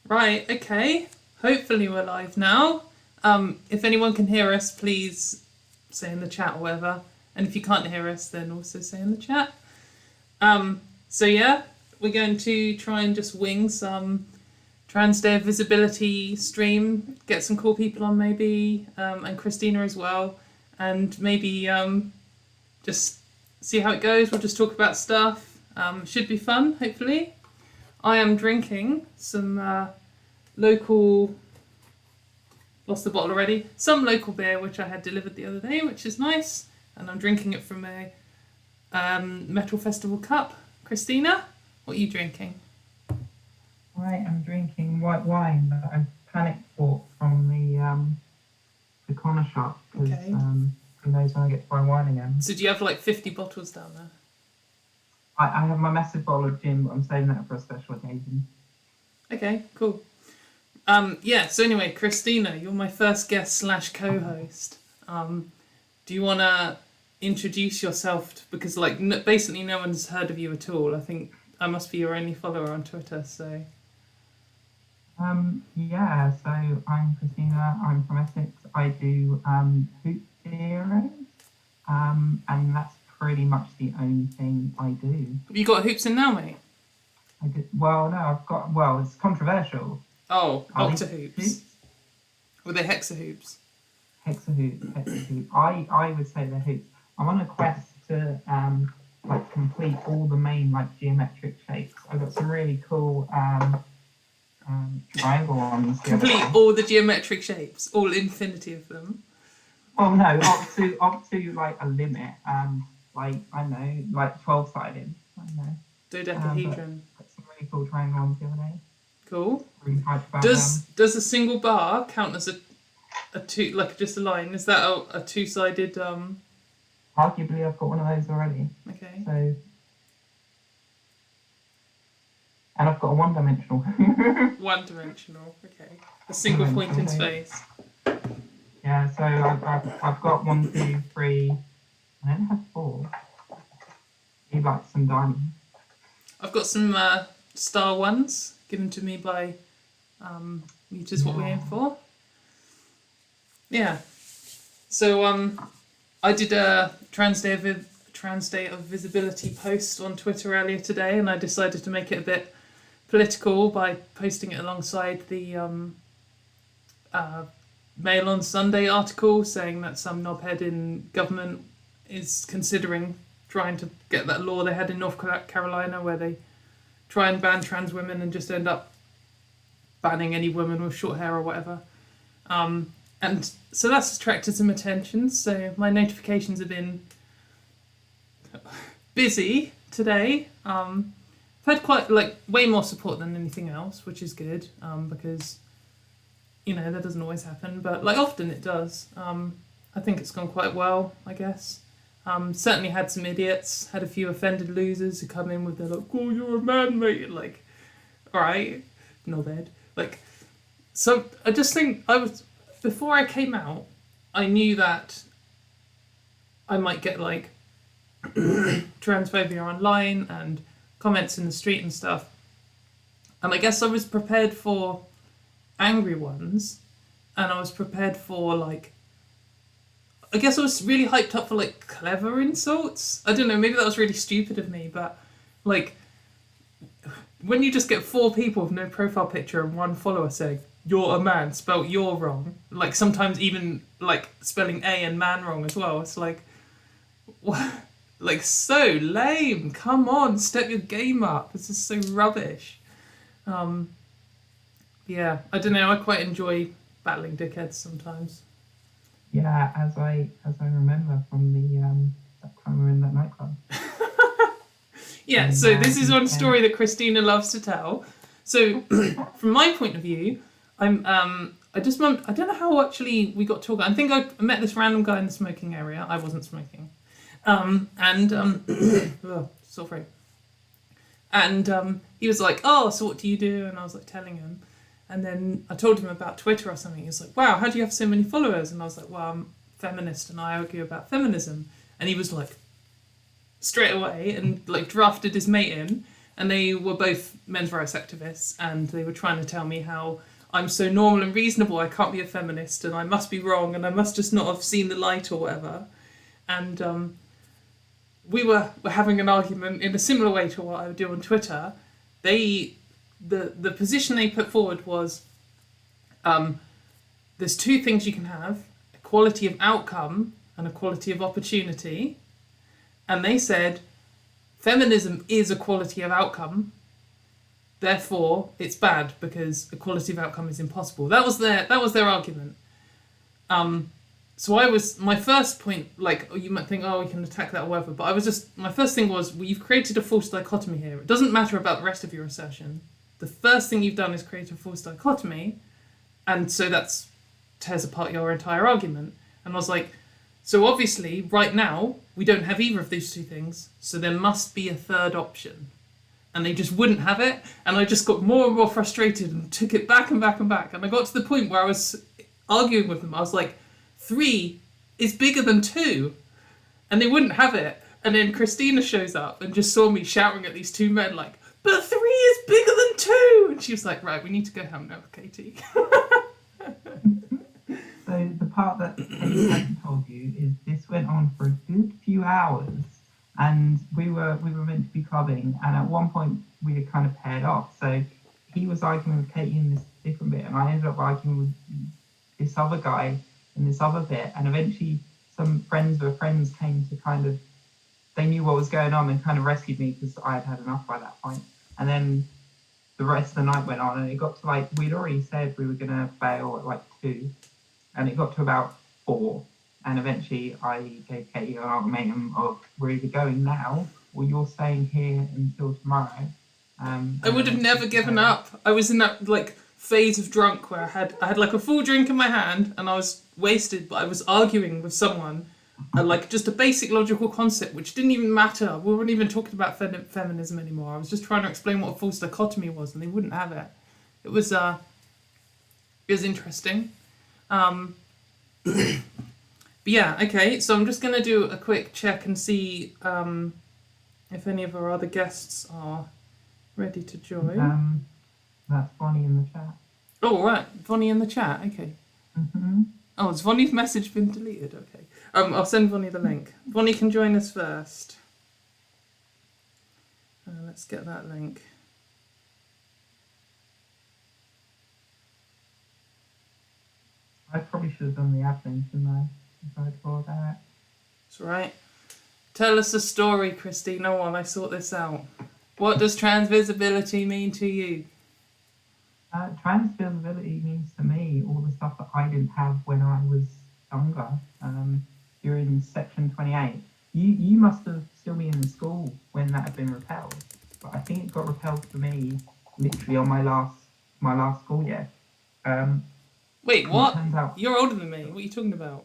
Right, okay. Hopefully we're live now. If anyone can hear us, please say in the chat or whatever. And if you can't hear us, then also say in the chat. So yeah, we're going to try and just wing some Trans Day of Visibility stream, get some cool people on maybe, and Christina as well. And maybe just see how it goes. We'll just talk about stuff. Should be fun, hopefully. I am drinking some local, lost the bottle already, some local beer which I had delivered the other day, which is nice. And I'm drinking it from a Metal Festival cup. Christina, what are you drinking? I am drinking white wine that I panic bought from the corner shop because who knows when I get to buy wine again. So do you have like 50 bottles down there? I have my massive bottle of gin, but I'm saving that for a special occasion. Okay, cool. So anyway, Christina, you're my first guest / co-host. Do you want to introduce yourself? Because basically no one's heard of you at all. I think I must be your only follower on Twitter, so... So I'm Christina, I'm from Essex. I do hoop theories, and that's pretty much the only thing I do. Have you got hoops in now, mate? It's controversial. Oh, octahoops. Were they hexahoops? Hexahoop. I would say they're hoops. I'm on a quest to complete all the main geometric shapes. I've got some really cool triangle ones. Complete all the geometric shapes, all infinity of them. Well, no, up to a limit. 12-sided. I don't know. Dodecahedron. Got some really cool triangle ones the other day. Cool. Really hyped about does a single bar count as a two, just a line? Is that a two-sided? Arguably, I've got one of those already. Okay. So, and I've got a one-dimensional. One-dimensional. Okay. A single point in space. Yeah. So I've got 1, 2, 3. I don't have 4. You like some diamonds? I've got some star ones given to me by Meters What We Aim For. Yeah. So I did a Trans Day of Visibility post on Twitter earlier today, and I decided to make it a bit political by posting it alongside the Mail on Sunday article saying that some knobhead in government is considering trying to get that law they had in North Carolina where they try and ban trans women and just end up banning any woman with short hair or whatever. And so that's attracted some attention. So my notifications have been busy today. I've had quite way more support than anything else, which is good because that doesn't always happen, but often it does. I think it's gone quite well, I guess. Certainly had some idiots, had a few offended losers who come in with their oh, you're a man, mate. All right, knobhead. So I just think before I came out, I knew that I might get transphobia online and comments in the street and stuff. And I guess I was prepared for angry ones, and I was prepared for I guess I was really hyped up for clever insults. I don't know, maybe that was really stupid of me, but when you just get 4 people with no profile picture and 1 follower saying you're a man, spelt you're wrong, sometimes even spelling A and man wrong as well, it's what? So lame. Come on, step your game up. This is so rubbish. Yeah, I don't know, I quite enjoy battling dickheads sometimes. Yeah, as I remember from that time we were in that nightclub. Yeah, so this is one story that Christina loves to tell. So from my point of view, I don't know how actually we got talking. I think I met this random guy in the smoking area. I wasn't smoking. Sorry. And he was like, oh, so what do you do? And I was telling him. And then I told him about Twitter or something. He was like, wow, how do you have so many followers? And I was like, well, I'm feminist and I argue about feminism. And he was straight away and drafted his mate in and they were both men's rights activists, and they were trying to tell me how I'm so normal and reasonable, I can't be a feminist, and I must be wrong, and I must just not have seen the light or whatever. And we were having an argument in a similar way to what I would do on Twitter. The position they put forward was, there's two things you can have: equality of outcome and equality of opportunity. And they said, feminism is equality of outcome, therefore it's bad because equality of outcome is impossible. That was their argument. So my first point, like, you might think, oh, we can attack that or whatever, but my first thing was, well, you've created a false dichotomy here. It doesn't matter about the rest of your assertion. The first thing you've done is create a false dichotomy, and so that tears apart your entire argument. And I was like, so obviously, right now, we don't have either of these two things, so there must be a third option. And they just wouldn't have it, and I just got more and more frustrated and took it back and back and back. And I got to the point where I was arguing with them. I was like, 3 is bigger than 2. And they wouldn't have it. And then Christina shows up and just saw me shouting at these two men like, but 3 is bigger than 2! And she was like, right, we need to go home now, Katie. So the part that Katie hasn't told you is this went on for a good few hours, and we were meant to be clubbing, and at one point we had kind of paired off. So he was arguing with Katie in this different bit, and I ended up arguing with this other guy in this other bit, and eventually some friends of friends came to kind of, they knew what was going on and kind of rescued me because I had had enough by that point. And then the rest of the night went on, and it got to like, we'd already said we were going to bail at like 2, and it got to about 4, and eventually I gave Katie an ultimatum of, we're either going now or you're staying here until tomorrow. I would have never given up. I was in that like phase of drunk where I had like a full drink in my hand and I was wasted, but I was arguing with someone like just a basic logical concept which didn't even matter. We weren't even talking about feminism anymore. I was just trying to explain what a false dichotomy was, and they wouldn't have it. It was interesting. But yeah, okay, so I'm just going to do a quick check and see if any of our other guests are ready to join. That's Bonnie in the chat. Oh, right, Bonnie in the chat, okay. Mm-hmm. Oh, has Bonnie's message been deleted? Okay. I'll send Bonnie the link. Bonnie can join us first. Let's get that link. I probably should have done the admin, shouldn't I? If I thought that. That's right. Tell us a story, Christina, while I sort this out. What does transvisibility mean to you? Transvisibility means to me all the stuff that I didn't have when I was younger. You're in section 28. You must have still been in school when that had been repealed. But I think it got repealed for me literally on my last school year. Wait, what? You're older than me. What are you talking about?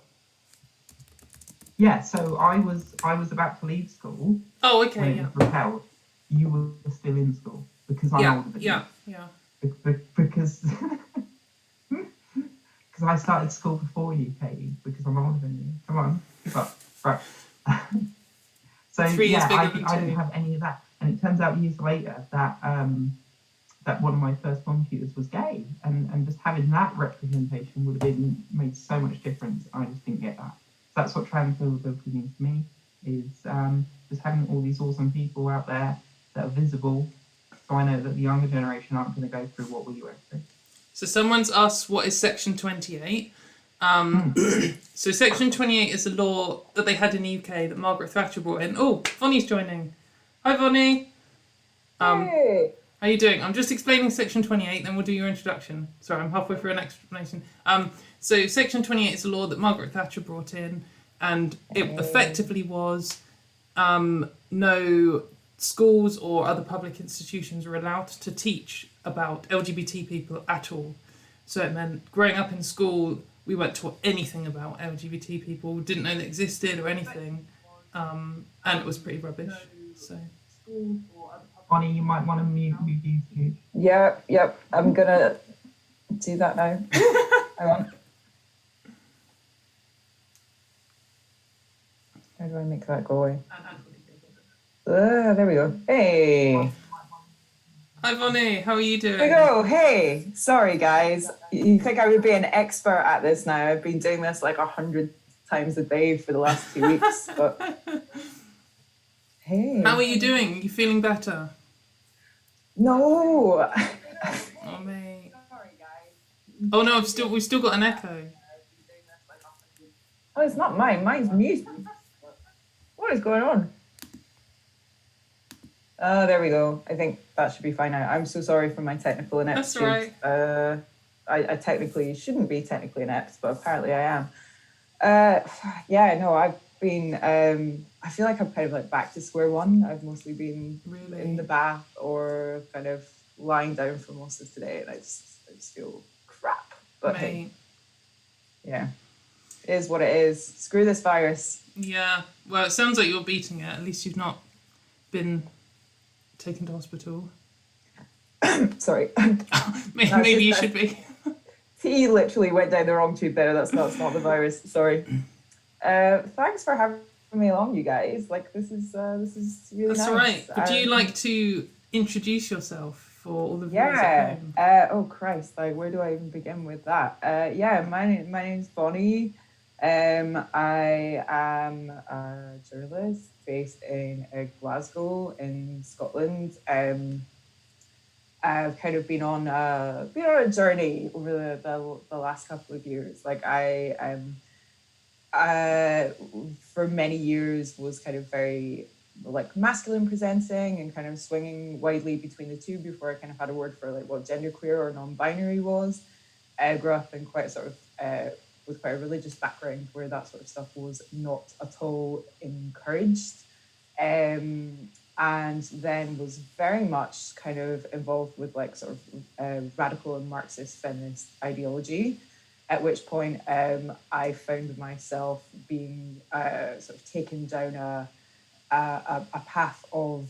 Yeah, so I was about to leave school. Oh, okay, when yeah. it was repelled. You were still in school because I'm older than you. Yeah. Because I started school before you, Katie, because I'm older than you. Come on. But, right. So 3 years bigger than 2. I didn't have any of that. And it turns out years later that that one of my first form tutors was gay, and just having that representation would have made so much difference. I just didn't get that. So that's what transvisibility means to me, is just having all these awesome people out there that are visible, so I know that the younger generation aren't going to go through what we went through. So someone's asked, what is section 28? So section 28 is a law that they had in the UK that Margaret Thatcher brought in. Oh, Vonnie's joining. Hi, Vonnie. Hey. How are you doing? I'm just explaining section 28, then we'll do your introduction. Sorry, I'm halfway through an explanation. So section 28 is a law that Margaret Thatcher brought in, and it effectively was no schools or other public institutions were allowed to teach about LGBT people at all. So it meant growing up in school, we weren't taught anything about LGBT people, didn't know they existed or anything, and it was pretty rubbish. So. Bonnie, you might want to mute YouTube. Yep. I'm gonna do that now. Hang on. How do I make that go away? There we go. Hey. Hi, Bonnie. How are you doing? There we go. Hey, sorry guys. You think I would be an expert at this now? I've been doing this like 100 times a day for the last 2 weeks. But hey. How are you doing? You feeling better? No. Oh, mate. Sorry guys. Oh no, we've still got an echo. Oh, it's not mine. Mine's mute. What is going on? Oh, there we go. I think that should be fine now. I'm so sorry for my technical ineptitude. That's right. I technically shouldn't be technically inept, but apparently I am. Yeah, no, I've been. I feel like I'm kind of like back to square one. I've mostly been Really? in the bath or kind of lying down for most of today, and I just feel crap. But hey, Mate. yeah, it is what it is. Screw this virus. Yeah. Well, it sounds like you're beating it. At least you've not been taken to hospital. Sorry. Maybe you should be. T literally went down the wrong tube there. That's not the virus. Sorry. Thanks for having me along, you guys. Like this is really That's nice. all right. Would you like to introduce yourself for all the viewers Yeah. at home? Oh Christ! Like where do I even begin with that? Yeah. My name's Bonnie. I am a journalist based in Glasgow in Scotland. I've kind of been on a journey over the last couple of years. Like I for many years was kind of very like masculine presenting and kind of swinging widely between the two before I kind of had a word for like what genderqueer or non-binary was. I grew up in quite sort of with quite a religious background where that sort of stuff was not at all encouraged. And then was very much kind of involved with like sort of radical and Marxist feminist ideology, at which point I found myself being sort of taken down a path of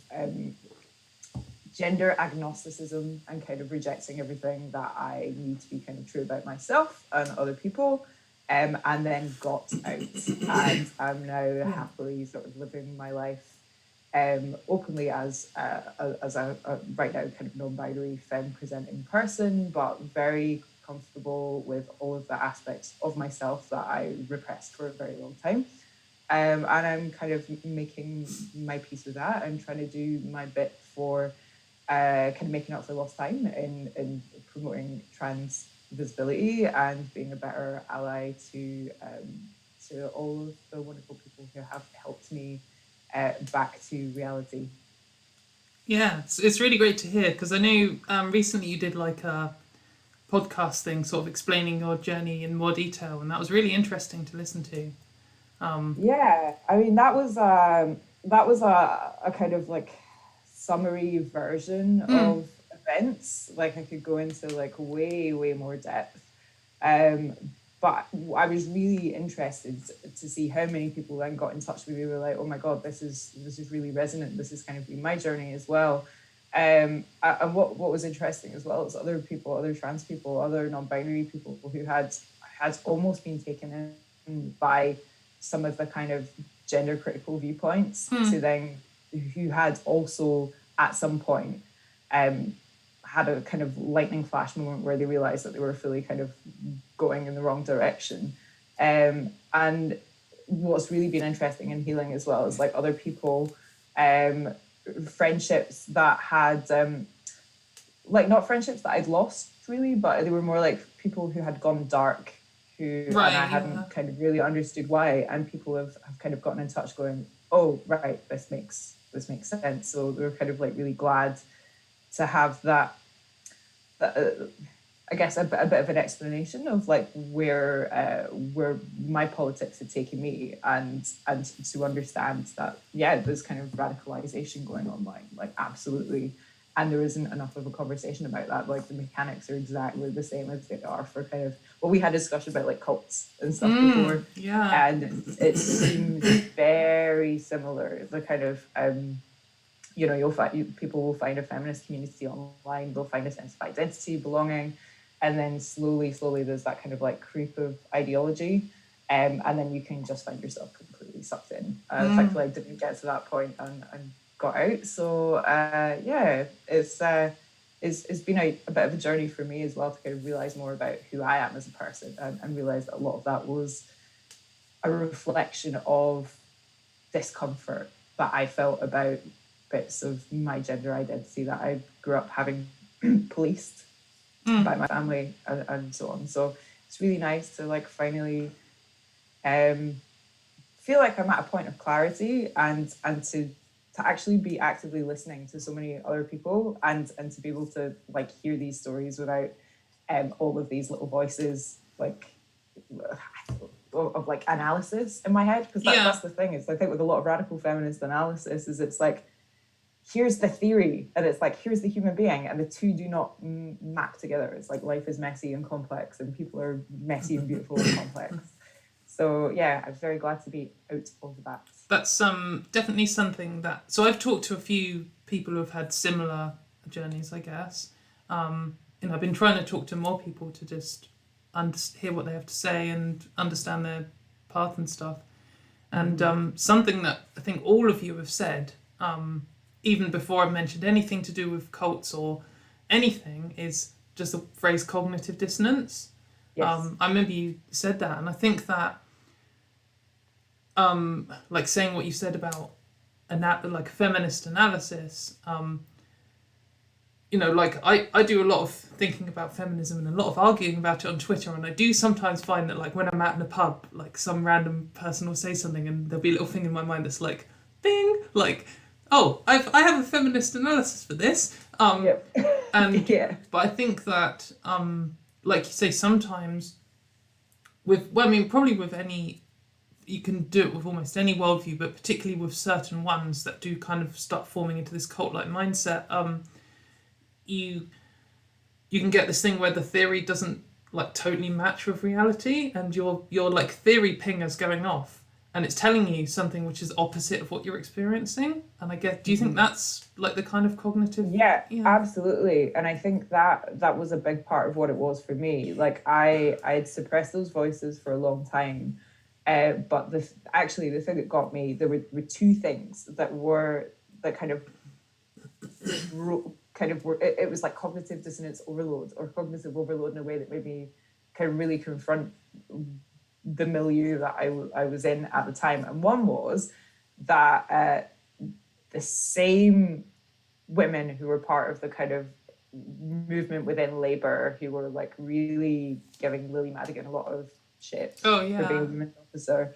gender agnosticism and kind of rejecting everything that I knew to be kind of true about myself and other people. And then got out and I'm now happily sort of living my life openly as a right now kind of non-binary femme presenting person, but very comfortable with all of the aspects of myself that I repressed for a very long time. And I'm kind of making my peace with that and trying to do my bit for kind of making up for lost time in promoting trans visibility and being a better ally to all of the wonderful people who have helped me back to reality. Yeah, it's really great to hear because I know recently you did like a podcast thing sort of explaining your journey in more detail and that was really interesting to listen to. Yeah, I mean that was a kind of like summary version of events. Like I could go into like way more depth. But I was really interested to see how many people then got in touch with me. Were like, oh my god, this is really resonant. This has kind of been my journey as well. And what was interesting as well is other people, other trans people, other non-binary people who had almost been taken in by some of the kind of gender critical viewpoints to then who had also at some point had a kind of lightning flash moment where they realized that they were fully kind of going in the wrong direction. And what's really been interesting and healing as well is like other people, friendships that had, like not friendships that I'd lost really, but they were more like people who had gone dark, who and I hadn't kind of really understood why. And people have kind of gotten in touch going, oh, right, this makes sense. So they were kind of like really glad to have that I guess a bit of an explanation of like where my politics had taken me and to understand that there's kind of radicalization going on like absolutely, and there isn't enough of a conversation about that. Like the mechanics are exactly the same as they are for kind of we had a discussion about like cults and stuff before, and it seems very similar. The kind of you'll find people will find a feminist community online, they'll find a sense of identity, belonging, and then slowly there's that kind of like creep of ideology, and then you can just find yourself completely sucked in. Thankfully I didn't get to that point and got out. So it's it's been a bit of a journey for me as well to kind of realize more about who I am as a person, and realize that a lot of that was a reflection of discomfort that I felt about bits of my gender identity that I grew up having policed by my family, and so on. So it's really nice to like finally feel like I'm at a point of clarity, and to actually be actively listening to so many other people, and to be able to like hear these stories without all of these little voices like of like analysis in my head, because that's the thing. Is I think with a lot of radical feminist analysis is it's like, here's the theory, and it's like, here's the human being, and the two do not map together. It's like life is messy and complex, and people are messy and beautiful and complex. So yeah, I'm very glad to be out of that. That's definitely something that. So I've talked to a few people who have had similar journeys, I guess. I've been trying to talk to more people to just hear what they have to say and understand their path and stuff. And something that I think all of you have said, even before I've mentioned anything to do with cults or anything, is just the phrase cognitive dissonance. Yes. I remember you said that, and I think that like saying what you said about like feminist analysis, like I do a lot of thinking about feminism and a lot of arguing about it on Twitter, and I do sometimes find that like when I'm out in a pub, like some random person will say something and there'll be a little thing in my mind that's like, bing, like, oh, I have a feminist analysis for this. Yep. And yeah. But I think that like you say, sometimes probably with any, you can do it with almost any worldview, but particularly with certain ones that do kind of start forming into this cult-like mindset, you can get this thing where the theory doesn't like totally match with reality, and your like theory pinger's going off, and it's telling you something which is opposite of what you're experiencing. And I guess, do you think that's like the kind of cognitive? Yeah, absolutely. And I think that was a big part of what it was for me. Like I had suppressed those voices for a long time. But the thing that got me, there were two things that kind of were, it was like cognitive dissonance overload, or cognitive overload, in a way that made me kind of really confront the milieu that I was in at the time. And one was that the same women who were part of the kind of movement within Labour, who were like really giving Lily Madigan a lot of shit for being a women's officer,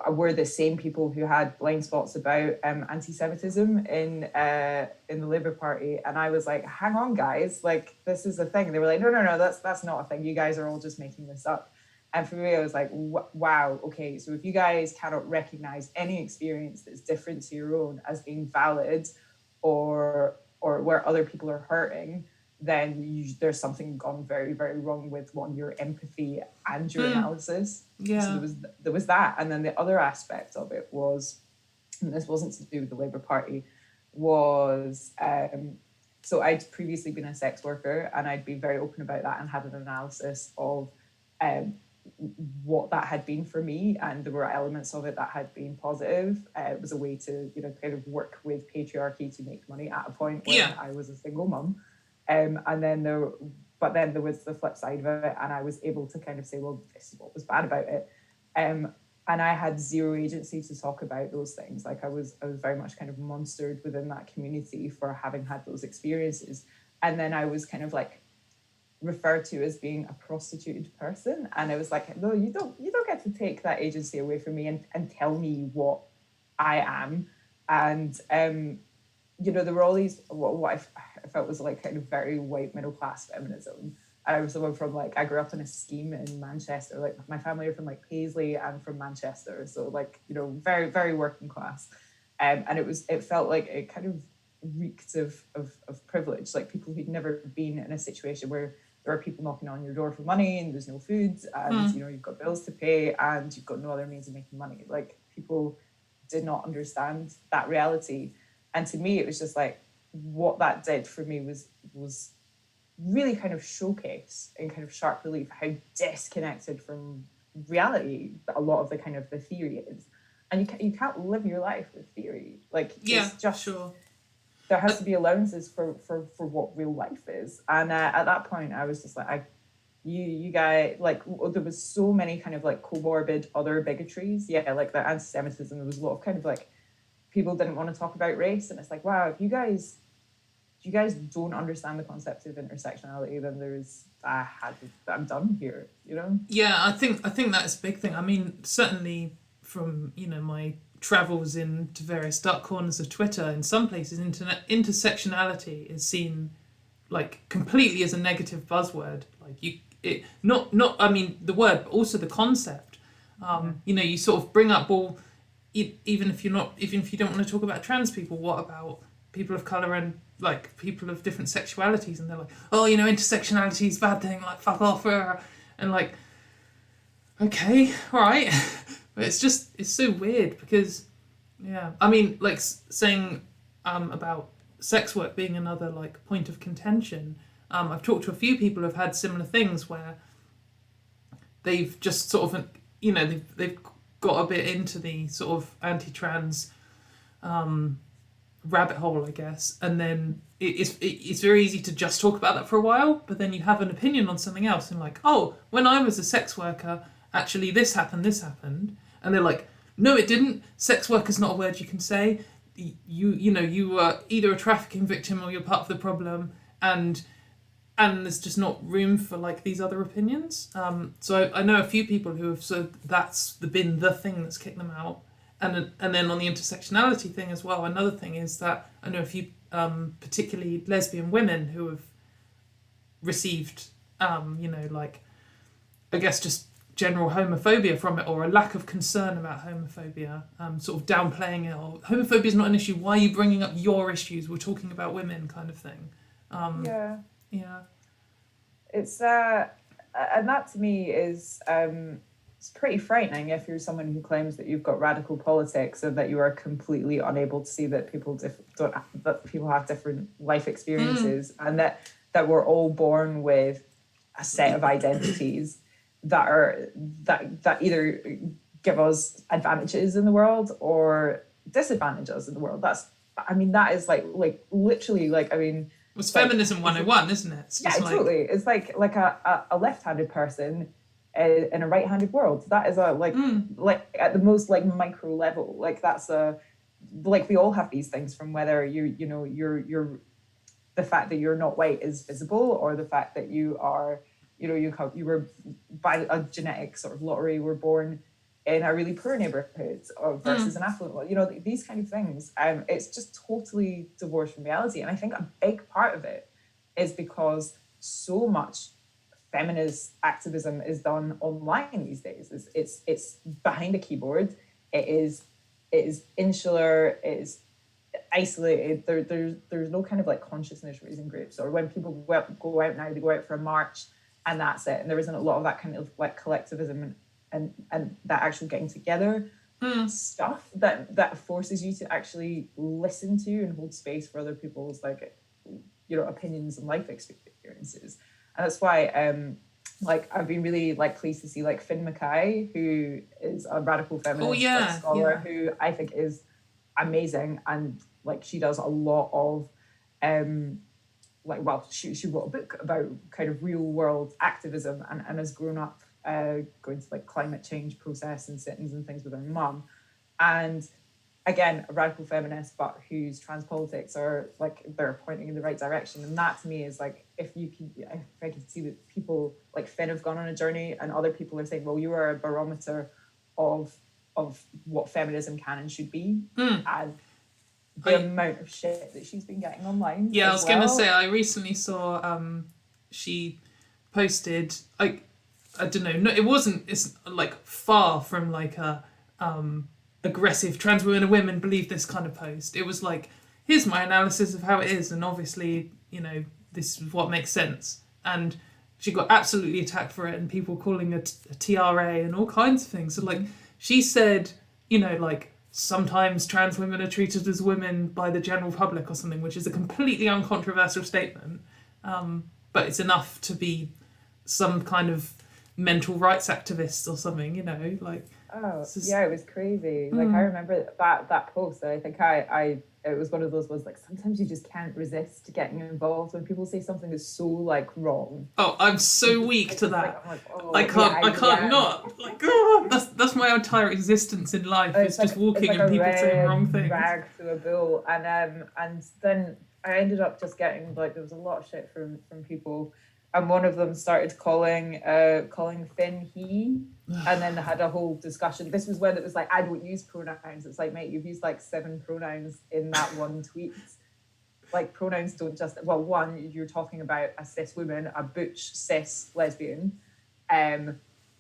were the same people who had blind spots about anti-Semitism in the Labour Party. And I was like, hang on, guys, like this is a thing. And they were like, no, that's not a thing. You guys are all just making this up. And for me, I was like, wow, okay, so if you guys cannot recognize any experience that's different to your own as being valid, or where other people are hurting, then there's something gone very, very wrong with your empathy and your analysis. Yeah. So there was that. And then the other aspect of it was, and this wasn't to do with the Labour Party, was so I'd previously been a sex worker, and I'd been very open about that and had an analysis of what that had been for me, and there were elements of it that had been positive. It was a way to kind of work with patriarchy to make money at a point when I was a single mum. And then there was the flip side of it, and I was able to kind of say, well, this is what was bad about it. And I had zero agency to talk about those things. Like I was very much kind of monstered within that community for having had those experiences. And then I was kind of like referred to as being a prostituted person. And I was like, no, you don't get to take that agency away from me and tell me what I am. And there were all these what I felt was like kind of very white middle class feminism. I was someone from like, I grew up in a scheme in Manchester. Like my family are from like Paisley and from Manchester, so like very, very working class. And it felt like it kind of reeked of privilege, like people who'd never been in a situation where there are people knocking on your door for money and there's no food, and you've got bills to pay and you've got no other means of making money. Like people did not understand that reality. And to me, it was just like, what that did for me was really kind of showcase in kind of sharp relief how disconnected from reality a lot of the kind of the theory is. And you can't live your life with theory. Like, yeah, it's just sure. there has to be allowances for what real life is. And at that point, I was just like, you guys, like, there was so many kind of like comorbid other bigotries. Yeah, like the anti-Semitism. There was a lot of kind of like people didn't want to talk about race, and it's like, wow, if you guys don't understand the concept of intersectionality, then I'm done here, you know? Yeah, I think that's a big thing. I mean, certainly from, you know, my travels into various dark corners of Twitter, in some places intersectionality is seen like completely as a negative buzzword. Like not I mean the word, but also the concept. You know, you sort of bring up, well, even if you don't want to talk about trans people, what about people of color and like people of different sexualities? And they're like, oh, you know, intersectionality is a bad thing, like fuck off. And like, okay, all right. But it's so weird because, yeah, I mean, like saying about sex work being another like point of contention. I've talked to a few people who've had similar things where they've just sort of, you know, they've got a bit into the sort of anti-trans rabbit hole, I guess, and then it's very easy to just talk about that for a while, but then you have an opinion on something else and like, oh, when I was a sex worker, actually this happened, and they're like, no, it didn't. Sex worker's not a word you can say. You know, you were either a trafficking victim or you're part of the problem, and there's just not room for like these other opinions. So I know a few people who have said that's been the thing that's kicked them out. And then on the intersectionality thing as well, another thing is that I know a few particularly lesbian women who have received, you know, like, I guess just general homophobia from it, or a lack of concern about homophobia, sort of downplaying it, or homophobia is not an issue, why are you bringing up your issues, we're talking about women, kind of thing. Yeah. It's and that to me is it's pretty frightening if you're someone who claims that you've got radical politics and that you are completely unable to see that people have different life experiences, and that we're all born with a set of identities that either give us advantages in the world or disadvantage us in the world. That is like literally, like, I mean, it's feminism 101, isn't it? It's just totally. It's like a left-handed person in a right-handed world. That is like at the most like micro level. Like that's like we all have these things, from whether you're the fact that you're not white is visible, or the fact that you are, you know, you were by a genetic sort of lottery were born in a really poor neighborhood versus an affluent one. You know, these kind of things. It's just totally divorced from reality. And I think a big part of it is because so much feminist activism is done online these days. It's behind a keyboard. It is insular. It is isolated. There's no kind of like consciousness raising groups. Or when people go out now, they go out for a march and that's it. And there isn't a lot of that kind of like collectivism and that actual getting together stuff that forces you to actually listen to and hold space for other people's, like, you know, opinions and life experiences. And that's why like I've been really like pleased to see like Finn Mackay, who is a radical feminist scholar who I think is amazing, and like she does a lot of she wrote a book about kind of real world activism and has grown up going to like climate change protests and sit-ins and things with her mum, and again a radical feminist, but whose trans politics are like they're pointing in the right direction. And that to me is like, if I can see that people like Finn have gone on a journey, and other people are saying, well, you are a barometer of what feminism can and should be, and the amount of shit that she's been getting online. Yeah, I was gonna say, I recently saw she posted, I don't know, no, it's like far from like a aggressive trans women and women believe this kind of post. It was like, here's my analysis of how it is, and obviously, you know, this is what makes sense. And she got absolutely attacked for it, and people calling her a TRA and all kinds of things. So like, she said, you know, like, sometimes trans women are treated as women by the general public or something, which is a completely uncontroversial statement. But it's enough to be some kind of mental rights activist or something, you know, like. Oh, yeah, it was crazy. Like, I remember that post. I think I it was one of those ones like sometimes you just can't resist getting involved when people say something is so like wrong. Oh, I'm so weak to that. I'm like, oh, I can't yeah. not. Like, oh, that's my entire existence in life. It's just walking it's like and people saying wrong things. Rag to a bull, and then I ended up just getting like there was a lot of shit from people, and one of them started calling Finn he, and then they had a whole discussion. This was when it was like, I don't use pronouns. It's like, mate, you've used like 7 pronouns in that one tweet. Like pronouns don't just, well, one, you're talking about a cis woman, a butch cis lesbian.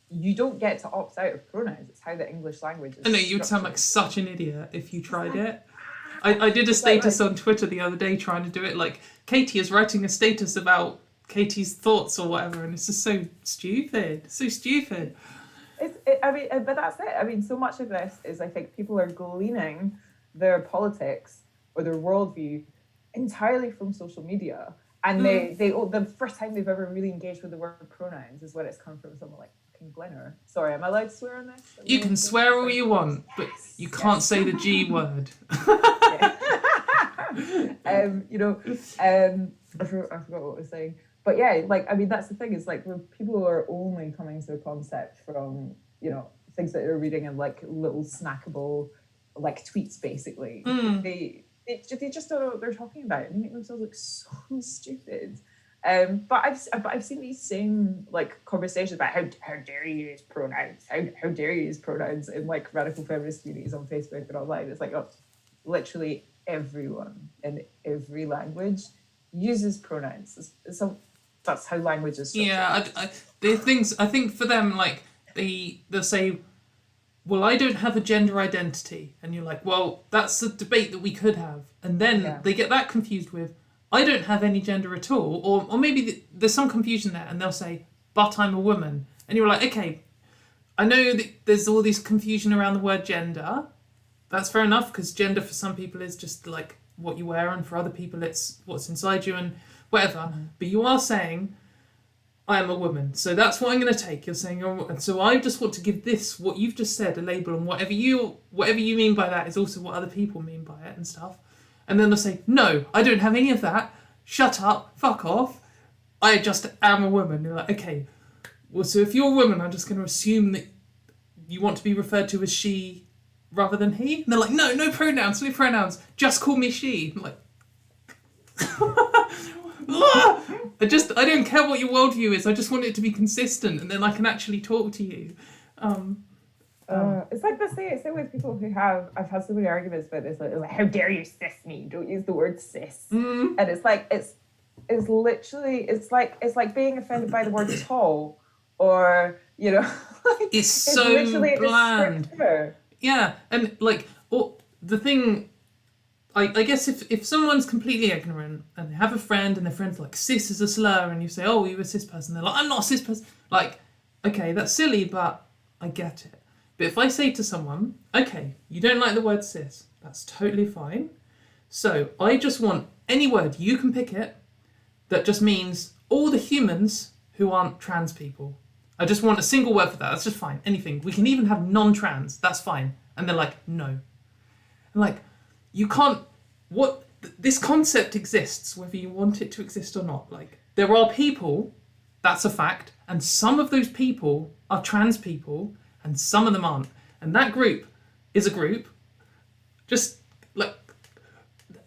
You don't get to opt out of pronouns. It's how the English language is. I know, you would sound like such an idiot if you tried it. I did a status on Twitter the other day trying to do it. Like, Katie is writing a status about Katie's thoughts or whatever, and it's just so stupid. So stupid. But that's it. I mean, so much of this is, I think, people are gleaning their politics or their worldview entirely from social media. And they the first time they've ever really engaged with the word pronouns is when it's come from someone like fucking Glenner. Sorry, am I allowed to swear on this? You can swear all you want, but you can't say the G word. I forgot what I was saying. But yeah, like, I mean, that's the thing is like when people are only coming to a concept from, things that they're reading in like little snackable like tweets, basically. They just don't know what they're talking about, and they make themselves look so stupid. But I've seen these same like conversations about how dare you use pronouns, how dare you use pronouns in like radical feminist communities on Facebook and online. It's like, oh, literally everyone in every language uses pronouns. So that's how language is structured. Yeah, I think for them, like they'll say, well, I don't have a gender identity. And you're like, well, that's a debate that we could have. And then they get that confused with, I don't have any gender at all. Or maybe there's some confusion there and they'll say, but I'm a woman. And you're like, okay, I know that there's all this confusion around the word gender. That's fair enough, because gender for some people is just like what you wear, and for other people it's what's inside you and whatever. But you are saying, I am a woman, so that's what I'm going to take. You're saying, and so I just want to give this, what you've just said, a label, and whatever you mean by that is also what other people mean by it and stuff. And then they'll say, no, I don't have any of that. Shut up, fuck off. I just am a woman. You're like, okay, well, so if you're a woman, I'm just going to assume that you want to be referred to as she rather than he. And they're like, no pronouns, just call me she. I'm like, I don't care what your worldview is. I just want it to be consistent, and then I can actually talk to you. It's like the same with people who I've had so many arguments about this. Like, how dare you cis me? Don't use the word cis. And it's like it's literally it's like being offended by the word tall, or it's so bland. Yeah, and like the thing. I guess if someone's completely ignorant and they have a friend and their friend's like, cis is a slur, and you say, oh, you're a cis person, they're like, I'm not a cis person. Like, okay, that's silly, but I get it. But if I say to someone, okay, you don't like the word cis, that's totally fine. So I just want any word, you can pick it, that just means all the humans who aren't trans people. I just want a single word for that, that's just fine, anything. We can even have non-trans, that's fine. And they're like, no. And like, you can't, this concept exists, whether you want it to exist or not. Like, there are people, that's a fact, and some of those people are trans people, and some of them aren't. And that group is a group, just like,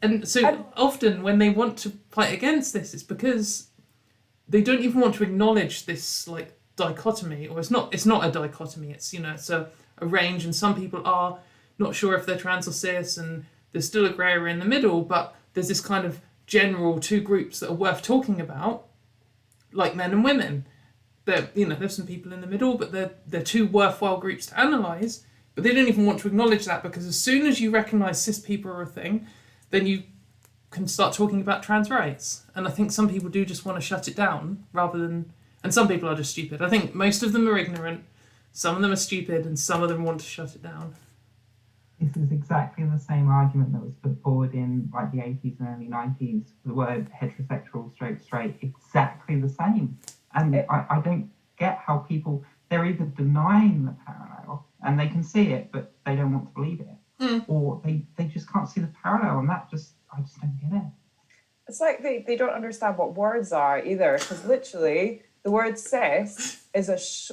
and so often when they want to fight against this, it's because they don't even want to acknowledge this, like, dichotomy, or it's not a dichotomy, it's, it's a range, and some people are not sure if they're trans or cis, and there's still a grey area in the middle, but there's this kind of general two groups that are worth talking about, like men and women. There's some people in the middle, but they're two worthwhile groups to analyse, but they don't even want to acknowledge that, because as soon as you recognise cis people are a thing, then you can start talking about trans rights. And I think some people do just want to shut it down, and some people are just stupid. I think most of them are ignorant, some of them are stupid, and some of them want to shut it down. This is exactly the same argument that was put forward in like the 80s and early 90s. The word heterosexual, straight, exactly the same. And I don't get how they're either denying the parallel and they can see it, but they don't want to believe it. or they just can't see the parallel, and I just don't get it. It's like they don't understand what words are either, because literally the word cis is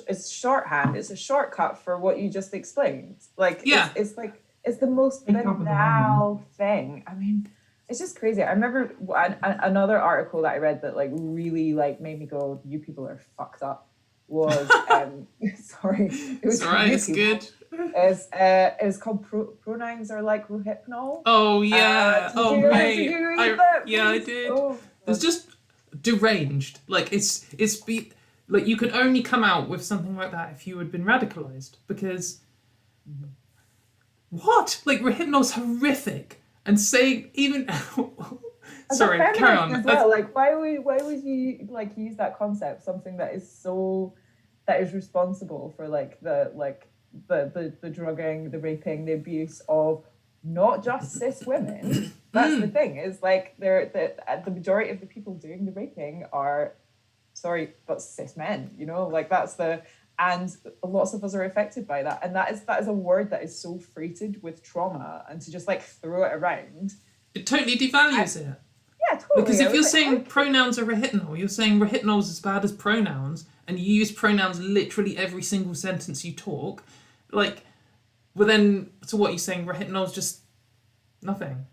is shorthand. It's a shortcut for what you just explained. Like Yeah. it's like it's the most Pick up with the banal thing. I mean, it's just crazy. I remember another article that I read that like really like made me go, "You people are fucked up." Was sorry, it was It's alright, you it's people. good. It's called Pronouns Are Like Rohypnol. Oh yeah. Did you read that? Yeah, I Please? did. Oh, It's just deranged. Like like you could only come out with something like that if you had been radicalized. Because what? Like Rohypnol's horrific, and saying even. as Sorry, a carry feminist on. as well, like why would you like use that concept, something that is responsible for like the drugging, the raping, the abuse of not just cis women. That's the thing, is like the majority of the people doing the raping are, sorry, but cis men, you know, like and lots of us are affected by that, and that is a word that is so freighted with trauma, and to just like throw it around, It totally devalues it. yeah, totally. Because I if was you're like, saying pronouns are Rohypnol, you're saying Rohypnol's as bad as pronouns, and you use pronouns literally every single sentence you talk, like, well then, so what, you're saying Rohypnol's just nothing?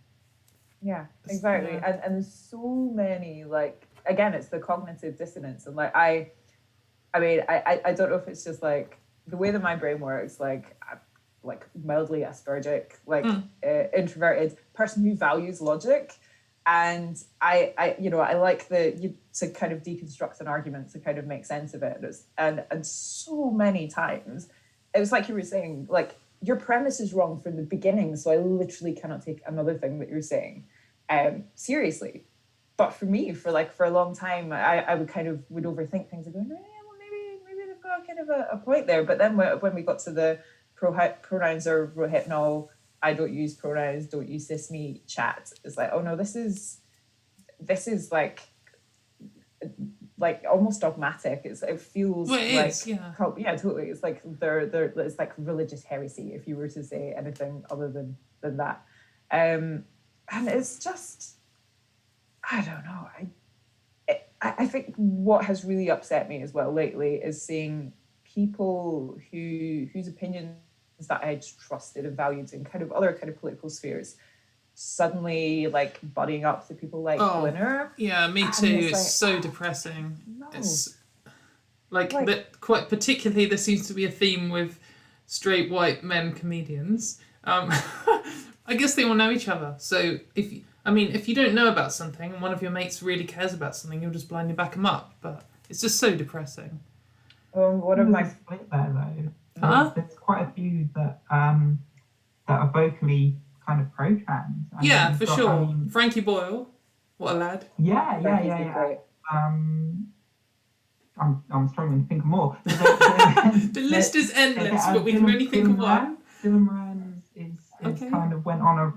yeah, exactly. Yeah. And there's so many, like, again, it's the cognitive dissonance, and like I mean, I don't know if it's just like the way that my brain works, like I'm like mildly Aspergic, like introverted person who values logic, and I you know, I like to kind of deconstruct an argument to kind of make sense of it, and so many times it was like you were saying, like your premise is wrong from the beginning, so I literally cannot take another thing that you're saying seriously. But for me, for a long time, I would overthink things and go, yeah, well, maybe they've got kind of a point there. But then when we got to the pronouns are Rohypnol, I don't use pronouns, don't use cis me chat, it's like, oh no, this is like almost dogmatic. It feels Well, it like is, yeah. yeah, totally. It's like it's like religious heresy if you were to say anything other than that. And it's just, I don't know. I think what has really upset me as well lately is seeing people whose opinions that I trusted and valued in kind of other kind of political spheres suddenly like buddying up to people like Glinner. Yeah, me And too. It's like, so depressing. no. It's like that. Quite particularly, there seems to be a theme with straight white men comedians. I guess they all know each other. So if you don't know about something and one of your mates really cares about something, you'll just blindly back them up. But it's just so depressing. One of my split there though. Huh? There's quite a few that are vocally kind of pro-trans. And Yeah, then for you've got, sure. Frankie Boyle, what a lad. Yeah. great. I'm struggling to think of more. The list is endless, but we can only think of one. Dylan Moran is kind of went on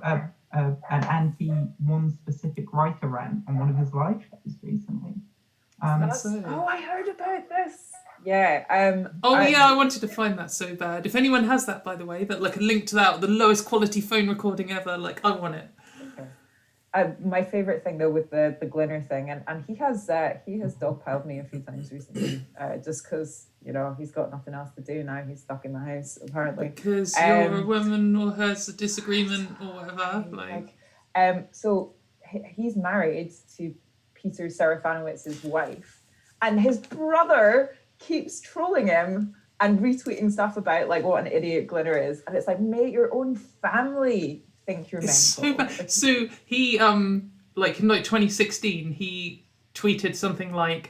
an anti one specific writer rant on one of his live shows recently. Oh, I heard about this. Yeah. I wanted to find that so bad. If anyone has that, by the way, that like a link to that, the lowest quality phone recording ever, like I want it. My favorite thing though with the Glinner thing, and he has dogpiled me a few times recently, just because he's got nothing else to do now. He's stuck in the house apparently. Because you're a woman or has a disagreement or whatever. So he's married to Peter Serafanowicz's wife, and his brother keeps trolling him and retweeting stuff about like what an idiot Glinner is, and it's like, mate, your own family think you're mental. So bad. So he like in like 2016 he tweeted something like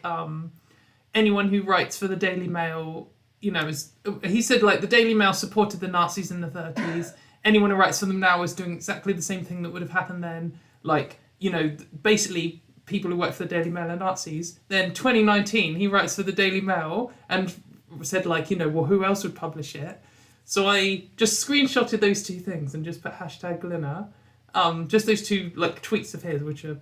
anyone who writes for the Daily Mail, he said like the Daily Mail supported the Nazis in the 30s. Anyone who writes for them now is doing exactly the same thing that would have happened then. Like, basically people who work for the Daily Mail are Nazis. Then 2019 he writes for the Daily Mail and said like, well, who else would publish it? So I just screenshotted those two things and just put #Glinner. Just those two like tweets of his, which are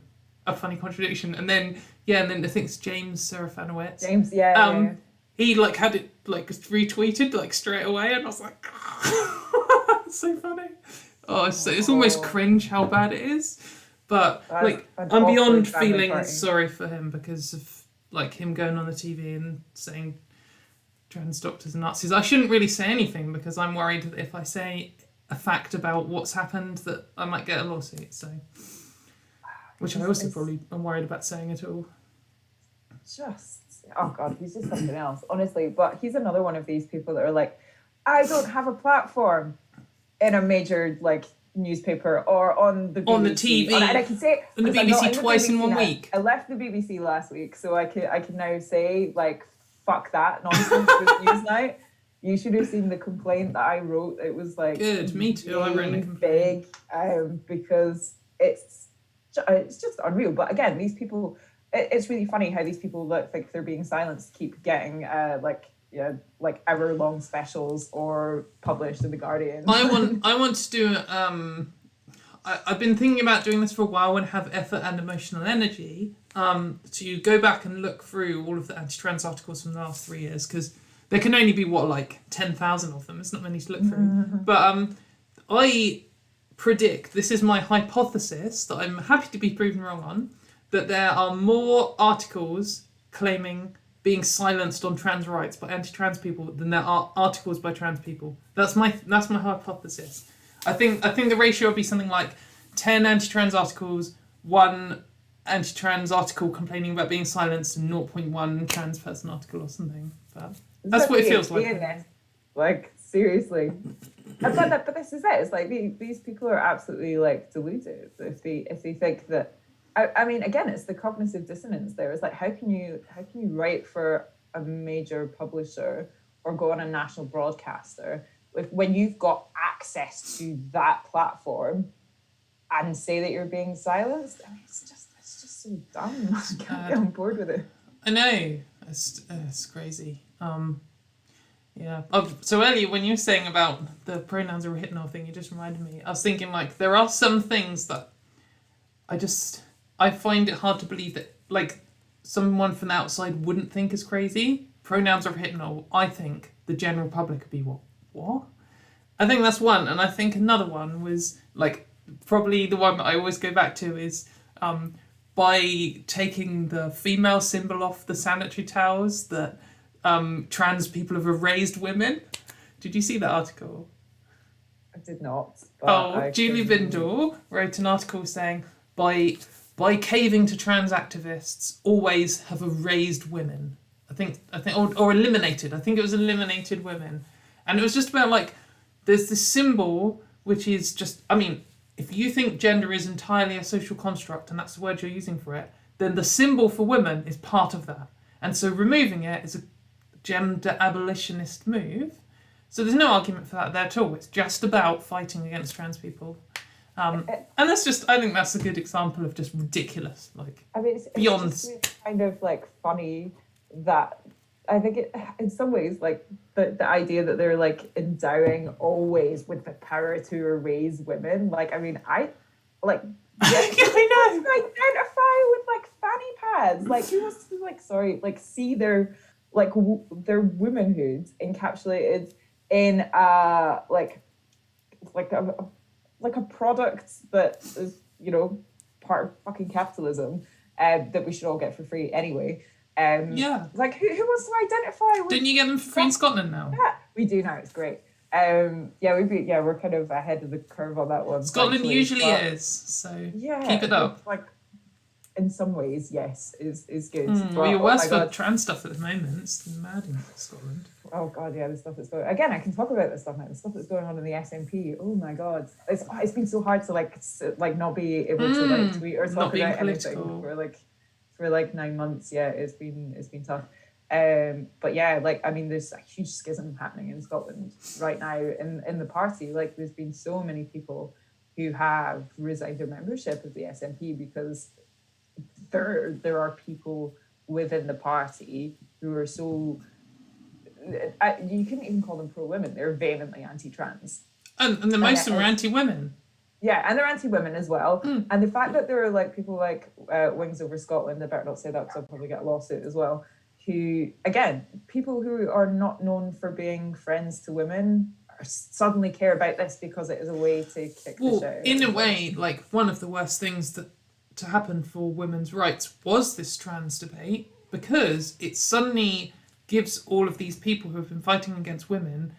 a funny contradiction. And then I think it's James Serafanowicz. James, yeah. He like had it like retweeted like straight away, and I was like, it's so funny. Oh, it's almost cringe how bad it is. But That's like, an I'm awkward beyond family feeling party. sorry for him because of like him going on the TV and saying trans doctors are Nazis. I shouldn't really say anything because I'm worried that if I say a fact about what's happened that I might get a lawsuit. So, which I also probably am worried about saying at all. Oh god, he's just something else, honestly. But he's another one of these people that are like, I don't have a platform in a major like newspaper or on the BBC. On the TV. And I can say And the 'cause I'm not BBC in the twice in BBC 1 now. week. I left the BBC last week, so I can now say like fuck that nonsense with Newsnight. You should have seen the complaint that I wrote. It was like Good, me too. I wrote a really complaint. big, because it's just unreal. But again, these people, it's really funny how these people that think they're being silenced keep getting like hour-long specials or published in the Guardian. I want to do I've been thinking about doing this for a while and have effort and emotional energy to go back and look through all of the anti-trans articles from the last 3 years, because there can only be 10,000 of them. It's not many to look through. But I predict, this is my hypothesis that I'm happy to be proven wrong on, that there are more articles claiming being silenced on trans rights by anti-trans people than there are articles by trans people. That's my hypothesis. I think the ratio would be something like 10 anti-trans articles, 1 anti-trans article complaining about being silenced, and 0.1 trans person article or something. But that's what it feels like. Like seriously. But this is it. It's like these people are absolutely like deluded if they think that. I mean, again, it's the cognitive dissonance there. It's like how can you write for a major publisher or go on a national broadcaster when you've got access to that platform and say that you're being silenced? I mean, it's just so dumb. I can't get on board with it. I know. It's crazy. Yeah. So earlier when you were saying about the pronouns are written thing, you just reminded me. I was thinking like there are some things that I find it hard to believe that like someone from the outside wouldn't think is crazy. Pronouns are written, I think the general public would be what? I think that's one, and I think another one was like probably the one that I always go back to is by taking the female symbol off the sanitary towels that trans people have erased women. Did you see that article? I did not. But Julie Bindel wrote an article saying by caving to trans activists always have erased women. I think or eliminated. I think it was eliminated women. And it was just about like there's this symbol which is just, I mean, if you think gender is entirely a social construct and that's the word you're using for it, then the symbol for women is part of that. And so removing it is a gender abolitionist move. So there's no argument for that there at all. It's just about fighting against trans people. And that's just, I think that's a good example of just ridiculous, like, I mean, it's beyond. just really kind of like funny that I think it, in some ways, like the idea that they're like endowing always with the power to erase women. Like, I mean, I like, I know. Identify with like fanny pads. Like, who wants to like see their like their womanhood encapsulated in like a product that is, part of fucking capitalism that we should all get for free anyway. Yeah. Like who wants to identify with? Didn't you get them for free in Scotland now? Yeah, we do now. It's great. We're kind of ahead of the curve on that one. Scotland actually, usually but is, so yeah, keep it up. Like in some ways, yes, is good. Well, you're worse for trans stuff at the moment. It's mad in Scotland. Oh god, yeah, the stuff that's going. Again, I can talk about this stuff now. The stuff that's going on in the SNP. Oh my god, it's been so hard to like not be able to like tweet or talk about anything for like 9 months. Yeah, it's been tough. But yeah, like I mean, there's a huge schism happening in Scotland right now in the party. Like there's been so many people who have resigned their membership of the SNP because there are people within the party who are so. You couldn't even call them pro-women. They're vehemently anti-trans. And the most of them are anti-women. Yeah, and they're anti-women as well. And the fact that there are like people like Wings Over Scotland, I better not say that because I'll probably get a lawsuit as well, who, again, people who are not known for being friends to women, suddenly care about this because it is a way to kick the shit out. In a way, like, one of the worst things that to happen for women's rights was this trans debate, because it suddenly gives all of these people who have been fighting against women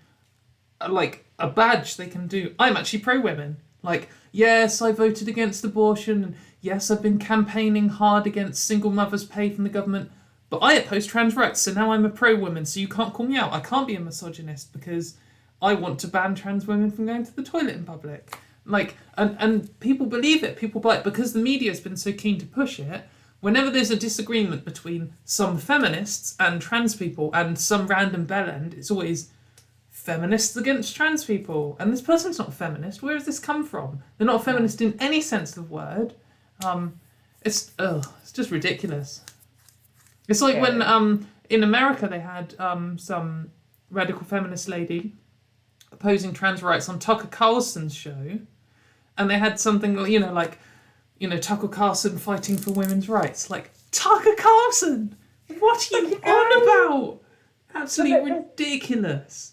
like a badge they can do. I'm actually pro-women. Like, yes, I voted against abortion, and yes, I've been campaigning hard against single mothers' pay from the government, but I oppose trans rights, so now I'm a pro-woman, so you can't call me out. I can't be a misogynist because I want to ban trans women from going to the toilet in public. Like, and people believe it. People like, because the media's been so keen to push it, whenever there's a disagreement between some feminists and trans people and some random bellend, it's always feminists against trans people. And this person's not a feminist. Where has this come from? They're not a feminist in any sense of the word. It's just ridiculous. It's like when in America they had some radical feminist lady opposing trans rights on Tucker Carlson's show, and they had something, Tucker Carlson fighting for women's rights. Like, Tucker Carlson, what are you on about? Absolutely ridiculous.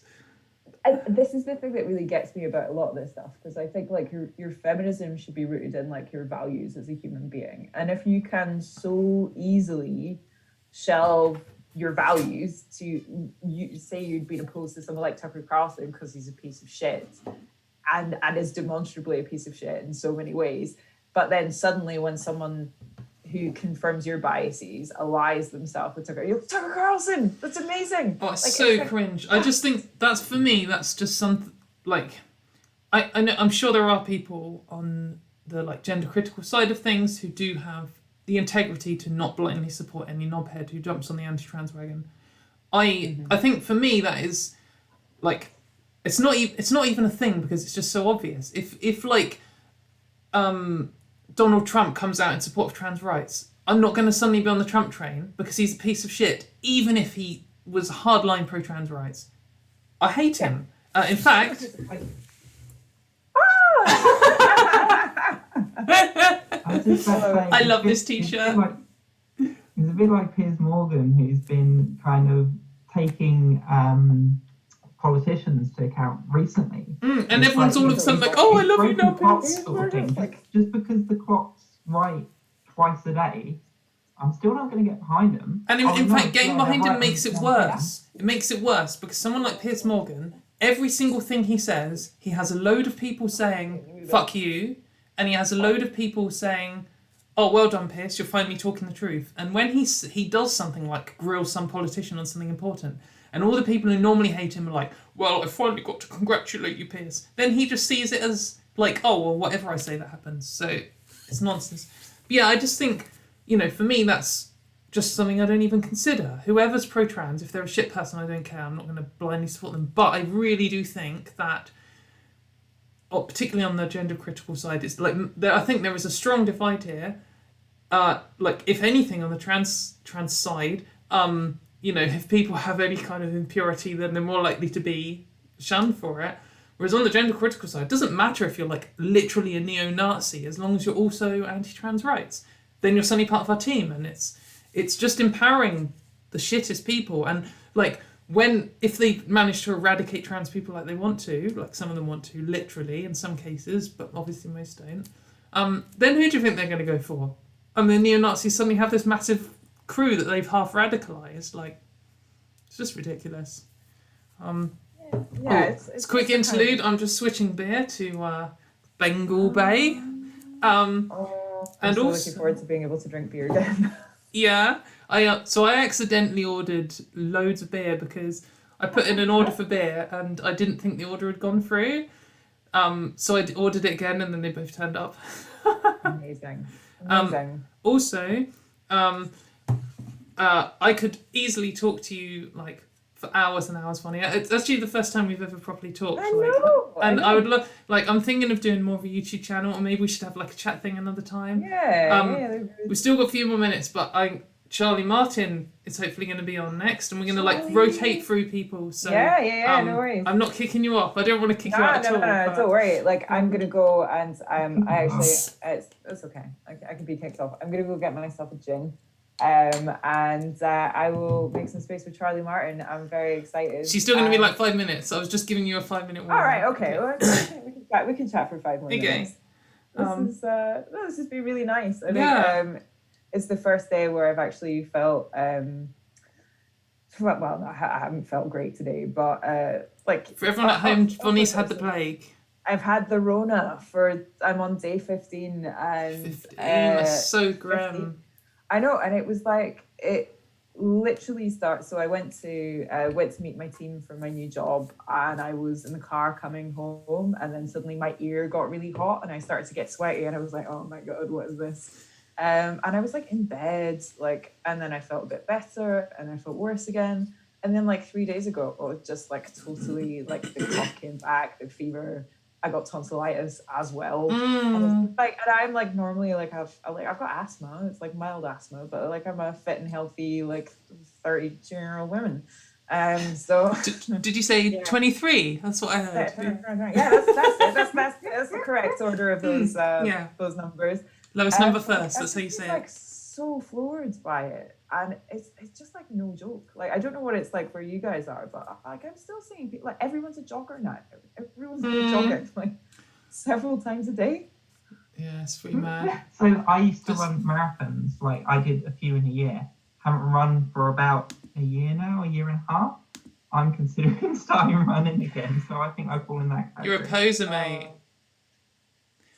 This is the thing that really gets me about a lot of this stuff, because I think like your feminism should be rooted in like your values as a human being, and if you can so easily shelve your values to say you'd been opposed to someone like Tucker Carlson because he's a piece of shit and is demonstrably a piece of shit in so many ways, but then suddenly when someone who confirms your biases allies themselves with Tucker Carlson, that's amazing. Oh, it's so cringe. I just think that's, for me, that's just something like, I know, I'm sure there are people on the like gender critical side of things who do have the integrity to not blindly support any knobhead who jumps on the anti-trans wagon. I think for me that is like, it's not even a thing because it's just so obvious. If like Donald Trump comes out in support of trans rights, I'm not going to suddenly be on the Trump train because he's a piece of shit, even if he was hardline pro-trans rights. I hate him. In fact, I love this t-shirt. It's a bit like Piers Morgan, who's been kind of taking politicians to account recently. And everyone's all of a sudden like, oh, I love you now, Piers. Just because the clock's right twice a day, I'm still not going to get behind them. And in fact, getting behind him makes it worse. It makes it worse because someone like Piers Morgan, every single thing he says, he has a load of people saying, fuck you, and he has a load of people saying, oh, well done, Piers, you're finally talking the truth. And when he does something like grill some politician on something important, and all the people who normally hate him are like, well, I finally got to congratulate you, Piers. Then he just sees it as like, oh, well, whatever I say that happens. So it's nonsense. But yeah, I just think, for me, that's just something I don't even consider. Whoever's pro-trans, if they're a shit person, I don't care. I'm not going to blindly support them. But I really do think that, particularly on the gender critical side, it's like, I think there is a strong divide here. Like, if anything, on the trans side, if people have any kind of impurity, then they're more likely to be shunned for it. Whereas on the gender critical side, it doesn't matter if you're like literally a neo-Nazi, as long as you're also anti-trans rights, then you're suddenly part of our team. And it's just empowering the shittest people. And like, if they manage to eradicate trans people like they want to, like some of them want to, literally in some cases, but obviously most don't, then who do you think they're going to go for? And the neo-Nazis suddenly have this massive crew that they've half radicalized. Like, it's just ridiculous. It's quick interlude. I'm just switching beer to Bengal Bay. I'm and so also looking forward to being able to drink beer again. Yeah, I accidentally ordered loads of beer because I put in an order for beer and I didn't think the order had gone through. So I ordered it again and then they both turned up. Amazing. Also, I could easily talk to you like for hours and hours, Vonnie. It's actually the first time we've ever properly talked. I know. I would love, I'm thinking of doing more of a YouTube channel, or maybe we should have like a chat thing another time. Yeah. We've still got a few more minutes, but Charlie Martin is hopefully going to be on next, and we're going to rotate through people. So yeah, no worries. I'm not kicking you off. I don't want to kick you out at all. No, don't worry. Like, I'm gonna go and I actually it's okay. I can be kicked off. I'm gonna go get myself a gin. And I will make some space for Charlie Martin. I'm very excited. She's still going to be like 5 minutes. I was just giving you a 5-minute warning. All right, okay. Well, we can chat for 5 more minutes. This has been really nice. I think it's the first day where I've actually felt well, I haven't felt great today, but like for everyone at home, Vonnie's had the plague. I've had the Rona I'm on day 15 and 15, that's so grim. 15. I know, and it was like it literally starts. So I went to meet my team for my new job, and I was in the car coming home, and then suddenly my ear got really hot, and I started to get sweaty, and I was like, oh my god, what is this? And I was like in bed, like, and then I felt a bit better, and I felt worse again, and then like 3 days ago, it was just like totally like the cough came back, the fever. I got tonsillitis as well. And I'm like normally like I've got asthma. It's like mild asthma, but like I'm a fit and healthy like 32-year-old woman. So did you say 23? That's what I heard. Yeah, that's it. That's the correct order of those those numbers. Lowest number first. That's how you say it. Like so floored by it, and it's just like no joke. Like I don't know what it's like where you guys are, but like I'm still seeing people, like everyone's a jogger now. Everyone's jogging like several times a day. Yeah, it's pretty mad. So I used to run marathons. Like I did a few in a year. Haven't run for about a year now, a year and a half. I'm considering starting running again, so I think I fall in that category. You're a poser, mate.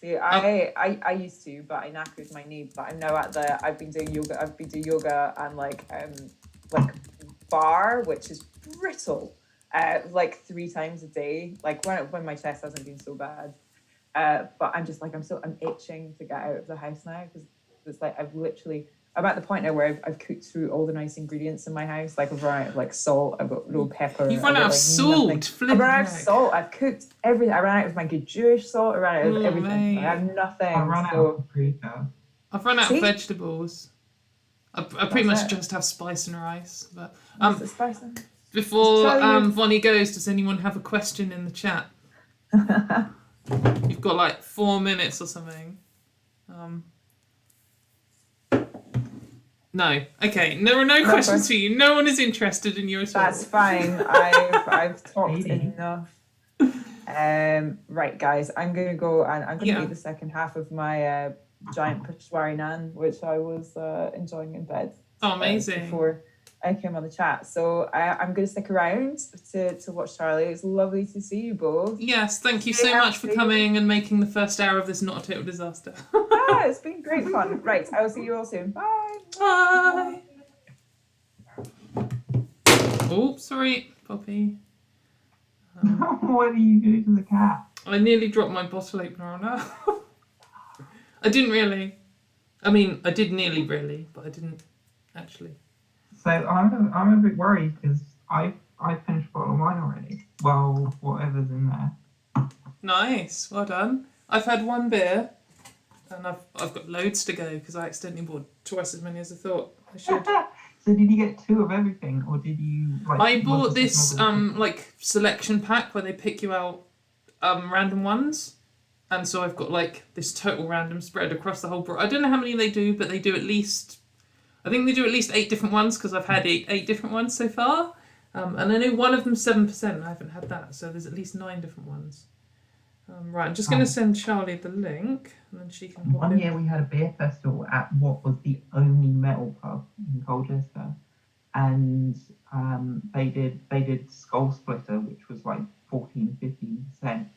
See, I used to, but I knackered my knee. But I'm now I've been doing yoga and like bar, which is brittle, like 3 times a day. Like when my chest hasn't been so bad. But I'm just like I'm itching to get out of the house now because it's like I'm at the point now where I've cooked through all the nice ingredients in my house. Like I've run out of like salt, I've got no pepper. You've run out of salt. I've run out of salt. I've cooked everything. I ran out of my good Jewish salt. I ran out of everything. I have nothing. I run out of paprika. I've run out of vegetables. I pretty much just have spice and rice. But before Vonnie goes, does anyone have a question in the chat? You've got like 4 minutes or something. No. Okay. There are no questions for you. No one is interested in you at all. That's fine. I've talked enough. Right, guys. I'm gonna go and I'm gonna eat the second half of my giant Peshwari naan, which I was enjoying in bed. Oh, amazing! Before I came on the chat, so I'm gonna stick around to watch Charlie. It's lovely to see you both. Yes, thank you so much for coming and making the first hour of this not a total disaster. It's been great fun. Right, I will see you all soon. Bye. Bye. Oh, sorry, Poppy. What do you do to the cat? I nearly dropped my bottle opener on her. I didn't really. I mean, I did nearly really, but I didn't actually. So I'm a bit worried because I finished a bottle of wine already. Well, whatever's in there. Nice, well done. I've had 1 beer, and I've got loads to go because I accidentally bought twice as many as I thought I should. So did you get 2 of everything, or did you like? I bought this like selection pack where they pick you out random ones, and so I've got like this total random spread across the whole. I don't know how many they do, but they do at least. I think they do at least 8 different ones because I've had 8 different ones so far, and I know one of them's 7%. I haven't had that, so there's at least 9 different ones. Right, I'm just going to send Charlie the link, and then she can. One year we had a beer festival at what was the only metal pub in Colchester, and they did Skull Splitter, which was like 14-15%,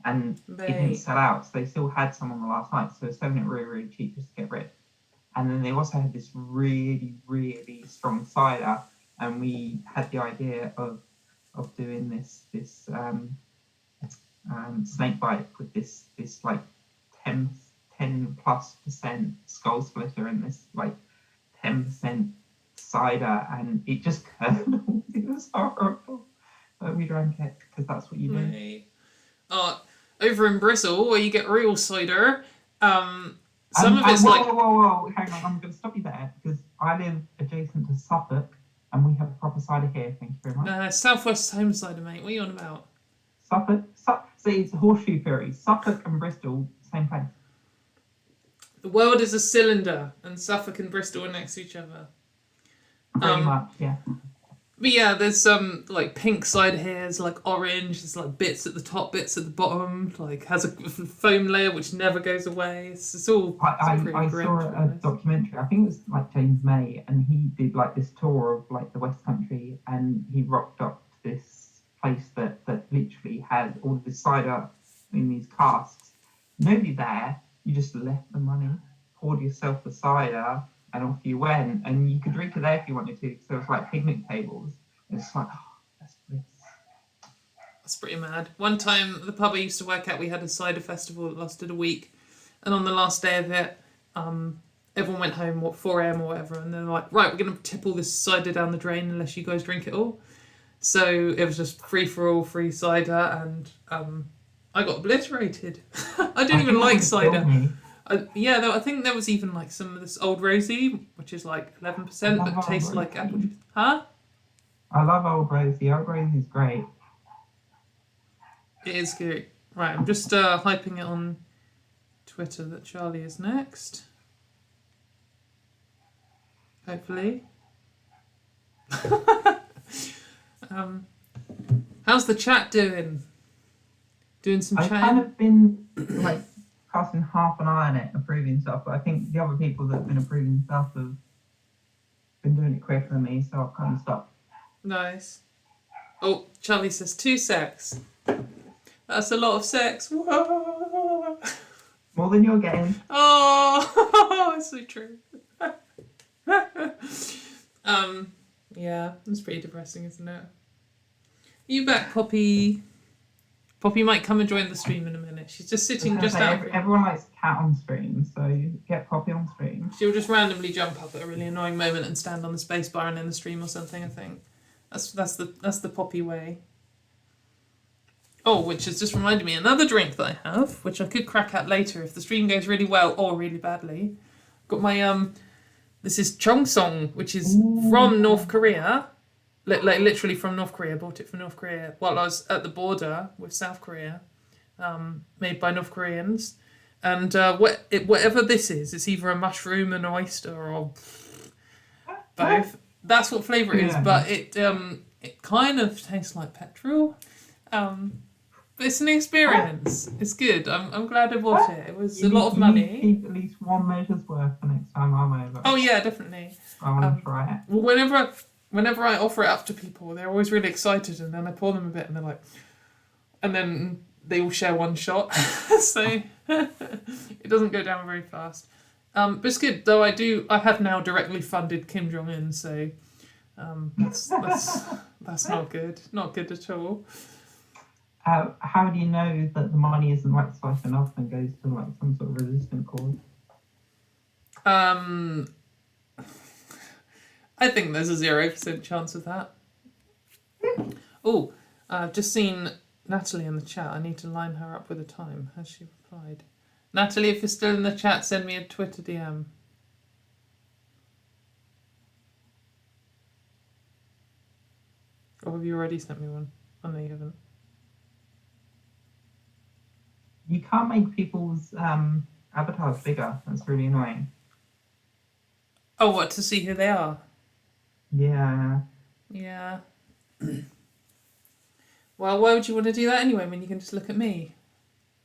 and it didn't sell out. So they still had some on the last night, so they were selling it really, really cheap just to get rid. And then they also had this really, really strong cider, and we had the idea of doing this snake bite with this like 10+% Skull Splitter and this like 10% cider, and it just curdled. It was horrible, but we drank it because that's what you do. Over in Bristol, where you get real cider, some of it's whoa, like. Whoa! Hang on, I'm going to stop you there because I live adjacent to Suffolk, and we have proper cider here. Thank you very much. No, Southwest home cider, mate. What are you on about? Suffolk. So it's Horseshoe Ferry. Suffolk and Bristol, same place. The world is a cylinder, and Suffolk and Bristol are next to each other. Pretty much, yeah. But yeah, there's some like pink side here, there's like orange, there's like bits at the top, bits at the bottom, like has a foam layer which never goes away. It's all I pretty grim, saw to be a honest. documentary, I think it was like James May, and he did like this tour of like the West Country, and he rocked up to this place that literally had all this cider in these casks. Nobody there, you just left the money, poured yourself the cider, and off you went, and you could drink it there if you wanted to, because there was like picnic tables. It's like, oh, that's bliss. That's pretty mad. One time, the pub I used to work at, we had a cider festival that lasted a week, and on the last day of it, everyone went home at 4 a.m. or whatever, and they're like, right, we're going to tip all this cider down the drain unless you guys drink it all. So it was just free for all, free cider, and I got obliterated. I didn't even like cider. I think there was even like some of this Old Rosie, which is like 11%, but tastes like apple juice. Huh? I love Old Rosie. Old Rosie's great. It is good. Right, I'm just hyping it on Twitter that Charlie is next. Hopefully. How's the chat doing? Doing some I've chatting? kind of been like casting half an eye on it, approving stuff, but I think the other people that have been approving stuff have been doing it quicker than me, so I've kind of stopped. Nice. Oh, Charlie says 2 sex. That's a lot of sex. Whoa. More than you're getting. Oh, it's so true. Yeah, it's pretty depressing, isn't it? You back, Poppy? Poppy might come and join the stream in a minute. She's just sitting just out. Everyone likes cat on stream, so you get Poppy on stream. She'll just randomly jump up at a really annoying moment and stand on the space bar and in the stream or something. I think that's the Poppy way. Oh, which has just reminded me another drink that I have, which I could crack at later if the stream goes really well or really badly. Got my this is Chongsong, which is from North Korea. Like literally from North Korea. Bought it from North Korea while I was at the border with South Korea. Made by North Koreans. And whatever this is, it's either a mushroom, an oyster, or both. That's what flavour it is, but it kind of tastes like petrol. But it's an experience. It's good. I'm glad I bought it. It was a lot of money. You need to keep at least one measure's worth the next time I'm over. Oh yeah, definitely. I want to try it. Well, whenever I offer it up to people, they're always really excited, and then I pour them a bit, and they're like, and then they all share one shot, so it doesn't go down very fast. But it's good, though. I have now directly funded Kim Jong Un, so that's not good, not good at all. How do you know that the money isn't like siphoned off and goes to like some sort of resistant cause? I think there's a 0% chance of that. Oh, I've just seen Natalie in the chat. I need to line her up with a time. Has she replied? Natalie, if you're still in the chat, send me a Twitter DM. Or have you already sent me one? Oh, no, you haven't. You can't make people's avatars bigger. That's really annoying. Oh, what, to see who they are? Yeah. Yeah. Well, why would you want to do that anyway when you can just look at me?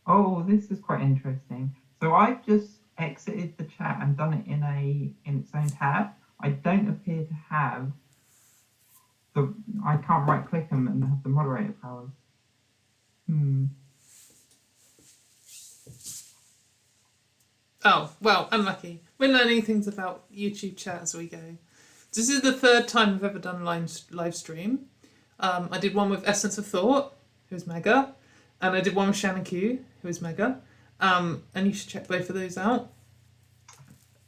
Oh, this is quite interesting. So I've just exited the chat and done it in its own tab. I don't appear to have I can't right click them and have the moderator powers. Oh, well, unlucky. We're learning things about YouTube chat as we go. This is the 3rd time I've ever done live stream. I did one with Essence of Thought, who's mega, and I did one with Shannon Q, who is mega. And you should check both of those out.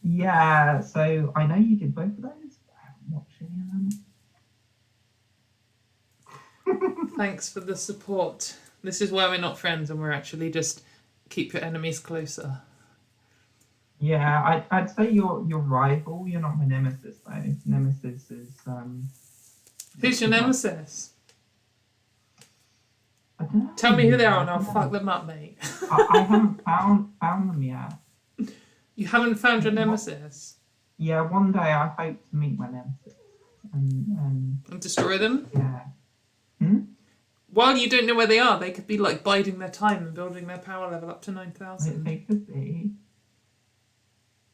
Yeah, so I know you did both of those. I haven't watched any of them. Thanks for the support. This is why we're not friends and we're actually just keep your enemies closer. Yeah, I'd say you're your rival. You're not my nemesis though. Nemesis is Who's your nemesis? I don't know. Tell me who they are and I'll fuck them up, mate. I haven't found them yet. You haven't found your nemesis Yeah, one day I hope to meet my nemesis. And and destroy them? yeah. Hmm? While you don't know where they are, they could be like biding their time and building their power level up to They 9,000. could be.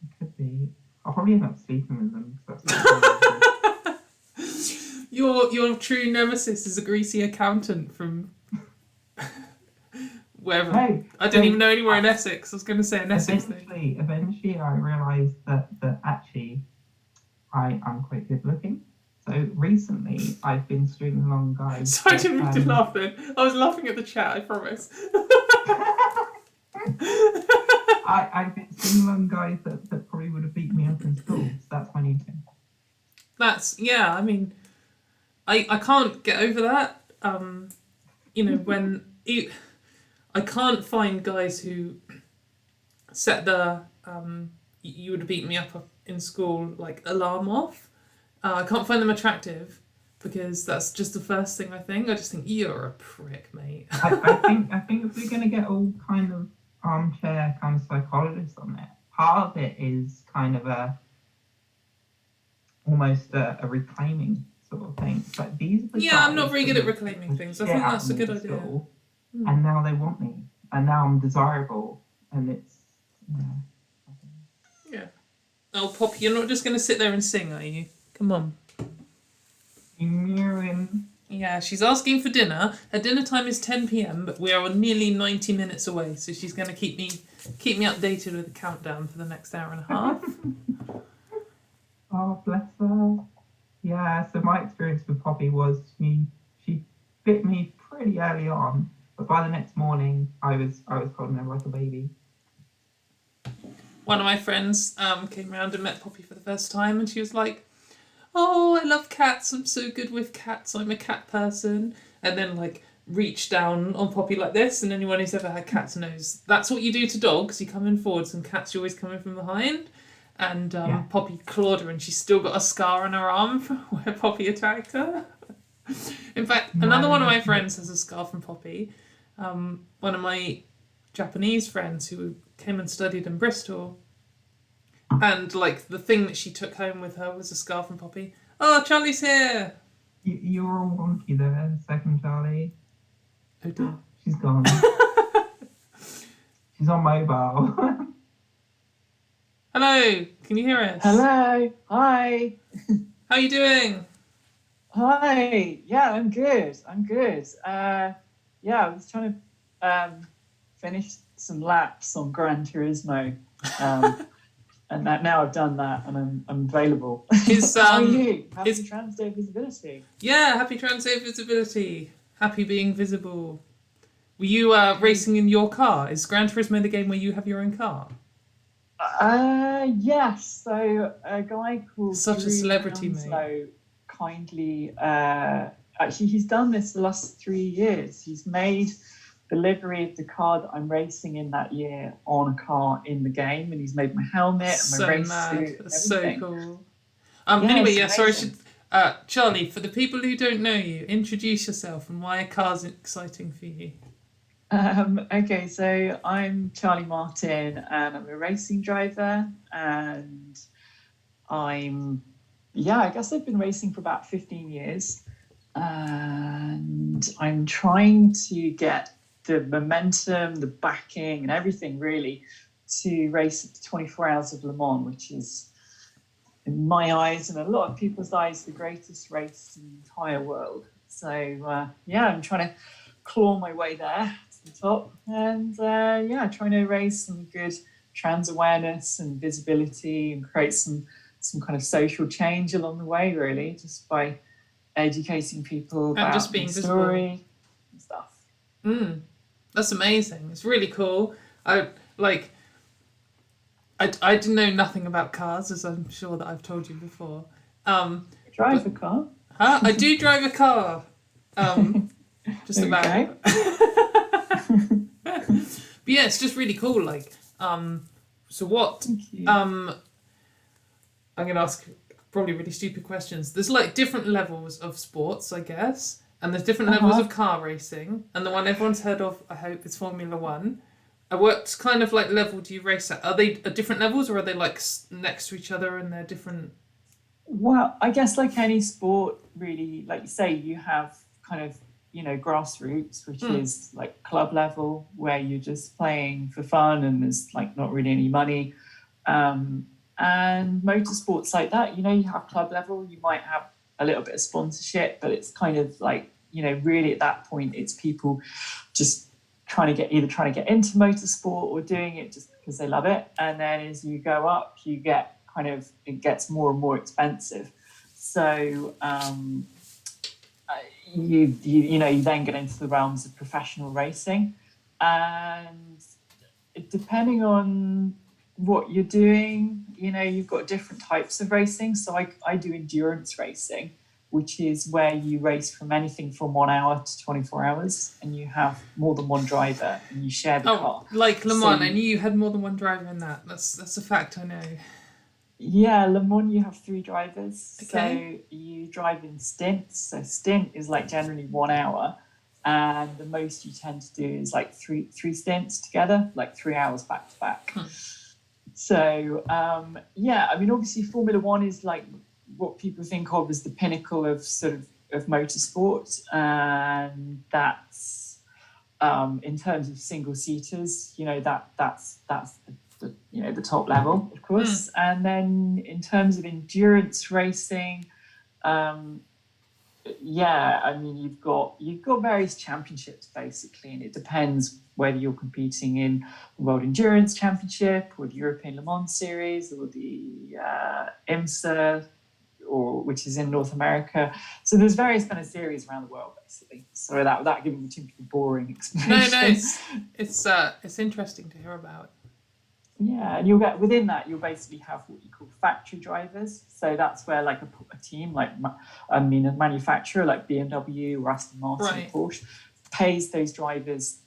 It could be. I'll probably end up sleeping with them because that's Your true nemesis is a greasy accountant from wherever. No, I don't so even know anywhere in Essex. I was going to say an Essex thing. eventually I realised that actually I'm quite good looking. So recently I've been stringing along guys. So I didn't mean to laugh then. I was laughing at the chat, I promise. I've been stringing along guys that probably would have beat me up in school. So that's my new thing. Yeah, I mean, I can't get over that. You know, I can't find guys who set the you would have beaten me up in school like alarm off. I can't find them attractive because that's just the first thing I think. I just think you're a prick, mate. I think if we're gonna get all kind of armchair kind of psychologists on it, part of it is kind of almost a reclaiming sort of thing. But these are the Yeah, I'm not guys very good that at reclaiming would things. I shit think out that's a me good in idea. school, and now they want me, and now I'm desirable, and it's Yeah. Oh, Poppy, you're not just going to sit there and sing, are you? Come on. Mewing. Yeah, she's asking for dinner. Her dinner time is 10 p.m, but we are nearly 90 minutes away, so she's going to keep me updated with the countdown for the next hour and a half. Oh, bless her. Yeah, so my experience with Poppy was she bit me pretty early on, but by the next morning I was holding her like a baby. One of my friends came round and met Poppy for the first time, and she was like, "Oh, I love cats. I'm so good with cats. I'm a cat person." And then like reached down on Poppy like this, and anyone who's ever had cats knows that's what you do to dogs. You come in forwards, and cats you always come in from behind. And Poppy clawed her, and she's still got a scar on her arm from where Poppy attacked her. In fact, another one of my friends has a scar from Poppy. One of my Japanese friends who came and studied in Bristol, and like the thing that she took home with her was a scar from Poppy. Oh, Charlie's here. You're all wonky there, second Charlie. Oh dear. She's gone. She's on mobile. Hello, can you hear us? Hello. Hi. How are you doing? Hi. Yeah, I'm good. Yeah, I was trying to finish some laps on Gran Turismo. And now I've done that, and I'm available. How are you? Happy Trans Day Visibility. Yeah, happy Trans Day Visibility. Happy being visible. Were you racing in your car? Is Gran Turismo the game where you have your own car? Yes. So a guy called Such a celebrity, mate. Kindly, actually, he's done this the last 3 years. He's made the livery of the car that I'm racing in that year on a car in the game, and he's made my helmet and my race suit. That's so cool. Anyway, yeah, sorry. Charlie, for the people who don't know you, introduce yourself and why are cars exciting for you? Okay, so I'm Charlie Martin, and I'm a racing driver, and I guess I've been racing for about 15 years, and I'm trying to get the momentum, the backing, and everything really to race at the 24 Hours of Le Mans, which is, in my eyes and a lot of people's eyes, the greatest race in the entire world. So I'm trying to claw my way there to the top, and trying to raise some good trans awareness and visibility, and create some kind of social change along the way, really, just by educating people about just being the visible. story and stuff. That's amazing. It's really cool. I didn't know nothing about cars, as I'm sure that I've told you before. Drive a car? Huh? I do drive a car. Just about. Okay. But yeah, it's just really cool. Like, so what? Thank you. I'm gonna ask probably really stupid questions. There's like different levels of sports, I guess, and there's different levels of car racing. And the one everyone's heard of, I hope, is Formula One. What kind of like level do you race at? Are they at different levels, or are they like next to each other and they're different? Well, I guess like any sport, really, like you say, you have kind of, grassroots, which is like club level, where you're just playing for fun and there's like not really any money. And motorsports like that, you have club level, you might have a little bit of sponsorship, but it's kind of like, really at that point, it's people just trying to get into motorsport or doing it just because they love it. And then as you go up, you get it gets more and more expensive. So you then get into the realms of professional racing, and depending on what you're doing, you've got different types of racing. So I do endurance racing, which is where you race from anything from 1 hour to 24 hours, and you have more than one driver and you share the car. Like Le Mans, I knew you had more than one driver in that. That's a fact I know. Yeah, Le Mans, you have 3 drivers. Okay. So you drive in stints. So stint is like generally 1 hour. And the most you tend to do is like three stints together, like 3 hours back to back. So, obviously Formula One is like what people think of as the pinnacle of of motorsport. And that's, in terms of single seaters, that's the top level, of course. And then in terms of endurance racing, you've got various championships basically, and it depends whether you're competing in the World Endurance Championship or the European Le Mans Series or the IMSA, which is in North America. So there's various kind of series around the world basically. Sorry, without giving you too many boring explanations. No, it's interesting to hear about. Yeah, and you'll basically have what you call factory drivers. So that's where like a team, a manufacturer like BMW or Aston Martin or Porsche pays those drivers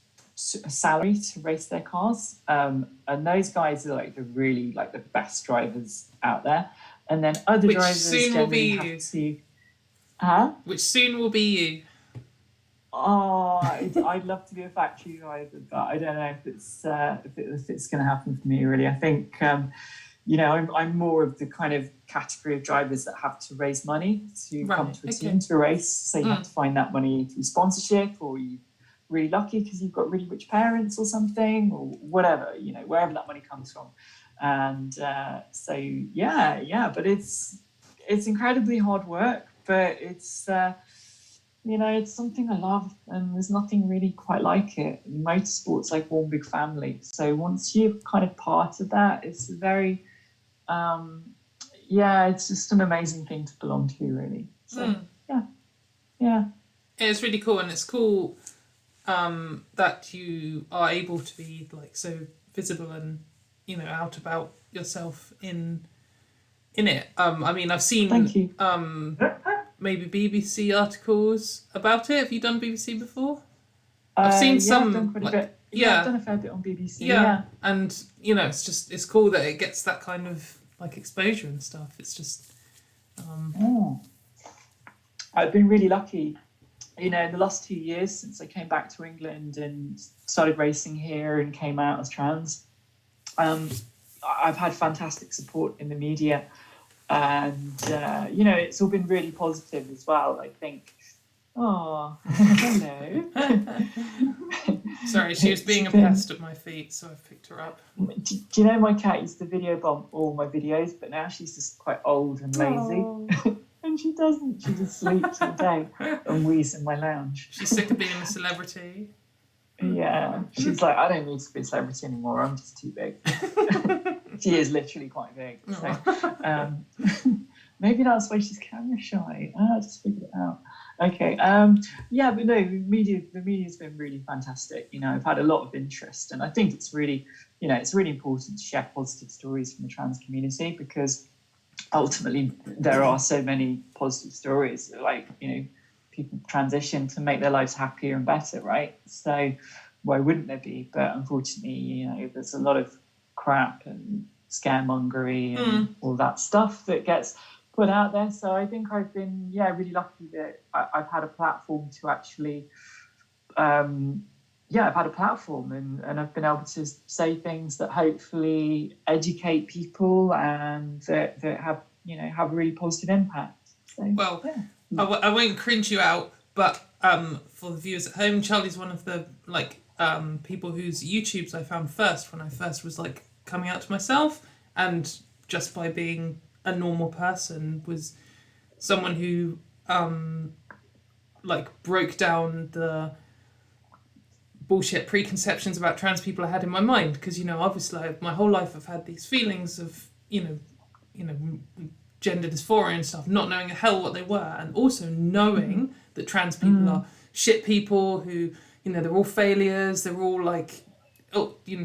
a salary to race their cars. And those guys are like the best drivers out there. And then other drivers soon will be you. Which soon will be you. Oh, I'd love to be a factory driver, but I don't know if it's going to happen for me. Really, I think I'm more of the kind of category of drivers that have to raise money to come to a team to race. So you have to find that money through sponsorship, or you're really lucky because you've got really rich parents or something, or whatever. Wherever that money comes from. And but it's incredibly hard work, but it's. It's something I love, and there's nothing really quite like it. Motorsport's like one big family. So once you're kind of part of that, it's a very, it's just an amazing thing to belong to, really. So, yeah. It's really cool, and it's cool that you are able to be like so visible and, out about yourself in it. I've seen. Thank you. Maybe BBC articles about it. Have you done BBC before? I've seen some. I've done quite a bit. I've done a fair bit on BBC. Yeah. And it's cool that it gets that kind of like exposure and stuff. It's just. I've been really lucky. In the last 2 years since I came back to England and started racing here and came out as trans, I've had fantastic support in the media. And, it's all been really positive as well. I think, hello. Sorry, she was being a pest at my feet, so I've picked her up. Do you know my cat used to video bomb all my videos, but now she's just quite old and lazy. And she doesn't. She just sleeps all day and wheezes in my lounge. She's sick of being a celebrity. Yeah. She's like, I don't need to be a celebrity anymore. I'm just too big. She is literally quite big. So, maybe that's why she's camera shy. I just figured it out. Okay. But no, the media's been really fantastic. I've had a lot of interest, and I think it's really, it's really important to share positive stories from the trans community, because ultimately there are so many positive stories, like, people transition to make their lives happier and better, right? So why wouldn't there be? But unfortunately, there's a lot of crap and scaremongery and all that stuff that gets put out there. So I think I've been really lucky that I've had a platform to actually I've had a platform and I've been able to say things that hopefully educate people and that have, have a really positive impact. So, Well, I won't cringe you out, but for the viewers at home, Charlie's one of the people whose YouTubes I found first when I first was like coming out to myself, and just by being a normal person was someone who broke down the bullshit preconceptions about trans people I had in my mind, because obviously my whole life I've had these feelings of gender dysphoria and stuff, not knowing a hell what they were, and also knowing that trans people are shit people who they're all failures, they're all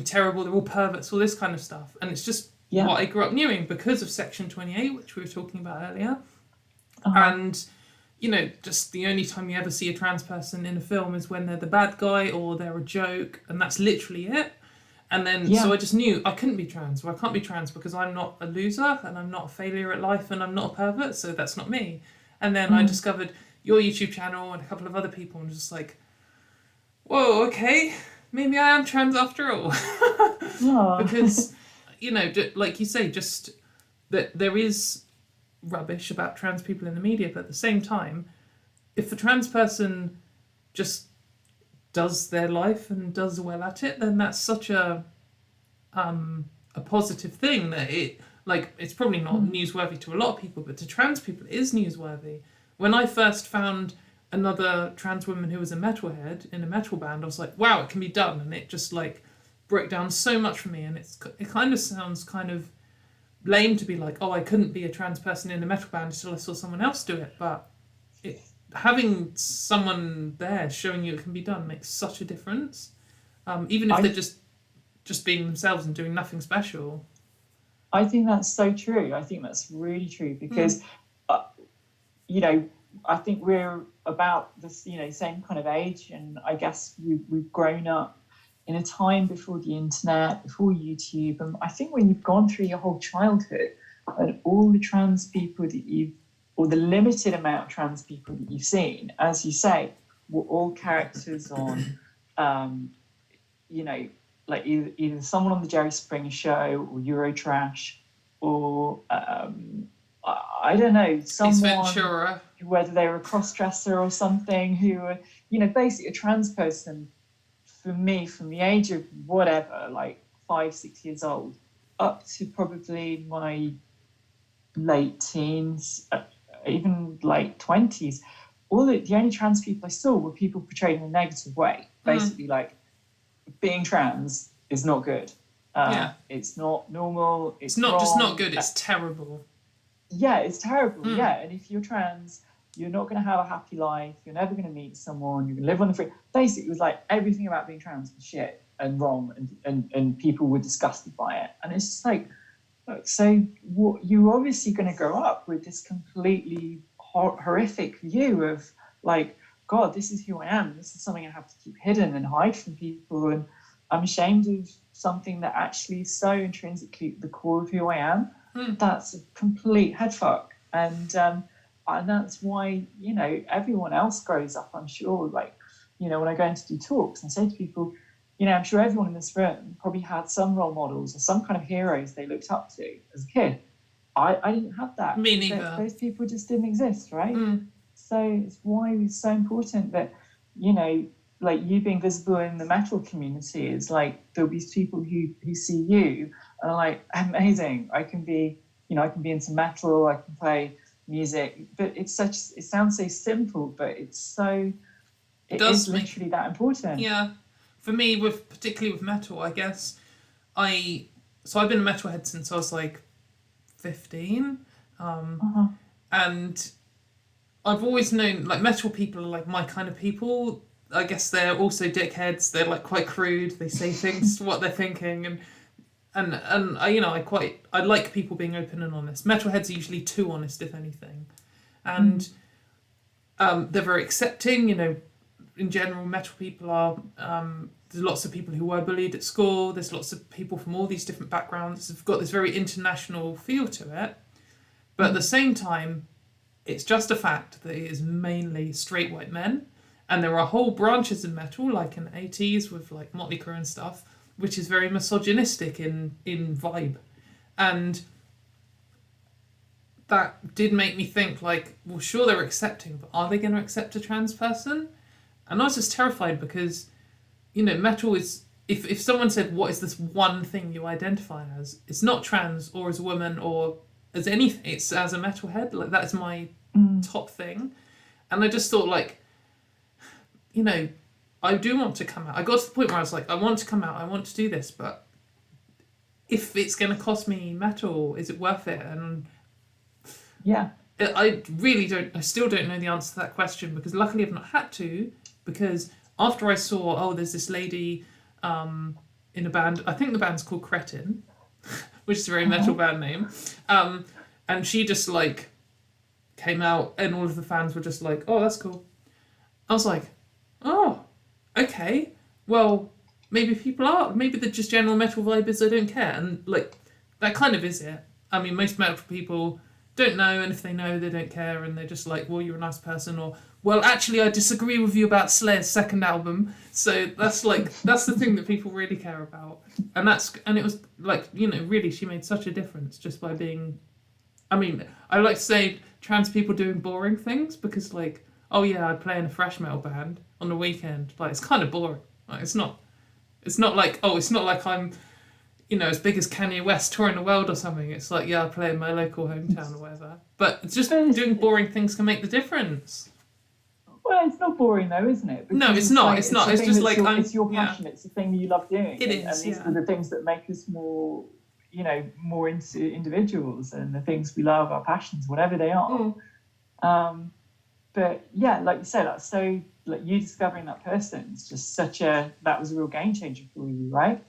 terrible, they're all perverts, all this kind of stuff, and it's just what I grew up knowing because of Section 28, which we were talking about earlier. And just the only time you ever see a trans person in a film is when they're the bad guy or they're a joke, and that's literally it. And then, so I just knew I couldn't be trans, or I can't be trans because I'm not a loser and I'm not a failure at life and I'm not a pervert, so that's not me. And then I discovered your YouTube channel and a couple of other people and was just like, whoa, okay, maybe I am trans after all. Because, like you say, just that there is rubbish about trans people in the media, but at the same time, if a trans person just does their life and does well at it, then that's such a positive thing that it's probably not newsworthy to a lot of people, but to trans people it is newsworthy. When I first found another trans woman who was a metalhead in a metal band, I was like, wow, it can be done, and it just broke down so much for me. And it kind of sounds kind of lame to be like, oh, I couldn't be a trans person in a metal band until I saw someone else do it, but having someone there showing you it can be done makes such a difference, even if they're just being themselves and doing nothing special. I think that's so true. I think that's really true because I think we're about the same kind of age, and I guess we've grown up in a time before the internet, before YouTube, and I think when you've gone through your whole childhood and all the trans people that or the limited amount of trans people that you've seen, as you say, were all characters on, either someone on the Jerry Springer Show or Eurotrash, or I don't know, someone, whether they were a cross-dresser or something, who were, basically a trans person. For me, from the age of whatever, 5-6 years old, up to probably my late teens, even late 20s, the only trans people I saw were people portrayed in a negative way. Basically, being trans is not good. It's not normal. It's not wrong. Just not good, it's terrible. Yeah, it's terrible. Yeah, and if you're trans, you're not going to have a happy life. You're never going to meet someone. You're going to live on the free. Basically, it was everything about being trans was shit and wrong, and people were disgusted by it. And it's just so you're obviously going to grow up with this completely horrific view of God, this is who I am. This is something I have to keep hidden and hide from people, and I'm ashamed of something that actually is so intrinsically the core of who I am. That's a complete headfuck, and that's why everyone else grows up. I'm sure, when I go in to do talks, I say to people, I'm sure everyone in this room probably had some role models or some kind of heroes they looked up to as a kid. I didn't have that. Me neither. Those people just didn't exist, right? So it's why it's so important that, you being visible in the metal community is there'll be people who see you and are amazing. I can be into metal, I can play music, but it sounds so simple, but it is literally that important. Yeah. For me, particularly with metal, I guess I've been a metalhead since I was 15, and I've always known metal people are my kind of people. I guess they're also dickheads. They're quite crude. They say things what they're thinking, and I like people being open and honest. Metalheads are usually too honest, if anything, and they're very accepting. In general, metal people are. There's lots of people who were bullied at school. There's lots of people from all these different backgrounds. They've got this very international feel to it. But at the same time, it's just a fact that it is mainly straight white men. And there are whole branches in metal, like in the 80s with like Motley Crue and stuff, which is very misogynistic in vibe. And that did make me think, like, well, sure, they're accepting, but are they going to accept a trans person? And I was just terrified because, you know, metal is, if someone said, what is this one thing you identify as? It's not trans or as a woman or as anything. It's as a metalhead. Like, that is my top thing. And I just thought, like, you know, I do want to come out. I got to the point where I was like, I want to come out. I want to do this. But if it's going to cost me metal, is it worth it? And Yeah. I still don't know the answer to that question, because luckily I've not had to, because after I saw, there's this lady in a band, I think the band's called Cretin, which is a very metal band name, and she just like came out and all of the fans were just like, oh, that's cool. I was like, oh, okay, well, maybe the just general metal vibe is I don't care, and like, that kind of is it. I mean, most metal people don't know, and if they know, they don't care, and they're just like, well, you're a nice person, or, well, actually, I disagree with you about Slayer's second album. So that's the thing that people really care about. And it was like, you know, really, she made such a difference just by being, I mean, I like to say trans people doing boring things, because like, oh yeah, I play in a thrash metal band on the weekend. Like, it's kind of boring. Like, it's not like I'm, you know, as big as Kanye West touring the world or something. It's like, yeah, I play in my local hometown or whatever. But it's just doing boring things can make the difference. Well, it's not boring though, isn't it? No, it's not. Like, it's not. the It's thing just that's like it's your passion. It's the thing you love doing. It and is, these yeah. are the things that make us more, you know, more into individuals, and the things we love, our passions, whatever they are. But yeah, like you said, that's so, like, you discovering that person is just that was a real game changer for you, right?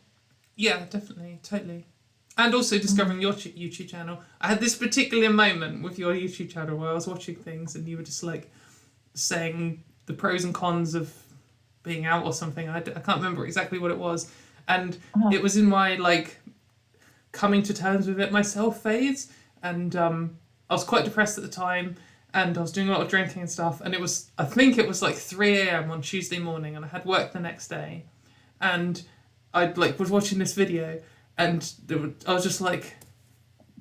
Yeah, definitely, totally. And also discovering your YouTube channel. I had this particular moment with your YouTube channel where I was watching things and you were just like saying the pros and cons of being out or something. I can't remember exactly what it was. And it was in my like coming to terms with it myself phase. And I was quite depressed at the time, and I was doing a lot of drinking and stuff. And I think it was like 3 a.m. on Tuesday morning, and I had work the next day. And I was watching this video, and I was just like,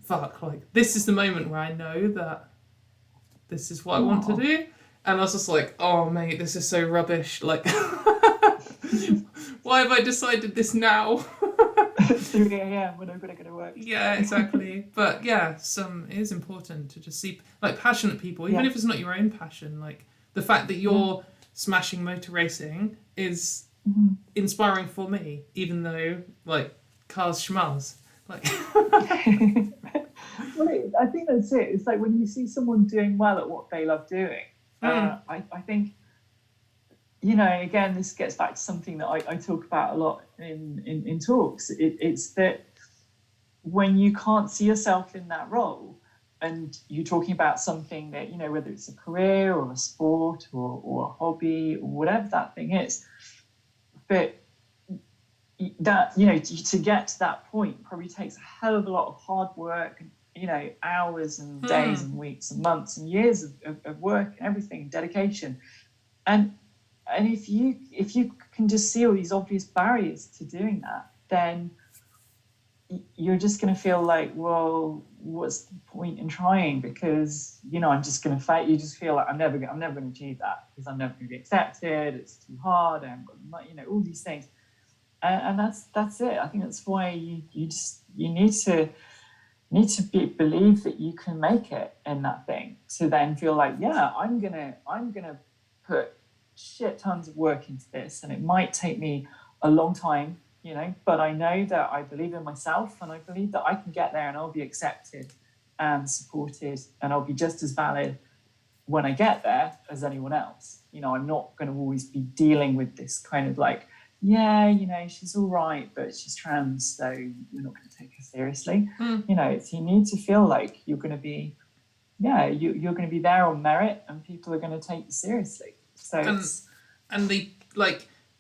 fuck, like, this is the moment where I know that this is what I want to do. And I was just like, oh, mate, this is so rubbish. Like, why have I decided this now? 3 a.m. when I'm going to go to work. Yeah, exactly. But yeah, it is important to just see, like, passionate people, even if it's not your own passion. Like, the fact that you're smashing motor racing is inspiring for me, even though, like, cars schmars. Like, well, I think that's it. It's like when you see someone doing well at what they love doing. I think, you know, again, this gets back to something that I talk about a lot in talks. It's that when you can't see yourself in that role, and you're talking about something that, you know, whether it's a career or a sport or a hobby or whatever that thing is, but that, you know, to get to that point probably takes a hell of a lot of hard work, and, you know, hours and days and weeks and months and years of work and everything, dedication. And if you can just see all these obvious barriers to doing that, then you're just going to feel like, well, what's the point in trying? Because, you know, I'm just going to fight. You just feel like I'm never going to achieve that, because I'm never going to be accepted. It's too hard. I haven't got the money, you know, all these things. And that's it. I think that's why you need to believe that you can make it in that thing, to then feel like, yeah, I'm gonna put shit tons of work into this, and it might take me a long time, you know, but I know that I believe in myself, and I believe that I can get there, and I'll be accepted and supported, and I'll be just as valid when I get there as anyone else. You know, I'm not going to always be dealing with this kind of like, yeah, you know, she's all right, but she's trans, so we're not going to take her seriously. You know, you need to feel like you're going to be, you're going to be there on merit, and people are going to take you seriously. So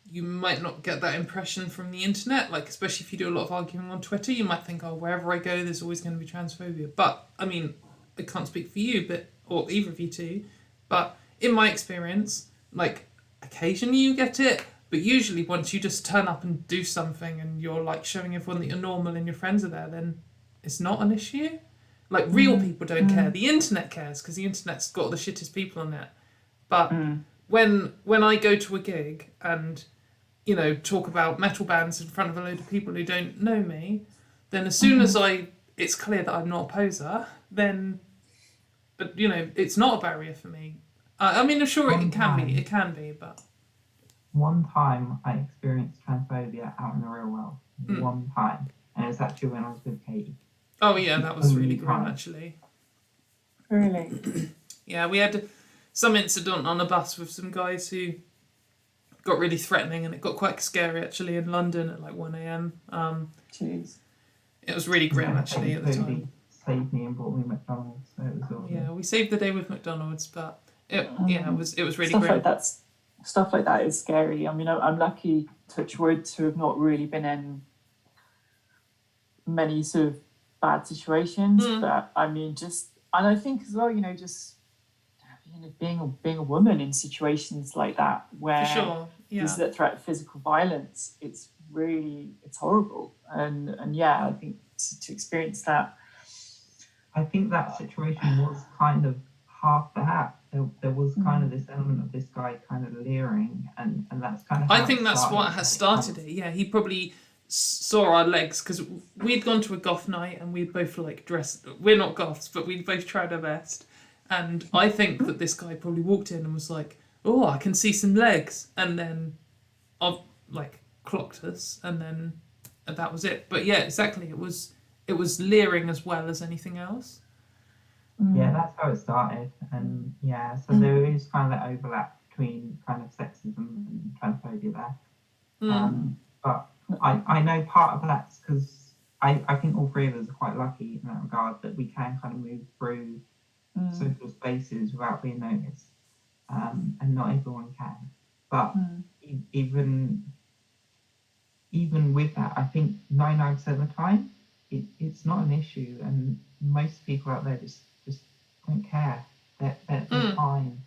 you might not get that impression from the internet, like, especially if you do a lot of arguing on Twitter, you might think, oh, wherever I go, there's always going to be transphobia. But, I mean, I can't speak for you, or either of you two, but in my experience, like, occasionally you get it, but usually once you just turn up and do something and you're like showing everyone that you're normal and your friends are there, then it's not an issue. Like real people don't care. The internet cares because the internet's got all the shittest people on it. But when I go to a gig and, you know, talk about metal bands in front of a load of people who don't know me, then as soon as it's clear that I'm not a poser, then, but you know, it's not a barrier for me. I mean, I'm sure it can be, but One time I experienced transphobia out in the real world. One time. And it was actually when I was with Katie. oh yeah, that was really grim Only actually. Really? Yeah, we had some incident on a bus with some guys who got really threatening, and it got quite scary actually in London at like 1 a.m. Jeez. It was really grim Yeah, actually at the Katie time. saved me and brought me McDonald's, so it was awesome. Yeah, we saved the day with McDonald's, but it was really Stuff grim. Stuff like that is scary. I mean, I'm lucky, touch wood, to have not really been in many sort of bad situations. But I mean, and I think as well, you know, just being a woman in situations like that where For sure. Yeah. there's that threat of physical violence, it's horrible. And yeah, I think to experience that. I think that situation was kind of half that. There was kind of this element of this guy kind of leering, and that's kind of. I think that's what has started it. Yeah, he probably saw our legs because we'd gone to a goth night and we'd both like dressed. We're not goths, but we both tried our best. And I think that this guy probably walked in and was like, "Oh, I can see some legs," and then, like clocked us, and then that was it. But yeah, exactly. It was leering as well as anything else. Yeah, that's how it started, and yeah, so there is kind of that overlap between kind of sexism and transphobia there. But I know part of that's because I think all three of us are quite lucky in that regard that we can kind of move through social spaces without being noticed, and not everyone can. But even with that, I think 99% of the time it's not an issue, and most people out there just don't care. They're fine.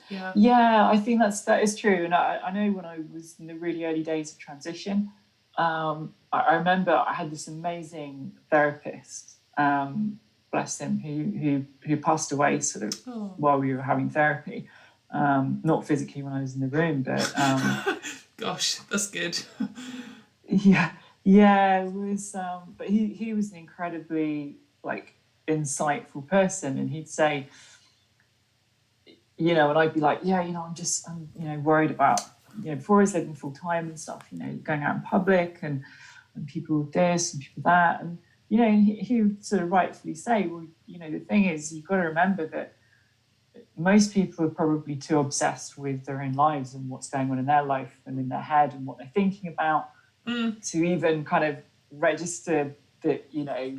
Yeah. Yeah, I think that is true. And I know when I was in the really early days of transition, I remember I had this amazing therapist, bless him, who passed away sort of while we were having therapy. Not physically when I was in the room, but gosh, that's good. yeah, it was. But he was an incredibly like insightful person, and he'd say, you know, and I'd be like, yeah, you know, I'm you know, worried about, you know, before I was living full time and stuff, you know, going out in public and people this and people that, and you know, he would sort of rightfully say, well, you know, the thing is, you've got to remember that most people are probably too obsessed with their own lives and what's going on in their life and in their head and what they're thinking about to even kind of register that, you know,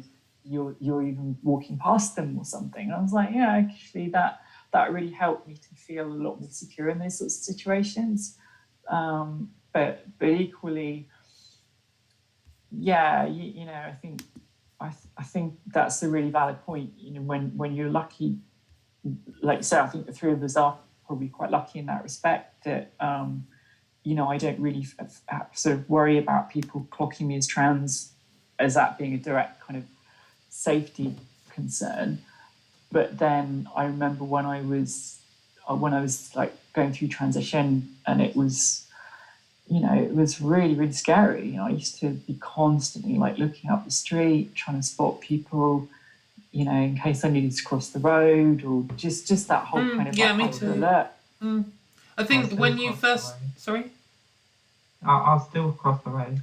you're even walking past them or something. And I was like, yeah, actually that really helped me to feel a lot more secure in those sorts of situations. But equally, yeah, you know, I think that's a really valid point. You know, when you're lucky, like you say, I think the three of us are probably quite lucky in that respect that, you know, I don't really sort of worry about people clocking me as trans as that being a direct kind of safety concern. But then I remember when I was like going through transition, and it was, you know, it was really, really scary. You know, I used to be constantly like looking up the street, trying to spot people, you know, in case I needed to cross the road, or just that whole kind of me too. alert. I think when you first, sorry, I'll still cross the road.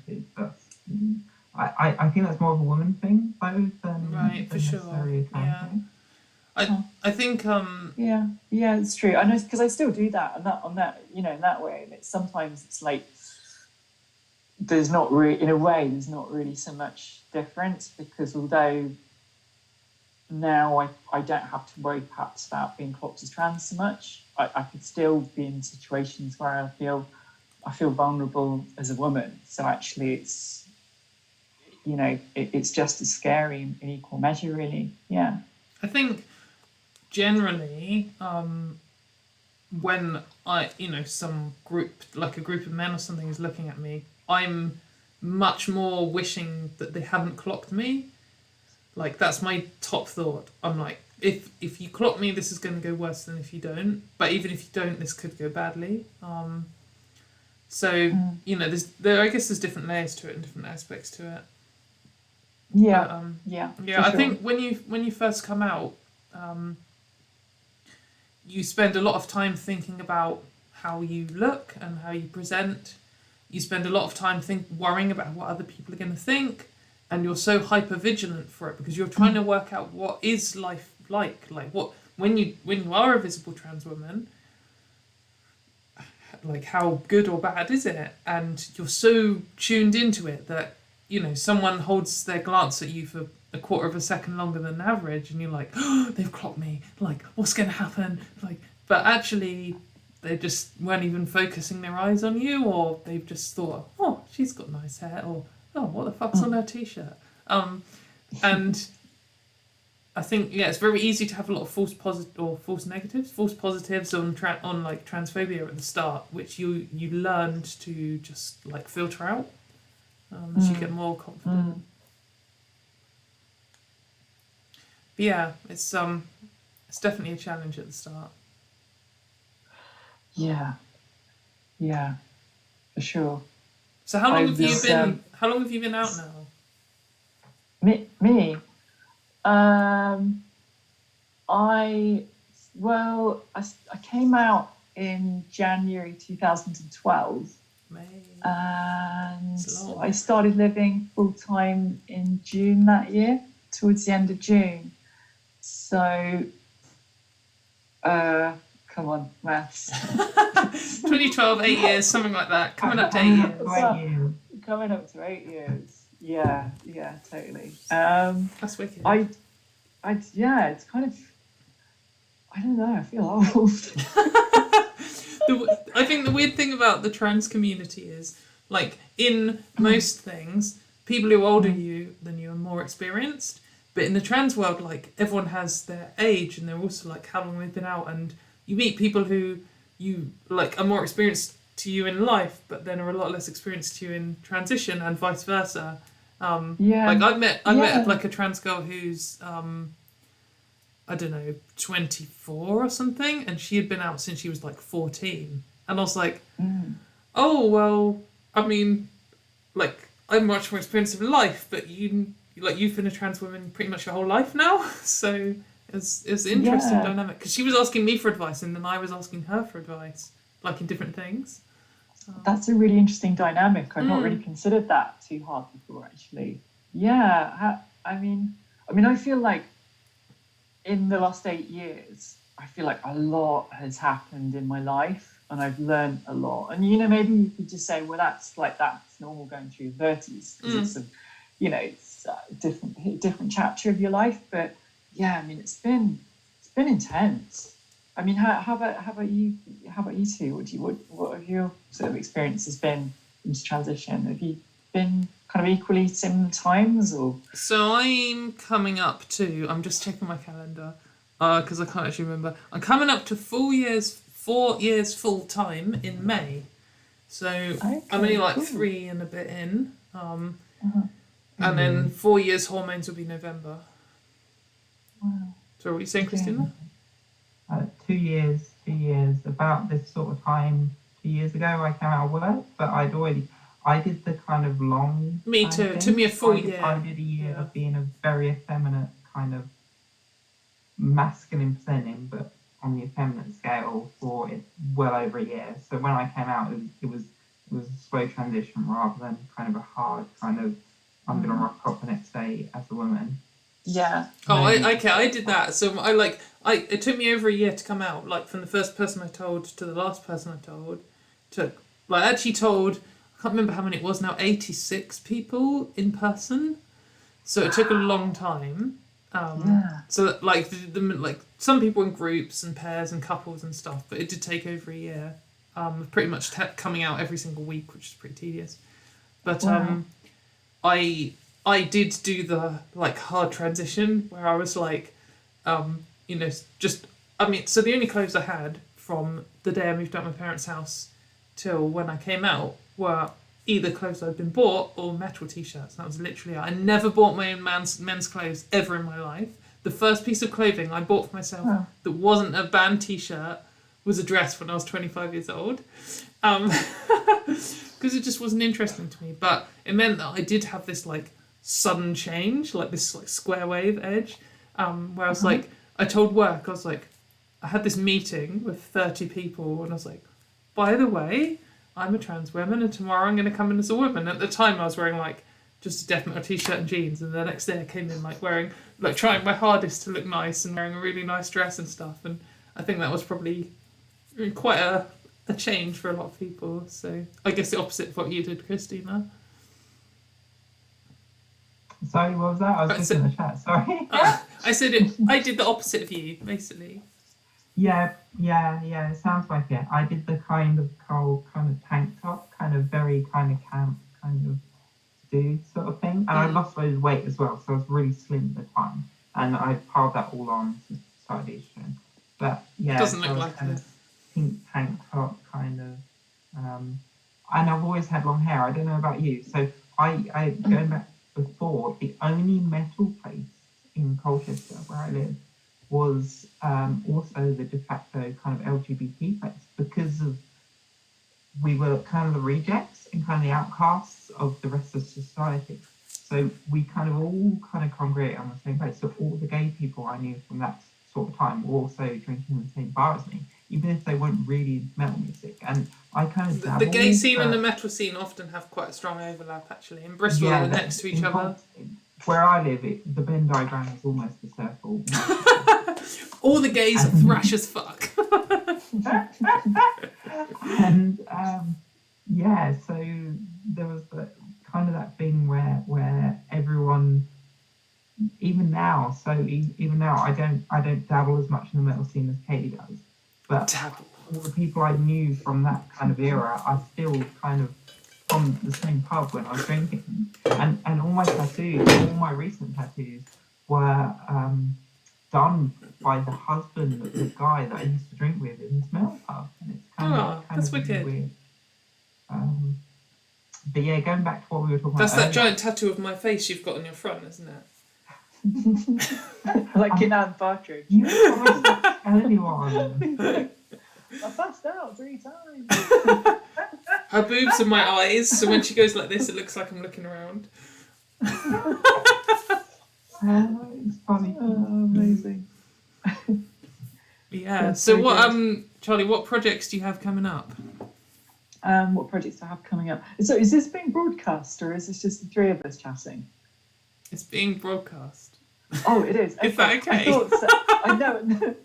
I think that's more of a woman thing though than right, for sure. necessarily a trans thing. I think yeah, it's true. I know because I still do that on that you know, in that way. And sometimes it's like there's not really so much difference, because although now I don't have to worry perhaps about being clocked as trans so much, I could still be in situations where I feel vulnerable as a woman. So actually it's, you know, it's just as scary in equal measure, really. Yeah. I think generally when I, some group, like a group of men or something is looking at me, I'm much more wishing that they haven't clocked me. Like, that's my top thought. I'm like, if you clock me, this is going to go worse than if you don't. But even if you don't, this could go badly. So, I guess there's different layers to it and different aspects to it. Yeah. But, Yeah. I think when you first come out, you spend a lot of time thinking about how you look and how you present. You spend a lot of time worrying about what other people are going to think, and you're so hyper vigilant for it because you're trying to work out what is life like what when you are a visible trans woman, like how good or bad is it, and you're so tuned into it that someone holds their glance at you for a quarter of a second longer than average, and you're like, oh, they've clocked me, like what's going to happen, like, but actually they just weren't even focusing their eyes on you, or they've just thought, oh, she's got nice hair, or oh, what the fuck's on her t-shirt, and I think it's very easy to have a lot of false positives on like transphobia at the start, which you learned to just like filter out as you get more confident. But yeah, it's definitely a challenge at the start. Yeah, for sure. So how long have you been? How long have you been out now? Me. I came out in January 2012, and I started living full time in June that year, towards the end of June. So, come on, maths. 2012, 8 years, something like that. Coming up to 8 years. Coming up to 8 years. Yeah, totally. That's wicked. It's kind of, I don't know, I feel old. I think the weird thing about the trans community is, like, in most things, people who are older than you are more experienced. But in the trans world, like, everyone has their age, and they're also, like, how long they've been out. And you meet people who you, like, are more experienced to you in life, but then are a lot less experienced to you in transition, and vice versa. Like, I've met like a trans girl who's, I don't know, 24 or something, and she had been out since she was like 14. And I was like, oh, well, I mean, like, I'm much more experienced of life, but you've been a trans woman pretty much your whole life now. So it's an interesting dynamic, because she was asking me for advice, and then I was asking her for advice, like in different things. That's a really interesting dynamic. I've not really considered that too hard before, actually. Yeah, I mean, I feel like in the last 8 years, I feel like a lot has happened in my life, and I've learned a lot. And maybe you could just say, well, that's normal going through your 30s, because it's a different chapter of your life. But yeah, I mean, it's been intense. I mean, how about you? How about you two? What have your sort of experiences been into transition? Have you been kind of equally similar times, or? So I'm coming up to. I'm just checking my calendar because I can't actually remember. I'm coming up to 4 years full time in May. So I'm only like 3 and a bit in. And then 4 years hormones will be November. Wow. So what are you saying, Christina? 2 years, about this sort of time, 2 years ago, I came out of work, but I did the kind of long. Me too. It took me a full year. I did a year of being a very effeminate, kind of masculine presenting, but on the effeminate scale for well over a year. So when I came out, it was a slow transition rather than kind of a hard kind of, I'm going to rock up the next day as a woman. Yeah. Oh, I did that. So it took me over a year to come out. Like, from the first person I told to the last person I told, I can't remember how many it was now, 86 people in person. So it took a long time. So like like some people in groups and pairs and couples and stuff, but it did take over a year. Pretty much coming out every single week, which is pretty tedious. But I did do the like hard transition where I was like, so the only clothes I had from the day I moved out of my parents' house till when I came out were either clothes I'd been bought or metal t-shirts. That was literally it. I never bought my own men's clothes ever in my life. The first piece of clothing I bought for myself that wasn't a band t-shirt was a dress when I was 25 years old. Because it just wasn't interesting to me. But it meant that I did have this like sudden change, like this like square wave edge, where I was like, I told work, I was like, I had this meeting with 30 people and I was like, by the way, I'm a trans woman and tomorrow I'm going to come in as a woman. At the time I was wearing like just a death metal t-shirt and jeans, and the next day I came in like wearing, like trying my hardest to look nice and wearing a really nice dress and stuff. And I think that was probably quite a change for a lot of people. So I guess the opposite of what you did, Christina. Sorry, what was that? I was just in the chat, sorry. I said I did the opposite of you, basically. Yeah, it sounds like it. I did the kind of tank top, kind of very kind of camp, kind of dude sort of thing. And I lost loads of weight as well, so I was really slim at the time. And I piled that all on to start Eastern. But yeah, it doesn't look like kind it. of pink tank top, kind of. And I've always had long hair. I don't know about you. So I going back before, the only metal place in Colchester where I live was also the de facto kind of LGBT place, because of we were kind of the rejects and kind of the outcasts of the rest of society. So we kind of all kind of congregate on the same place. So all the gay people I knew from that sort of time were also drinking in the same bar as me, even if they weren't really metal music. And I kind of the gay scene and the metal scene often have quite a strong overlap, actually. In Bristol, they're next to each other. Where I live, the Venn diagram is almost a circle. All the gays are thrash as fuck. And yeah, so there was kind of that thing where everyone, even now, I don't dabble as much in the metal scene as Katie does, but all the people I knew from that kind of era are still kind of from the same pub when I was drinking, and all my tattoos, all my recent tattoos were done by the husband of the guy that I used to drink with in this metal pub, and it's kind of really weird. But yeah, going back to what we were talking about. That's that giant tattoo of my face you've got on your front, isn't it? Like in Anne Partridge. You always tell anyone. I passed out 3 times. Her boobs are my eyes, so when she goes like this, it looks like I'm looking around. It's funny. Amazing. Yeah. That's So so what, good. Charlie? What projects do you have coming up? What projects I have coming up? So is this being broadcast, or is this just the 3 of us chatting? It's being broadcast. Oh, it is. Is that okay? I thought so. I know.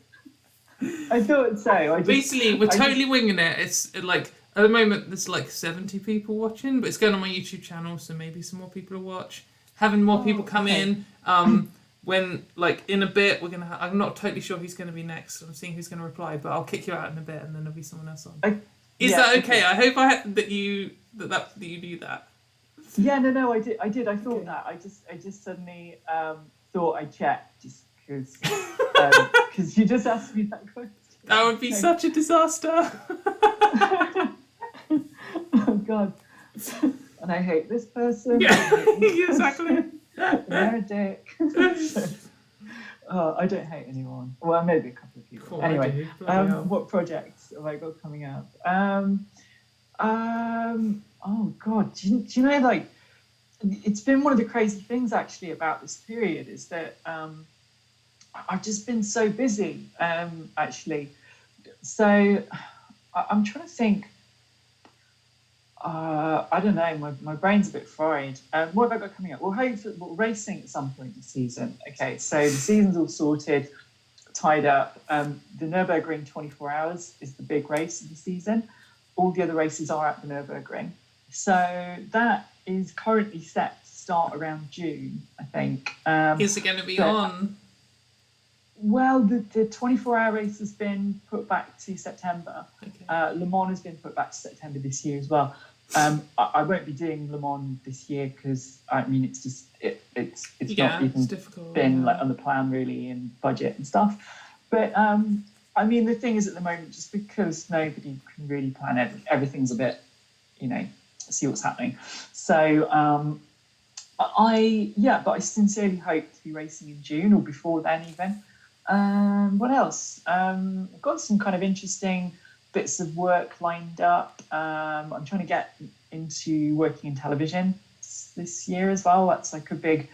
I thought so. Basically, we're totally winging it. It's like at the moment there's like 70 people watching, but it's going on my YouTube channel, so maybe some more people will watch. Having more people come in. When like in a bit we're gonna. I'm not totally sure who's going to be next. I'm seeing who's going to reply, but I'll kick you out in a bit, and then there'll be someone else on. Is that okay? I hope that you do that. Yeah, no, I did. I thought that. I just suddenly thought I'd check just because you just asked me that question. That would be such a disaster. Oh God. And I hate this person. Yeah, exactly. They're a dick. I don't hate anyone. Well, maybe a couple of people. Cool, anyway, what projects have I got coming up? Oh God, do you know, like, it's been one of the crazy things actually about this period is that I've just been so busy, actually. So I'm trying to think. I don't know. My brain's a bit fried. What have I got coming up? Well, hopefully, racing at some point this season. Okay, so the season's all sorted, tied up. The Nürburgring 24 Hours is the big race of the season. All the other races are at the Nürburgring. So that is currently set to start around June, I think. Is it going to be on? Well, the 24-hour race has been put back to September. Okay. Le Mans has been put back to September this year as well. I won't be doing Le Mans this year because I mean it's just it's not even difficult, been like on the plan really and budget and stuff. But I mean, the thing is at the moment, just because nobody can really plan it, everything's a bit, see what's happening. So but I sincerely hope to be racing in June or before then even. What else? I've got some kind of interesting bits of work lined up. I'm trying to get into working in television this year as well. That's like a big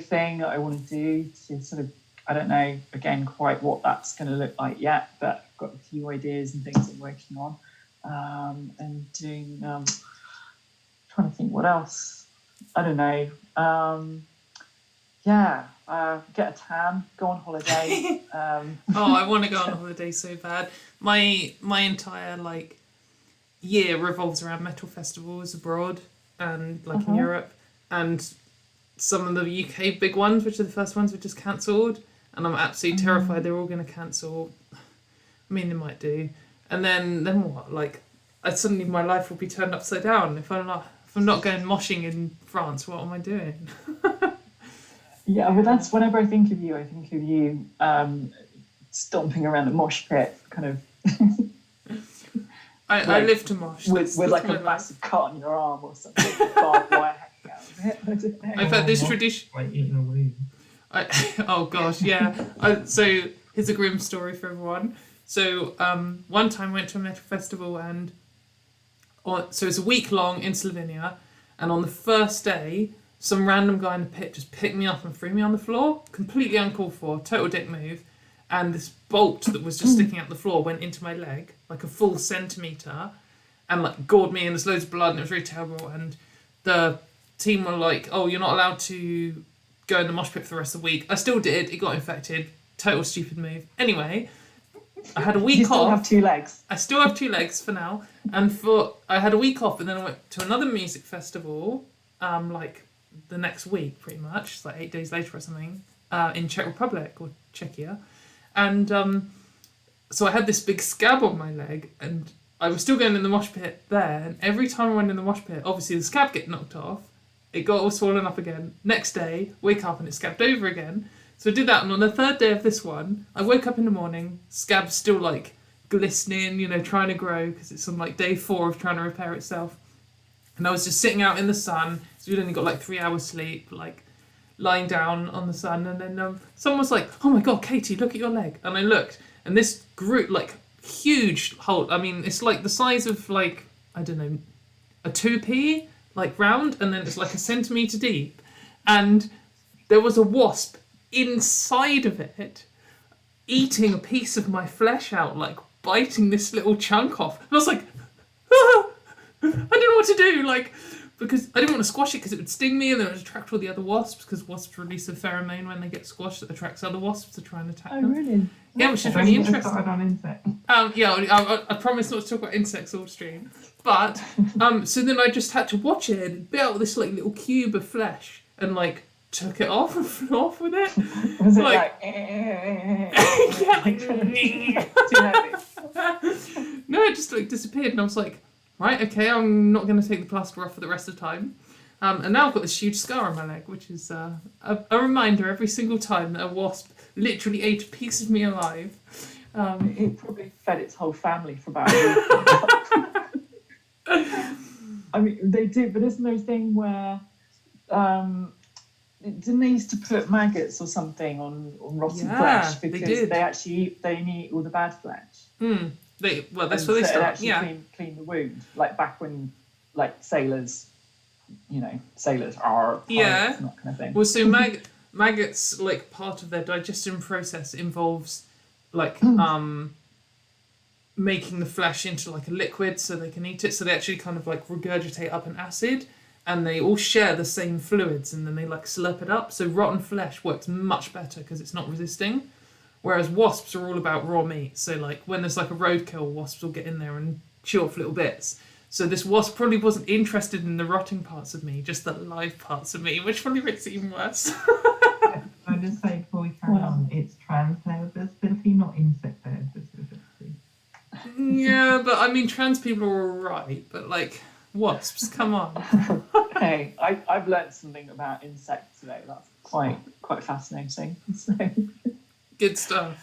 thing that I want to do to sort of, I don't know, again, quite what that's going to look like yet, but I've got a few ideas and things I'm working on. And doing, trying to think what else. I don't know. Get a tan, go on holiday. I want to go on holiday so bad. My entire year revolves around metal festivals abroad and in Europe, and some of the UK big ones, which are the first ones, were just cancelled, and I'm absolutely terrified they're all going to cancel. I mean, they might do, and then what? Suddenly my life will be turned upside down if I'm not going moshing in France. What am I doing? Yeah, but that's whenever I think of you stomping around a mosh pit, kind of. I live to mosh. With a massive cut on your arm or something. Barbed wire hanging out of it. I don't know. I've had this tradition. Like eating a wee. Oh gosh, yeah. So here's a grim story for everyone. So one time I went to a metal festival, and so it's a week long in Slovenia, and on the first day, some random guy in the pit just picked me up and threw me on the floor, completely uncalled for, total dick move, and this bolt that was just sticking out the floor went into my leg, like a full centimetre, and gored me, and there's loads of blood, and it was really terrible, and the team were like, oh, you're not allowed to go in the mosh pit for the rest of the week. I still did, it got infected, total stupid move. Anyway, I had a week off. You still have 2 legs. I still have 2 legs for now, and I had a week off, and then I went to another music festival, the next week, pretty much. It's 8 days later or something, in Czech Republic or Czechia, and so I had this big scab on my leg, and I was still going in the mosh pit there. And every time I went in the mosh pit, obviously the scab get knocked off. It got all swollen up again. Next day, wake up and it scabbed over again. So I did that, and on the 3rd day of this one, I woke up in the morning, scab's still glistening, trying to grow because it's on day 4 of trying to repair itself. And I was just sitting out in the sun, so we'd only got 3 hours sleep, lying down on the sun, and then someone was like, oh my god, Katie, look at your leg. And I looked, and this grew huge hole. I mean, it's the size of I don't know, a 2p, round, and then it's a centimetre deep. And there was a wasp inside of it, eating a piece of my flesh out, biting this little chunk off. And I was like, ah! I didn't know what to do, because I didn't want to squash it because it would sting me, and then it would attract all the other wasps, because wasps release a pheromone when they get squashed that attracts other wasps to try and attack them. Oh, really? Yeah, which is really interesting. On insects. I promise not to talk about insects all stream. But, so then I just had to watch it and bit out this little cube of flesh and took it off and flew off with it. Was it yeah, too heavy? No, it just disappeared, and I was like, right, okay, I'm not going to take the plaster off for the rest of the time. And now I've got this huge scar on my leg, which is a reminder every single time that a wasp literally ate a piece of me alive. It probably fed its whole family for about a week. I mean, they do, but isn't there a thing where didn't they used to put maggots or something on rotten flesh because they actually eat all the bad flesh? That's what they start. Clean the wound, back when sailors, sailors are pirates, that kind of thing. Well, so maggots, part of their digestion process involves making the flesh into a liquid so they can eat it. So they actually kind of regurgitate up an acid, and they all share the same fluids, and then they slurp it up. So rotten flesh works much better because it's not resisting. Whereas wasps are all about raw meat. So when there's a roadkill, wasps will get in there and chew off little bits. So this wasp probably wasn't interested in the rotting parts of me, just the live parts of me, which probably makes it even worse. I'll just say before we carry on, it's trans diversity, not insect diversity. Yeah, but I mean, trans people are alright, but wasps, come on. Hey, I've learned something about insects today. That's quite fascinating. So. Good stuff.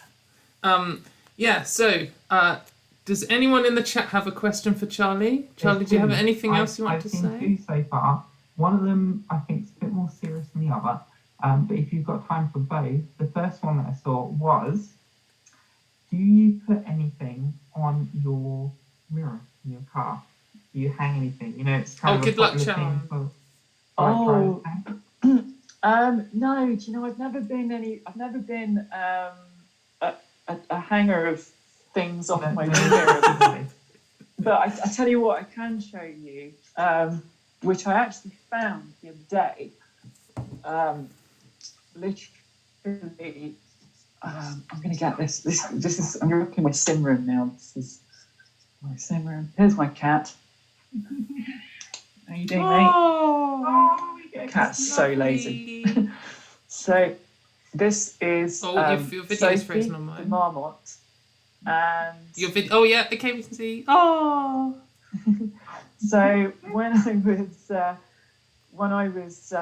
Yeah, so does anyone in the chat have a question for Charlie? Charlie, do you have anything else you want I've to seen say? 2 so far. One of them I think is a bit more serious than the other. But if you've got time for both, the first one that I saw was, do you put anything on your mirror in your car? Do you hang anything? You know, it's kind of a good luck popular thing charm. for Oh. drivers. No, do you know, I've never been a hanger of things off my mirror. But I tell you what, I can show you, which I actually found the other day. Literally, I'm going to get this. This is. I'm looking in my sim room now. This is my sim room. Here's my cat. How you doing, mate? Oh, Cat's so lazy. So this is your video's Sophie, frozen on the mine. marmot, and Your video. Oh yeah, okay, we can see. Oh. so when I was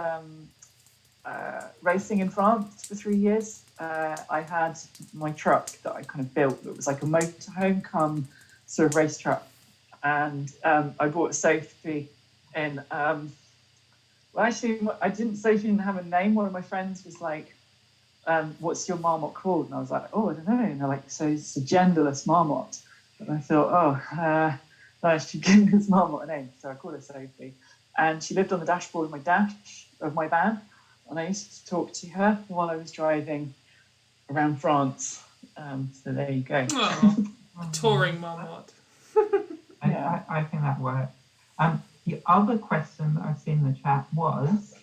racing in France for 3 years, I had my truck that I kind of built. It was like a motorhome come sort of race truck, and I bought Sophie in. Well, actually, Sophie didn't have a name. One of my friends was like, what's your marmot called? And I was like, oh, I don't know. And they're like, so it's a genderless marmot. And I thought, no, I should give this marmot a name. So I called her Sophie. And she lived on the dashboard of my van. And I used to talk to her while I was driving around France. So there you go. Oh, a touring marmot. I think that works. The other question that I've seen in the chat was,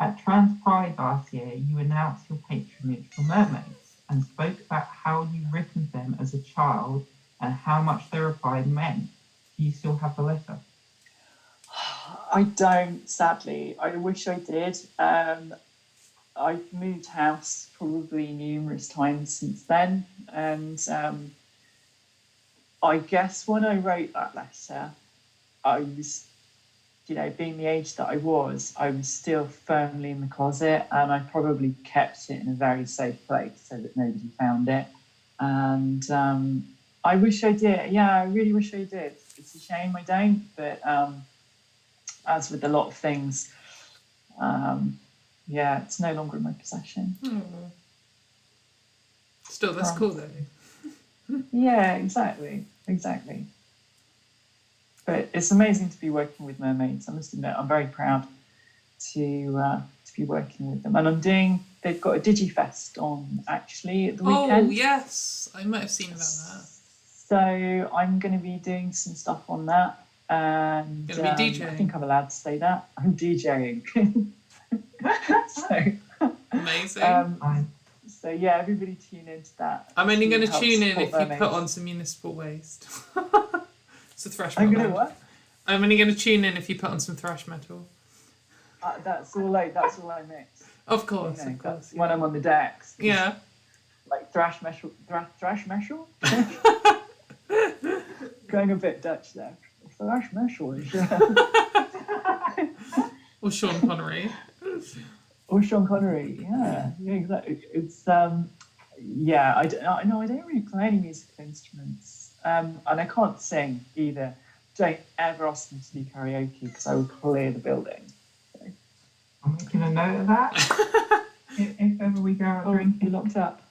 at Trans Pride last year, you announced your patronage for mermaids and spoke about how you written them as a child and how much their reply meant. Do you still have the letter? I don't, sadly. I wish I did. I've moved house probably numerous times since then. And I guess when I wrote that letter, I was, being the age that I was still firmly in the closet, and I probably kept it in a very safe place so that nobody found it. And I wish I did. Yeah, I really wish I did. It's a shame I don't, but as with a lot of things, it's no longer in my possession. Still, that's cool though. Yeah, exactly. But it's amazing to be working with mermaids. I must admit, I'm very proud to be working with them. And they've got a DigiFest on actually at the weekend. Oh, yes. I might have seen about that. So I'm going to be doing some stuff on that. And Gonna be DJing. I think I'm allowed to say that. I'm DJing. So amazing. So yeah, everybody tune into that. I'm only going to help tune in if support you mermaids. put on some municipal waste. So thrash I'm metal. going to what? I'm only going to tune in if you put on some thrash metal. That's all I mix. Of course, of course. When I'm on the decks. Yeah. Like thrash metal. Going a bit Dutch there. Thrash metal. Or Sean Connery. Or Sean Connery. Yeah, exactly. It's I don't really play any musical instruments, and I can't sing either. Don't ever ask me to do karaoke because I will clear the building. So. I'm making a note of that. if ever we go out drinking. You're locked up.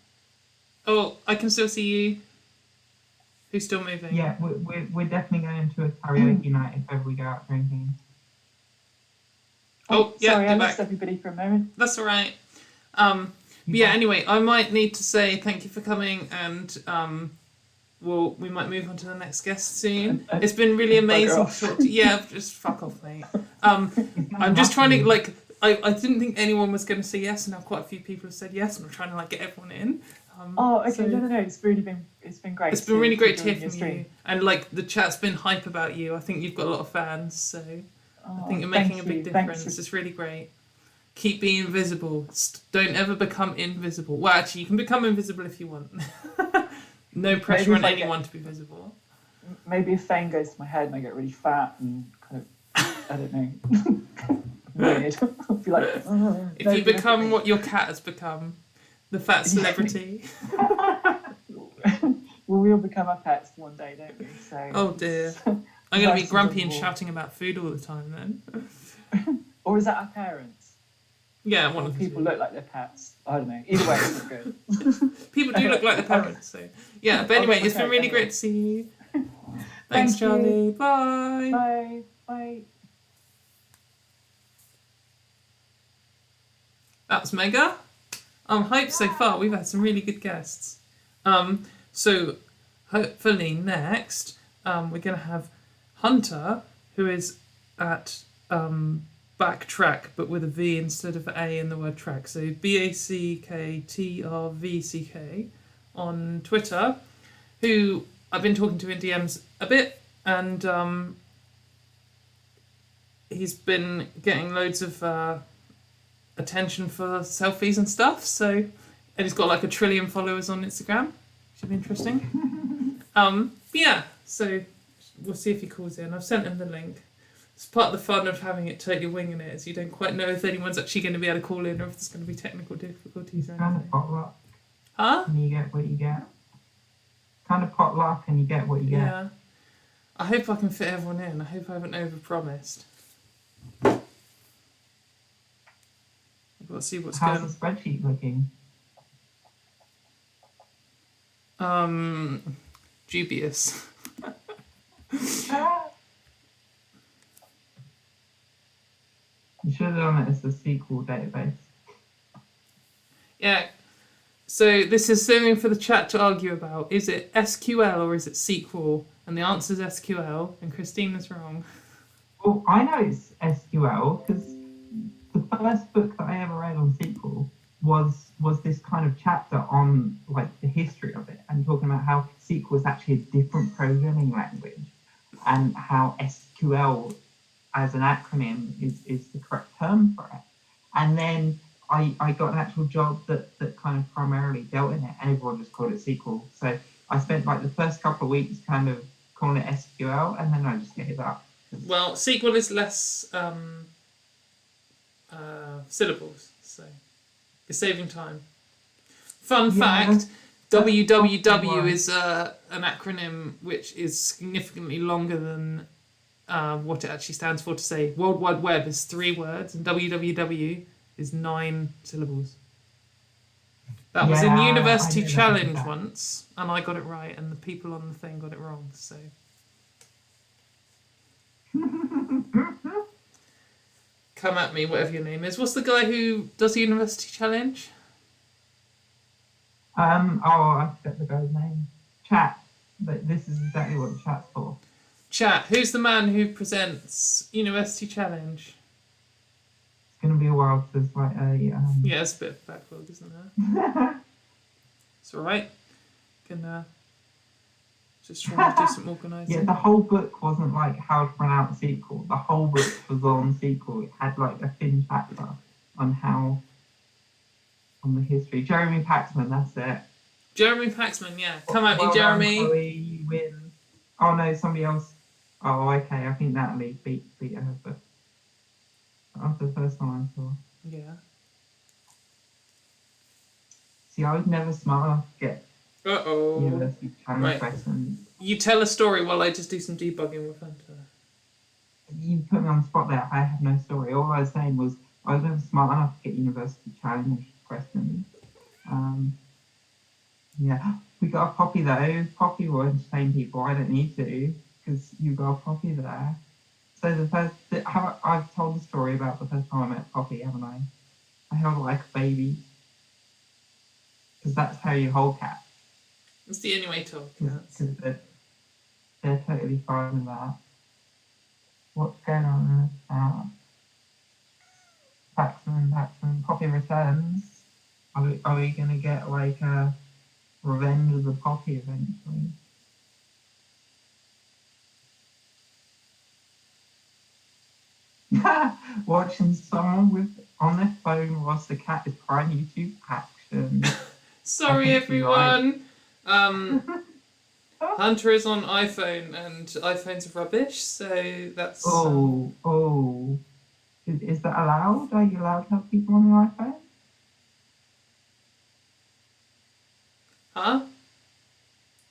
Oh, I can still see you. Who's still moving? Yeah, we're definitely going to a karaoke night if ever we go out drinking. Oh, yeah, sorry, I you're missed back. everybody for a moment. That's all right. Anyway, I might need to say thank you for coming, and we might move on to the next guest soon. It's been really amazing to talk to you. Yeah, just fuck off, mate. I'm just trying to, I didn't think anyone was going to say yes, and now quite a few people have said yes, and I'm trying to, get everyone in. Okay, so, no, it's been great. It's been really great to hear from you. And, the chat's been hype about you. I think you've got a lot of fans, so I think you're making a big difference. It's really great. Keep being visible. Don't ever become invisible. Well, actually, you can become invisible if you want. No pressure on anyone to be visible. Maybe if fame goes to my head and I get really fat and kind of, I don't know, weird. I'll be like, if you become what your cat has become, the fat celebrity. Well, we all become our pets one day, don't we? So. Oh dear. I'm going to be That's grumpy and adorable. shouting about food all the time then. Or is that our parents? Yeah, one Or of the people two. look like their pets. I don't know. Either way, it's not good. People do look like the parents, so yeah. But anyway, it's been really great to see you. Thanks, Thank you. Charlie. Bye. Bye. Bye. That's mega. I'm hyped so far. We've had some really good guests. So hopefully next, we're gonna have Hunter, who is at Backtrack, but with a V instead of A in the word track. So BACKTRVCK on Twitter, who I've been talking to in DMs a bit, and he's been getting loads of attention for selfies and stuff. So, and he's got like 1 trillion followers on Instagram. Should be interesting. But yeah, so we'll see if he calls in. I've sent him the link. It's part of the fun of having it totally winging it, is you don't quite know if anyone's actually going to be able to call in or if there's going to be technical difficulties or Kind of anything. potluck, Huh? and you get what you get. Kind of potluck, and you get what you get. Yeah. I hope I can fit everyone in. I hope I haven't overpromised. I've got to see what's How's going the spreadsheet looking? dubious. You should have done it as a SQL database. Yeah. So this is something for the chat to argue about. Is it SQL or is it SQL? And the answer is SQL, and Christina's wrong. Well, I know it's SQL because the first book that I ever read on SQL was this kind of chapter on like the history of it and talking about how SQL is actually a different programming language and how SQL as an acronym is the correct term for it. And then I got an actual job that kind of primarily dealt in it, and everyone just called it SQL. So I spent like the first couple of weeks kind of calling it SQL, and then I just gave up. Well, SQL is less syllables, so it's saving time. Fun fact, WWW is an acronym which is significantly longer than what it actually stands for. To say World Wide Web is 3 words, and WWW is 9 syllables. That was in Yeah, University I know Challenge that. once, and I got it right, and the people on the thing got it wrong, so... Come at me, whatever your name is. What's the guy who does the University Challenge? I forget the guy's name. Chat. But this is exactly what the chat's for. Chat. Who's the man who presents University Challenge? It's gonna be a while because there's like a Yeah, it's a bit of a backlog, isn't there? It's alright. Can just try to do some organising. Yeah, the whole book wasn't like how to pronounce SQL. The whole book was on SQL. It had like a thin chapter on the history. Jeremy Paxman, that's it. Jeremy Paxman, yeah. Come at me, Well done, Jeremy. Chloe, you win. Oh no, somebody else. Oh, okay. I think Natalie beat her, but that was the first one I saw. Yeah. See, I was never smart enough to get Uh-oh. University Challenge Right. questions. You tell a story while I just do some debugging with Hunter. You put me on the spot there. I have no story. All I was saying was I was never smart enough to get University Challenge questions. Yeah, we got a Poppy though. Poppy will entertain people. I don't need to because you got a Poppy there. So I've told the story about the first time I met Poppy, haven't I? I held her like a baby because that's how you hold cats. It's the only way to talk. Because they're totally fine with that. What's going on there? Paxman, Poppy returns. Are we going to get like a Revenge of the Poppy eventually? Watching someone on their phone whilst the cat is trying YouTube action. Sorry, I think you're everyone. Hunter is on iPhone, and iPhones are rubbish, so that's... Oh. Is that allowed? Are you allowed to have people on your iPhone? Huh?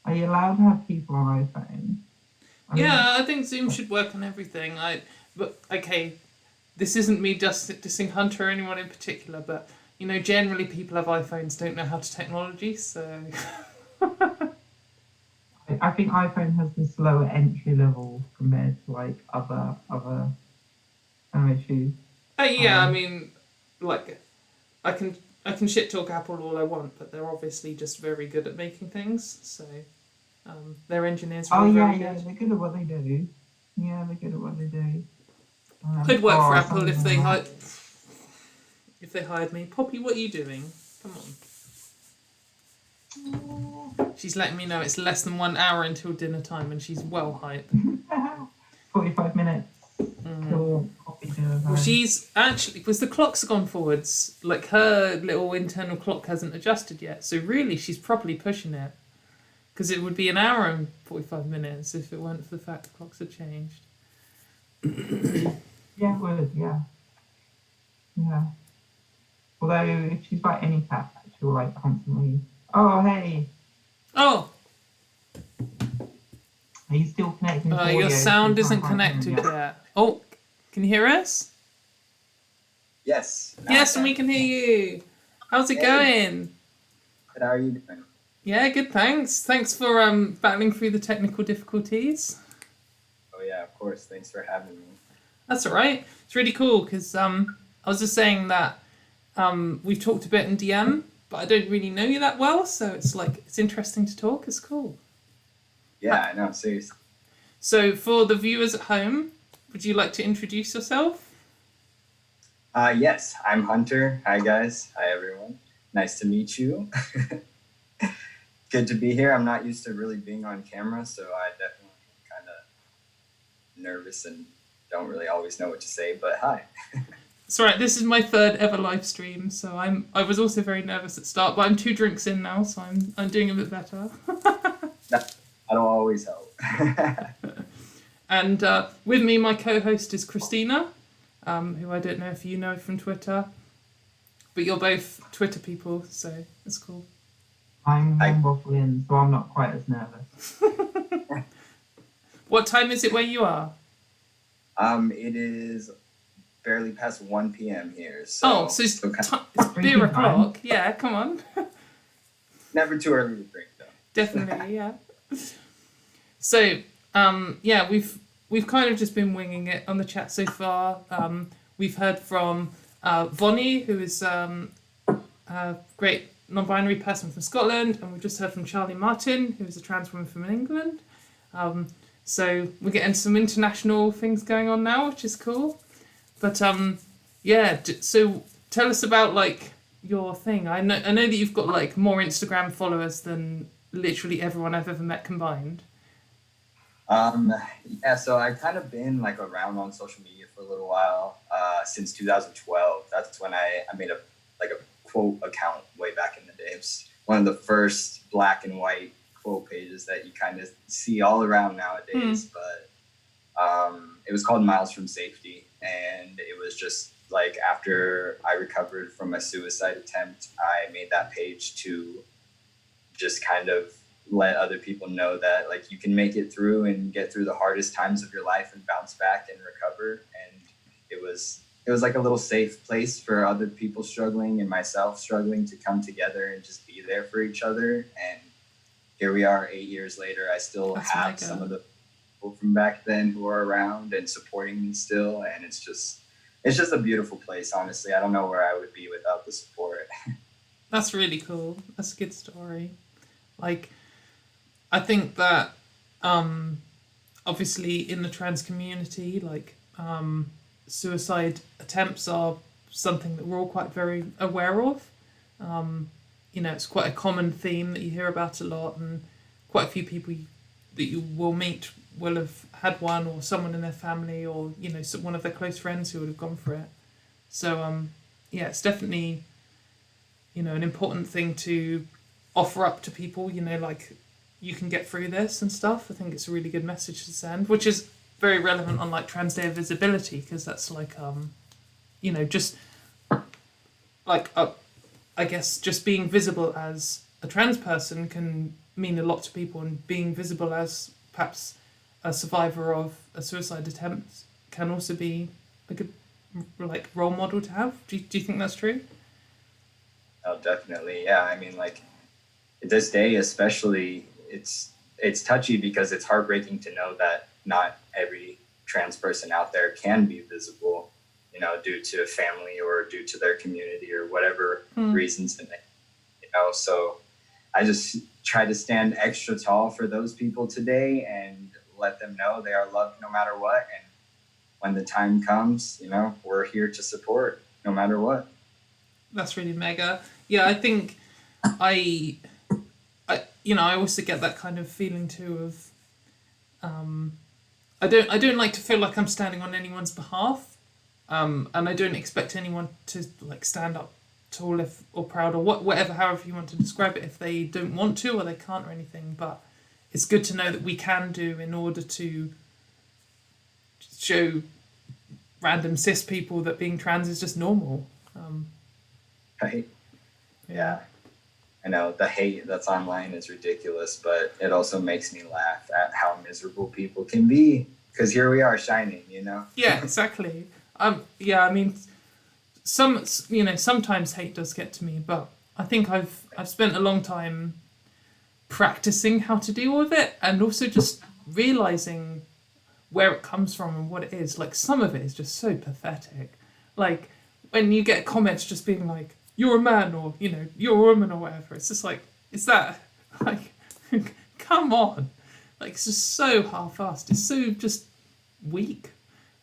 Are Are you allowed to have people on iPhone? Yeah, I think Zoom should work on everything. But okay, this isn't me just dissing Hunter or anyone in particular, but you know, generally people have iPhones, don't know how to technology, so. I think iPhone has the slower entry level compared to like other issues. Yeah, I mean, like, I can shit talk Apple all I want, but they're obviously just very good at making things. So, their engineers are all very good. They're good at what they do. Yeah, they're good at what they do. I'd work for Apple sorry, if they Matt. hired me. Poppy, what are you doing? Come on. She's letting me know it's less than 1 hour until dinner time, and she's well hyped. 45 minutes till coffee dinner time. Well, she's actually, because the clocks have gone forwards, like her little internal clock hasn't adjusted yet. So really, she's probably pushing it. Because it would be 1 hour and 45 minutes if it weren't for the fact the clocks had changed. Yeah, it would, yeah. Yeah. Although, if she's like any cat, she'll like constantly, oh, hey, Oh, are you still connecting to audio? your sound You can't isn't quite connected hear me. yet. Oh, can you hear us? Yes. now Yes, I and we can hear you. How's it Hey. going? How are you doing? Yeah, good, thanks. Thanks for battling through the technical difficulties. Oh yeah, of course. Thanks for having me. That's all right. It's really cool because I was just saying that we've talked a bit in DM, but I don't really know you that well, so it's like it's interesting to talk. It's cool. Yeah, I know. Seriously. So for the viewers at home, would you like to introduce yourself? Yes, I'm Hunter. Hi guys. Hi everyone. Nice to meet you. Good to be here. I'm not used to really being on camera, so I definitely kind of nervous and don't really always know what to say. But hi. It's all right. This is my third ever live stream, so I was also very nervous at start, but I'm 2 drinks in now, so I'm doing a bit better. That'll always help. And with me, my co-host is Christina, who I don't know if you know from Twitter, but you're both Twitter people, so it's cool. I'm waffling, so I'm not quite as nervous. What time is it where you are? It is barely past 1 p.m. here. So, So it's kind of it's beer Drinking o'clock. Yeah, come on. never too early to drink though. Definitely, yeah. So, yeah, we've kind of just been winging it on the chat so far. We've heard from Vonnie, who is a great non-binary person from Scotland, and we've just heard from Charlie Martin, who is a trans woman from England. So we're getting some international things going on now, which is cool. But yeah, so tell us about like your thing. I know that you've got like more Instagram followers than literally everyone I've ever met combined. Yeah, so I've kind of been like around on social media for a little while, since 2012. That's when I made a quote account way back in the day. It was one of the first black and white quote pages that you kind of see all around nowadays. But it was called Miles from Safety, and it was just like after I recovered from a suicide attempt, I made that page to just kind of let other people know that like you can make it through and get through the hardest times of your life and bounce back and recover. And it was like a little safe place for other people struggling and myself struggling to come together and just be there for each other. And here we are 8 years later. I still have some of the people from back then who are around and supporting me still. And it's just a beautiful place, honestly. I don't know where I would be without the support. That's really cool. That's a good story. Like, I think that obviously in the trans community, like suicide attempts are something that we're all quite very aware of. You know, it's quite a common theme that you hear about a lot, and quite a few people that you will meet will have had one, or someone in their family, or you know, one of their close friends who would have gone for it. So yeah, it's definitely, you know, an important thing to offer up to people. You know, like, you can get through this and stuff. I think it's a really good message to send, which is very relevant on like Trans Day of Visibility, because that's like you know, just like I guess just being visible as a trans person can mean a lot to people, and being visible as perhaps a survivor of a suicide attempt can also be a good like role model to have. Do you think that's true? Oh, definitely. Yeah. I mean, like this day, especially, it's touchy because it's heartbreaking to know that not every trans person out there can be visible, you know, due to family or due to their community or whatever reasons. And, you know, so I just try to stand extra tall for those people today and let them know they are loved no matter what. And when the time comes, you know, we're here to support no matter what. That's really mega. Yeah, I think I also get that kind of feeling too of I don't like to feel like I'm standing on anyone's behalf, and I don't expect anyone to like stand up tall or proud or whatever, however you want to describe it, if they don't want to or they can't or anything. But it's good to know that we can do in order to show random cis people that being trans is just normal. Right? Yeah. I know the hate that's online is ridiculous, but it also makes me laugh at how miserable people can be. Because here we are shining, you know? Yeah, exactly. Yeah, I mean, sometimes hate does get to me, but I think I've spent a long time practicing how to deal with it, and also just realizing where it comes from and what it is. Like, some of it is just so pathetic. Like, when you get comments just being like, "You're a man," or, you know, "You're a woman," or whatever, it's just like, is that like, come on. Like, it's just so half-assed. It's so just weak.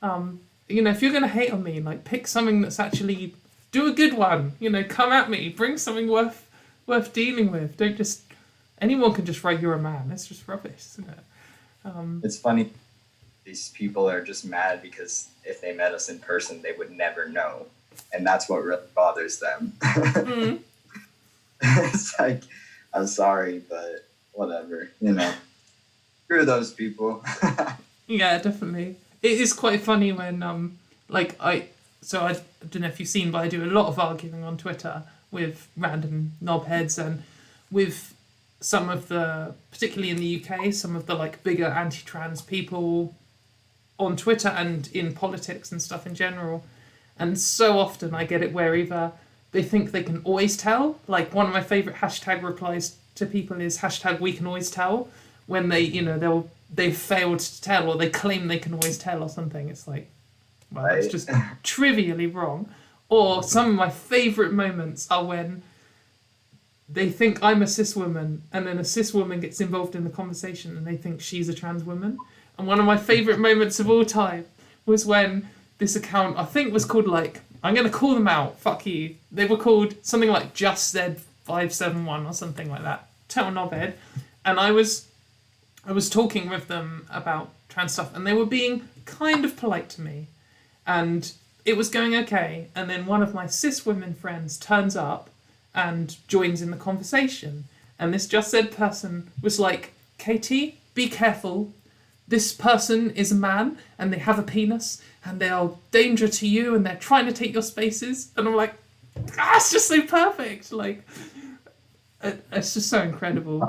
You know, if you're going to hate on me, like, pick something that's actually, do a good one. You know, come at me. Bring something worth dealing with. Don't just, anyone can just write "you're a man." It's just rubbish, isn't it? It's funny. These people are just mad because if they met us in person, they would never know. And that's what really bothers them. It's like, I'm sorry, but whatever, you know. Screw those people. Yeah, definitely. It is quite funny when I don't know if you've seen, but I do a lot of arguing on Twitter with random knobheads and with some of the, particularly in the UK, some of the like bigger anti-trans people on Twitter and in politics and stuff in general. And so often I get it where either they think they can always tell. Like, one of my favourite hashtag replies to people is #we can always tell, when they, you know, they've failed to tell, or they claim they can always tell or something. It's like, well, that's just trivially wrong. Or some of my favourite moments are when they think I'm a cis woman, and then a cis woman gets involved in the conversation and they think she's a trans woman. And one of my favourite moments of all time was when this account, I think, was called, like, I'm going to call them out, fuck you. They were called something like Just Said 571 or something like that. Total knobhead. And I was talking with them about trans stuff, and they were being kind of polite to me. And it was going okay. And then one of my cis women friends turns up and joins in the conversation. And this Just Said person was like, "Katie, be careful. This person is a man, and they have a penis, and they are danger to you, and they're trying to take your spaces." And I'm like, it's just so perfect. Like, it's just so incredible.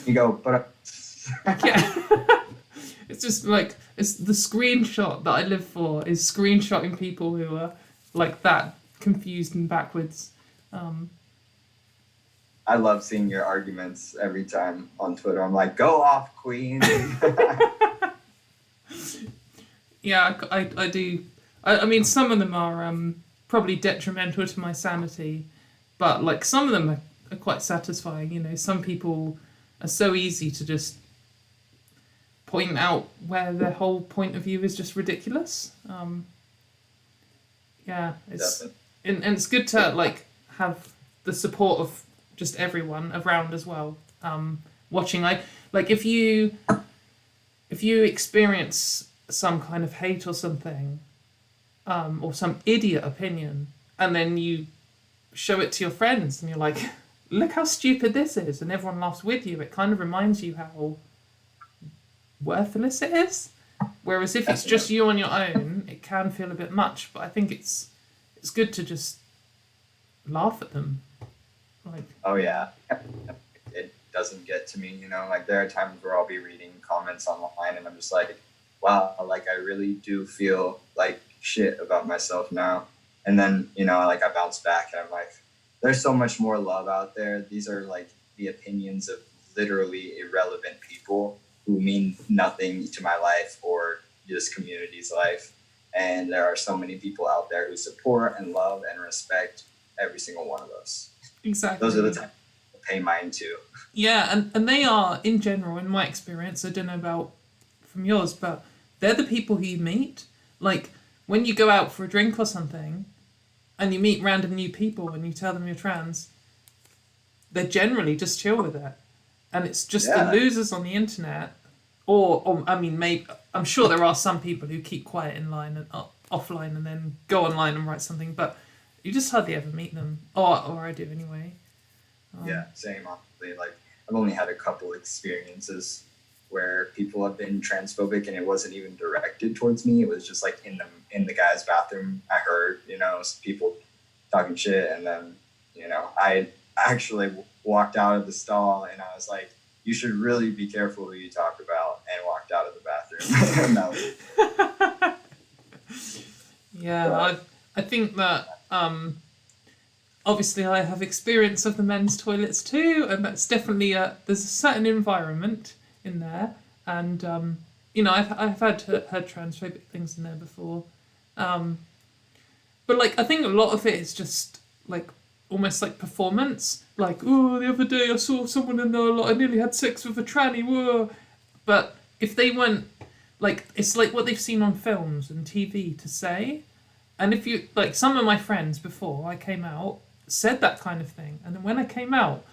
You go, but Yeah. It's just like, it's the screenshot that I live for, is screenshotting people who are like that, confused and backwards. I love seeing your arguments every time on Twitter. I'm like, go off, queen. Yeah, I do. I mean, some of them are probably detrimental to my sanity, but like some of them are quite satisfying. You know, some people are so easy to just point out where their whole point of view is just ridiculous. Yeah, it's and it's good to like have the support of just everyone around as well. Watching, if you experience some kind of hate or something, or some idiot opinion, and then you show it to your friends and you're like, look how stupid this is, and everyone laughs with you, it kind of reminds you how worthless it is. Whereas if it's just you on your own, it can feel a bit much, but I think it's good to just laugh at them. Like, Oh yeah, it doesn't get to me. You know, like there are times where I'll be reading comments online, and I'm just like, wow, like I really do feel like shit about myself now. And then like I bounce back, and I'm like, there's so much more love out there. These are like the opinions of literally irrelevant people who mean nothing to my life or this community's life. And there are so many people out there who support and love and respect every single one of us. exactly. Those are the times I pay mine to. Yeah, and they are, in general, in my experience, I don't know about from yours, but they're the people who you meet. Like, when you go out for a drink or something, and you meet random new people and you tell them you're trans, they're generally just chill with it. And it's just the Yeah. losers on the internet, or I mean, maybe, I'm sure there are some people who keep quiet in line and offline and then go online and write something, but you just hardly ever meet them. Or I do anyway. Yeah, same honestly. Like I've only had a couple experiences where people have been transphobic and it wasn't even directed towards me. It was just like in the guy's bathroom. I heard, some people talking shit, and then, I actually walked out of the stall and I was like, you should really be careful who you talk about, and walked out of the bathroom. And that was, Yeah, But- I think that obviously I have experience of the men's toilets too, and that's definitely there's a certain environment in there, and I've heard transphobic things in there before, but like I think a lot of it is just like almost like performance. Like, oh, the other day I saw someone in there, like, I nearly had sex with a tranny, whoa. But if they weren't, like, it's like what they've seen on films and TV to say. And if you, like, some of my friends before I came out said that kind of thing. And then when I came out,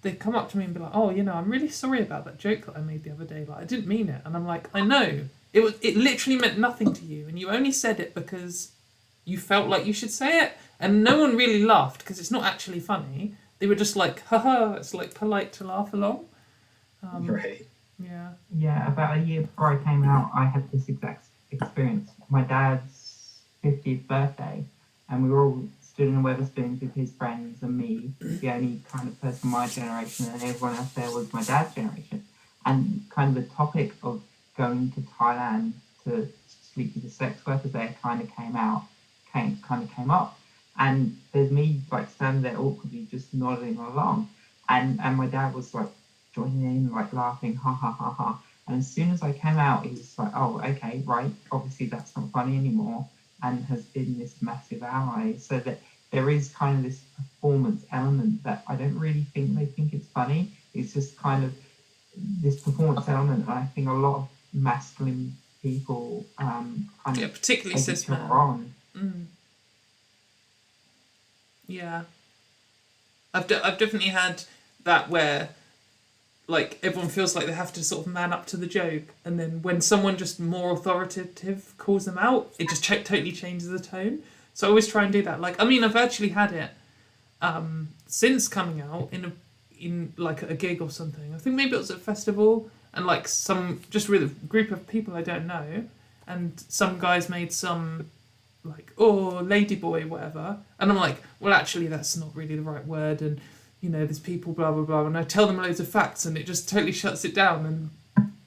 they'd come up to me and be like, oh, I'm really sorry about that joke that I made the other day. Like, I didn't mean it. And I'm like, I know. It literally meant nothing to you. And you only said it because you felt like you should say it. And no one really laughed because it's not actually funny. They were just like, haha, it's like polite to laugh along. right. Yeah. Yeah, about a year before I came out, I had this exact experience. My dad's 50th birthday, and we were all stood in Wetherspoons with his friends and me, the only kind of person my generation, and everyone else there was my dad's generation. And kind of the topic of going to Thailand to sleep with the sex workers there kind of came up. And there's me like standing there awkwardly just nodding along. And my dad was like joining in, like laughing, ha ha ha ha. And as soon as I came out, he was like, oh, okay, right, obviously that's not funny anymore, and has been this massive ally. So that there is kind of this performance element that I don't really think they think it's funny. It's just kind of this performance element. And I think a lot of masculine people kind Yeah, of particularly take cis each other men. on. Yeah. I've definitely had that where like everyone feels like they have to sort of man up to the joke, and then when someone just more authoritative calls them out, it just totally changes the tone. So I always try and do that. Like, I mean, I've actually had it since coming out in like a gig or something. I think maybe it was at a festival, and like some just with a group of people I don't know, and some guys made some like, oh, ladyboy, whatever. And I'm like, well, actually, that's not really the right word. And, there's people, blah, blah, blah. And I tell them loads of facts, and it just totally shuts it down. And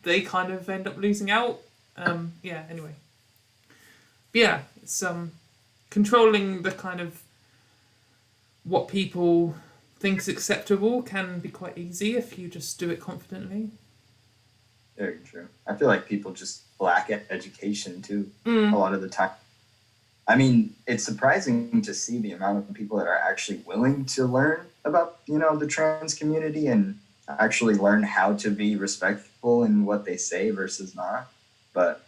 they kind of end up losing out. Yeah, anyway. But yeah, it's controlling the kind of what people think is acceptable can be quite easy if you just do it confidently. Very true. I feel like people just lack education too a lot of the time. I mean, it's surprising to see the amount of people that are actually willing to learn about, the trans community and actually learn how to be respectful in what they say versus not. But,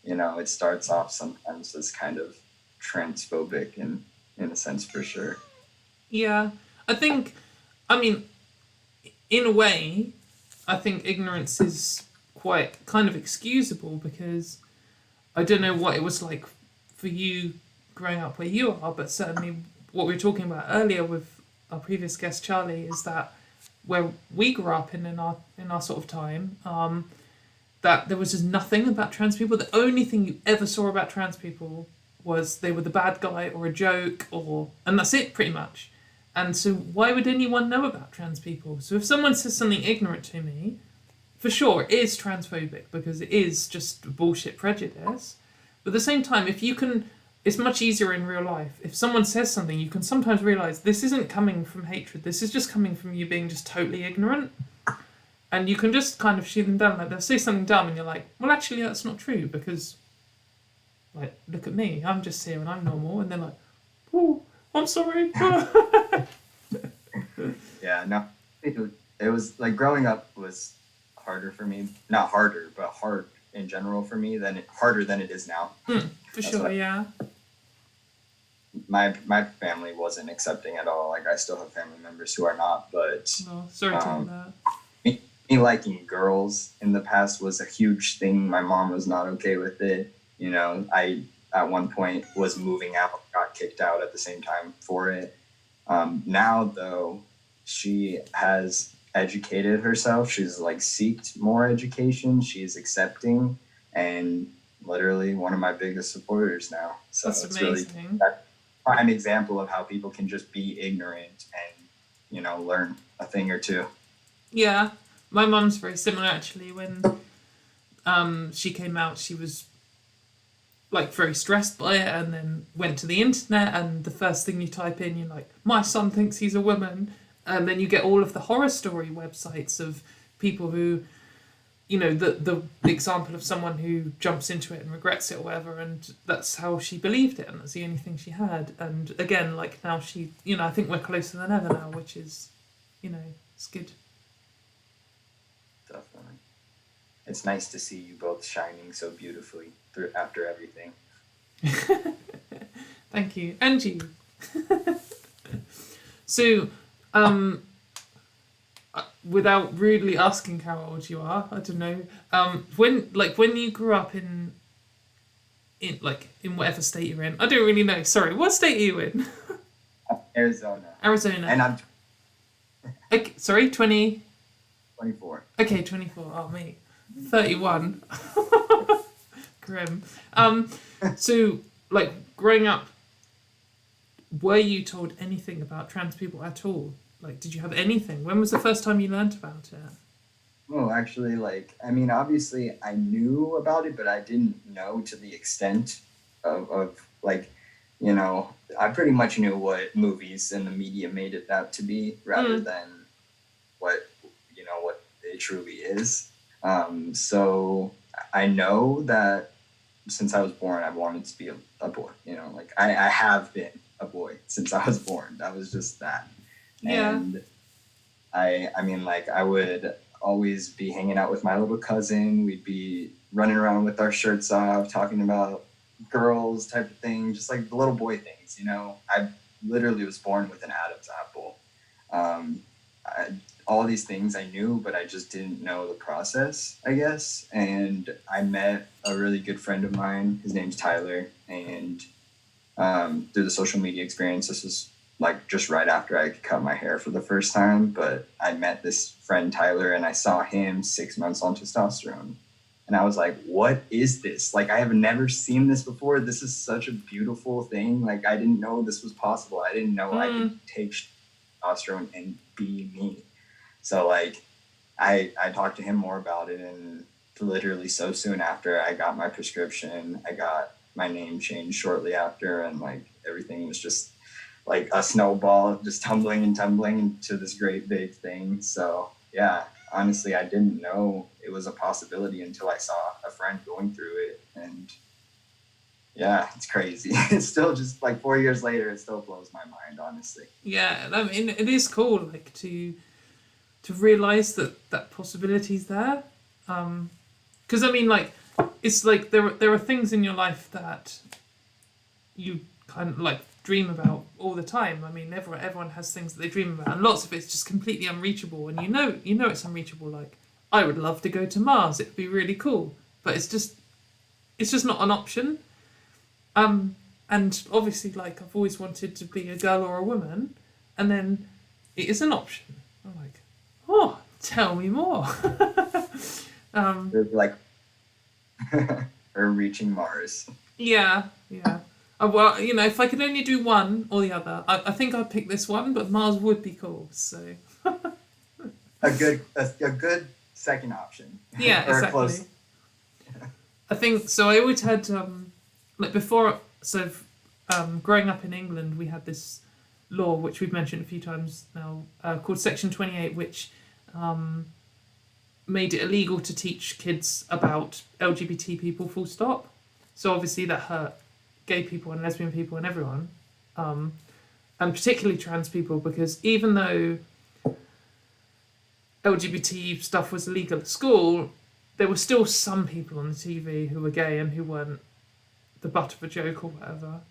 it starts off sometimes as kind of transphobic in a sense, for sure. Yeah, I mean, in a way, I think ignorance is quite kind of excusable, because I don't know what it was like for you growing up where you are, but certainly what we were talking about earlier with our previous guest Charlie is that where we grew up in our sort of time, that there was just nothing about trans people. The only thing you ever saw about trans people was they were the bad guy or a joke, and that's it pretty much. And so why would anyone know about trans people? So if someone says something ignorant to me, for sure it is transphobic because it is just bullshit prejudice. But at the same time, if you can, it's much easier in real life. If someone says something, you can sometimes realise this isn't coming from hatred. This is just coming from you being just totally ignorant. And you can just kind of shoot them down. Like they'll say something dumb and you're like, well, actually, that's not true because, like, look at me. I'm just here and I'm normal. And they're like, oh, I'm sorry. Yeah, no, it was like growing up was harder for me. Not harder, but hard in general for me harder than it is now. For That's sure, what yeah. My family wasn't accepting at all. Like I still have family members who are not, but Oh, sorry to hear that. me liking girls in the past was a huge thing. My mom was not okay with it. You know, I at one point was moving out, got kicked out at the same time for it. Now though, she has educated herself. She's like seeked more education. She's accepting and literally one of my biggest supporters now. So That's it's amazing. really that prime example of how people can just be ignorant and, you know, learn a thing or two. Yeah, my mum's very similar actually. When she came out, she was like very stressed by it, and then went to the internet, and the first thing you type in, you're like, my son thinks he's a woman, and then you get all of the horror story websites of people who, you know, the example of someone who jumps into it and regrets it or whatever, and that's how she believed it, and that's the only thing she had. And again, like now she, you know, I think we're closer than ever now, which is, you know, it's good. Definitely. It's nice to see you both shining so beautifully through after everything. Thank you. And you. So, without rudely asking how old you are, I don't know. When you grew up in whatever state you're in, I don't really know. Sorry, what state are you in? Arizona. Arizona. And I'm Okay, sorry, 20. 24. Okay, 24. Oh, mate. 31. Grim. So, like, growing up, were you told anything about trans people at all? Like, did you have anything? When was the first time you learned about it? Well, actually, like, I mean, obviously I knew about it, but I didn't know to the extent of like, you know, I pretty much knew what movies and the media made it out to be rather than what, you know, what it truly is. So I know that since I was born, I've wanted to be a boy, you know, like I have been a boy since I was born. That was just that. Yeah. And I mean, like I would always be hanging out with my little cousin. We'd be running around with our shirts off, talking about girls type of thing, just like the little boy things, you know. I literally was born with an Adam's apple. All these things I knew, but I just didn't know the process, I guess. And I met a really good friend of mine. His name's Tyler. And through the social media experience, this was like just right after I could cut my hair for the first time. But I met this friend, Tyler, and I saw him 6 months on testosterone. And I was like, what is this? Like, I have never seen this before. This is such a beautiful thing. Like, I didn't know this was possible. I didn't know I could take testosterone and be me. So, like, I talked to him more about it, and literally so soon after I got my prescription, I got my name changed shortly after, and, like, everything was just like a snowball, just tumbling into this great big thing. So, yeah, honestly, I didn't know it was a possibility until I saw a friend going through it, and yeah, it's crazy. It's still just like 4 years later, it still blows my mind, honestly. Yeah, I mean, it is cool, like, to realize that possibility's there. Because I mean, like, it's like there are things in your life that you kind of like dream about all the time. I mean, everyone has things that they dream about, and lots of it's just completely unreachable. And you know it's unreachable. Like, I would love to go to Mars. It'd be really cool, but it's just not an option. And obviously, like, I've always wanted to be a girl or a woman, and then it is an option. I'm like, oh, tell me more. They're like, or reaching Mars. Yeah. Well, you know, if I could only do one or the other, I think I'd pick this one, but Mars would be cool. So A good second option. yeah, Or exactly. close. I think so. I always had like before. So growing up in England, we had this law which we've mentioned a few times now, called Section 28, which made it illegal to teach kids about LGBT people. Full stop. So obviously that hurt gay people and lesbian people and everyone, and particularly trans people, because even though LGBT stuff was illegal at school, there were still some people on the TV who were gay and who weren't the butt of a joke or whatever,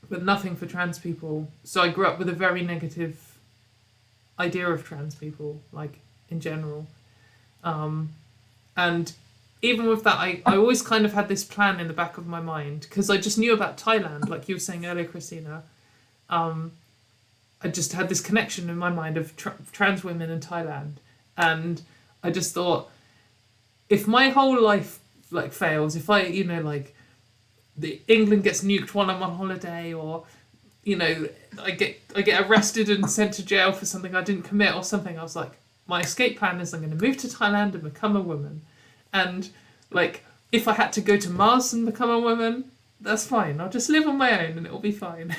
but nothing for trans people. So I grew up with a very negative idea of trans people, like in general, and even with that, I always kind of had this plan in the back of my mind, because I just knew about Thailand, like you were saying earlier, Christina. I just had this connection in my mind of trans women in Thailand, and I just thought, if my whole life like fails, if I, you know, like the England gets nuked while I'm on holiday, or you know, I get arrested and sent to jail for something I didn't commit or something, I was like, my escape plan is I'm going to move to Thailand and become a woman. And like, if I had to go to Mars and become a woman, that's fine. I'll just live on my own and it'll be fine.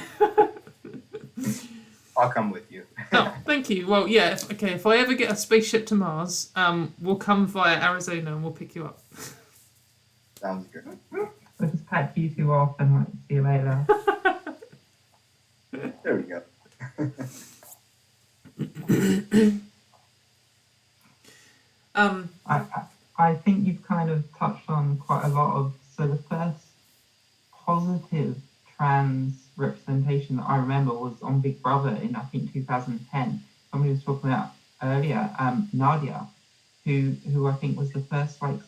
I'll come with you. Oh, thank you. Well, yeah. If I ever get a spaceship to Mars, we'll come via Arizona and we'll pick you up. Sounds good. We'll just pack you two off and like, see you later. There we go. I think you've kind of touched on quite a lot of, so the first positive trans representation that I remember was on Big Brother in, I think, 2010. Somebody was talking about earlier, Nadia, who I think was the first, like,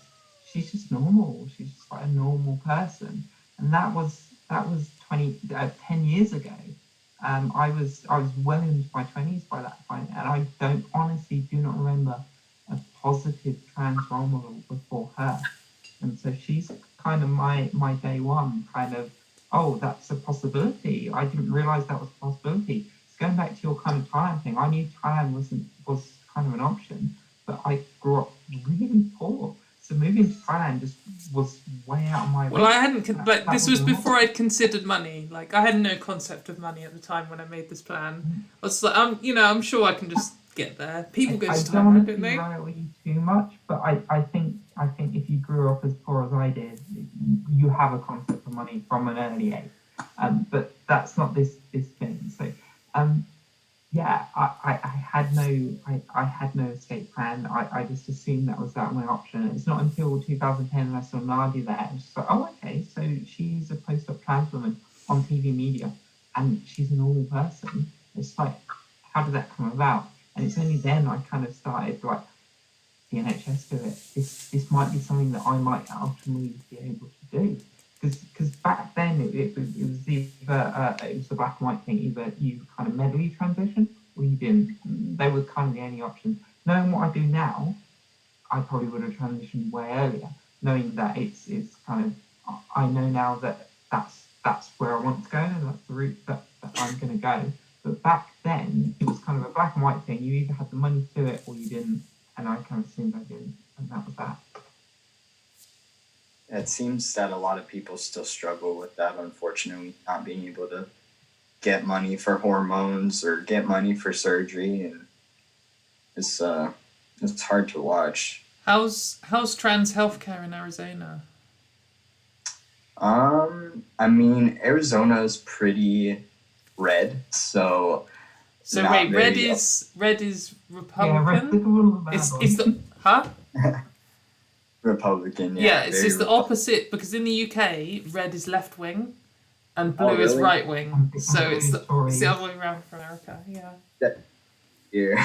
she's just normal. She's just like a normal person. And that was 10 years ago. I was well into my 20s by that point, and I honestly do not remember a positive trans role model before her. And so she's kind of my day one kind of, oh, that's a possibility. I didn't realize that was a possibility. It's going back to your kind of Thailand thing. I knew Thailand was kind of an option, but I grew up really poor. So moving to Thailand just was way out of my way. Well, I hadn't, like, this was was before I'd considered money. Like, I had no concept of money at the time when I made this plan. I was like, I'm sure I can just get there. People go to I don't Thailand, want to don't they? derail you too much, but I think if you grew up as poor as I did, you have a concept of money from an early age. But that's not this thing. So, yeah, I had no escape plan. I just assumed that was my option. It's not until 2010 I saw Nadia there, and just like, oh, okay, so she's a post-op trans woman on TV media, and she's a normal person. It's like, how did that come about? And it's only then I kind of started like, the NHS do it. This might be something that I might ultimately be able to do. Because back then it was either it was the black and white thing. Either you kind of medley transition or you didn't. They were kind of the only options. Knowing what I do now, I probably would have transitioned way earlier. Knowing that it's kind of, I know now that that's where I want to go and that's the route that I'm going to go. But back then it was kind of a black and white thing. You either had the money to do it or you didn't. And I kind of assumed I didn't, and that was that. It seems that a lot of people still struggle with that, unfortunately, not being able to get money for hormones or get money for surgery, and it's hard to watch. How's trans healthcare in Arizona? I mean, Arizona is pretty red, so. So not wait, red very- is Yeah, Republican. Is the huh? Republican, yeah. Yeah, it's very just the Republican. opposite, because in the UK, red is left wing, and blue Oh, is really? right wing. And So blue it's is the Tories. other way around for America. Yeah. Here.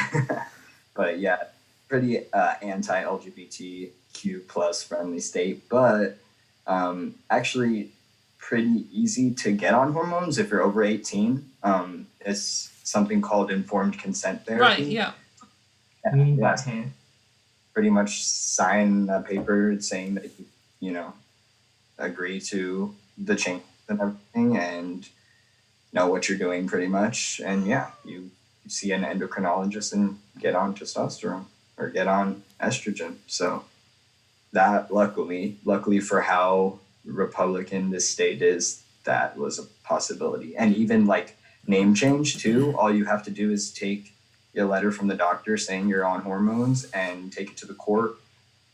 But yeah, pretty anti-LGBTQ plus friendly state, but actually pretty easy to get on hormones if you're over 18. It's something called informed consent therapy. Right. Yeah. We need Yeah, that here. pretty much sign a paper saying that you agree to the change and everything, and know what you're doing pretty much. And yeah, you see an endocrinologist and get on testosterone or get on estrogen. So that luckily for how Republican this state is, that was a possibility. And even like name change too, all you have to do is take your letter from the doctor saying you're on hormones and take it to the court.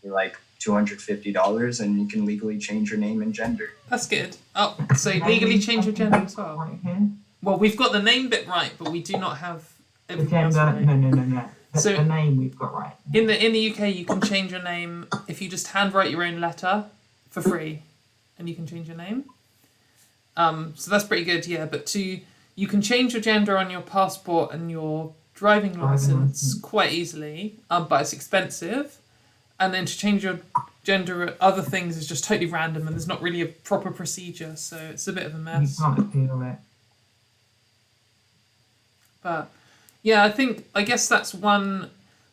You're like $250 and you can legally change your name and gender. That's good. Oh, so legally change your gender as well. Right here. Well, we've got the name bit right, but we do not have The everything else gender, right. no. So- The name we've got right. In the UK, you can change your name if you just handwrite your own letter for free, and you can change your name. So that's pretty good, yeah. But you can change your gender on your passport and your driving license quite easily, but it's expensive. And then to change your gender at other things is just totally random, and there's not really a proper procedure, so it's a bit of a You mess. can't appeal it. But yeah, I guess that's one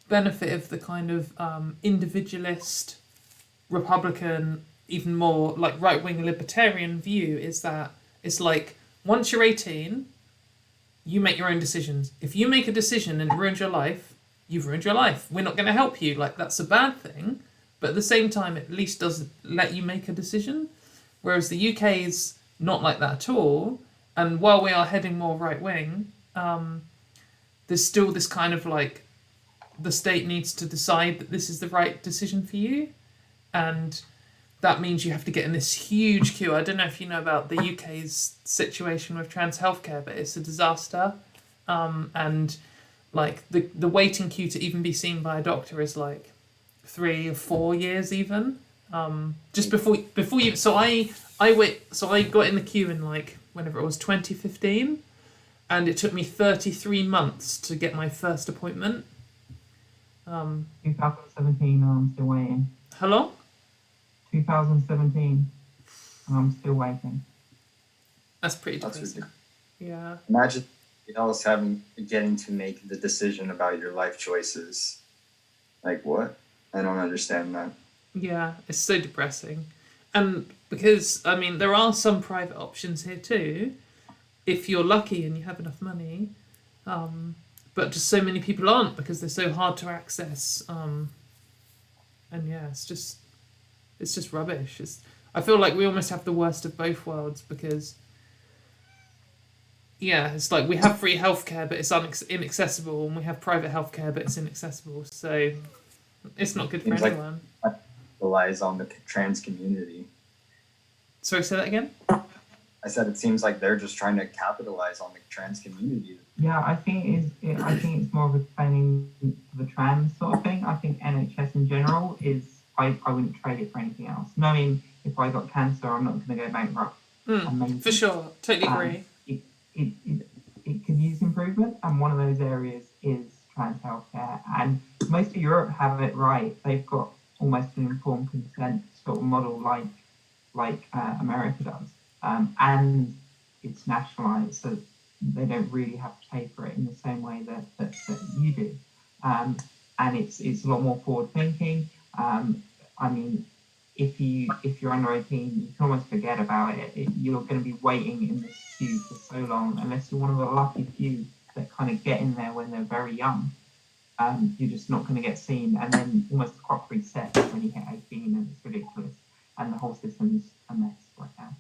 benefit of the kind of individualist Republican, even more like right wing libertarian view, is that it's like once you're 18, you make your own decisions. If you make a decision and it ruins your life, you've ruined your life. We're not going to help you. Like, that's a bad thing, but at the same time, it at least doesn't let you make a decision. Whereas the UK is not like that at all. And while we are heading more right wing, there's still this kind of like the state needs to decide that this is the right decision for you, and that means you have to get in this huge queue. I don't know if you know about the UK's situation with trans healthcare, but it's a disaster. And like the waiting queue to even be seen by a doctor is like 3 or 4 years even. Just before you. So I got in the queue in like whenever it was 2015, and it took me 33 months to get my first appointment. 2017, I'm still waiting. How long? 2017, and I'm still waiting. That's pretty That's depressing. ridiculous. Yeah. Imagine else getting to make the decision about your life choices. Like what? I don't understand that. Yeah, it's so depressing. And because, I mean, there are some private options here too, if you're lucky and you have enough money. But just so many people aren't because they're so hard to access. And yeah, it's just rubbish. I feel like we almost have the worst of both worlds because, yeah, it's like we have free healthcare, but it's inaccessible, and we have private healthcare, but it's inaccessible. So it's not good for Seems like- anyone. Relies on the trans community. Sorry, say that again? I said it seems like they're just trying to capitalize on the trans community. Yeah, I think it's more of a training for the trans sort of thing. I think NHS in general is, I wouldn't trade it for anything else. Knowing if I got cancer, I'm not going to go bankrupt. Amazing. For sure, totally agree. It could use improvement, and one of those areas is trans healthcare. And most of Europe have it right. They've got almost an informed consent sort of model like America does. And it's nationalised, so they don't really have to pay for it in the same way that you do. And it's a lot more forward thinking. I mean, if you're under 18, you can almost forget about it. You're going to be waiting in this queue for so long, unless you're one of the lucky few that kind of get in there when they're very young. You're just not going to get seen, and then almost the clock resets when you hit 18, and it's ridiculous. And the whole system's a mess right now.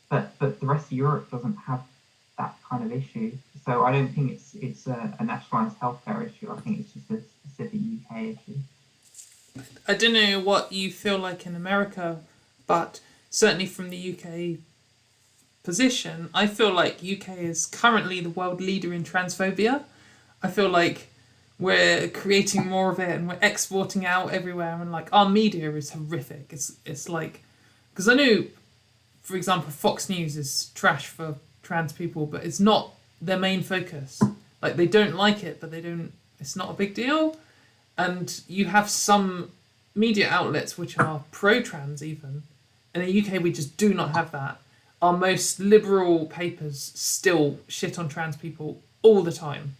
But the rest of Europe doesn't have that kind of issue. So I don't think it's a nationalised healthcare issue. I think it's just a specific UK issue. I don't know what you feel like in America, but certainly from the UK position, I feel like UK is currently the world leader in transphobia. I feel like we're creating more of it and we're exporting out everywhere, and like our media is horrific. It's like, because I know, for example, Fox News is trash for trans people, but it's not their main focus. Like, they don't like it, but it's not a big deal. And you have some media outlets which are pro-trans even. In the UK, we just do not have that. Our most liberal papers still shit on trans people all the time.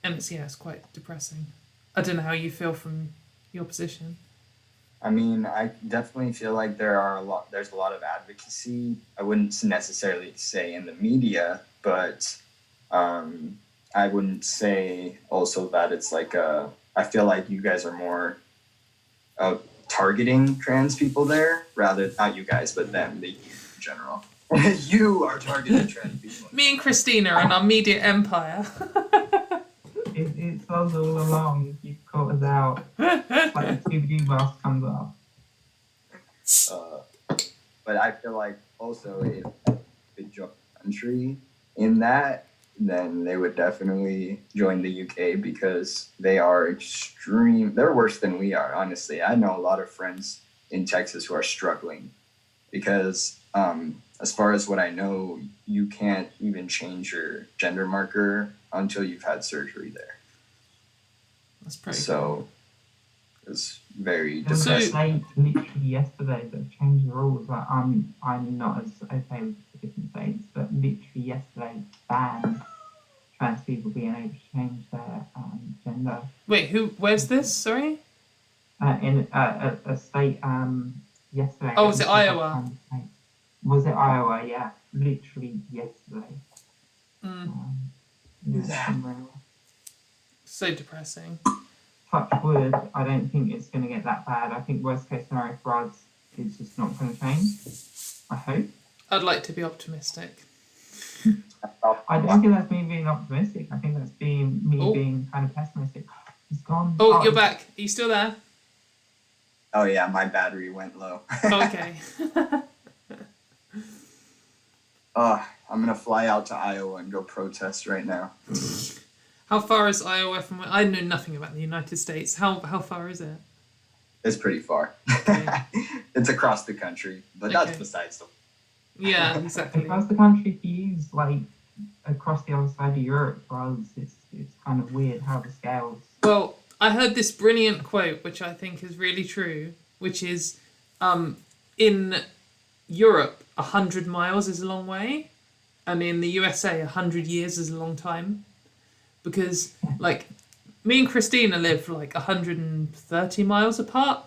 And it's quite depressing. I don't know how you feel from your position. I mean, I definitely feel like there's a lot of advocacy. I wouldn't necessarily say in the media, but I wouldn't say also that it's like I feel like you guys are more targeting trans people there, rather not you guys, but them, the youth in general. You are targeting trans people. Me and Christina and our media empire. It's us all along. You've caught us out. It's like the Scooby-Doo mask comes off. But I feel like also if they join the country in that, then they would definitely join the UK because they are extreme. They're worse than we are, honestly. I know a lot of friends in Texas who are struggling because, as far as what I know, you can't even change your gender marker until you've had surgery there. That's pretty cool. So it's very There was a depressing. state literally yesterday that changed the rules. Like I'm not as okay with the different states, but literally yesterday banned trans people being able to change their gender. Wait, where's this? Sorry? In a state yesterday. Oh, was it Iowa? Was it Iowa? Yeah, literally yesterday. Mm, Yeah, so depressing. touch wood, I don't think it's going to get that bad. I think worst case scenario for us, it's just not going to change. I hope. I'd like to be optimistic. I don't think that's me being optimistic. I think that's me being kind of pessimistic. He's gone. Oh, you're back. Are you still there? Oh yeah, my battery went low. Oh, okay. I'm gonna fly out to Iowa and go protest right now. How far is Iowa from? I know nothing about the United States. How far is it? It's pretty far. Okay. It's across the country, but that's Okay. besides the. Yeah, exactly. Across the country for you is like across the other side of Europe. For us, it's kind of weird how the scales. Well, I heard this brilliant quote, which I think is really true, which is, in Europe, 100 miles is a long way, and in the USA, 100 years is a long time. Because, like, me and Christina live, like, 130 miles apart,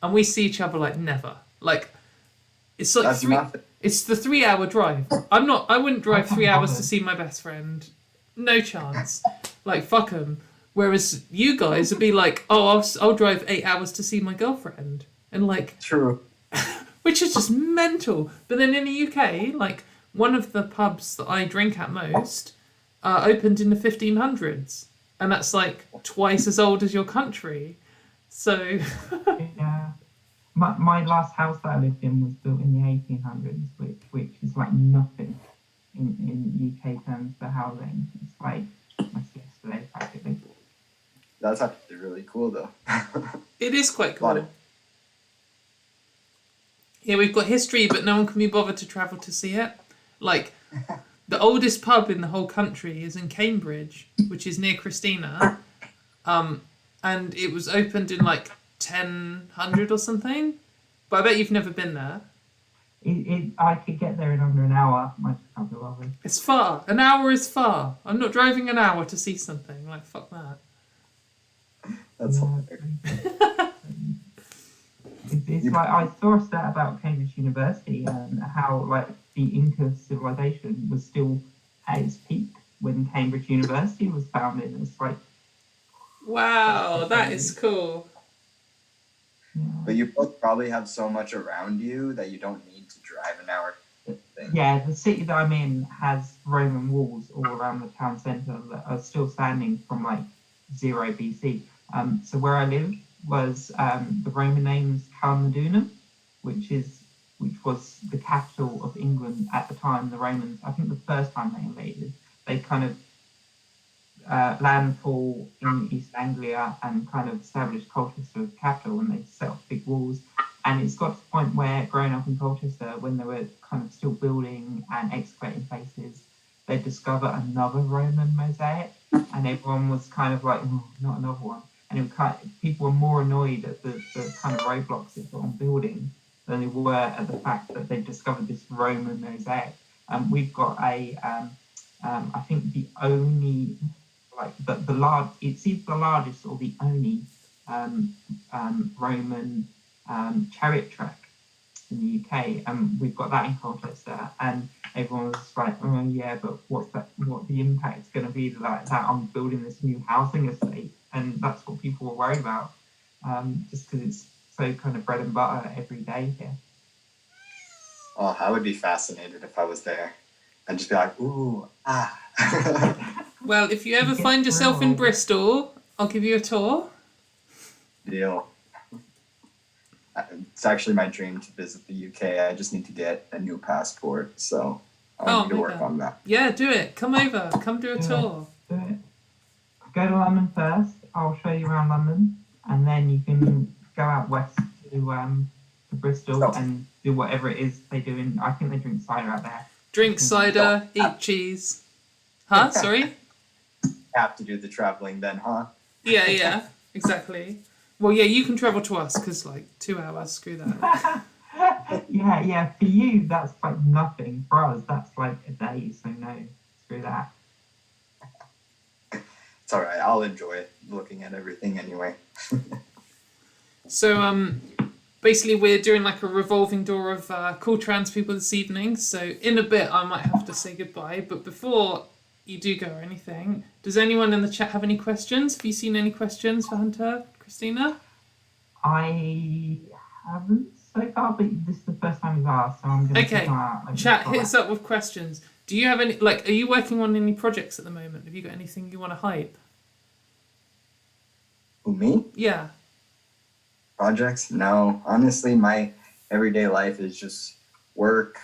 and we see each other, like, never. Like, it's like That's nothing. It's the 3-hour drive. I wouldn't drive I can't 3 hours bother. to see my best friend. No chance. Like, fuck 'em. Whereas you guys would be like, oh, I'll drive 8 hours to see my girlfriend. And, like, True. which is just mental. But then in the UK, like, one of the pubs that I drink at most opened in the 1500s. And that's, like, twice as old as your country. So, Yeah. My last house that I lived in was built in the 1800s, which is like nothing in UK terms for housing. It's like yesterday practically. That's actually really cool though. it is quite Got cool. it. Yeah, we've got history, but no one can be bothered to travel to see it. Like, the oldest pub in the whole country is in Cambridge, which is near Christina. And it was opened in, like, 1000 or something. But I bet you've never been there. I could get there in under an hour. I just can't be bothered. It's far. An hour is far. I'm not driving an hour to see something. Like, fuck that. That's Yeah, hilarious. it's like I saw a stat about Cambridge University and how like the Inca civilization was still at its peak when Cambridge University was founded. It's like, Wow, that is cool. yeah. But you both probably have so much around you that you don't need to drive an hour. Yeah, the city that I'm in has Roman walls all around the town centre that are still standing from like 0 BC. So where I live was the Roman name's Calmedunum, which was the capital of England at the time. The Romans, I think, the first time they invaded, they kind of landfall in East Anglia and kind of established Colchester as the capital, and they set up big walls. And it's got to the point where, growing up in Colchester, when they were kind of still building and excavating places, they discover another Roman mosaic, and everyone was kind of like, oh, not another one. And it was kind of, people were more annoyed at the kind of roadblocks it put on building than they were at the fact that they discovered this Roman mosaic. We've got I think the only, like it's either the largest or the only Roman chariot track in the UK, and we've got that in Colchester, and everyone was like, oh yeah, but what's that? What the impact's going to be like that I'm building this new housing estate, and that's what people were worried about, just because it's so kind of bread and butter every day here. Oh, I would be fascinated if I was there. I'd just be like, ooh, ah. Well, if you ever find yourself in Bristol, I'll give you a tour. Deal. It's actually my dream to visit the UK. I just need to get a new passport, so I need to work on that. Yeah, do it. Come over. Come do a tour. Do it. Go to London first. I'll show you around London, and then you can go out west to Bristol and do whatever it is they do in. I think they drink cider out there. Drink cider, eat cheese. Huh? Sorry? Have to do the traveling then, huh? Yeah, exactly. Well, yeah, you can travel to us because, 2 hours, screw that. Yeah, for you, that's like nothing. For us, that's like a day, so no, screw that. It's all right. I'll enjoy looking at everything anyway. So, basically, we're doing a revolving door of cool trans people this evening. So, in a bit, I might have to say goodbye. But before you do go or anything, does anyone in the chat have any questions? Have you seen any questions for Hunter, Christina? I haven't so far, but this is the first time you've asked, so I'm going to Okay. Chat, hit us up with questions. Do you have any, are you working on any projects at the moment? Have you got anything you want to hype? Who, me? Yeah. Projects? No. Honestly, my everyday life is just work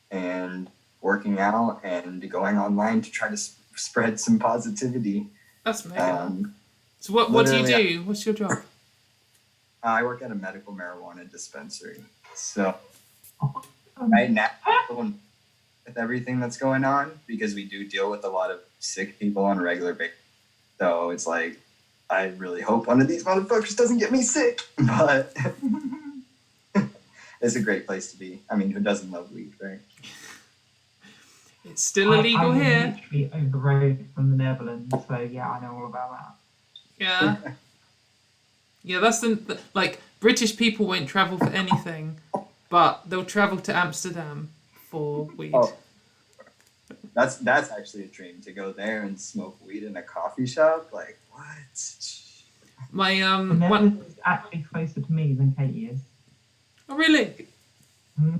and working out and going online to try to spread some positivity. That's mega. So what do you do? What's your job? I work at a medical marijuana dispensary. So right now, with everything that's going on, because we do deal with a lot of sick people on a regular basis. So it's like, I really hope one of these motherfuckers doesn't get me sick. But it's a great place to be. I mean, who doesn't love weed, right? It's still illegal here. I'm literally over the road from the Netherlands, so yeah, I know all about that. Yeah. Yeah, that's British people won't travel for anything, but they'll travel to Amsterdam for weed. Oh, that's actually a dream, to go there and smoke weed in a coffee shop. Like, what? My The Netherlands is actually closer to me than Katie is. Oh really? Mm.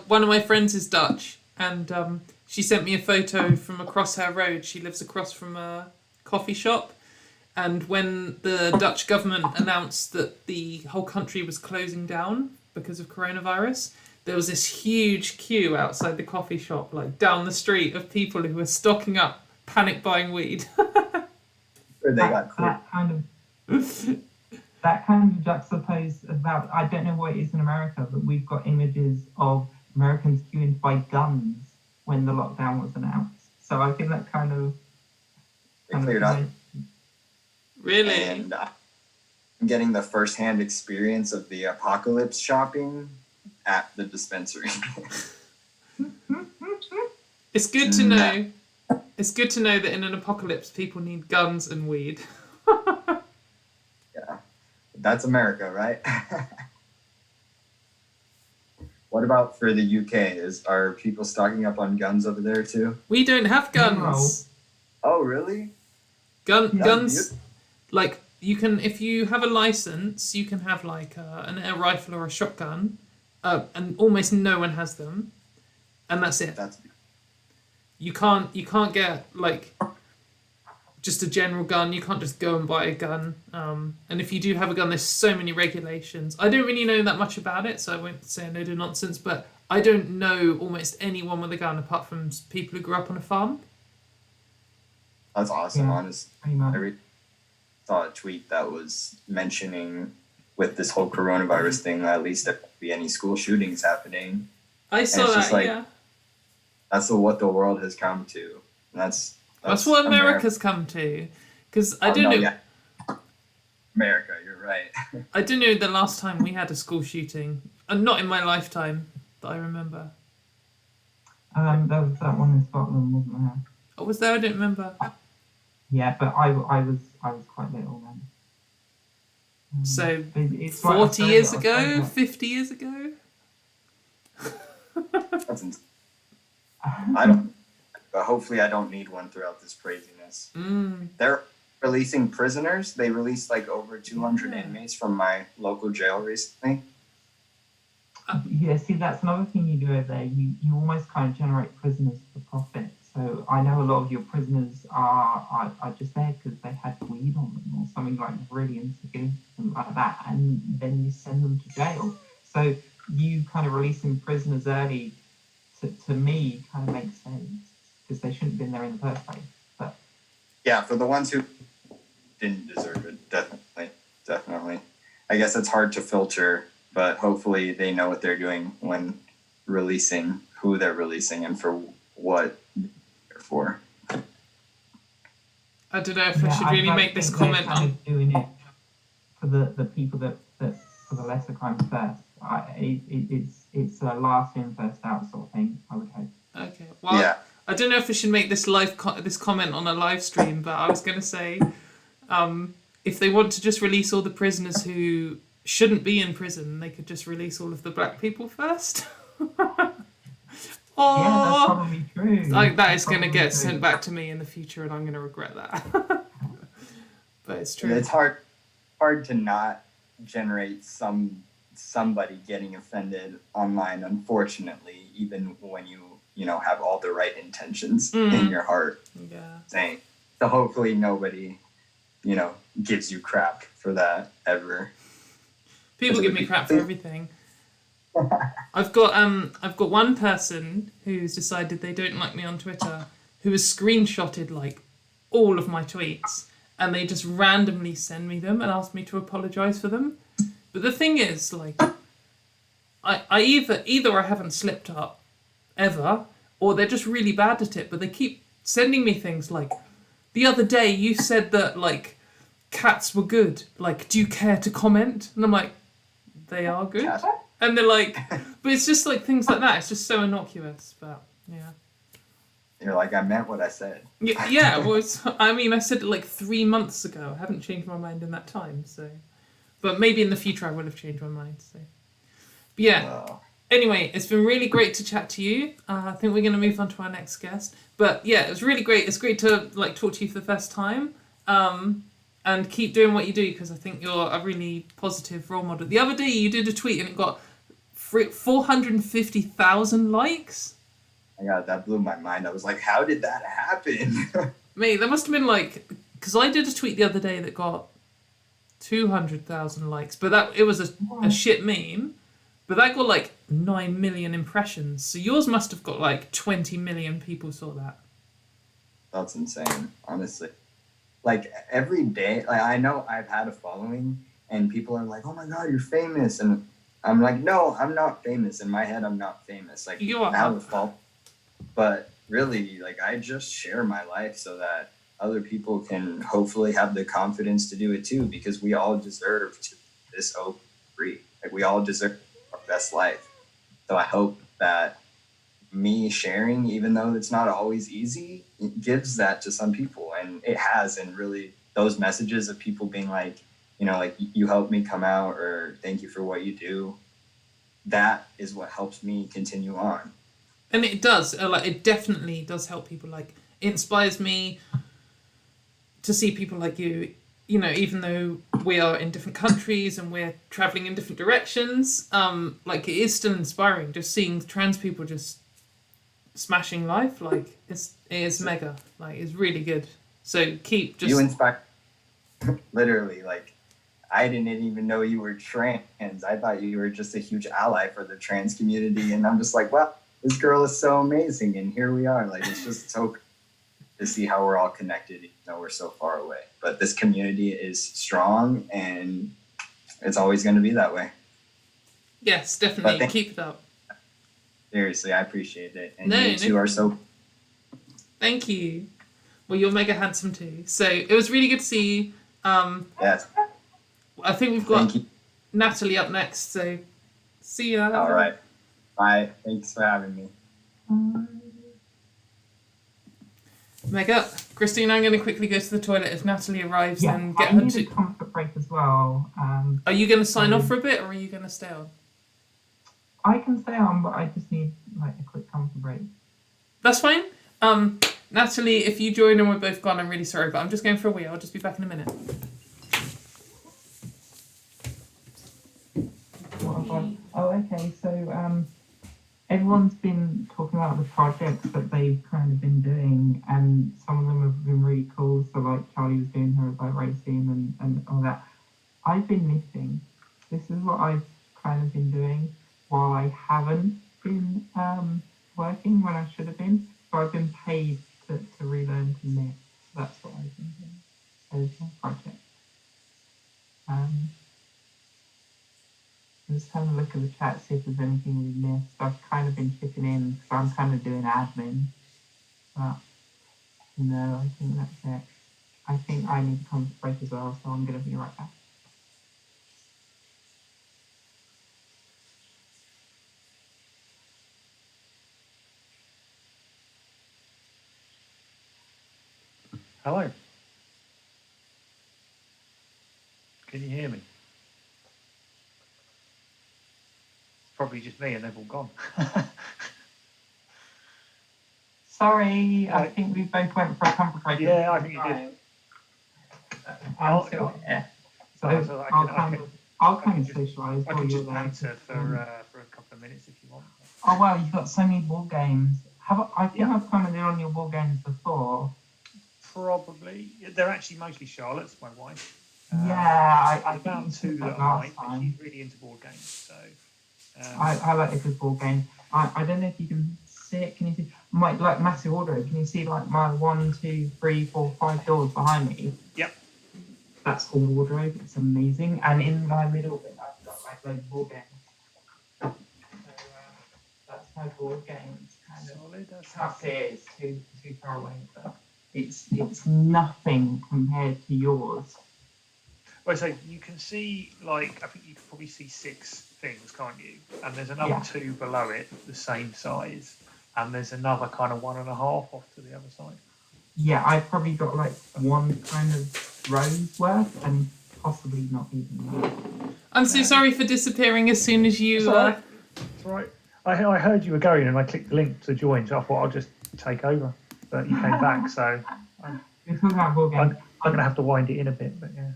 One of my friends is Dutch, and she sent me a photo from across her road. She lives across from a coffee shop, and when the Dutch government announced that the whole country was closing down because of coronavirus, there was this huge queue outside the coffee shop, down the street, of people who were stocking up, panic buying weed. That kind of juxtaposed about, I don't know what it is in America, but we've got images of Americans queuing to buy guns when the lockdown was announced. So I think that kind of cleared up. Really? And I'm getting the first-hand experience of the apocalypse shopping at the dispensary. It's good to know. It's good to know that in an apocalypse, people need guns and weed. Yeah, that's America, right? What about for the UK? Are people stocking up on guns over there too? We don't have guns. Oh, really? Guns. You can, if you have a license, you can have an air rifle or a shotgun, and almost no one has them, and that's it. You can't get just a general gun. You can't just go and buy a gun. And if you do have a gun, there's so many regulations. I don't really know that much about it, so I won't say no to nonsense. But I don't know almost anyone with a gun apart from people who grew up on a farm. That's awesome, Yeah, honestly. pretty much. I saw a tweet that was mentioning with this whole coronavirus thing, at least there won't be any school shootings happening. I saw it's that, just yeah. That's what the world has come to. And that's what America's come to. Because I don't know. Yeah. America, you're right. I don't know the last time we had a school shooting. Not in my lifetime that I remember. There was that one in Scotland, wasn't there? Oh, was there? I don't remember. Yeah, but I was quite little then. So But it's like 40 years Australia- ago, 50 years ago. That's ins- I don't. But hopefully, I don't need one throughout this craziness. They're releasing prisoners. They released like over 200 inmates from my local jail recently. Yeah, see, that's another thing you do over there. You almost kind of generate prisoners for profit. So I know a lot of your prisoners are just there because they had weed on them or something like really insignificant like that, and then you send them to jail. So you kind of releasing prisoners early, to me, kind of makes sense because they shouldn't have been there in the first place. But Yeah, for the ones who didn't deserve it, definitely. I guess it's hard to filter, but hopefully they know what they're doing when releasing who they're releasing and for what they're for. I don't know if I should really make this comment kind on. of doing it for the people that for the lesser crimes first. It's a last in first out sort of thing. I would hope. Okay, well, Yeah. I don't know if I should make this this comment on a live stream, but I was going to say, if they want to just release all the prisoners who shouldn't be in prison, they could just release all of the black people first. Yeah, that's Oh, probably true. like that That's is going to probably get true. sent back to me in the future, and I'm going to regret that. But it's true. It's hard to not generate somebody getting offended online, unfortunately, even when you know have all the right intentions in your heart. Yeah. Saying, so hopefully nobody, gives you crap for that ever. People give me crap for everything. I've got one person who's decided they don't like me on Twitter, who has screenshotted like all of my tweets, and they just randomly send me them and ask me to apologize for them. But the thing is, like, I either I haven't slipped up ever, or they're just really bad at it. But they keep sending me things like, the other day you said that like cats were good. Like, do you care to comment? And I'm like, they are good. Cat. And they're like, but it's just like things like that. It's just so innocuous. But yeah. You're like, I meant what I said. Yeah, well, I said it like 3 months ago. I haven't changed my mind in that time, so. But maybe in the future I will have changed my mind, so. But yeah, Well, anyway, it's been really great to chat to you. I think we're going to move on to our next guest. But yeah, it was really great. It's great to like talk to you for the first time. And keep doing what you do, because I think you're a really positive role model. The other day you did a tweet and it got 450,000 likes. my God, that blew my mind. I was like, how did that happen? Mate, there must have been like, because I did a tweet the other day that got 200,000 likes, but it was a shit meme, but that got like 9 million impressions. So yours must have got like 20 million people saw that. That's insane, honestly. Like every day, like I know I've had a following and people are like, oh my God, you're famous. And I'm like, no, I'm not famous. In my head, I'm not famous. Like You are. I have a following. But really, like I just share my life so that other people can hopefully have the confidence to do it too, because we all deserve to this open free. Like we all deserve our best life. So I hope that me sharing, even though it's not always easy, it gives that to some people, and it has. And really, those messages of people being like, like you helped me come out, or thank you for what you do, that is what helps me continue on. And it does, like, it definitely does help people. Like, it inspires me to see people like you, even though we are in different countries and we're traveling in different directions, like, it is still inspiring just seeing trans people just smashing life. Like, it is mega. Like, it's really good. So keep just... You inspire, literally, like, I didn't even know you were trans. I thought you were just a huge ally for the trans community. And I'm just like, well, this girl is so amazing. And here we are. Like, it's just so to see how we're all connected, even though we're so far away. But this community is strong, and it's always going to be that way. Yes, definitely. But Keep it up. Seriously, I appreciate it. And No, you two are so... Thank you. Well, you're mega handsome too. So it was really good to see you. Yes. I think we've got Thank you. Natalie up next. So see ya. All right. Bye. Thanks for having me. Mega. Great. Christine, I'm going to quickly go to the toilet. If Natalie arrives, Yeah, then get I her need to. a comfort break as well. Are you going to sign off for a bit, or are you going to stay on? I can stay on, but I just need like a quick comfort break. That's fine. Natalie, if you join and we're both gone, I'm really sorry, but I'm just going for a wee. I'll just be back in a minute. Oh, okay. So everyone's been talking about the projects that they've kind of been doing, and some of them have been really cool. So like Charlie was doing her bike racing and all that. I've been knitting. This is what I've kind of been doing while I haven't been working when I should have been. So I've been paid to relearn to knit. That's what I've been doing. So it's my project. I'm just having a look at the chat, see if there's anything we missed. I've kind of been chipping in because I'm kind of doing admin. But no, I think that's it. I think I need to come to break as well, so I'm going to be right back. Hello. Can you hear me? Probably just me and they've all gone. Sorry, I think we both went for a comfort break. Yeah, I think you did. I'm still here. So I'll kind of socialise I while can you're just there. banter for a couple of minutes if you want. Oh wow, you've got so many ball games. I think I've commented on your ball games before. Probably. They're actually mostly Charlotte's, my wife. Yeah, I found two that I last like, but time. she's really into board games. So I like a good ball game. I don't know if you can see it. Can you see my like massive order? Can you see like my 1, 2, 3, 4, 5 doors behind me? Yep. That's all wardrobe. It's amazing. And in my middle bit, I've got like loads of board games. So that's my board games. Kind of. solid. Can't see it. It's too far away, but it's nothing compared to yours. Well, so you can see, like, I think you can probably see 6 things, can't you? And there's another 2 below it, the same size. And there's another kind of 1.5 off to the other side. Yeah, I've probably got like one kind of row's worth and possibly not even that. I'm so sorry for disappearing as soon as you... It's all right. I heard you were going and I clicked the link to join, so I thought I'll just take over. But you came back, so We're talking about board games. I'm going to have to wind it in a bit, but yeah.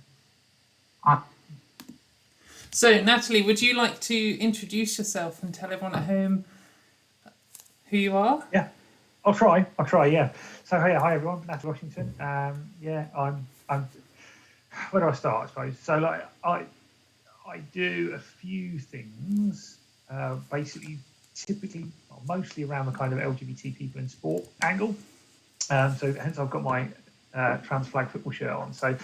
So, Natalie, would you like to introduce yourself and tell everyone at home who you are? Yeah, I'll try, yeah. So, hey, hi everyone, Natalie Washington. Yeah, I'm, where do I start, I suppose? So, like, I do a few things, basically, typically, mostly around the kind of LGBT people in sport angle. So, hence I've got my trans flag football shirt on. So,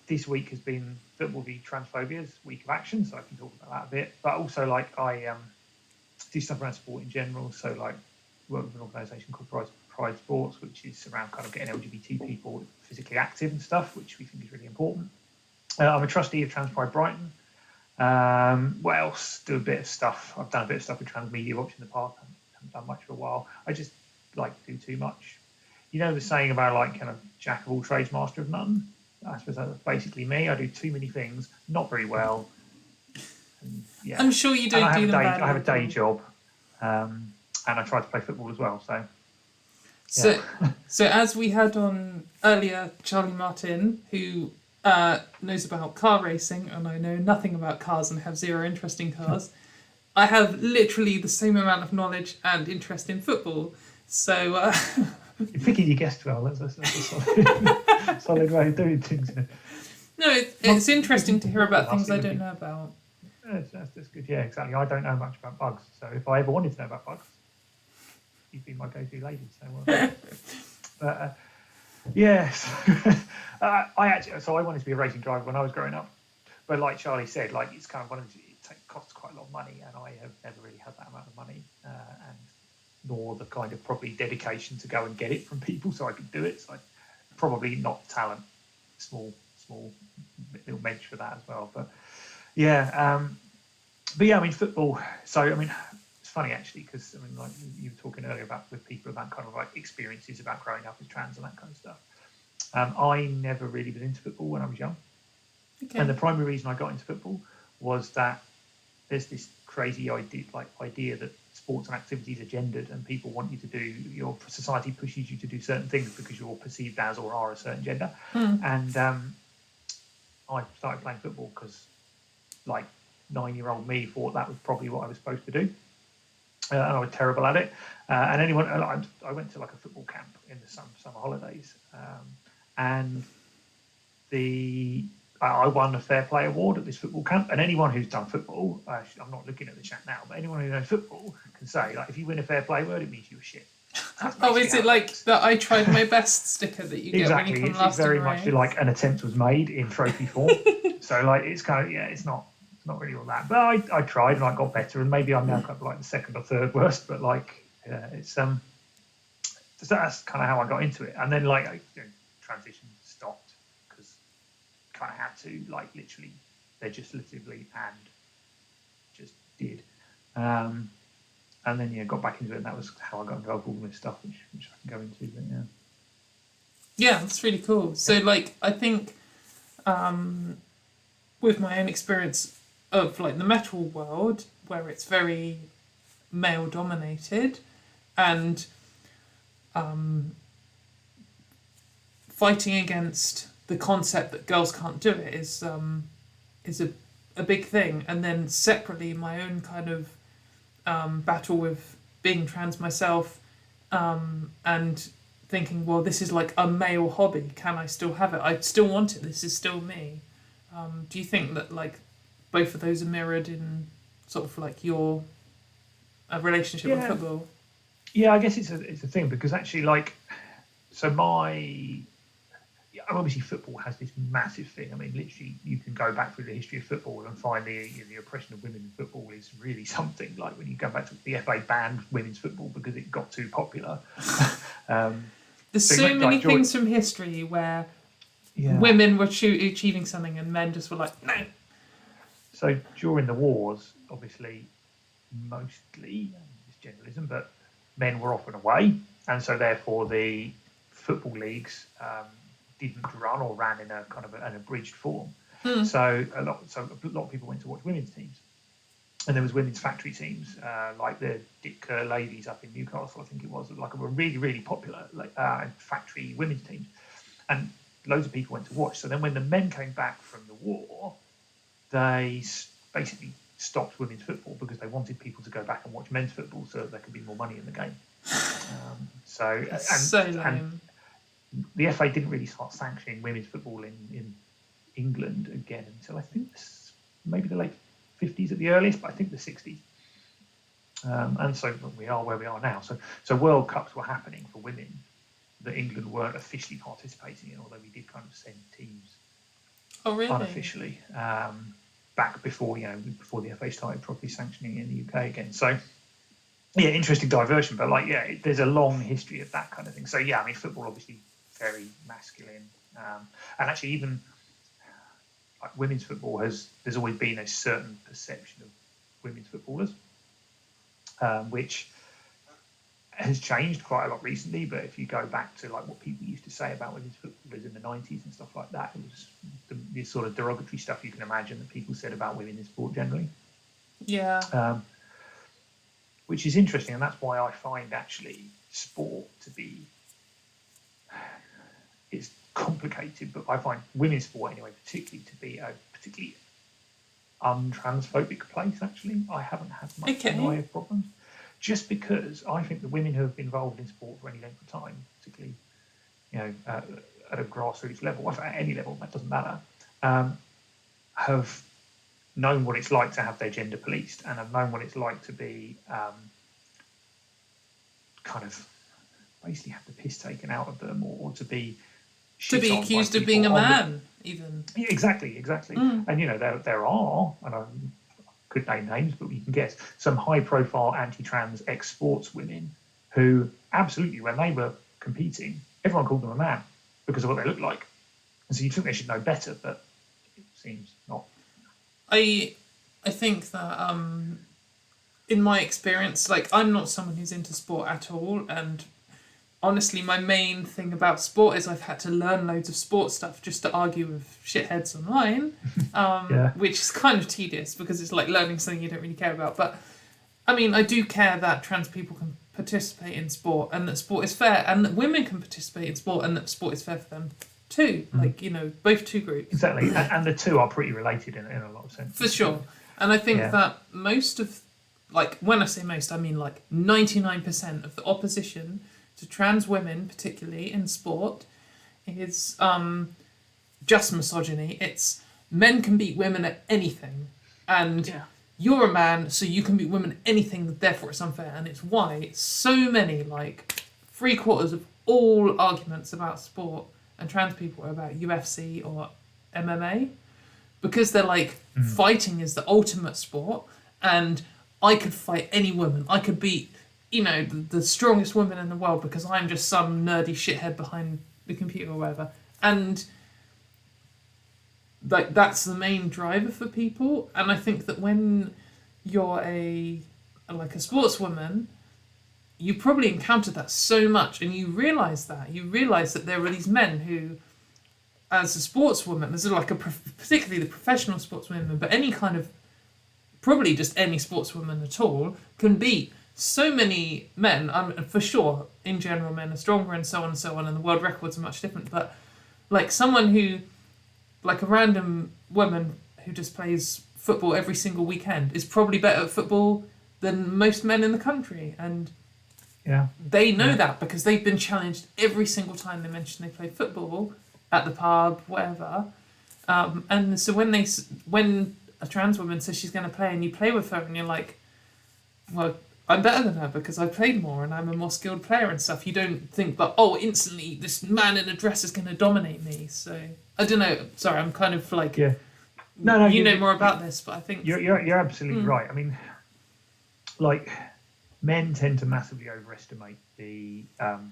this week has been Football v Transphobia's week of action, so I can talk about that a bit. But also, like, I do stuff around sport in general. So, like, work with an organisation called Pride Sports, which is around kind of getting LGBT people physically active and stuff, which we think is really important. I'm a trustee of Trans Pride Brighton. What else? Do a bit of stuff. I've done a bit of stuff with Transmedia Watch in the past. I haven't done much for a while. I just like to do too much. You know the saying about, like, kind of jack of all trades, master of none? I suppose that's basically me. I do too many things, not very well. And, yeah. I'm sure you don't do them badly. I have a day job, and I try to play football as well. So, so as we had on earlier, Charlie Martin, who knows about car racing, and I know nothing about cars and have zero interest in cars. I have literally the same amount of knowledge and interest in football. So. You're picking your guest well. That's a solid, solid way of doing things. No, it's interesting to hear about things I don't know about. That's good. Yeah, exactly. I don't know much about bugs, so if I ever wanted to know about bugs, you'd be my go-to lady. So, but yes, I wanted to be a racing driver when I was growing up, but like Charlie said, like it's kind of it costs quite a lot of money, and I have never really had that amount of money, and nor the kind of probably dedication to go and get it from people so I could do it. So probably not talent, small little bench for that as well. But yeah, I mean football. So I mean, funny actually, because I mean, like you were talking earlier about with people about kind of like experiences about growing up as trans and that kind of stuff. I never really was into football when I was young, and the primary reason I got into football was that there's this crazy idea that sports and activities are gendered, and people want you to do, your society pushes you to do certain things because you're perceived as or are a certain gender. And I started playing football because like 9-year-old me thought that was probably what I was supposed to do, and I was terrible at it. And I went to like a football camp in the summer holidays, and I won a Fair Play Award at this football camp. And anyone who's done football, I'm not looking at the chat now, but anyone who knows football can say, like, if you win a Fair Play Award, it means you were shit. Oh, is it like the "I tried my best" sticker that you get when you come last? It's very much like an attempt was made in trophy form. So like it's kind of it's not really all that. But I tried and I got better, and maybe I'm now kind of like the second or third worst. But like it's that's kind of how I got into it. And then like transition stopped because kind of had to, like, literally legislatively and just did. And then got back into it, and that was how I got involved with all this stuff, which I can go into. But yeah, that's really cool. So like I think with my own experience of like the metal world, where it's very male dominated, and fighting against the concept that girls can't do it is a big thing. And then separately, my own kind of battle with being trans myself, and thinking, well, this is like a male hobby. Can I still have it? I still want it. This is still me. Do you think that like both of those are mirrored in sort of like your relationship with football? Yeah, I guess it's a thing, because actually, like, so obviously football has this massive thing. I mean, literally, you can go back through the history of football and find the oppression of women in football is really something. Like when you go back to the FA banned women's football because it got too popular. There's so many things from history where women were achieving something and men just were like, no. So during the wars, obviously, mostly, it's generalism, but men were often away, and so therefore the football leagues didn't run or ran in a kind of an abridged form. So a lot of people went to watch women's teams, and there was women's factory teams like the Dick Kerr ladies up in Newcastle, I think it was, like a really, really popular factory women's teams, and loads of people went to watch. So then when the men came back from the war, they basically stopped women's football because they wanted people to go back and watch men's football so that there could be more money in the game. And the FA didn't really start sanctioning women's football in England again until I think maybe the late 50s at the earliest, but I think the 60s. And so we are where we are now. So World Cups were happening for women that England weren't officially participating in, although we did kind of send teams unofficially back before the FA started properly sanctioning in the UK again. So yeah, interesting diversion, but there's a long history of that kind of thing. So yeah, I mean, football obviously very masculine, and actually even like women's football there's always been a certain perception of women's footballers, which has changed quite a lot recently. But if you go back to like what people used to say about women's footballers in the 90s and stuff like that, it was the sort of derogatory stuff you can imagine that people said about women in sport generally. Yeah. Which is interesting, and that's why I find actually sport to be, it's complicated, but I find women's sport anyway particularly to be a particularly untransphobic place. Actually, I haven't had much in the way of problems, just because I think the women who have been involved in sport for any length of time, particularly at a grassroots level, or at any level, that doesn't matter, have known what it's like to have their gender policed, and have known what it's like to be kind of basically have the piss taken out of them, or to be accused of being a man, even. Yeah, exactly. And there are, and I could name names, but you can guess, some high-profile anti-trans ex-sports women who absolutely, when they were competing, everyone called them a man because of what they looked like, and so you think they should know better, but it seems not. I think that in my experience, like, I'm not someone who's into sport at all, and honestly, my main thing about sport is I've had to learn loads of sport stuff just to argue with shitheads online, which is kind of tedious because it's like learning something you don't really care about. But I mean, I do care that trans people can participate in sport and that sport is fair, and that women can participate in sport and that sport is fair for them too. Like, both two groups. Exactly, and the two are pretty related in a lot of sense. For sure. And I think that most of, like, when I say most, I mean like 99% of the opposition to trans women, particularly in sport, is just misogyny. It's men can beat women at anything, and you're a man, so you can beat women at anything, therefore it's unfair. And it's why so many, like 3/4 of all arguments about sport and trans people are about UFC or MMA, because they're like, fighting is the ultimate sport, and I could fight any woman. I could beat, the strongest woman in the world because I'm just some nerdy shithead behind the computer or whatever. And like, that's the main driver for people. And I think that when you're a sportswoman, you probably encountered that so much, and you realise that there were these men who, as a sportswoman, there's like particularly the professional sportswomen, but any kind of, probably just any sportswoman at all, can beat so many men. For sure, in general, men are stronger and so on, and the world records are much different. But like someone who, like a random woman who just plays football every single weekend, is probably better at football than most men in the country. And they know that because they've been challenged every single time they mention they play football at the pub, whatever. And so when a trans woman says she's going to play and you play with her and you're like, well, I'm better than her because I played more and I'm a more skilled player and stuff. You don't think that, instantly this man in a dress is going to dominate me. So I don't know. Sorry, I'm kind of like, no, you know more about this, but I think you're absolutely right. I mean, like, men tend to massively overestimate the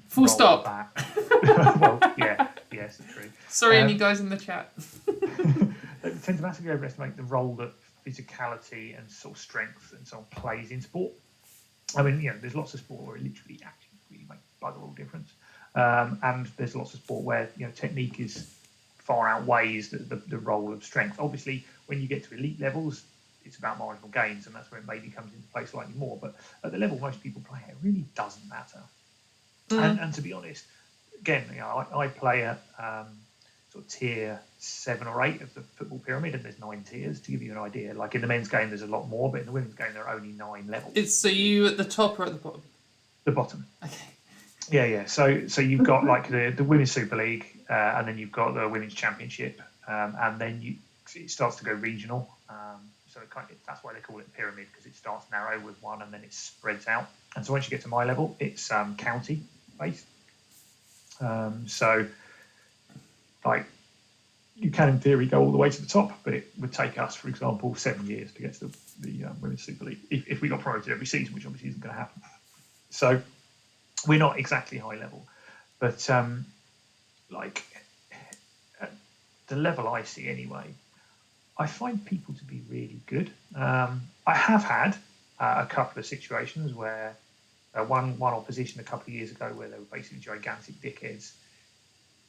full role stop. Of that. Well, yes, it's true. Sorry, any guys in the chat. They tend to massively overestimate the role that physicality and sort of strength and so on plays in sport. I mean, there's lots of sport where it literally actually really makes bugger all difference, and there's lots of sport where technique is far outweighs the role of strength. Obviously, when you get to elite levels, it's about marginal gains, and that's where it maybe comes into play slightly more. But at the level most people play, it really doesn't matter. And to be honest, again, I play at sort of tier 7 or 8 of the football pyramid, and there's 9 tiers to give you an idea. Like in the men's game, there's a lot more, but in the women's game, there are only 9 levels. So you at the top or at the bottom? The bottom. Okay. Yeah. So you've got like the Women's Super League, and then you've got the Women's Championship, and then it starts to go regional. So that's why they call it a pyramid, because it starts narrow with one and then it spreads out. And so once you get to my level, it's county based. So like, you can in theory go all the way to the top, but it would take us, for example, 7 years to get to the Women's Super League if we got promoted every season, which obviously isn't going to happen. So we're not exactly high level, but like at the level I see anyway, I find people to be really good. I have had a couple of situations where one opposition a couple of years ago where they were basically gigantic dickheads,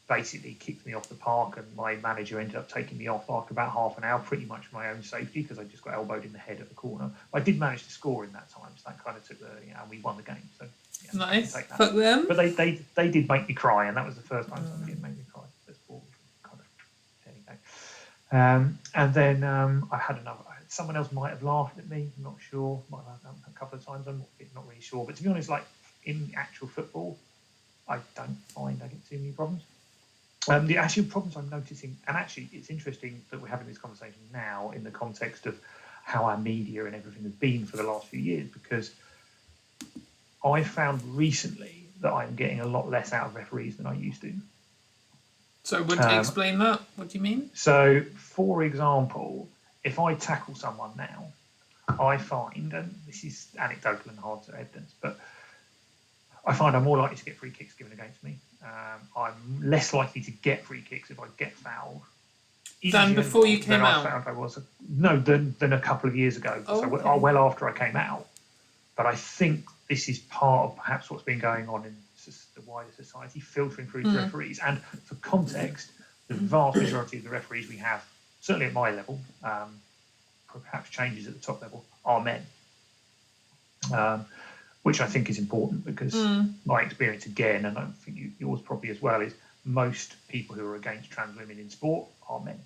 basically kicked me off the park, and my manager ended up taking me off after about half an hour, pretty much for my own safety, because I just got elbowed in the head at the corner. I did manage to score in that time, so that kind of took and we won the game. So nice. Fuck them. But they did make me cry, and that was the first time somebody had made me cry. That's all kind of there you go. And then I had another. Someone else might have laughed at me. I'm not sure. Might have done a couple of times. I'm not really sure. But to be honest, like in actual football, I don't find I get too many problems. The actual problems I'm noticing, and actually it's interesting that we're having this conversation now in the context of how our media and everything has been for the last few years, because I found recently that I'm getting a lot less out of referees than I used to. So would you explain that? What do you mean? So, for example, if I tackle someone now, I find, and this is anecdotal and hard to evidence, but I find I'm more likely to get free kicks given against me. I'm less likely to get free kicks if I get fouled. Than before you came out? Than a couple of years ago. Oh, So okay. well after I came out. But I think this is part of perhaps what's been going on in the wider society, filtering through to referees. And for context, the vast majority of the referees we have, certainly at my level, perhaps changes at the top level, are men. Which I think is important because my experience again, and I think yours probably as well, is most people who are against trans women in sport are men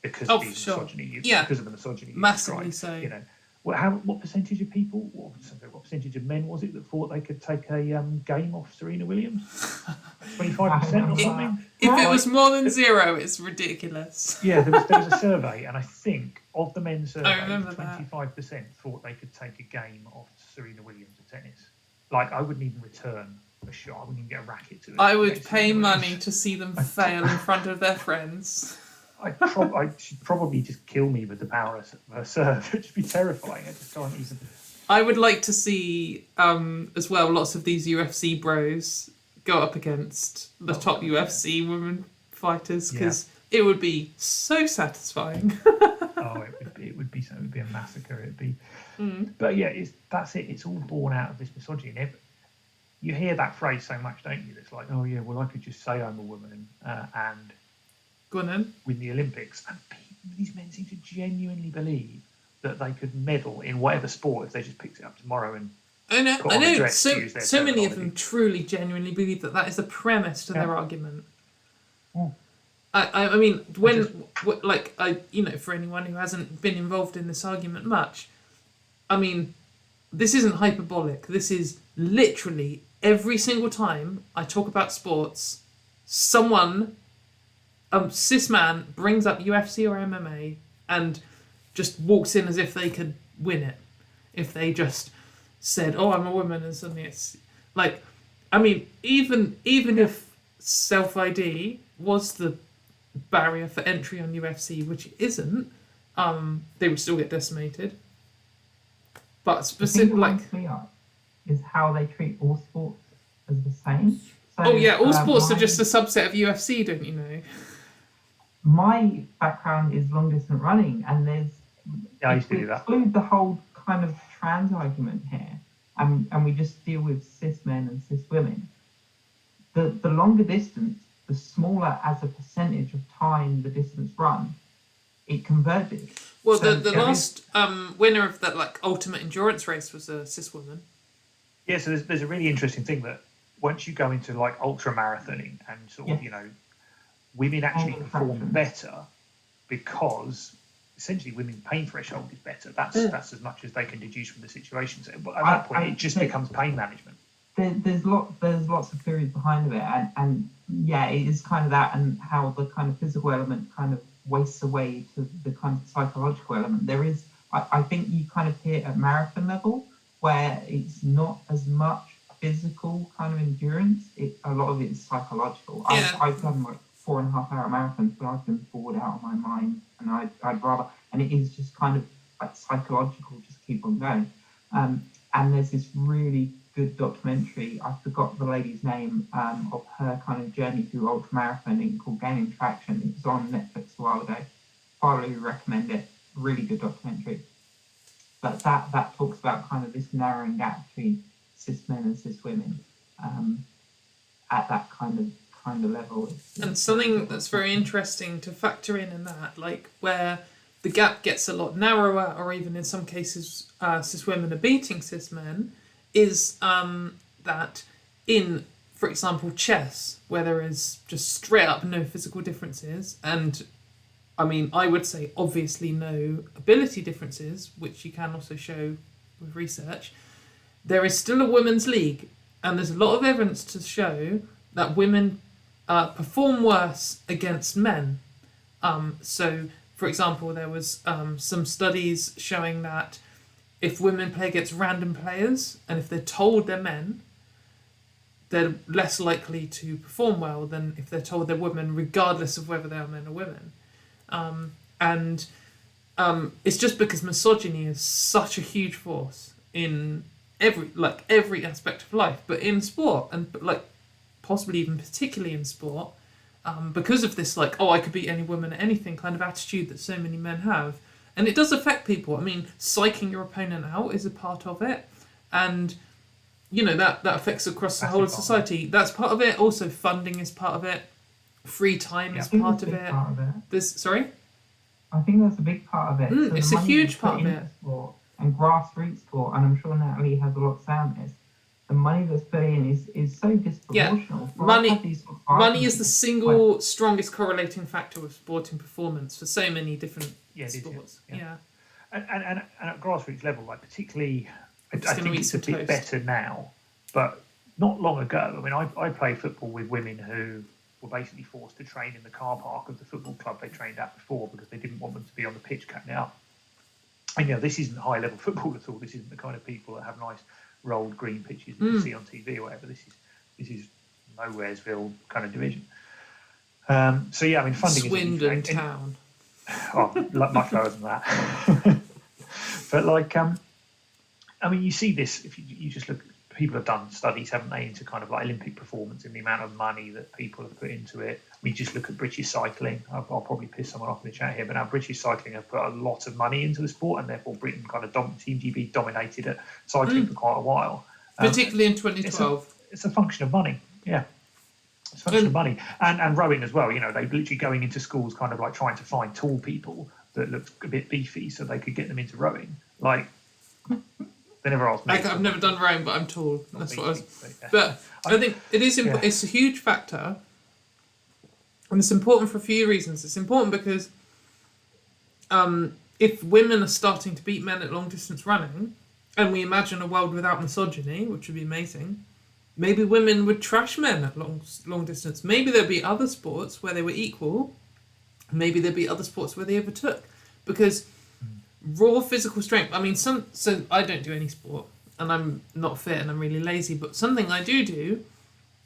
because of the misogyny. Because of the misogyny. Massively so. You know, what percentage of people, what percentage of men was it that thought they could take a game off Serena Williams? 25% or something? If it was more than 0, it's ridiculous. Yeah, there was a survey, and I think of the men surveyed, 25% thought they could take a game off Serena Williams at tennis. Like, I wouldn't even return a shot. I wouldn't even get a racket to it. I would pay money to see them fail in front of their friends. She'd probably just kill me with the power of her serve. It'd just be terrifying. I just can't even. I would like to see, as well, lots of these UFC bros go up against the top UFC women fighters because it would be so satisfying. It would be a massacre. It'd be, but yeah, that's it. It's all born out of this misogyny. You hear that phrase so much, don't you? It's like, oh yeah, well I could just say I'm a woman and go on then. Win the Olympics, and these men seem to genuinely believe that they could medal in whatever sport if they just picked it up tomorrow and. I know. So many of them truly, genuinely believe that is the premise to their argument. Yeah. I mean, for anyone who hasn't been involved in this argument much, I mean, this isn't hyperbolic. This is literally every single time I talk about sports, someone, cis man, brings up UFC or MMA and just walks in as if they could win it. If they just said, "Oh, I'm a woman," and suddenly it's like, I mean, even if self-ID was the barrier for entry on UFC, which it isn't, they would still get decimated. But specific, is how they treat all sports as the same. So, all sports are just a subset of UFC, don't you know? My background is long distance running, and I used to do that. Exclude the whole kind of trans argument here, and we just deal with cis men and cis women. The longer distance, the smaller as a percentage of time the distance run, it converges. Well, so the last winner of that ultimate endurance race was a cis woman. Yeah, so there's a really interesting thing that once you go into ultra marathoning and sort of women actually perform better because essentially women's pain threshold is better. That's as much as they can deduce from the situation. So at that point, it just becomes pain management. There's lots of theories behind it, and it is kind of that, and how the kind of physical element kind of wastes away to the kind of psychological element. There is, I think you kind of hit at marathon level where it's not as much physical kind of endurance. A lot of it is psychological. Yeah. I've done 4.5 hour marathons, but I've been bored out of my mind, and I'd rather, and it is just kind of psychological, just keep on going. And there's this really good documentary, I forgot the lady's name, of her kind of journey through ultramarathoning called Gaining Traction. It was on Netflix a while ago. Highly recommend it. Really good documentary. But that talks about kind of this narrowing gap between cis men and cis women at that kind of level. And something that's very interesting to factor in that, where the gap gets a lot narrower, or even in some cases cis women are beating cis men, is that in, for example, chess, where there is just straight up no physical differences, and I mean, I would say obviously no ability differences, which you can also show with research, there is still a women's league, and there's a lot of evidence to show that women perform worse against men. So, for example, there was some studies showing that if women play against random players, and if they're told they're men, they're less likely to perform well than if they're told they're women, regardless of whether they are men or women. It's just because misogyny is such a huge force in every aspect of life, but in sport, and possibly even particularly in sport, because of this I could beat any woman at anything kind of attitude that so many men have. And it does affect people. I mean, psyching your opponent out is a part of it. and that affects across the whole of society. That's part of it. Also, funding is part of it. Free time is part of it. I think that's a big part of it. So it's the a money huge that's put part of into it. Sport and grassroots sport, and I'm sure Natalie has a lot to say on this. The money that's put in is so disproportional. Money is the single strongest correlating factor with sporting performance for so many different sports. Yeah. And at grassroots level, like particularly, I Just gonna think eat it's a some bit toast. better now, but not long ago. I mean, I played football with women who were basically forced to train in the car park of the football club they trained at before because they didn't want them to be on the pitch cutting it up. And this isn't high level football at all. This isn't the kind of people that have nice rolled green pitches that you see on TV or whatever. This is Nowheresville kind of division. So yeah, I mean, funding Swindon is town. Much lower than that. But like, I mean, you see this if you just look. People have done studies, haven't they, into kind of like Olympic performance and the amount of money that people have put into it. We just look at British cycling. I'll probably piss someone off in the chat here, but now British cycling have put a lot of money into the sport, and therefore Britain kind of Team GB dominated at cycling for quite a while. Particularly in 2012. It's a function of money, yeah. It's a function of money. And rowing as well, they're literally going into schools kind of like trying to find tall people that looked a bit beefy so they could get them into rowing. Like, they never asked me. I've never done rowing, but I'm tall. That's what I was. Yeah. But I think it is. It's a huge factor, and it's important for a few reasons. It's important because if women are starting to beat men at long distance running, and we imagine a world without misogyny, which would be amazing, maybe women would trash men at long distance. Maybe there'd be other sports where they were equal. Maybe there'd be other sports where they overtook, because raw physical strength. I mean, so I don't do any sport, and I'm not fit, and I'm really lazy. But something I do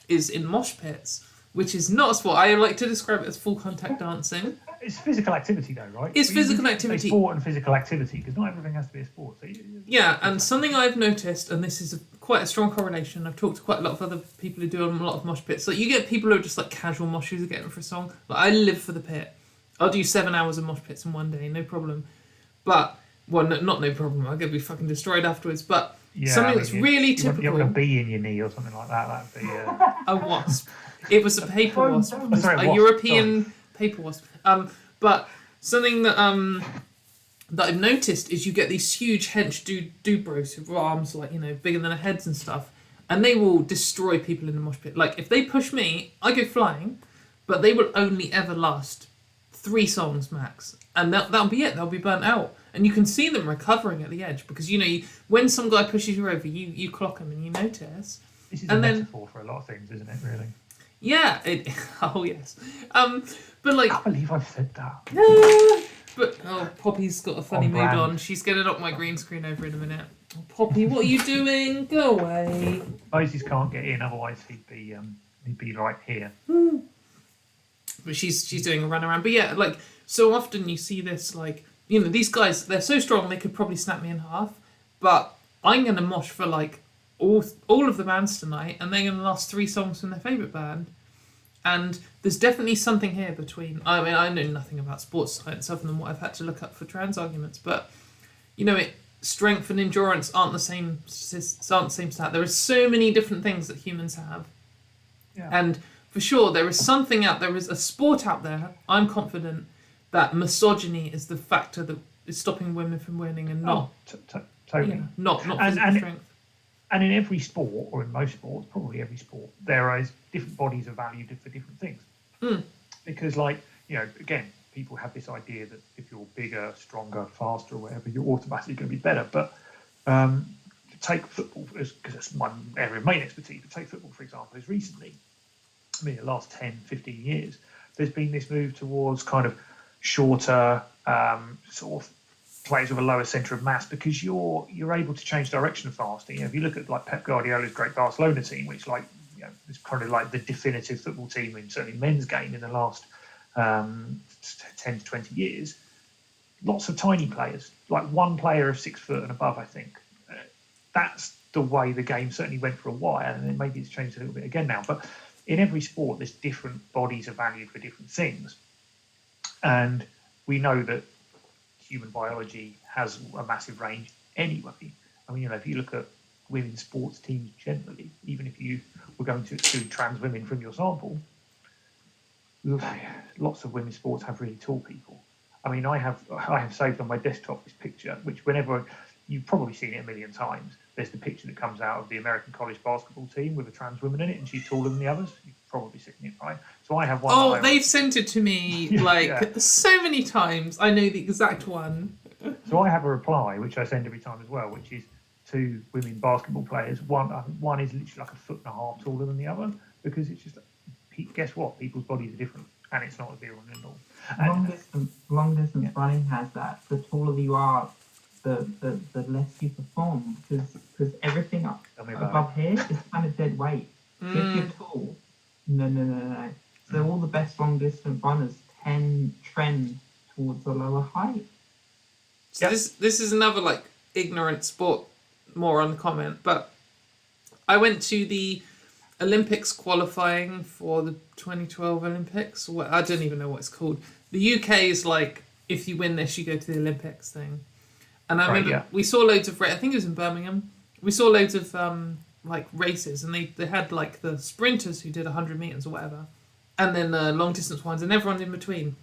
is in mosh pits, which is not a sport. I like to describe it as full contact dancing. It's physical activity, though, right? It's physical activity. Sport and physical activity, because not everything has to be a sport. So yeah, and something I've noticed, and this is quite a strong correlation. I've talked to quite a lot of other people who do a lot of mosh pits. Like, you get people who are just like casual moshers who get them for a song. Like, I live for the pit. I'll do 7 hours of mosh pits in one day, no problem. But, well, not no problem. I'm going to be fucking destroyed afterwards. But something that's really typical. You're going to bee in your knee or something like that. That'd be a wasp. It was a paper wasp. A European paper wasp. But something that that I've noticed is you get these huge hench dubros with arms like, bigger than our heads and stuff, and they will destroy people in the mosh pit. Like, if they push me, I go flying, but they will only ever last 3 songs max, and that'll be it. They'll be burnt out, and you can see them recovering at the edge because when some guy pushes you over, you clock them and you notice. This is a metaphor for a lot of things, isn't it? Really. Yeah. Oh yes. But like. I can't believe I've said that. But Poppy's got a funny mood on. She's gonna knock my green screen over in a minute. Oh, Poppy, what are you doing? Go away. Moses can't get in, otherwise he'd be right here. But she's doing a run around. But yeah, like, so often you see this, like, these guys, they're so strong they could probably snap me in half. But I'm gonna mosh for like all of the bands tonight, and they're gonna last 3 songs from their favourite band. And there's definitely something here between. I mean, I know nothing about sports science other than what I've had to look up for trans arguments, but strength and endurance aren't the same stat. There are so many different things that humans have, and for sure there is something out there. Is a sport out there. I'm confident that misogyny is the factor that is stopping women from winning, and not totally not physical strength. And in every sport, or in most sports, probably every sport, there is different bodies of value for different things. Because, again, people have this idea that if you're bigger, stronger, faster, or whatever, you're automatically going to be better. But take football, because it's my area of main expertise, but take football, for example, as recently, the last 10, 15 years, there's been this move towards kind of shorter, sort of players with a lower centre of mass, because you're able to change direction faster. If you look at like Pep Guardiola's great Barcelona team, which is kind of like the definitive football team in certainly men's game in the last 10 to 20 years, lots of tiny players, like one player of 6 foot and above, I think. That's the way the game certainly went for a while, and then maybe it's changed a little bit again now. But in every sport, there's different bodies of value for different things. And we know that human biology has a massive range anyway. I mean, if you look at women's sports teams generally, even if you were going to exclude trans women from your sample, lots of women's sports have really tall people. I mean, I have saved on my desktop this picture, which whenever you've probably seen it a million times. There's the picture that comes out of the American college basketball team with a trans woman in it, and she's taller than the others. You've probably seen it, right? So I have one. Oh, they've sent it to me so many times. I know the exact one. So I have a reply, which I send every time as well, which is two women basketball players. One is literally like a foot and a half taller than the other, because it's just, guess what? People's bodies are different, and it's not a be all and end all. Long distance running has that. The taller you are, the less you perform, because everything above here is kind of dead weight. If you're tall, no. So all the best long distance runners trend towards a lower height. So this is another like ignorant sport, more on the comment, but I went to the Olympics qualifying for the 2012 Olympics. I don't even know what it's called. The UK is like, if you win this, you go to the Olympics thing. And I remember we saw loads of, I think it was in Birmingham, we saw loads of like races, and they had like the sprinters who did 100 meters or whatever, and then the long distance ones, and everyone in between.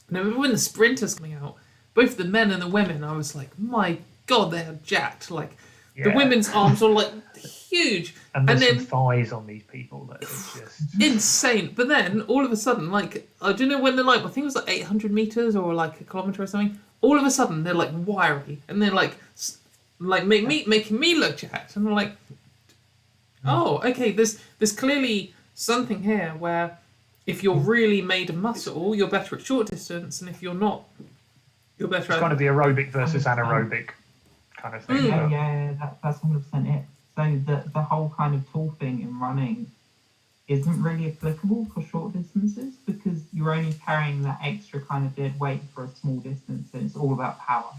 And I remember when the sprinters coming out, both the men and the women, I was like, my God, they are jacked. Like the women's arms are like huge. And there's some thighs on these people that are just insane. But then all of a sudden, like, I don't know when they're like, I think it was like 800 meters or like a kilometer or something. All of a sudden they're like wiry, and they're like making me look jacked. And I'm like, oh, okay, there's clearly something here where if you're really made of muscle, you're better at short distance, and if you're not, you're better at... kind of the aerobic versus anaerobic kind of thing. Yeah, that's 100% it. So the whole kind of tall thing in running isn't really applicable for short distances, because you're only carrying that extra kind of dead weight for a small distance, and it's all about power.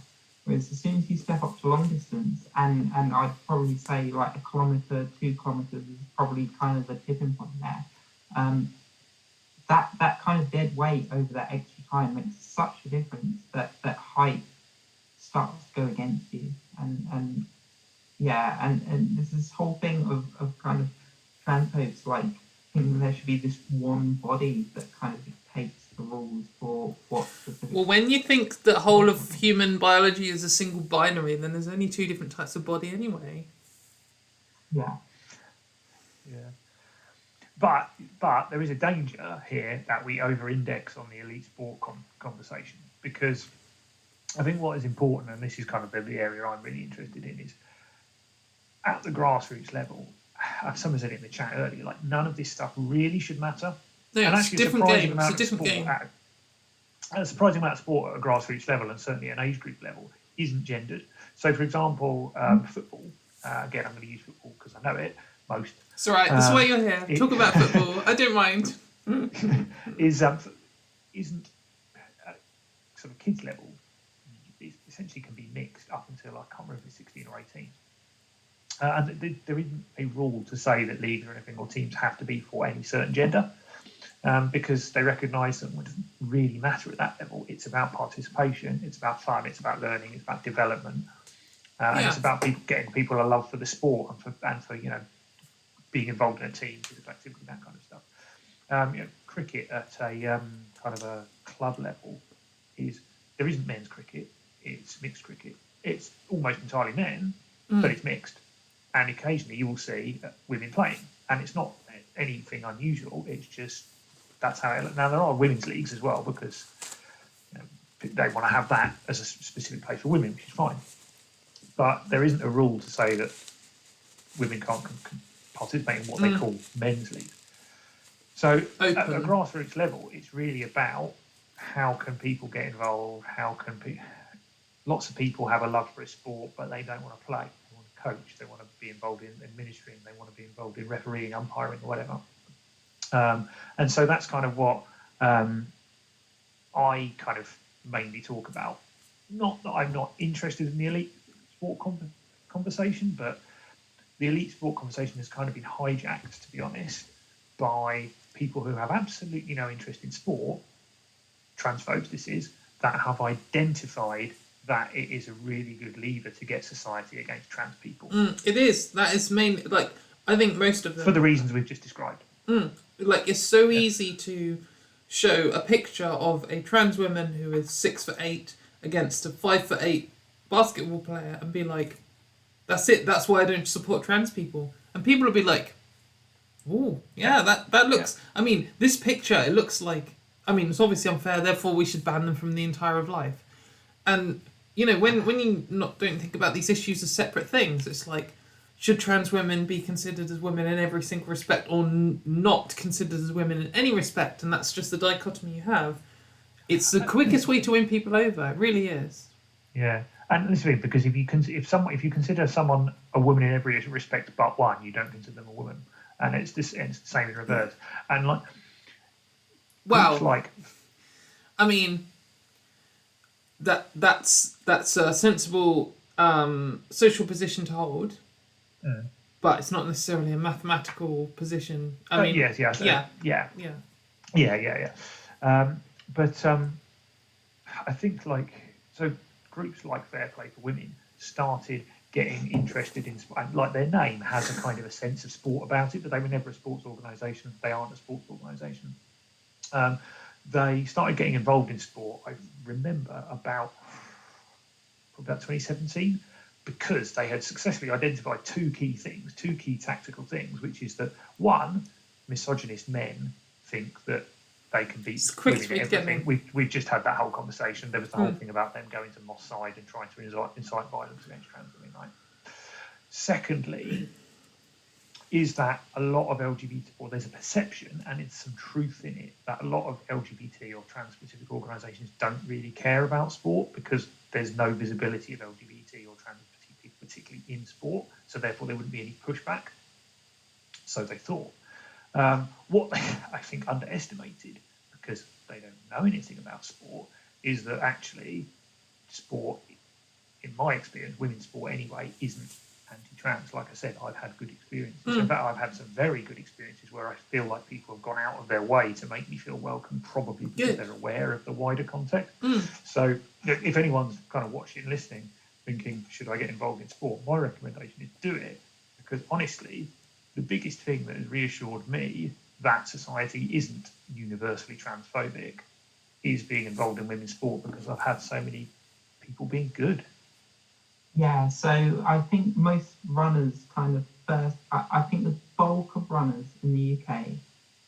Whereas as soon as you step up to long distance, and I'd probably say like 1 kilometre, 2 kilometres is probably kind of the tipping point there. That kind of dead weight over that extra time makes such a difference that height starts to go against you. And there's this whole thing of kind of transphobes like thinking there should be this one body that kind of dictates the rules for what specific... Well, when you think the whole of human biology is a single binary, then there's only 2 different types of body anyway. Yeah. But there is a danger here that we over-index on the elite sport conversation, because I think what is important, and this is kind of the area I'm really interested in, is at the grassroots level, someone said it in the chat earlier, like none of this stuff really should matter. No, and it's a different game. It's a different game. A surprising amount of sport at a grassroots level, and certainly an age group level, isn't gendered. So, for example, football, again, I'm going to use football because I know it most. It's all right. That's why you're here. Talk about football. I don't mind. Isn't sort of kids level, it essentially can be mixed up until, I can't remember if it's 16 or 18. And there isn't a rule to say that leagues or anything or teams have to be for any certain gender, because they recognise that it doesn't really matter at that level. It's about participation, it's about fun, it's about learning, it's about development, and it's about getting people a love for the sport and for being involved in a team, physical activity, that kind of stuff. Cricket at a kind of a club level there isn't men's cricket, it's mixed cricket. It's almost entirely men, but it's mixed. And occasionally you will see women playing, and it's not anything unusual. It's just that's how it looks. Now there are women's leagues as well, because they want to have that as a specific place for women, which is fine. But there isn't a rule to say that women can't participate in what they call men's leagues. So at a grassroots level, it's really about how can people get involved? How can lots of people have a love for a sport, but they don't want to play. They want to coach. They want to be involved in administering. They want to be involved in refereeing, umpiring, or whatever. And so that's kind of what I kind of mainly talk about. Not that I'm not interested in the elite sport conversation, but the elite sport conversation has kind of been hijacked, to be honest, by people who have absolutely no interest in sport, transphobes this is, that have identified that it is a really good lever to get society against trans people It is. That is main. Like, I think most of them, for the reasons we've just described. like, it's so easy to show a picture of a trans woman who is 6'8" against a 5'8" basketball player and be like, that's it. That's why I don't support trans people. And people will be like, oh, yeah, that looks. I mean, this picture, it looks like. I mean, it's obviously unfair. Therefore, we should ban them from the entire of life. And you know, when you don't think about these issues as separate things, it's like, should trans women be considered as women in every single respect, or not considered as women in any respect? And that's just the dichotomy you have. It's the quickest way to win people over. It really is. Yeah, and listen, because if you consider someone a woman in every respect but one, you don't consider them a woman, and it's the same in reverse. And like, Well, like, I mean, that's a sensible social position to hold, but it's not necessarily a mathematical position. I mean, yes, yeah. But I think groups like Fair Play for Women started getting interested in sport. Like, their name has a kind of a sense of sport about it, but they were never a sports organisation. They aren't a sports organisation. They started getting involved in sport, I remember, about 2017, because they had successfully identified two key tactical things, which is that, one, misogynist men think that they can beat women at everything. We've just had that whole conversation. There was the whole thing about them going to Moss Side and trying to incite violence against trans women, right? Secondly, is that a lot of LGBT, or there's a perception, and it's some truth in it, that a lot of LGBT or trans-specific organisations don't really care about sport because there's no visibility of LGBT or trans people, particularly in sport, so therefore there wouldn't be any pushback. So they thought. What they, I think, underestimated, because they don't know anything about sport, is that actually sport, in my experience, women's sport anyway, isn't anti-trans. Like I said, I've had good experiences. In fact, I've had some very good experiences where I feel like people have gone out of their way to make me feel welcome, probably because they're aware of the wider context. So if anyone's kind of watching and listening, thinking, should I get involved in sport? My recommendation is do it, because honestly, the biggest thing that has reassured me that society isn't universally transphobic is being involved in women's sport, because I've had so many people being good. Yeah, so I think most runners kind of first, I think the bulk of runners in the UK,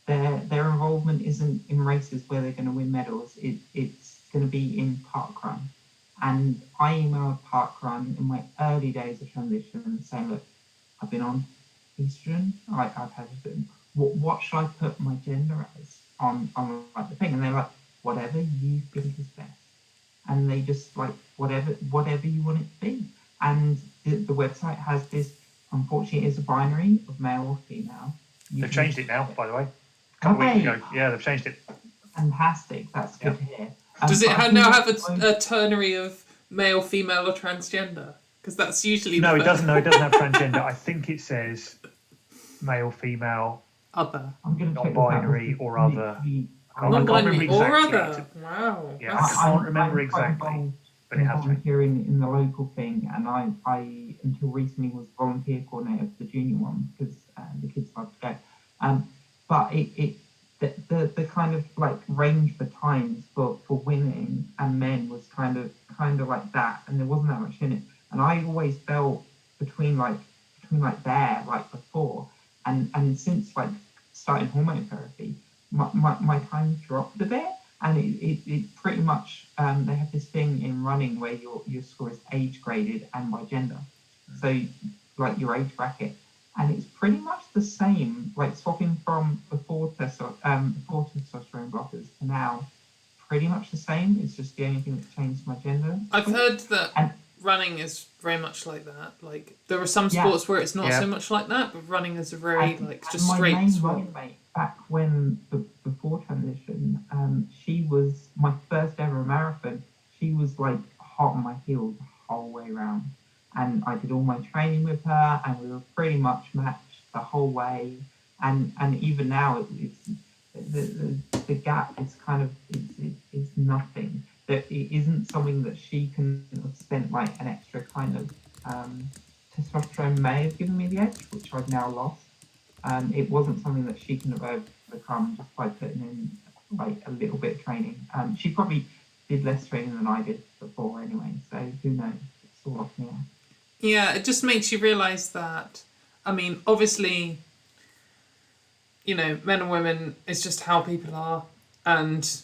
their involvement isn't in races where they're going to win medals. It's going to be in parkrun. And I emailed parkrun in my early days of transition saying, look, I've been on estrogen, I've had what should I put my gender as on like the thing? And they're like, whatever you think is best. And they just like whatever you want it to be. And the website has this, unfortunately, it's a binary of male or female. They've changed it now, by the way. A couple of weeks ago. Yeah, they've changed it. Fantastic. That's good to hear. Does it now have a ternary of male, female, or transgender? Because that's usually no, it doesn't. No, it doesn't have transgender. I think it says male, female, other, non-binary, or other. Non-binary or other. Wow. Yeah, I can't remember exactly. But it has volunteering in the local thing, and I until recently was volunteer coordinator for the junior one because the kids love to go. But the kind of like range for times for women and men was kind of like that, and there wasn't that much in it. And I always felt between there, like before, and since like starting hormone therapy, my time dropped a bit. And it pretty much, they have this thing in running where your score is age graded and by gender. So like your age bracket. And it's pretty much the same, like swapping from before testosterone blockers to now, pretty much the same. It's just the only thing that changed my gender. I've heard that running is very much like that. Like there are some sports where it's not so much like that, but running is a very just straight. My main running mate back when before transition, she was my first ever marathon. She was like hot on my heels the whole way around, and I did all my training with her, and we were pretty much matched the whole way. And even now, it's the gap is kind of it's nothing. that it isn't something that she can have spent like an extra kind of testosterone may have given me the edge, which I've now lost. It wasn't something that she can have overcome just by putting in like a little bit of training. She probably did less training than I did before anyway, so who knows? It's all up in the air. Yeah, it just makes you realise that, I mean, obviously, you know, men and women, it's just how people are, and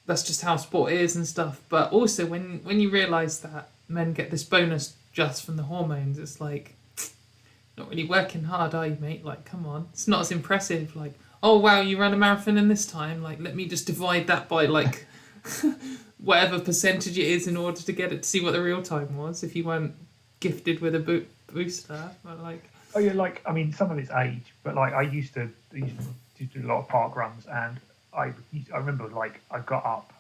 that's just how sport is and stuff. But also, when you realise that men get this bonus just from the hormones, it's like, not really working hard, are you, mate? Like, come on. It's not as impressive. Like, oh, wow, you ran a marathon in this time. Like, let me just divide that by, like, whatever percentage it is in order to get it to see what the real time was if you weren't gifted with a booster. But, like... Oh, yeah, like, I mean, some of it's age, but, like, I used to do a lot of park runs, and I remember, like, I got up,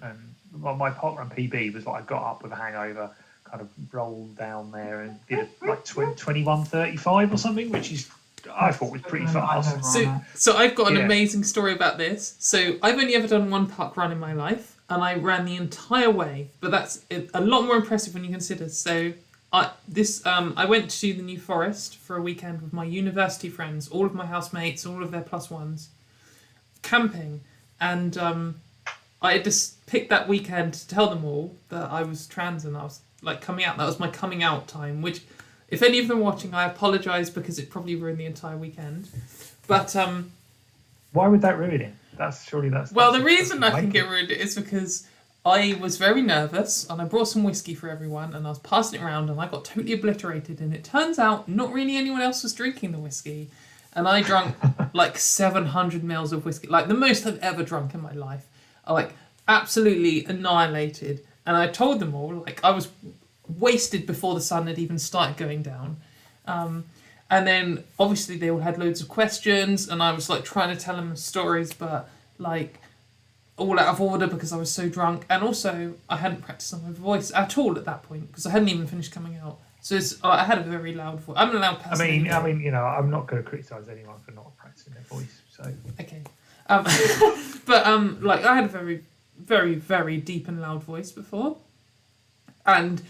and my park run PB was, like, I got up with a hangover, kind of rolled down there and did like 21:35 or something, which is I thought was pretty fast. So I've got an amazing story about this. So I've only ever done one park run in my life, and I ran the entire way, but that's a lot more impressive when you consider. So I went to the New Forest for a weekend with my university friends, all of my housemates, all of their +1s, camping, and I just picked that weekend to tell them all that I was trans and I was like coming out. That was my coming out time, which, if any of them are watching, I apologise because it probably ruined the entire weekend. But why would that ruin it? The reason I think it ruined it is because I was very nervous and I brought some whiskey for everyone and I was passing it around and I got totally obliterated, and it turns out not really anyone else was drinking the whiskey, and I drank like 700 mils of whiskey, like the most I've ever drunk in my life. I like absolutely annihilated. And I told them all, like, I was wasted before the sun had even started going down. And then, obviously, they all had loads of questions, and I was, like, trying to tell them stories, but, like, all out of order because I was so drunk. And also, I hadn't practiced on my voice at all at that point, because I hadn't even finished coming out. So I had a very loud voice. I'm a loud person. I mean, you know, I'm not going to criticise anyone for not practicing their voice, so... Okay. But, like, I had a very... very, very deep and loud voice before, and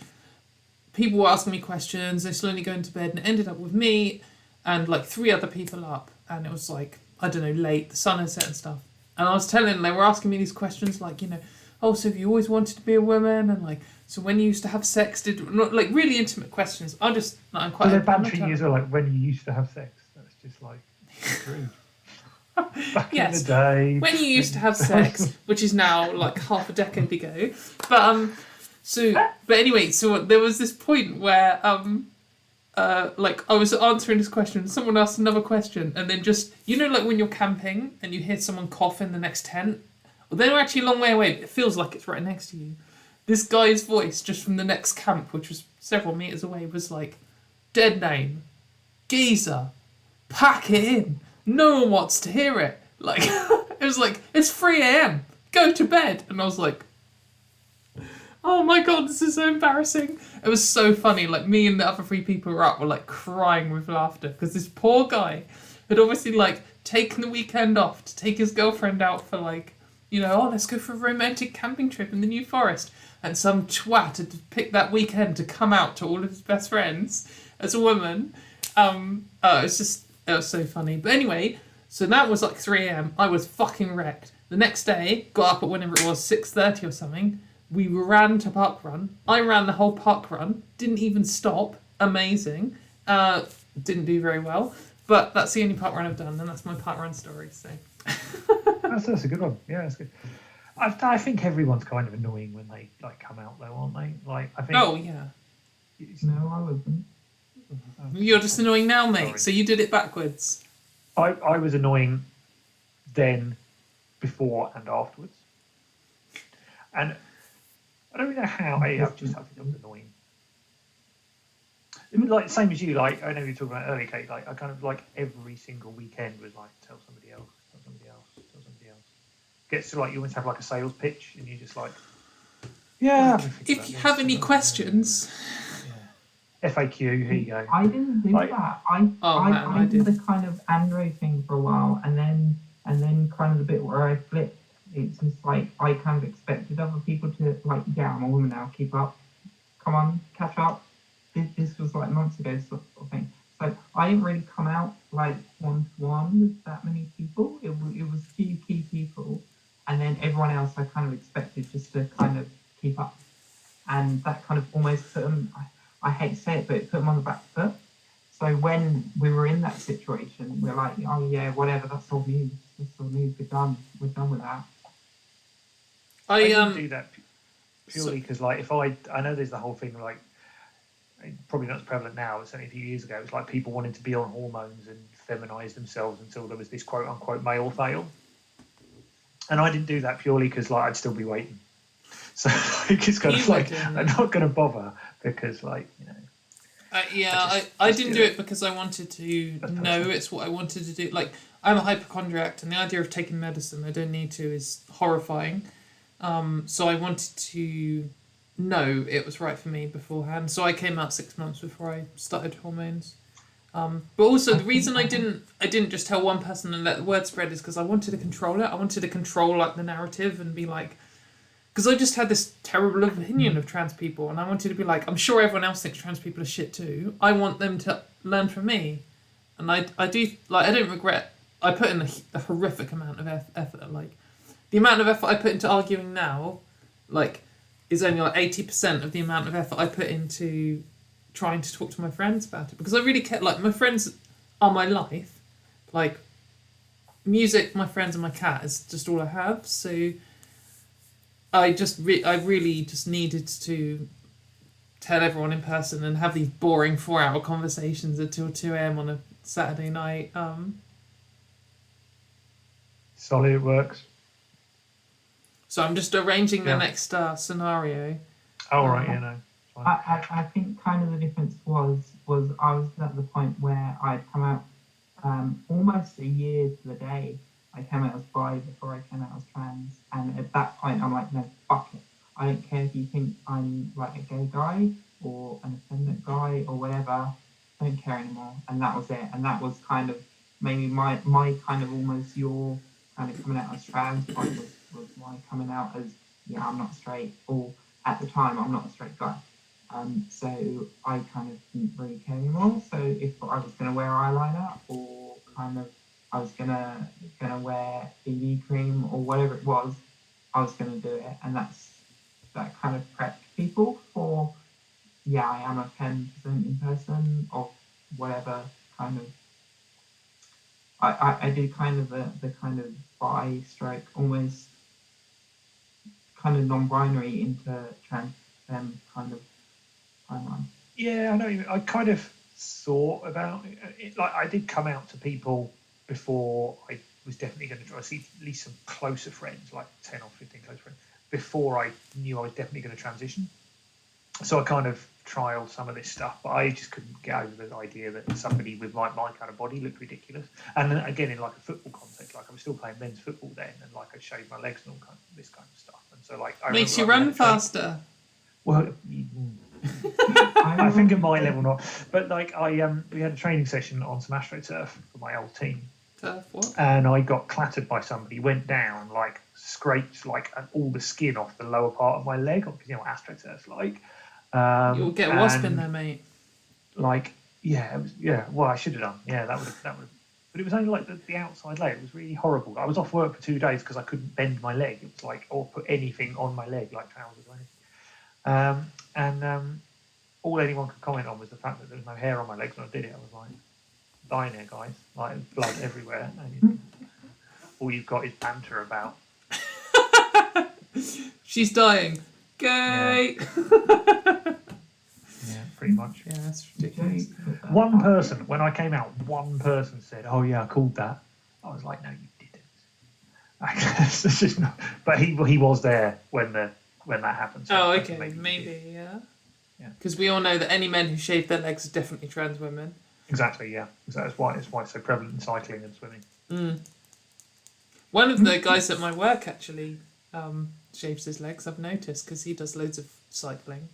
people were asking me questions. They slowly going to bed, and it ended up with me and like 3 other people up, and it was like, I don't know, late, the sun had set and stuff, and I was telling them, they were asking me these questions like, you know, oh, so have you always wanted to be a woman, and like, so when you used to have sex, not like really intimate questions. I'm quite... they're bantering you as well, like, when you used to have sex. That's just like rude. Back in the day. When you used to have sex, which is now like half a decade ago. But anyway, so there was this point where like I was answering this question and someone asked another question, and then just, you know, like when you're camping and you hear someone cough in the next tent, well, they're actually a long way away, but it feels like it's right next to you. This guy's voice just from the next camp, which was several meters away, was like, dead name, geezer, pack it in. No one wants to hear it. Like, it was like, it's 3 a.m. Go to bed. And I was like, oh my God, this is so embarrassing. It was so funny. Like, me and the other 3 people who were up were like crying with laughter because this poor guy had obviously like taken the weekend off to take his girlfriend out for like, you know, oh, let's go for a romantic camping trip in the New Forest. And some twat had picked that weekend to come out to all of his best friends as a woman. It was so funny. But anyway, so that was like 3 a.m. I was fucking wrecked. The next day, got up at whenever it was, 6:30 or something. We ran to park run. I ran the whole park run. Didn't even stop. Amazing. Didn't do very well. But that's the only park run I've done, and that's my park run story. So that's a good one. Yeah, that's good. I think everyone's kind of annoying when they like come out though, aren't they? Like, I think. Oh yeah. No, I wasn't. You're just annoying now, mate. Sorry. So you did it backwards. I was annoying then, before and afterwards. And I don't really know how I think I was annoying. It was like same as you, like I know you were talking about earlier, Kate, like I kind of like every single weekend was like tell somebody else. Gets to like you almost have like a sales pitch and you just like if you have any questions. FAQ, here you go. I didn't do that. I did the kind of Andro thing for a while, and then kind of the bit where I flipped it's just like I kind of expected other people to like, yeah, I'm a woman now, keep up, come on, catch up. This was like months ago, sort of thing. So I didn't really come out like one to one with that many people. It was a few key people, and then everyone else I kind of expected just to kind of keep up, and that kind of almost put them. I hate to say it, but it put them on the back foot. So when we were in that situation, we're like, oh yeah, whatever, that's all news. That's all news. We're done. We're done with that. I didn't do that purely because, like, if I know there's the whole thing, like, probably not as prevalent now, but certainly a few years ago, it was like people wanting to be on hormones and feminize themselves until there was this quote unquote male fail. And I didn't do that purely because, like, I'd still be waiting. So, like, it's kind of like, I'm not going to bother because, like, you know. I didn't do it because I wanted to know it's what I wanted to do. Like, I'm a hypochondriac, and the idea of taking medicine I don't need to is horrifying. So I wanted to know it was right for me beforehand. So I came out 6 months before I started hormones. But also the reason I didn't just tell one person and let the word spread is because I wanted to control it. I wanted to control like the narrative and be like, because I just had this terrible opinion of trans people, and I wanted to be like, I'm sure everyone else thinks trans people are shit too. I want them to learn from me, and I do, like, I don't regret. I put in a horrific amount of effort. Like, the amount of effort I put into arguing now, like, is only like 80% of the amount of effort I put into trying to talk to my friends about it, because I really care. Like, my friends are my life. Like, music, my friends, and my cat is just all I have. So I really just needed to tell everyone in person and have these boring 4-hour conversations until 2 a.m. on a Saturday night. Solid, it works. So I'm just arranging the next scenario. Oh, right, yeah, no. I think kind of the difference was I was at the point where I'd come out almost a year to the day. I came out as bi before I came out as trans, and at that point I'm like, no, fuck it. I don't care if you think I'm like a gay guy or an effeminate guy or whatever. I don't care anymore. And that was it. And that was kind of maybe my kind of almost your kind of coming out as trans point was my coming out as, yeah, I'm not straight, or at the time I'm not a straight guy. So I kind of didn't really care anymore. So if I was going to wear eyeliner, or kind of I was gonna wear BB cream or whatever it was, I was gonna do it, and that kind of prepped people for, yeah, I am a 10% in person of whatever kind of. I did kind of the kind of bi stroke, almost kind of non-binary into trans kind of timeline. Yeah, I know. I kind of thought about it. Like, I did come out to people before I was definitely going to try. I see at least some closer friends, like 10 or 15 close friends, before I knew I was definitely going to transition. So I kind of trialed some of this stuff, but I just couldn't get over the idea that somebody with my kind of body looked ridiculous. And then again, in like a football context, like I was still playing men's football then, and like I shaved my legs and all kind of this kind of stuff. And so like, Makes you run faster. Well, I think at my level not, but like we had a training session on some AstroTurf for my old team. Turf what? And I got clattered by somebody, went down, like scraped like all the skin off the lower part of my leg, because you know what AstroTurf's like. You'll get a wasp in there, mate. Like, yeah, it was, yeah. Well, I should have done. Yeah, that would. But it was only like the outside leg. It was really horrible. I was off work for 2 days because I couldn't bend my leg. It was like, or put anything on my leg, like trousers or anything. And all anyone could comment on was the fact that there was no hair on my legs when I did it. I was like, dying here, guys. Like, blood everywhere. And all you've got is banter about. She's dying. Gay. Yeah, pretty much. Yeah, that's ridiculous. One person, when I came out, one person said, "Oh yeah, I called that." I was like, "No, you didn't." It's just not, but he was there when that happened. So oh, okay, maybe, yeah. Because we all know that any men who shave their legs are definitely trans women. Exactly, yeah. That's why it's so prevalent in cycling and swimming. Mm. One of the guys at my work actually shaves his legs, I've noticed, because he does loads of cycling.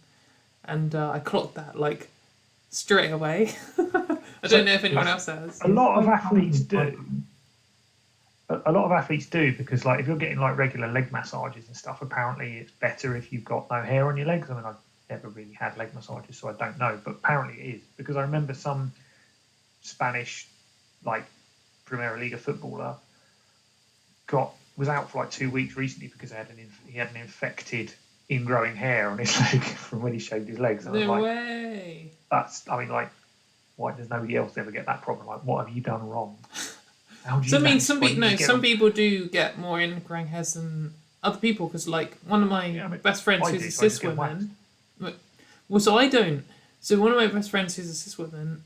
And I clocked that, like, straight away. I don't know if anyone else has. A lot of athletes do. a lot of athletes do, because like if you're getting like regular leg massages and stuff, apparently it's better if you've got no hair on your legs. I mean, I've never really had leg massages, so I don't know, but apparently it is, because I remember some Spanish like Primera Liga footballer was out for like 2 weeks recently because he had an infected ingrowing hair on his leg from when he shaved his legs. And I was No like, way. why does nobody else ever get that problem? Like, what have you done wrong? How do you So I mean, manage some when people you no, get some them? people do get more ingrowing hairs than other people, because like one of my Yeah, I mean, best friends I who's do, a so I just cis get woman. Well, so I don't. So one of my best friends who's a cis woman,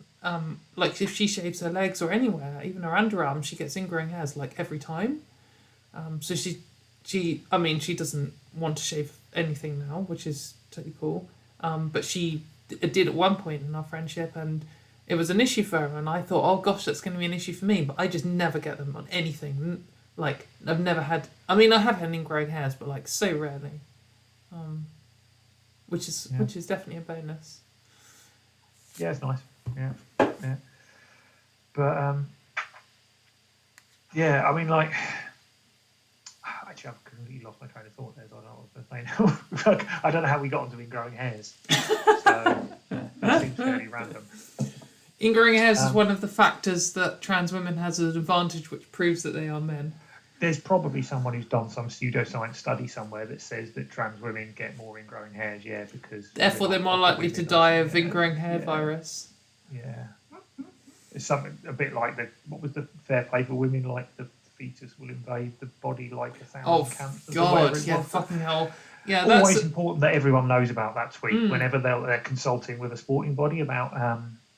like if she shaves her legs or anywhere, even her underarm, she gets ingrowing hairs like every time. So I mean, she doesn't want to shave anything now, which is totally cool. But she did at one point in our friendship, and it was an issue for her. And I thought, oh gosh, that's going to be an issue for me. But I just never get them on anything. Like I've never had. I mean, I have had ingrowing hairs, but like so rarely. Which is definitely a bonus. Yeah, it's nice. Yeah. But yeah, I mean, like, actually, I've completely lost my train of thought there. So I don't know what I was going to say now. I don't know how we got onto ingrowing hairs. So that seems fairly random. Ingrowing hairs is one of the factors that trans women has an advantage, which proves that they are men. There's probably someone who's done some pseudoscience study somewhere that says that trans women get more ingrowing hairs, yeah, because Therefore, they're more likely to die of ingrowing hair virus. Yeah. It's something a bit like what was the fair play for women, like the fetus will invade the body like 1,000 cancers. God, yeah, fucking hell. Yeah, Always that's important that everyone knows about that tweet whenever they're consulting with a sporting body about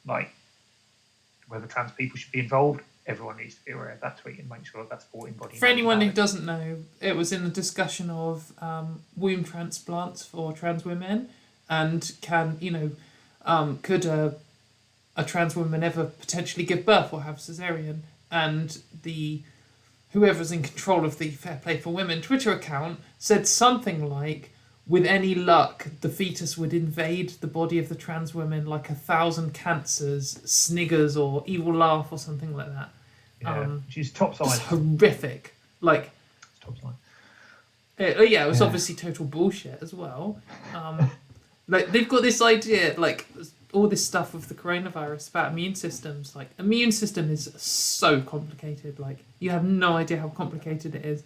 like whether trans people should be involved. Everyone needs to be aware of that tweet and make sure that sporting body. For anyone who doesn't know, it was in the discussion of womb transplants for trans women, and could a trans woman ever potentially give birth or have cesarean? And whoever's in control of the Fair Play for Women Twitter account said something like, with any luck, the fetus would invade the body of the trans woman like 1,000 cancers, sniggers, or evil laugh, or something like that. Yeah, she's top side. It's horrific. Like, It's top side. it was obviously total bullshit as well. Like they've got this idea, like all this stuff with the coronavirus about immune systems. Like immune system is so complicated. Like you have no idea how complicated it is.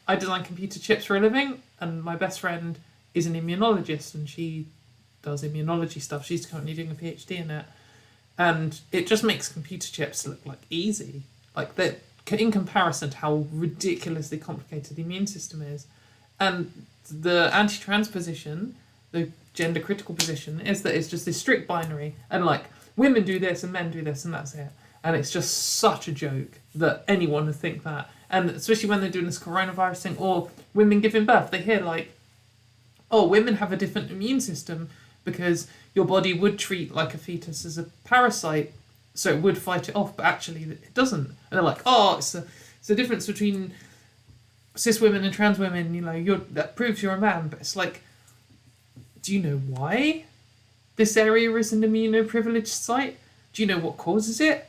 I design computer chips for a living, and my best friend is an immunologist, and she does immunology stuff. She's currently doing a PhD in it, and it just makes computer chips look like easy. Like that, in comparison to how ridiculously complicated the immune system is. And the anti-trans position, the gender critical position, is that it's just this strict binary, and like women do this and men do this, and that's it. And it's just such a joke that anyone would think that. And especially when they're doing this coronavirus thing, or women giving birth, they hear like, oh, women have a different immune system because your body would treat like a fetus as a parasite, so it would fight it off, but actually it doesn't. And they're like, oh, it's the difference between cis women and trans women, that proves you're a man. But it's like, do you know why this area is an immunoprivileged site? Do you know what causes it?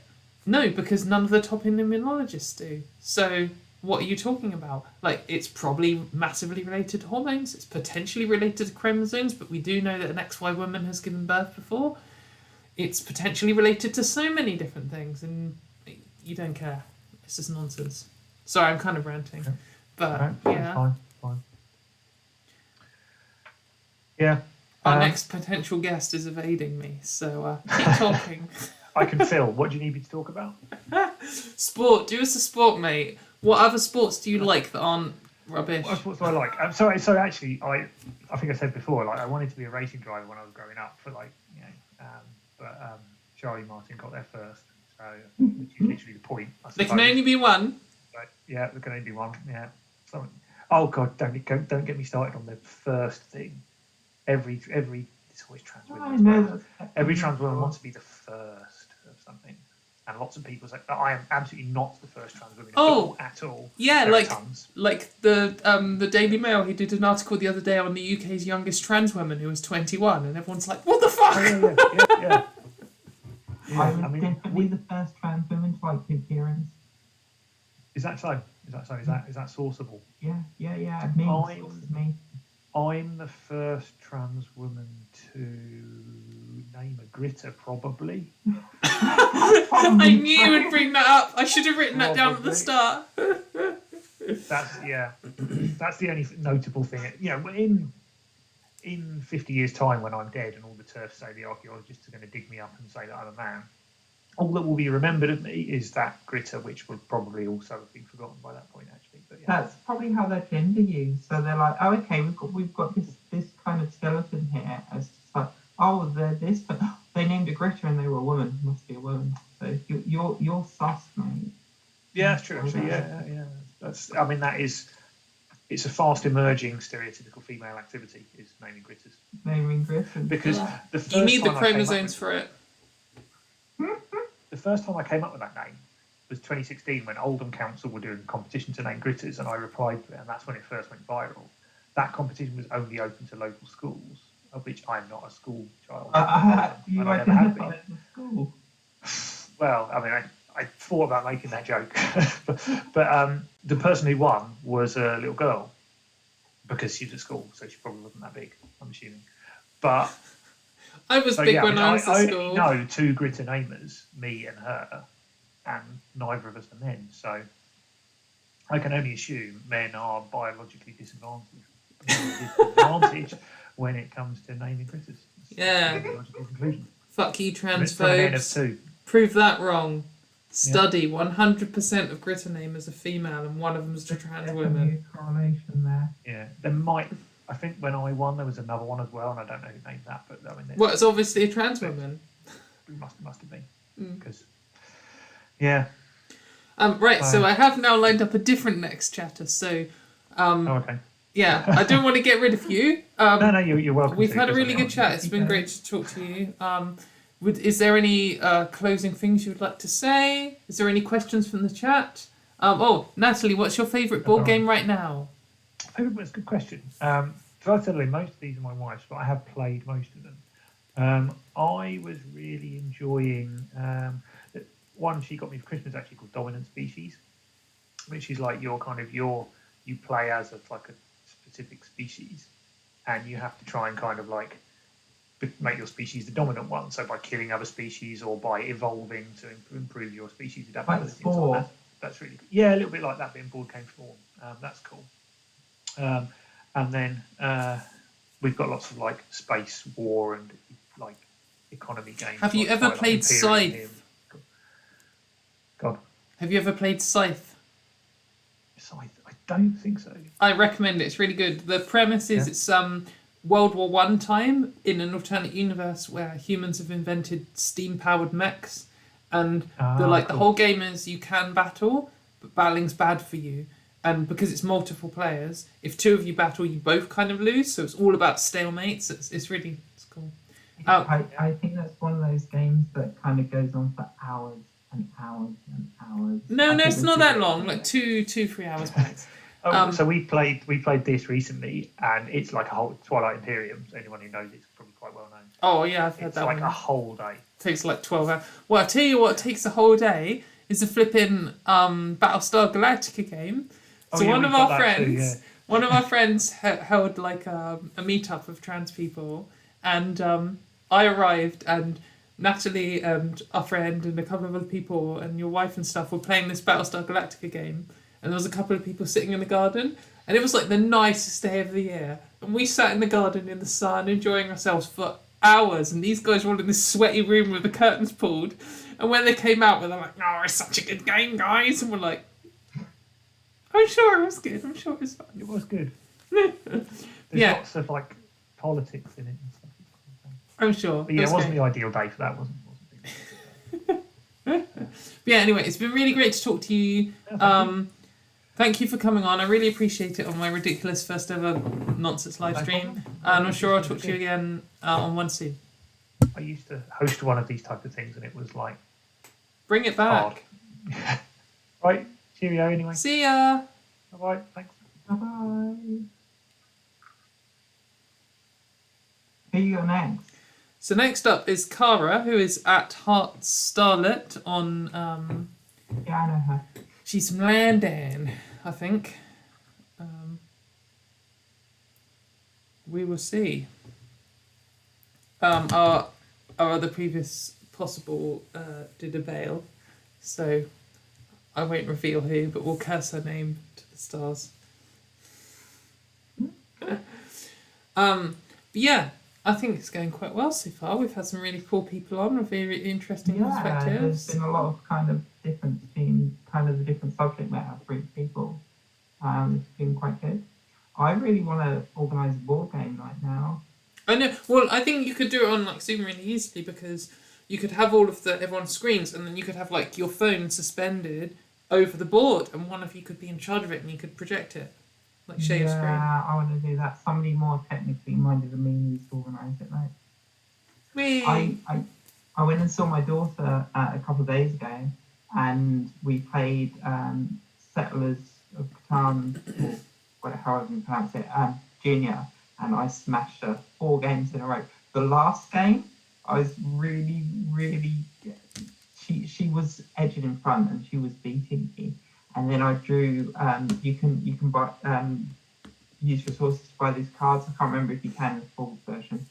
No, because none of the top immunologists do. So what are you talking about? Like, it's probably massively related to hormones. It's potentially related to chromosomes, but we do know that an XY woman has given birth before. It's potentially related to so many different things, and you don't care. It's just nonsense. Sorry, I'm kind of ranting. Okay. But, Right, yeah. Fine. Yeah. Our next potential guest is evading me, so keep talking. I can fill. What do you need me to talk about? Sport. Do us a sport, mate. What other sports do you like that aren't rubbish? What sports do I like? So actually, I think I said before, like I wanted to be a racing driver when I was growing up but Charlie Martin got there first, so which is literally the point. There can only be one. But yeah, there can only be one. Yeah. Oh God, don't get me started on the first thing. Every it's always trans women. Every trans woman wants to be the first of something, and lots of people say I am absolutely not the first trans woman at all. Yeah, there like the Daily Mail. He did an article the other day on the UK's youngest trans woman who was 21, and everyone's like, "What the fuck?" Yeah. I was definitely the first trans woman to like Pip Kieran's. Is that so? Is that sourceable? Yeah. Me. I'm- This is me. I'm the first trans woman to name a gritter, probably. I knew you would bring that up. I should have written that down at the Probably. start. That's the only notable thing. You know, in 50 years' time, when I'm dead and all the turfs say the archaeologists are going to dig me up and say that I'm a man, all that will be remembered of me is that gritter, which would probably also have been forgotten by that point, actually. But yeah. That's probably how they gender you. So they're like, oh, okay, we've got this kind of skeleton here. It's just like, oh, they're this, but they named a gritter and they were a woman. Must be a woman. So you're sus, mate. Yeah, that's true. Actually, yeah. I mean, it's a fast emerging stereotypical female activity is naming gritters. Naming gritters. Because the first You need the time I came up chromosomes with- for it. The first time I came up with that name was 2016 when Oldham Council were doing a competition to name gritters, and I replied to it, and that's when it first went viral. That competition was only open to local schools, of which I'm not a school child. You and I never have identify been. as a school. Well, I mean, I thought about making that joke, but the person who won was a little girl because she was at school, so she probably wasn't that big, I'm assuming. But I was so big yeah, when I was I at only school. know two gritter namers, me and her, and neither of us are men. So I can only assume men are biologically disadvantaged when it comes to naming gritters. Yeah. That's the logical conclusion. Fuck you, For a men of transphobes. two. Prove that wrong. Study 100% of gritter namers are female and one of them's a trans woman. Definitely a correlation there. Yeah, there might. I think when I won, there was another one as well, and I don't know who named that, but I mean, Well, it's obviously a trans woman. it must have been Mm. because, yeah. Right, so Fine. I have now lined up a different next chatter. So, Oh, okay. yeah, I don't want to get rid of you. No, you're welcome. We've to, had a doesn't really it? good chat. It's been great to talk to you. Is there any closing things you would like to say? Is there any questions from the chat? Natalie, what's your favourite board game right now? That's a good question. Certainly, most of these are my wife's, but I have played most of them. I was really enjoying one she got me for Christmas, actually called Dominant Species, which is like you play as a specific species, and you have to try and kind of like make your species the dominant one. So by killing other species or by evolving to improve your species adaptability. Like Spore. That's really good. Yeah, a little bit like that, but in board game form. That's cool. And then we've got lots of like space war and like economy games. Have you like ever Twilight played Imperium here. Scythe? God, Have you ever played Scythe? Scythe? I don't think so. I recommend it. It's really good. The premise is it's World War One time in an alternate universe where humans have invented steam-powered mechs, and the cool. whole game is you can battle, but battling's bad for you. And because it's multiple players, if two of you battle, you both kind of lose. So it's all about stalemates. It's cool. I think that's one of those games that kind of goes on for hours and hours and hours. No, I think it's we not should that do long. it. Like 3 hours max. So we played this recently, and it's like a whole Twilight Imperium. So anyone who knows it's probably quite well known. Oh yeah, I've heard It's that like one. a whole day. Takes like 12 hours. Well, I'll tell you what takes a whole day is a flipping Battlestar Galactica game. So yeah, one we've of our got that too, friends, yeah. one of our friends held like a meetup of trans people, and I arrived, and Natalie and our friend and a couple of other people and your wife and stuff were playing this Battlestar Galactica game, and there was a couple of people sitting in the garden, and it was like the nicest day of the year, and we sat in the garden in the sun enjoying ourselves for hours, and these guys were all in this sweaty room with the curtains pulled, and when they came out, they're like, "Oh, it's such a good game, guys," and we're like, I'm sure it was good. I'm sure it was fun. It was good. There's Yeah. lots of like politics in it and stuff. I'm sure. But yeah, it was wasn't great. the ideal day for that, wasn't it? But yeah, anyway, it's been really great to talk to you. Thank you for coming on. I really appreciate it on my ridiculous first ever nonsense live No stream. problem. And I'm sure I'll talk to you again on one soon. I used to host one of these type of things, and it was like Bring it hard. back. Right, cheerio anyway. See ya. Bye, thanks. Bye-bye. Who you got next? So next up is Cara, who is at Heart Starlet on. Yeah, I know her. She's from London, I think. We will see. Our other previous possible did a bail, so I won't reveal who, but we'll curse her name to the stars. But yeah, I think it's going quite well so far. We've had some really cool people on with very interesting Yeah, perspectives. there's been a lot of kind of difference between kind of the different subject matter for each people. It's been quite good. I really want to organise a board game night now. I know. Well, I think you could do it on like Zoom really easily because you could have all of everyone's screens, and then you could have like your phone suspended over the board, and one of you could be in charge of it, and you could project it, like share your screen. Yeah, I want to do that. Somebody more technically minded than me needs to organise it, mate. Whee! I went and saw my daughter a couple of days ago, and we played Settlers of Catan, or however you pronounce it, Junior, and I smashed her 4 games in a row. The last game, I was really, she was edging in front and she was beating me. And then I drew, you can buy, use resources to buy these cards. I can't remember if you can in the full version.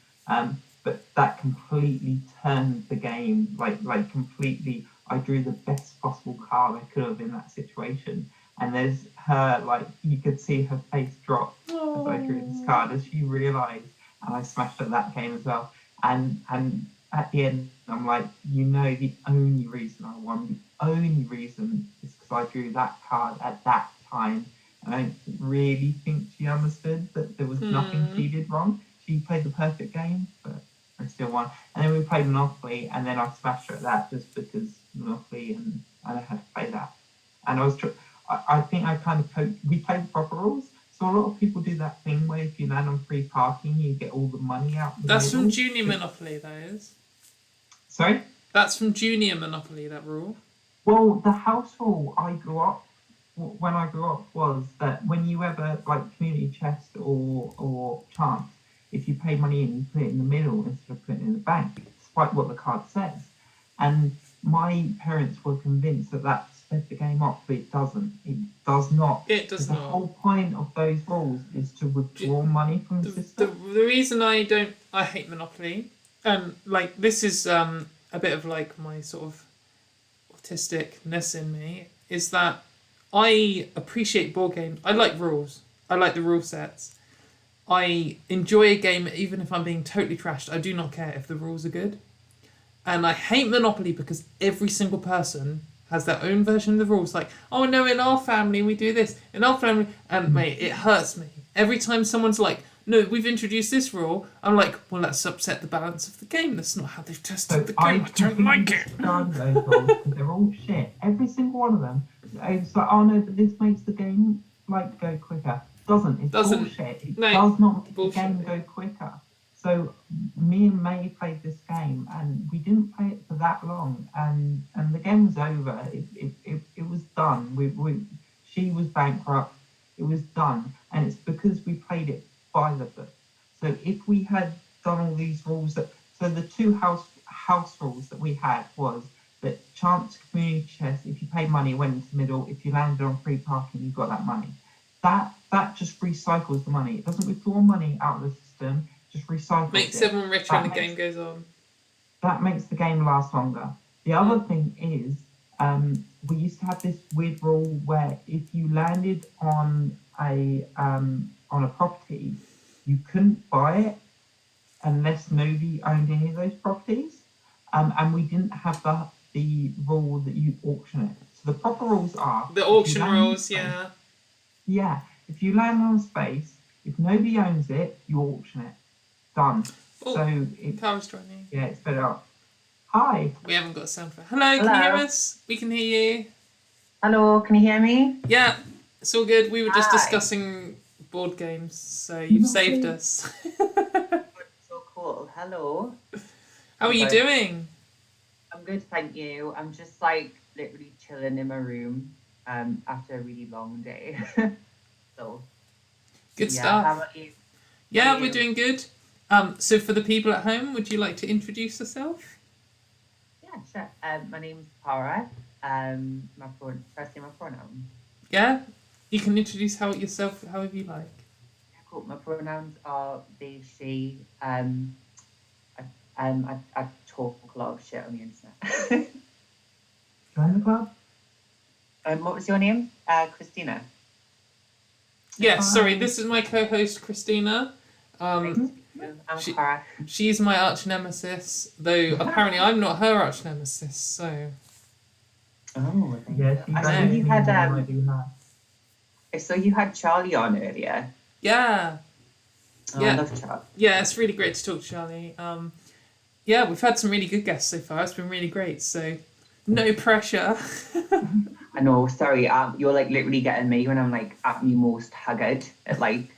But that completely turned the game, like completely. I drew the best possible card I could have in that situation. And there's her, like, you could see her face drop as I drew this card as she realised, and I smashed at that game as well. And at the end, I'm like, the only reason I won, the only reason is because I drew that card at that time. And I don't really think she understood that there was nothing she did wrong. She played the perfect game, but I still won. And then we played Monopoly, and then I smashed her at that just because Monopoly, and I know how to play that. And I think I kind of we played the proper rules. So a lot of people do that thing where if you land on free parking, you get all the money out. That's from Junior Monopoly, that is. Sorry? That's from Junior Monopoly, that rule. Well, the house rule when I grew up was that when you ever, like Community Chest or Chance, if you pay money in, you put it in the middle instead of putting it in the bank, despite what the card says. And my parents were convinced that sped the game up, but it doesn't. It does not. It does not. The whole point of those rules is to withdraw money from the system. The reason I hate Monopoly, like this is a bit of like my sort of autisticness in me, is that I appreciate board games. I like rules. I like the rule sets. I enjoy a game even if I'm being totally trashed. I do not care if the rules are good. And I hate Monopoly because every single person has their own version of the rules. Like, oh no, in our family we do this. In our family, and mate, it hurts me. Every time someone's like, no, we've introduced this rule, I'm like, well, let's upset the balance of the game. That's not how they've tested the game. I don't like it. Those rules, they're all shit. Every single one of them. It's like, oh no, but this makes the game like go quicker. Doesn't. It's bullshit. It does not make the game go quicker. So me and May played this game, and we didn't play it for that long, and the game was over. It was done. She was bankrupt. It was done, and it's because we played it by the book. So if we had done all these rules so the 2 house rules that we had was that Chance, Community Chest, if you paid money, it went into the middle. If you landed on free parking, you got that money. That just recycles the money. It doesn't withdraw money out of the system. Just recycles makes it. everyone richer and the game goes on. That makes the game last longer. The other thing is, we used to have this weird rule where if you landed on a property, you couldn't buy it unless nobody owned any of those properties. And we didn't have the rule that you auction it. So the proper rules are the auction rules, yeah. Yeah. If you land on a space, if nobody owns it, you auction it. Done. Ooh, so it's Tara's joining. Yeah, it's better up. Hi. We haven't got a sound for Hello, can you hear us? We can hear you. Hello, can you hear me? Yeah, it's all good. We were just discussing board games, so you've saved us. So cool. Hello. How are you doing? I'm good, thank you. I'm just like literally chilling in my room after a really long day. So good yeah, stuff. how about you? Yeah, we're doing good. So for the people at home, would you like to introduce yourself? Yeah, sure. My name's Tara. firstly my pronoun. Yeah, you can introduce yourself however you like. Cool. My pronouns are they, she. I talk a lot of shit on the internet. Join the club. What was your name? Christina. Yes, sorry, this is my co-host Christina. I'm she- Cara. She's my arch nemesis, though apparently I'm not her arch nemesis. So Oh, Yeah, thank she you. I does saw you had I do her. I saw you had Charlie on earlier. yeah, Oh, Yeah. I love Charlie. yeah, it's really great to talk to Charlie. Yeah, we've had some really good guests so far. It's been really great. So no pressure. I know. Sorry, you're like literally getting me when I'm like at my most haggard. At like.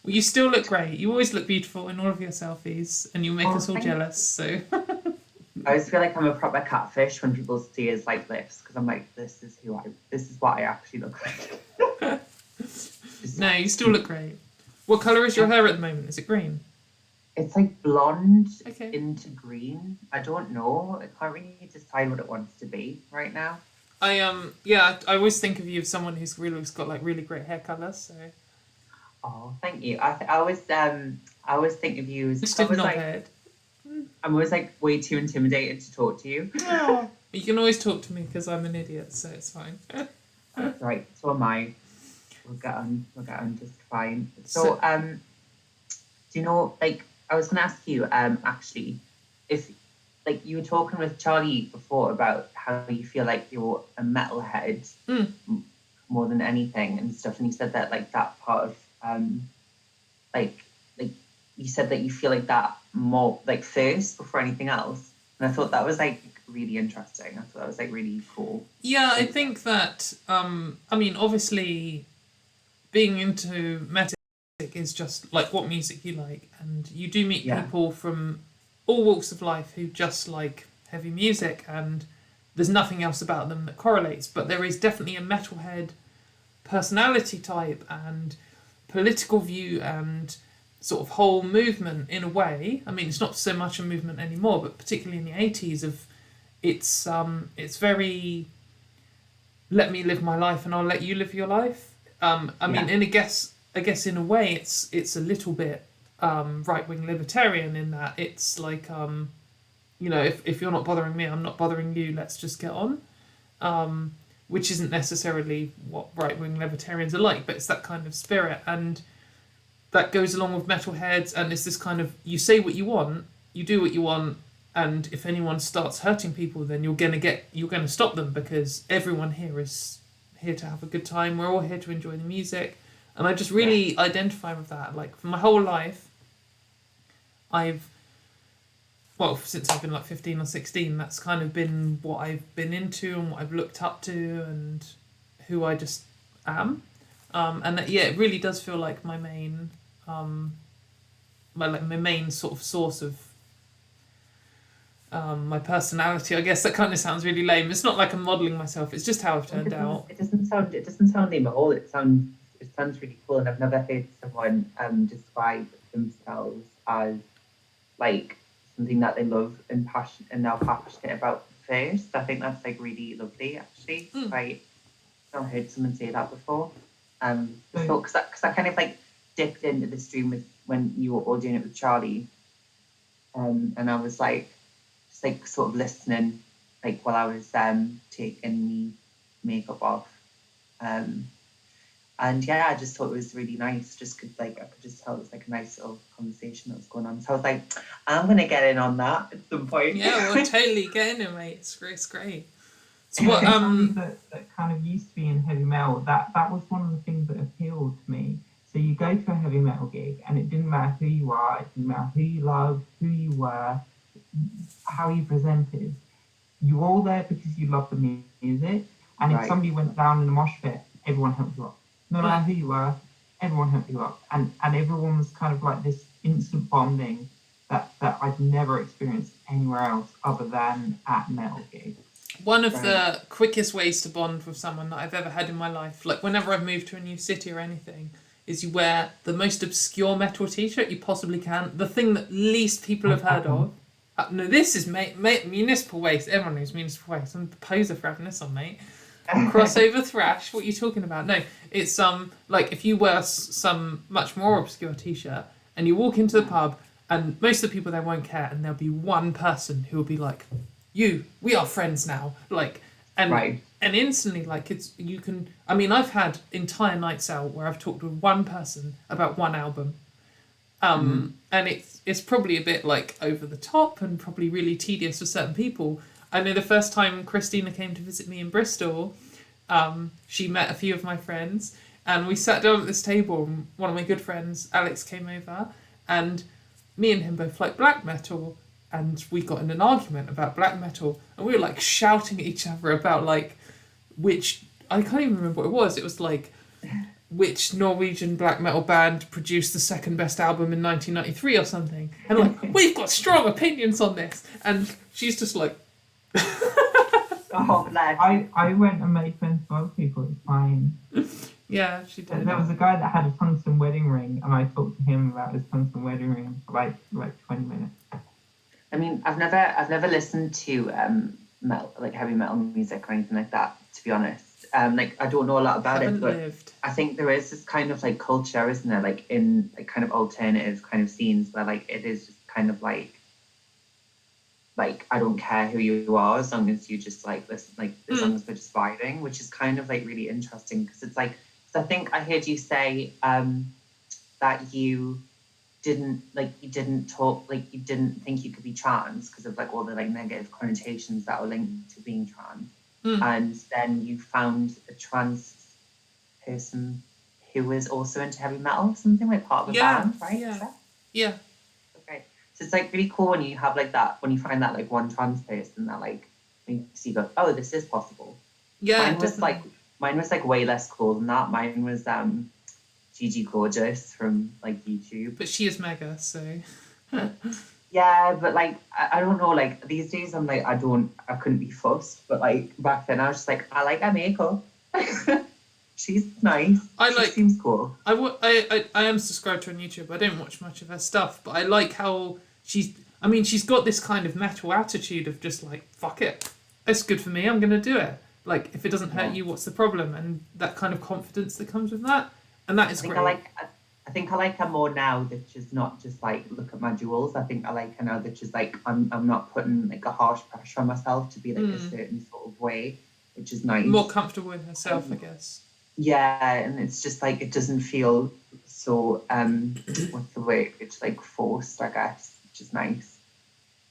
Well, you still look great. You always look beautiful in all of your selfies, and you make Oh, us all thank you. jealous. So I always feel like I'm a proper catfish when people see us like this because I'm like, this is what I actually look like. no, you still look great. What colour is your hair at the moment? Is it green? It's like blonde Okay. into green. I don't know. I can't really decide what it wants to be right now. I always think of you as someone who's got like really great hair colour. So Oh, thank you. I always think of you as just I did was nod like head. I'm always like way too intimidated to talk to you. You can always talk to me because I'm an idiot, so it's fine. That's right. So am I. We'll get on just fine. So do you know, like, I was gonna ask you, actually, if like you were talking with Charlie before about how you feel like you're a metalhead more than anything and stuff, and you said that like that part of like you said that you feel like that more like first before anything else, and I thought that was like really interesting. I thought that was like really cool. Yeah, I think that I mean, obviously, being into metal music is just like what music you like, and you do meet Yeah. people from all walks of life who just like heavy music, and there's nothing else about them that correlates. But there is definitely a metalhead personality type and political view and sort of whole movement in a way. I mean, it's not so much a movement anymore, but particularly in the 80s, of it's very let me live my life and I'll let you live your life. I mean, and I guess in a way it's a little bit right-wing libertarian in that it's like you know, if you're not bothering me, I'm not bothering you, let's just get on, which isn't necessarily what right-wing libertarians are like, but it's that kind of spirit, and that goes along with metalheads, and it's this kind of, you say what you want, you do what you want, and if anyone starts hurting people, then you're gonna stop them, because everyone here is here to have a good time. We're all here to enjoy the music, and I just really identify with that. Like, for my whole life, since I've been like 15 or 16, that's kind of been what I've been into and what I've looked up to and who I just am. And that, it really does feel like my main, my main sort of source of my personality. I guess that kind of sounds really lame. It's not like I'm modelling myself. It's just how I've turned out. It doesn't sound lame at all. It sounds really cool, and I've never heard someone describe themselves as like something that they love and are passionate about first. I think that's like really lovely, actually. I've not heard someone say that before. Because I kind of like dipped into the stream with when you were all doing it with Charlie, and I was like just like sort of listening, like while I was taking the makeup off, and yeah, I just thought it was really nice. Just I could just tell it was like a nice little conversation that was going on. So I was like, I'm gonna get in on that at some point. Yeah, we'll totally get in it, mate. It's great. So what? That kind of used to be in heavy metal. That was one of the things that appealed to me. So you go to a heavy metal gig, and it didn't matter who you are, it didn't matter who you loved, who you were, how you presented. You were all there because you loved the music, and if somebody went down in a mosh pit, everyone helped you up. No matter who you were, everyone helped you up, and everyone was kind of like this instant bonding that I'd never experienced anywhere else other than at metal gigs. One of the quickest ways to bond with someone that I've ever had in my life, like whenever I've moved to a new city or anything, is you wear the most obscure metal t-shirt you possibly can, the thing that least people have heard of, No, this is municipal waste. Everyone knows municipal waste. I'm the poser for having this on, mate. Crossover thrash. What are you talking about? No, it's like if you wear some much more obscure t-shirt and you walk into the pub and most of the people there won't care, and there'll be one person who will be like, we are friends now, like, and Right. and instantly, like, you can. I mean, I've had entire nights out where I've talked with one person about one album, and it's probably a bit like over the top and probably really tedious for certain people. I know the first time Christina came to visit me in Bristol, she met a few of my friends, and we sat down at this table. And one of my good friends, Alex, came over, and me and him both like black metal, and we got in an argument about black metal, and we were like shouting at each other about like which, I can't even remember what it was. It was like which Norwegian black metal band produced the second best album in 1993 or something, and like we've got strong opinions on this, and she's just like. Oh, bless. I went and made friends with other people. It's fine. Yeah, she did. There was a guy that had a tungsten wedding ring, and I talked to him about his tungsten wedding ring for like 20 minutes. I mean, I've never listened to metal, like heavy metal music or anything like that, to be honest. Like I don't know a lot about it, but lived. I think there is this kind of like culture, isn't there? Like in like kind of alternative kind of scenes where like it is just kind of like I don't care who you are as long as you just like listen, like as long as we're just vibing, which is kind of like really interesting because it's like, so I think I heard you say that you didn't talk, like you didn't think you could be trans because of like all the like negative connotations that are linked to being trans, and then you found a trans person who was also into heavy metal, something like part of a band, right? Yeah. Okay, so it's like really cool when you have like that, when you find that like one trans person that like makes you go, oh, this is possible. Yeah, Mine was like way less cool than that. Mine was Gigi Gorgeous from like YouTube. But she is mega, so. Yeah, but like I don't know, like these days I'm like I couldn't be fussed, but like back then I was just like I like her makeup. She's nice. She seems cool. I am subscribed to her on YouTube. I don't watch much of her stuff, but I like how she's got this kind of metal attitude of just like, fuck it, it's good for me, I'm gonna do it. Like if it doesn't hurt you, what's the problem? And that kind of confidence that comes with that, and that is great. I think I like her more now that she's not just like look at my jewels. I think I like her now that she's like I'm not putting like a harsh pressure on myself to be like a certain sort of way, which is nice. More comfortable in herself, I guess. Yeah, and it's just like it doesn't feel so what's the word? It's like forced, I guess, which is nice.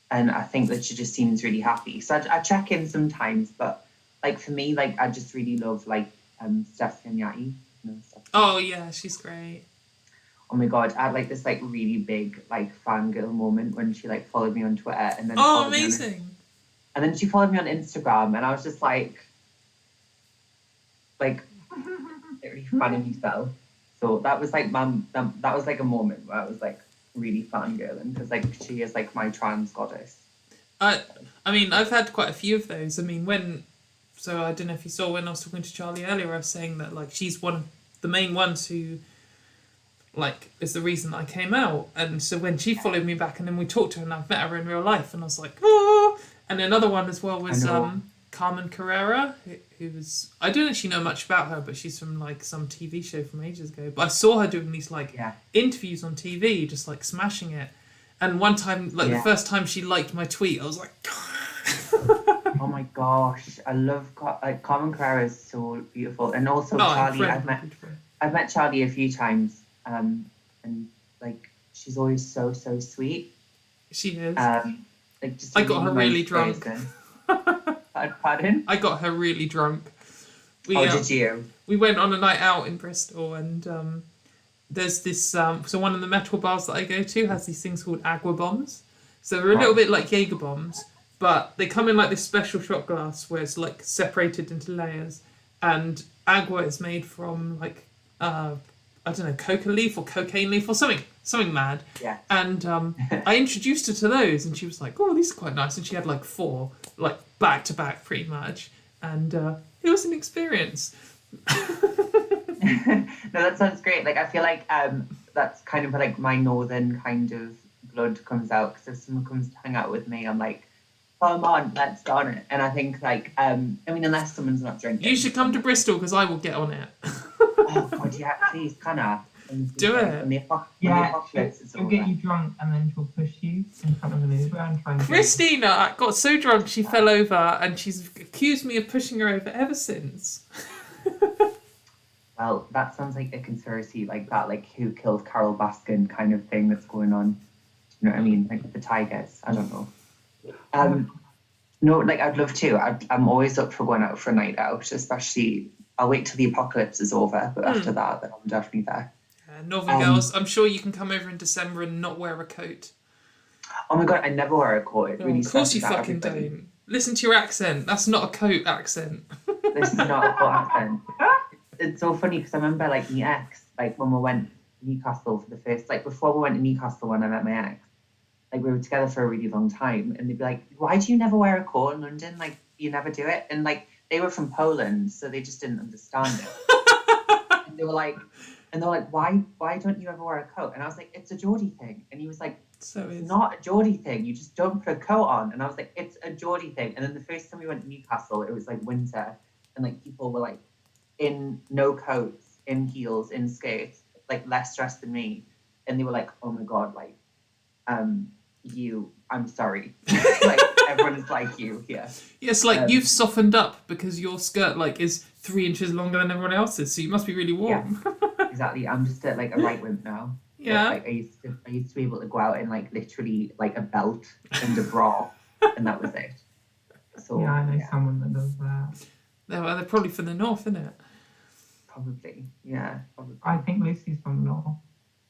And I think that she just seems really happy. So I check in sometimes, but like for me, like I just really love like Stephanie Yati. Oh yeah, she's great. Oh my god, I had like this like really big like fangirl moment when she like followed me on Twitter and then amazing. And then she followed me on Instagram and I was just like really fanning myself. So that was like that was like a moment where I was like really fangirling because like she is like my trans goddess. I mean I've had quite a few of those. I mean so I don't know if you saw when I was talking to Charlie earlier, I was saying that like she's one of the main ones who like is the reason I came out, and so when she followed me back and then we talked to her and I've met her in real life and I was like, oh. And another one as well was Carmen Carrera, who was, I don't actually know much about her, but she's from like some TV show from ages ago, but I saw her doing these like interviews on TV just like smashing it, and one time like the first time she liked my tweet I was like oh my gosh, I love Carmen Carrera is so beautiful, and also Charlie. I've met Charlie a few times. And like she's always so sweet. She is. Like just I got her really drunk. Pardon? I got her really drunk. Did you? We went on a night out in Bristol, and there's this. So one of the metal bars that I go to has these things called agua bombs. So they're a little bit like Jaeger bombs, but they come in like this special shot glass where it's like separated into layers, and agua is made from like I don't know, coca leaf or cocaine leaf or something mad. Yeah. And I introduced her to those, and she was like, oh, these are quite nice. And she had like 4, like back to back pretty much. And it was an experience. No, that sounds great. Like, I feel like that's kind of like my northern kind of blood comes out, because if someone comes to hang out with me, I'm like, come on, let's get on it. And I think like, I mean, unless someone's not drinking. You should come to Bristol because I will get on it. Oh God, yeah, please, can I? Do it. When the Yeah, apocalypse is she'll over. get you drunk and then she'll push you in front of an Uber and try and. Christina got so drunk she fell over, and she's accused me of pushing her over ever since. Well, that sounds like a conspiracy, like that, like who killed Carol Baskin kind of thing that's going on. You know what I mean? Like with the tigers. I don't know. No, like I'd love to. I'm always up for going out for a night out, especially. I'll wait till the apocalypse is over, but after that, then I'm definitely there. Northern Girls, I'm sure you can come over in December and not wear a coat. Oh my God, I never wear a coat. It really Of course you stresses out fucking everybody. don't. Listen to your accent. That's not a coat accent. This is not a coat accent. It's so funny because I remember like my ex, like when we went to Newcastle for the first, like before we went to Newcastle when I met my ex, like we were together for a really long time, and they'd be like, why do you never wear a coat in London? Like you never do it. And like they were from Poland, so they just didn't understand it. And they were like, why don't you ever wear a coat? And I was like, it's a Geordie thing. And he was like, So it's it's not a Geordie thing. You just don't put a coat on. And I was like, it's a Geordie thing. And then the first time we went to Newcastle, it was like winter, and like people were like in no coats, in heels, in skates, like less dressed than me. And they were like, oh my God, like, I'm sorry. Like everyone is like you here. Yes, like you've softened up because your skirt like is 3 inches longer than everyone else's, so you must be really warm. Exactly. I'm just like a right wimp now. Yeah. Like I used to be able to go out in like literally like a belt and a bra, and that was it. So Yeah, I know someone that does that. They're probably from the north, isn't it? probably. Yeah, probably. I think Lucy's from the north.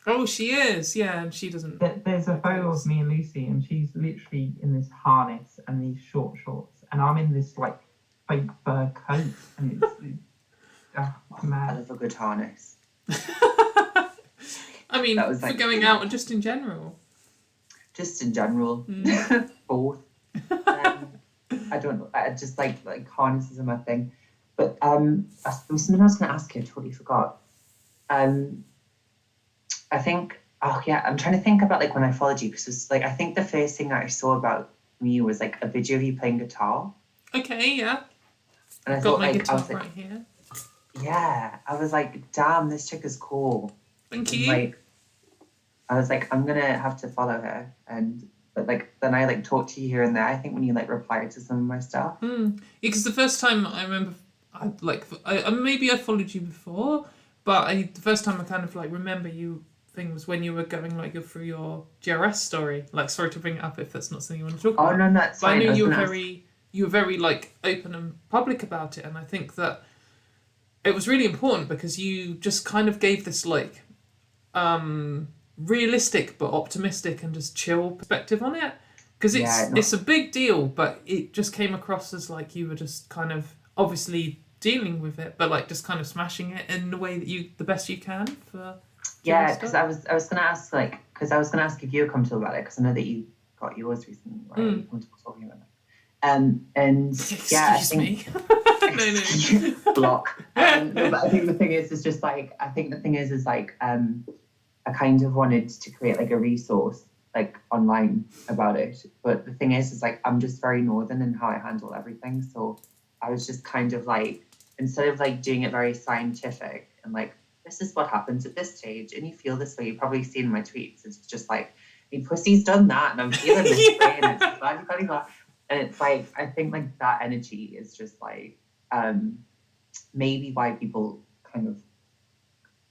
Oh, she is. Yeah, and she doesn't. There's a photo of me and Lucy, and she's literally in this harness and these short shorts, and I'm in this like fake fur coat, and it's I mad. love a good harness. I mean, That was for like- going out and just in general. Just in general, both. I don't know. I just like harnesses are my thing. But there was something I was going to ask you. I totally forgot. I think. Oh yeah, I'm trying to think about like when I followed you, because it's like I think the first thing that I saw about you was like a video of you playing guitar, Okay, yeah. and I Got thought my like I guitar was like, right here. yeah, I was like, damn, this chick is cool. Thank And, you. like, I was like, I'm gonna have to follow her, but like then I like talked to you here and there. I think when you like replied to some of my stuff. Because the first time I remember, maybe I followed you before, but the first time I kind of like remember you thing was when you were going like through your GRS story. Like, sorry to bring it up if that's not something you want to talk Oh about. no, that's But I fine. knew was you were gonna ask- very like open and public about it, and I think that it was really important because you just kind of gave this like realistic but optimistic and just chill perspective on it, because it's a big deal, but it just came across as like you were just kind of obviously dealing with it, but like just kind of smashing it in the way that the best you can for Yeah, stuff. because I was gonna ask if you were comfortable about it, because I know that you got yours recently, right? You comfortable talking about it. And yeah, I Excuse think me. no. block. No, but I think the thing is just like I kind of wanted to create like a resource like online about it, but the thing is like I'm just very northern in how I handle everything, so I was just kind of like, instead of like doing it very scientific and like this is what happens at this stage and you feel this way, you've probably seen my tweets, it's just like my pussy's done that and I'm feeling this way and it's blah, blah, blah. And it's like I think like that energy is just like maybe why people kind of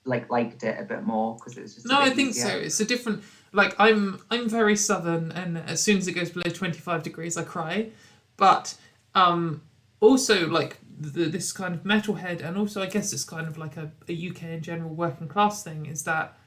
like liked it a bit more, because it was just a No, bit I think easier. so. It's a different. Like I'm very southern, and as soon as it goes below 25 degrees, I cry. But also like this kind of metalhead, and also I guess it's kind of like a UK in general working class thing, is that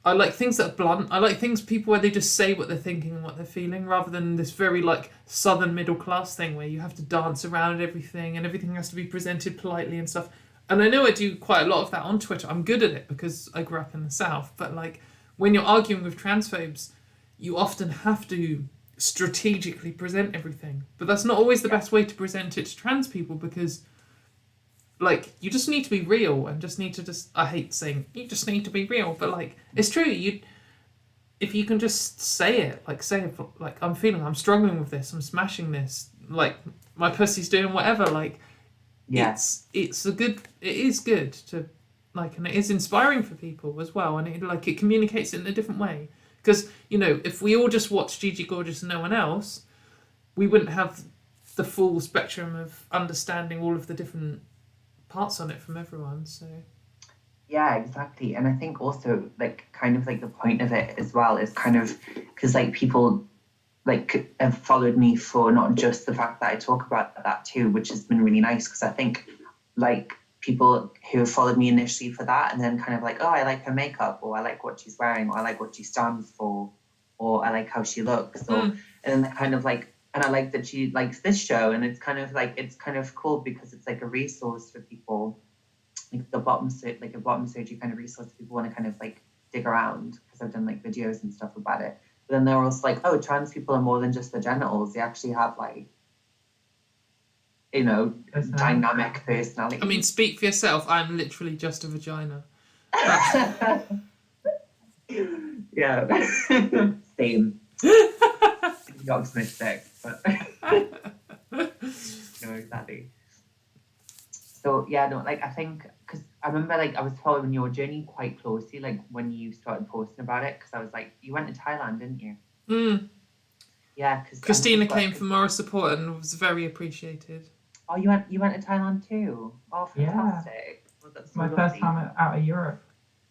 I like things that are blunt. I like people where they just say what they're thinking and what they're feeling, rather than this very like southern middle class thing where you have to dance around everything and everything has to be presented politely and stuff. And I know I do quite a lot of that on Twitter. I'm good at it because I grew up in the South. But like when you're arguing with transphobes, you often have to strategically present everything. But that's not always the best way to present it to trans people, because like you just need to be real and just need to I hate saying you just need to be real, but like it's true. if you can just say it, like I'm struggling with this, I'm smashing this, like my pussy's doing whatever, like Yeah. it is good to like, and it is inspiring for people as well, and it communicates it in a different way. Because, you know, if we all just watched Gigi Gorgeous and no one else, we wouldn't have the full spectrum of understanding all of the different parts on it from everyone. So Yeah, exactly. And I think also, like, kind of like the point of it as well is kind of because, like, people like have followed me for not just the fact that I talk about that too, which has been really nice, because I think like people who have followed me initially for that and then kind of like, oh, I like her makeup, or I like what she's wearing, or I like what she stands for, or I like how she looks, or and then they're kind of like, and I like that she likes this show, and it's kind of cool because it's like a resource for people, like a bottom surgery kind of resource if people want to kind of like dig around, because I've done like videos and stuff about it. But then they're also like, oh, trans people are more than just the genitals. They actually have like, you know, dynamic personality. I mean, speak for yourself. I'm literally just a vagina. Yeah. Same. The optimistic, but no, exactly. So yeah, no, like I think because I remember like I was following your journey quite closely, like when you started posting about it, because I was like, you went to Thailand, didn't you? Yeah, because Christina came for moral support and was very appreciated. Oh, you went to Thailand too? Oh, fantastic! Yeah. Well, that's so My lovely. first time out of Europe.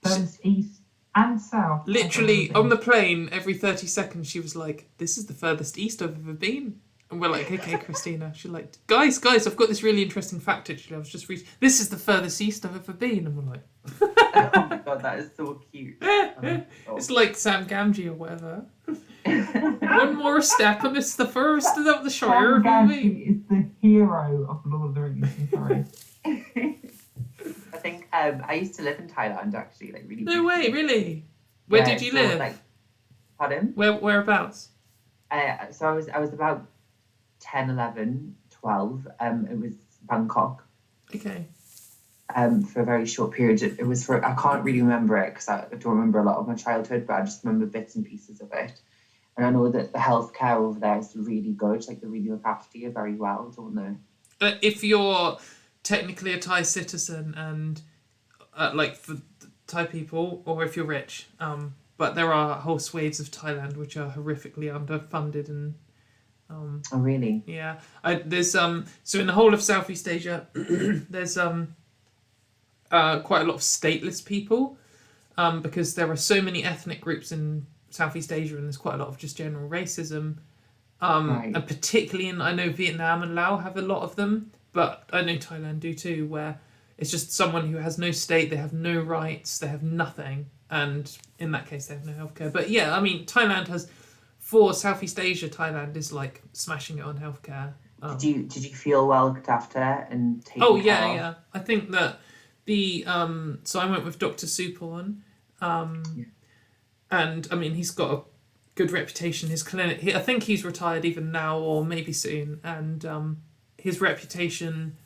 Both east and south. Literally on the plane, every 30 seconds, she was like, "This is the furthest east I've ever been." And we're like, "Okay, Christina." She's like, "Guys, I've got this really interesting fact. Actually, I was just reading. This is the furthest east I've ever been." And we're like, Oh my god, that is so cute. It's like Sam Gamgee or whatever. One more step, and it's the first of the Shire. Sam Gamgee is the hero of Lord of the Rings. Sorry. I think I used to live in Thailand actually, like really. No way, really? Where Yeah, did you so, live? like, pardon? Whereabouts? So I was about 10, 11, 12. It was Bangkok. Okay. For a very short period. It was for, I can't really remember it because I don't remember a lot of my childhood, but I just remember bits and pieces of it. And I know that the healthcare over there is really good. Like they really look after you very well, don't they? If you're technically a Thai citizen and like for Thai people, or if you're rich, but there are whole swathes of Thailand which are horrifically underfunded and oh really? yeah. There's so in the whole of Southeast Asia there's quite a lot of stateless people because there are so many ethnic groups in Southeast Asia, and there's quite a lot of just general racism. Right. And particularly in, I know Vietnam and Laos have a lot of them, but I know Thailand do too, where it's just someone who has no state, they have no rights, they have nothing, and in that case they have no healthcare. But yeah, I mean, Thailand has, for Southeast Asia, Thailand is like smashing it on healthcare. Did you feel well looked after and taken Oh care yeah, of? yeah. I think that the so I went with Dr. Supon, and I mean he's got a good reputation. His clinic, I think he's retired even now or maybe soon, and his reputation,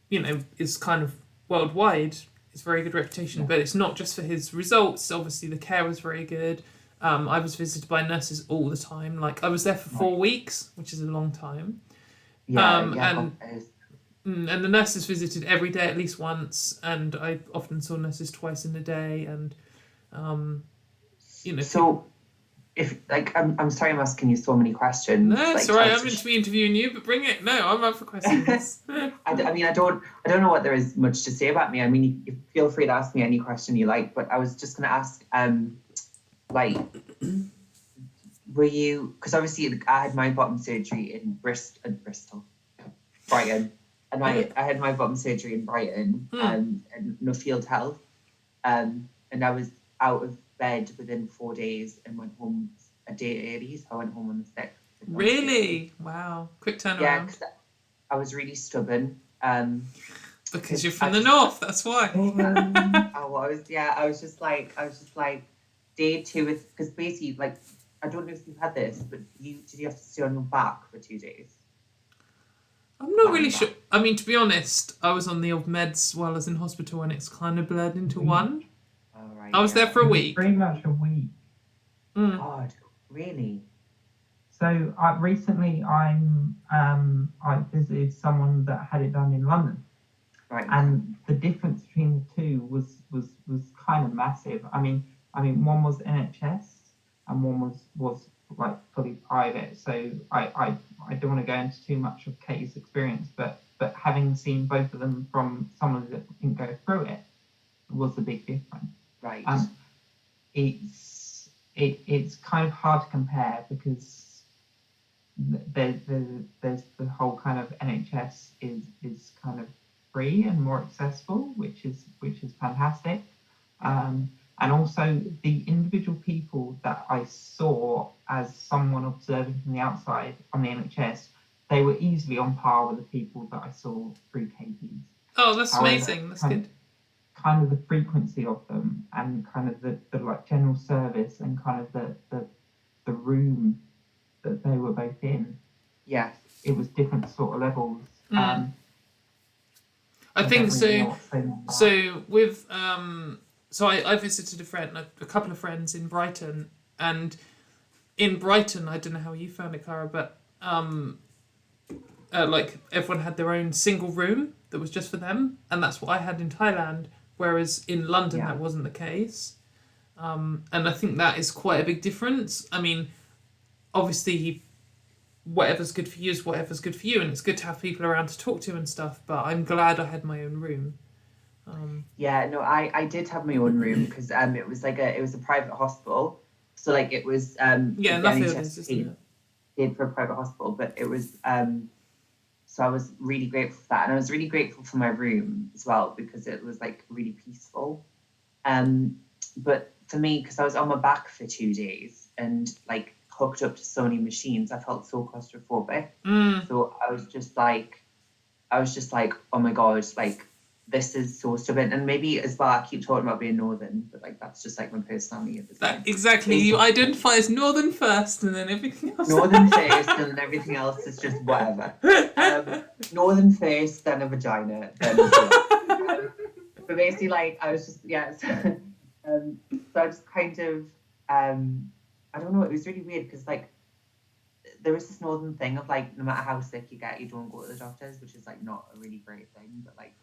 you know, is kind of worldwide. It's a very good reputation, but it's not just for his results. Obviously, the care was very good. I was visited by nurses all the time. Like I was there for 4 weeks, which is a long time. And the nurses visited every day at least once, and I often saw nurses twice in a day, and you know. So, if like, I'm sorry, I'm asking you so many questions. No, like, sorry, I'm meant to be interviewing you, but bring it. No, I'm up for questions. I mean, I don't know what there is much to say about me. I mean, you feel free to ask me any question you like, but I was just going to ask, like, were you? Because obviously, like, I had my bottom surgery in Bristol, Brighton. And I had my bottom surgery in Brighton and Nuffield Health. And I was out of bed within 4 days and went home a day early. So I went home on the 6th. Really? Wow. Quick turnaround. Yeah, because I was really stubborn. Because you're from the north, that's why. I was just like day 2 is because basically, like, I don't know if you've had this, but did you have to stay on your back for 2 days? I'm not really sure. I mean, to be honest, I was on the old meds while I was in hospital, and it's kind of blurred into one. Oh, right, I was there for a week. Pretty much a week. Mm. God, really? So recently I visited someone that had it done in London, Right. and the difference between the two was kind of massive. I mean one was NHS and one was like fully private. So I don't want to go into too much of Katie's experience, but having seen both of them from someone that didn't go through it was a big difference. Right. It's kind of hard to compare because there's the whole kind of NHS is kind of free and more accessible, which is fantastic. And also the individual people that I saw as someone observing from the outside on the NHS, they were easily on par with the people that I saw through KPs. Oh, that's However, amazing. That's good. Kind of the frequency of them and kind of the like general service and kind of the room that they were both in. Yeah. It was different sort of levels. I think don't really know so. what to say about that. So with so I visited a couple of friends in Brighton, and in Brighton, I don't know how you found it, Cara, but like everyone had their own single room that was just for them, and that's what I had in Thailand. Whereas in London, Yeah. that wasn't the case, and I think that is quite a big difference. I mean, obviously, whatever's good for you is whatever's good for you, and it's good to have people around to talk to and stuff. But I'm glad I had my own room. Yeah, no, I did have my own room because it was like it was a private hospital, so like it was Yeah, the Nuffield NHS is, isn't it? paid for a private hospital, but it was so I was really grateful for that, and I was really grateful for my room as well because it was like really peaceful. But for me, because I was on my back for 2 days and like hooked up to so many machines, I felt so claustrophobic. So I was just like, oh my god, like this is so stubborn. And maybe as well, I keep talking about being northern, but like that's just like my personality at the time. Exactly. You identify as northern first, and then everything else. Northern first, and then everything else is just whatever. Northern first, then a vagina, then but basically, like I was just so I just kind of I don't know. It was really weird because like there was this northern thing of like no matter how sick you get, you don't go to the doctors, which is like not a really great thing. But like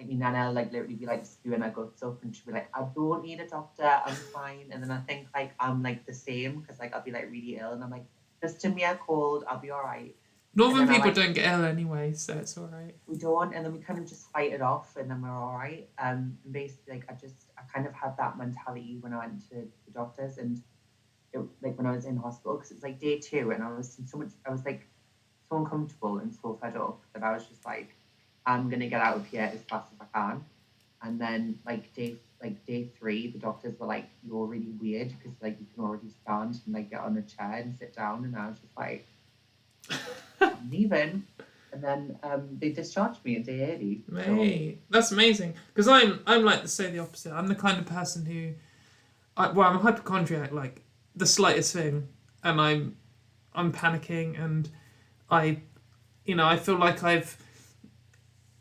my nana like literally be like spewing her guts up, and she'd be like, I don't need a doctor, I'm fine. And then I think like I'm like the same because like I'll be like really ill, and I'm like, just give me a cold, I'll be all right. Northern And then I, people like, don't get ill anyway, so it's all right. We don't, and then we kind of just fight it off, and then we're all right. And basically, like I kind of had that mentality when I went to the doctors, and it, like when I was in hospital, because it was like day 2, and I was like so uncomfortable and so fed up that I was just like, I'm gonna get out of here as fast as I can. And then like day 3, the doctors were like, you're really weird because like you can already stand and like get on a chair and sit down, and I was just like, I'm leaving. And then they discharged me a day early. Mate, that's amazing. Because I'm like the opposite. I'm the kind of person who, I'm a hypochondriac. Like the slightest thing, and I'm panicking, and I feel like I've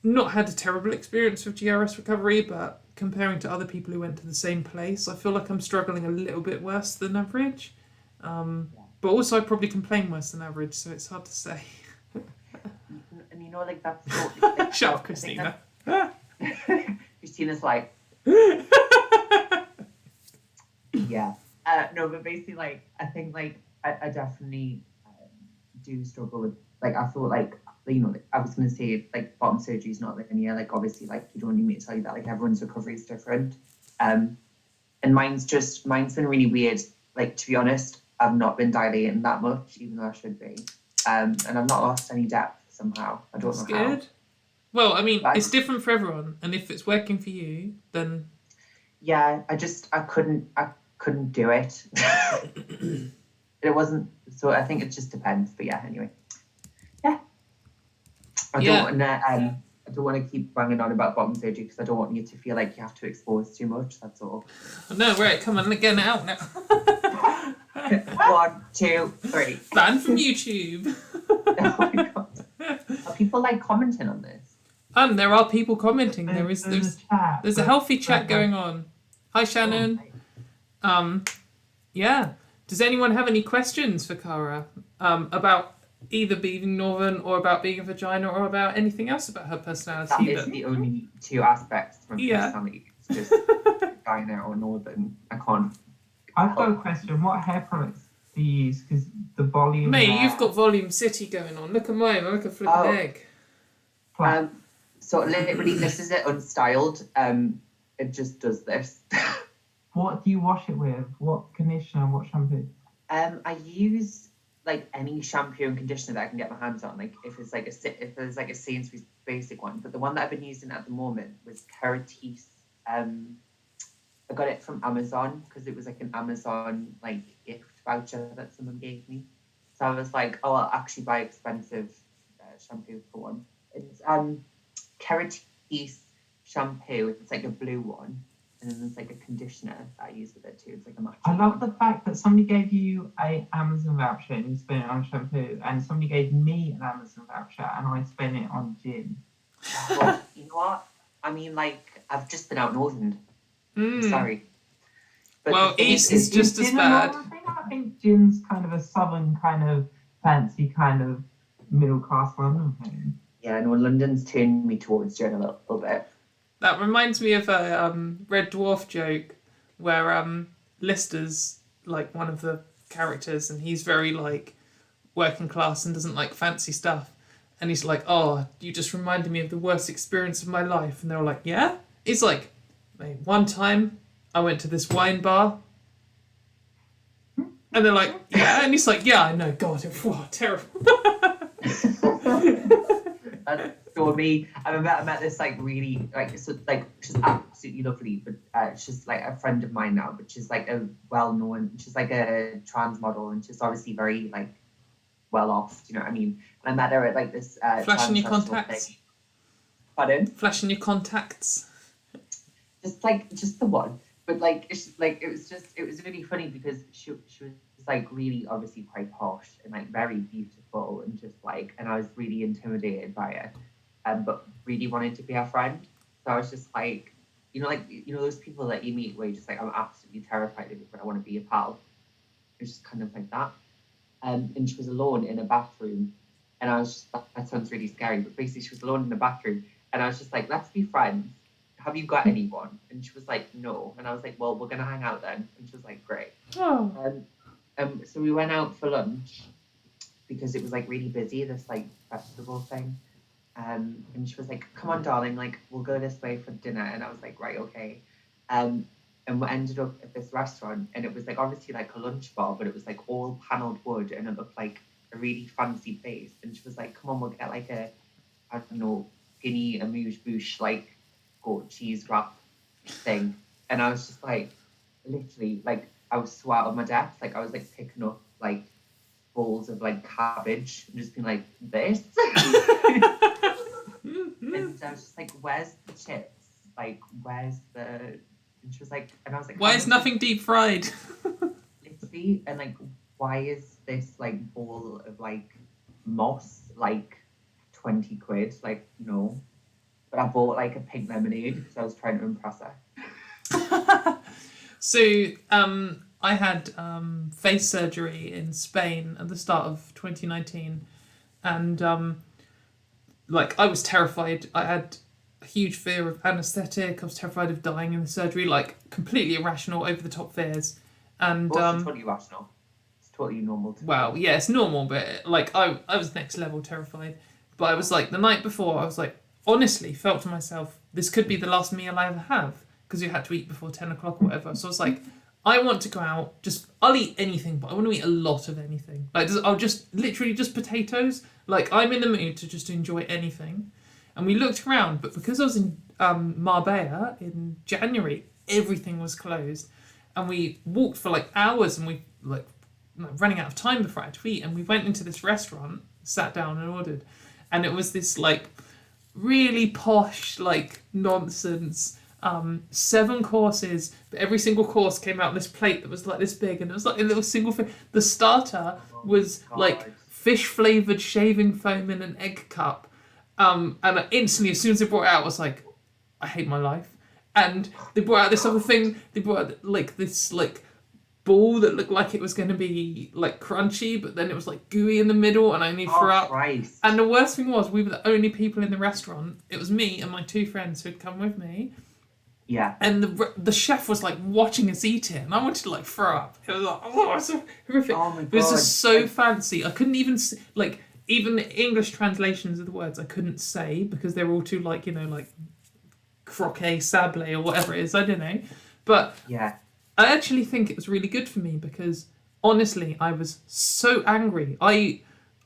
not had a terrible experience with GRS recovery, but comparing to other people who went to the same place, I feel like I'm struggling a little bit worse than average. But also I probably complain worse than average, so it's hard to say. And you know, like that's totally, like, Shut up, Christina. Christina's like, yeah. No, but basically, like, I think, like, I definitely do struggle with, like, I feel like, you know, like, I was going to say, like, bottom surgery is not linear. Like, obviously, like, you don't need me to tell you that. Like, everyone's recovery is different. And mine's been really weird. Like, to be honest, I've not been dilating that much, even though I should be. And I've not lost any depth somehow. I don't know how. Good. Well, I mean, But it's different for everyone, and if it's working for you, then Yeah, I couldn't do it. It wasn't, so I think it just depends. But yeah, anyway. Yeah. I don't want to keep banging on about bottom surgery because I don't want you to feel like you have to expose too much. That's all. no, right, come on, get it out now. 1, 2, 3. Banned from YouTube. Oh my god. Are people like commenting on this? And there are people commenting. There's chat, a healthy chat going on. Hi, Shannon. Yeah, Does anyone have any questions for Cara about either being Northern or about being a vagina or about anything else about her That personality? is the only two aspects from Yeah. personality. It's just vagina or Northern. I can't. I've got a question. What hair products do you use? Because the volume. Mate, there- you've got Volume City going on. Look at mine. I look a flipping Oh. egg. So literally, this is it unstyled. It just does this. What do you wash it with? What conditioner? What shampoo? I use like any shampoo and conditioner that I can get my hands on. Like if there's like a Sainsbury's basic one, but the one that I've been using at the moment was Keratis. I got it from Amazon because it was like an Amazon like gift voucher that someone gave me. So I was like, oh, I'll actually buy expensive shampoo for one. It's Keratis shampoo. It's like a blue one. And then there's like a conditioner that I use with it too. It's like a matcha. I love the fact that somebody gave you a Amazon voucher and you spent it on shampoo, and somebody gave me an Amazon voucher and I spent it on gin. Well, you know what? I mean, like, I've just been out northern. Sorry. But Well, the thing East is just as gin a bad. northern thing? I think gin's kind of a southern kind of fancy kind of middle class London thing. Yeah, no, London's turned me towards gin a little bit. That reminds me of a Red Dwarf joke where Lister's like one of the characters and he's very like working class and doesn't like fancy stuff. And he's like, oh, you just reminded me of the worst experience of my life. And they're all like, yeah? He's like, mate, one time I went to this wine bar. And they're like, yeah? And he's like, yeah, I know. God, terrible. So me, I met this like really like she's absolutely lovely, but she's like a friend of mine now. But she's like a well-known, she's like a trans model, and she's obviously very like well off. Do you know what I mean? And I met her at like this. Flashing your trans festival contacts. thing. Pardon? Flashing your contacts. Just the one, but like it was really funny because she was like really obviously quite posh and like very beautiful and just like, and I was really intimidated by it. But really wanted to be her friend. So I was just like, you know those people that you meet where you're just like, I'm absolutely terrified of it, but I want to be a pal. It was just kind of like that. And she was alone in a bathroom, and I was just, that sounds really scary, but basically she was alone in the bathroom, and I was just like, let's be friends. Have you got anyone? And she was like, no. And I was like, well, we're gonna hang out then. And she was like, great. Oh. So we went out for lunch because it was like really busy, this like festival thing. And she was like, come on, darling, like, we'll go this way for dinner. And I was like, right, okay. And we ended up at this restaurant, and it was like obviously like a lunch bar, but it was like all panelled wood, and it looked like a really fancy place. And she was like, come on, we'll get like a, I don't know, guinea amuse-bouche, like goat cheese wrap thing. And I was just like, literally, like, I was so out of my depth. Like, I was like picking up like bowls of like cabbage and just being like, this. And I was just like, where's the chips? Like, where's the... And she was like... And I was like... Why is nothing deep fried? Literally, and like, why is this like bowl of like moss like 20 quid? Like, no. But I bought like a pink lemonade because I was trying to impress her. So, I had face surgery in Spain at the start of 2019, and like I was terrified. I had a huge fear of anaesthetic. I was terrified of dying in the surgery, like completely irrational, over the top fears. And Well, it's totally rational. It's totally normal. well, yeah, it's normal, but like I was next level terrified. But I was like the night before, I was like honestly felt to myself, this could be the last meal I ever have, because you had to eat before 10 o'clock or whatever. So I was like, I want to go out, I'll eat anything, but I want to eat a lot of anything. Like, I'll just, literally just potatoes. Like, I'm in the mood to just enjoy anything. And we looked around, but because I was in Marbella in January, everything was closed. And we walked for like hours, and we like running out of time before I had to eat. And we went into this restaurant, sat down and ordered. And it was this like really posh, like nonsense, 7 courses, but every single course came out on this plate that was like this big, and it was like a little single thing. The starter was like fish flavoured shaving foam in an egg cup, and I instantly, as soon as they brought it out, I was like, I hate my life. And they brought out this other thing. They brought out like this like ball that looked like it was going to be like crunchy, but then it was like gooey in the middle, and I nearly threw up. Christ. And the worst thing was, we were the only people in the restaurant. It was me and my 2 friends who had come with me. Yeah. And the chef was like watching us eat it, and I wanted to like throw up. It was like, oh, it's so horrific. Oh my It was God. just so fancy. I couldn't even like even the English translations of the words I couldn't say because they were all too like, you know, like croquet sablé or whatever it is. I don't know, but Yeah. I actually think it was really good for me because honestly, I was so angry. I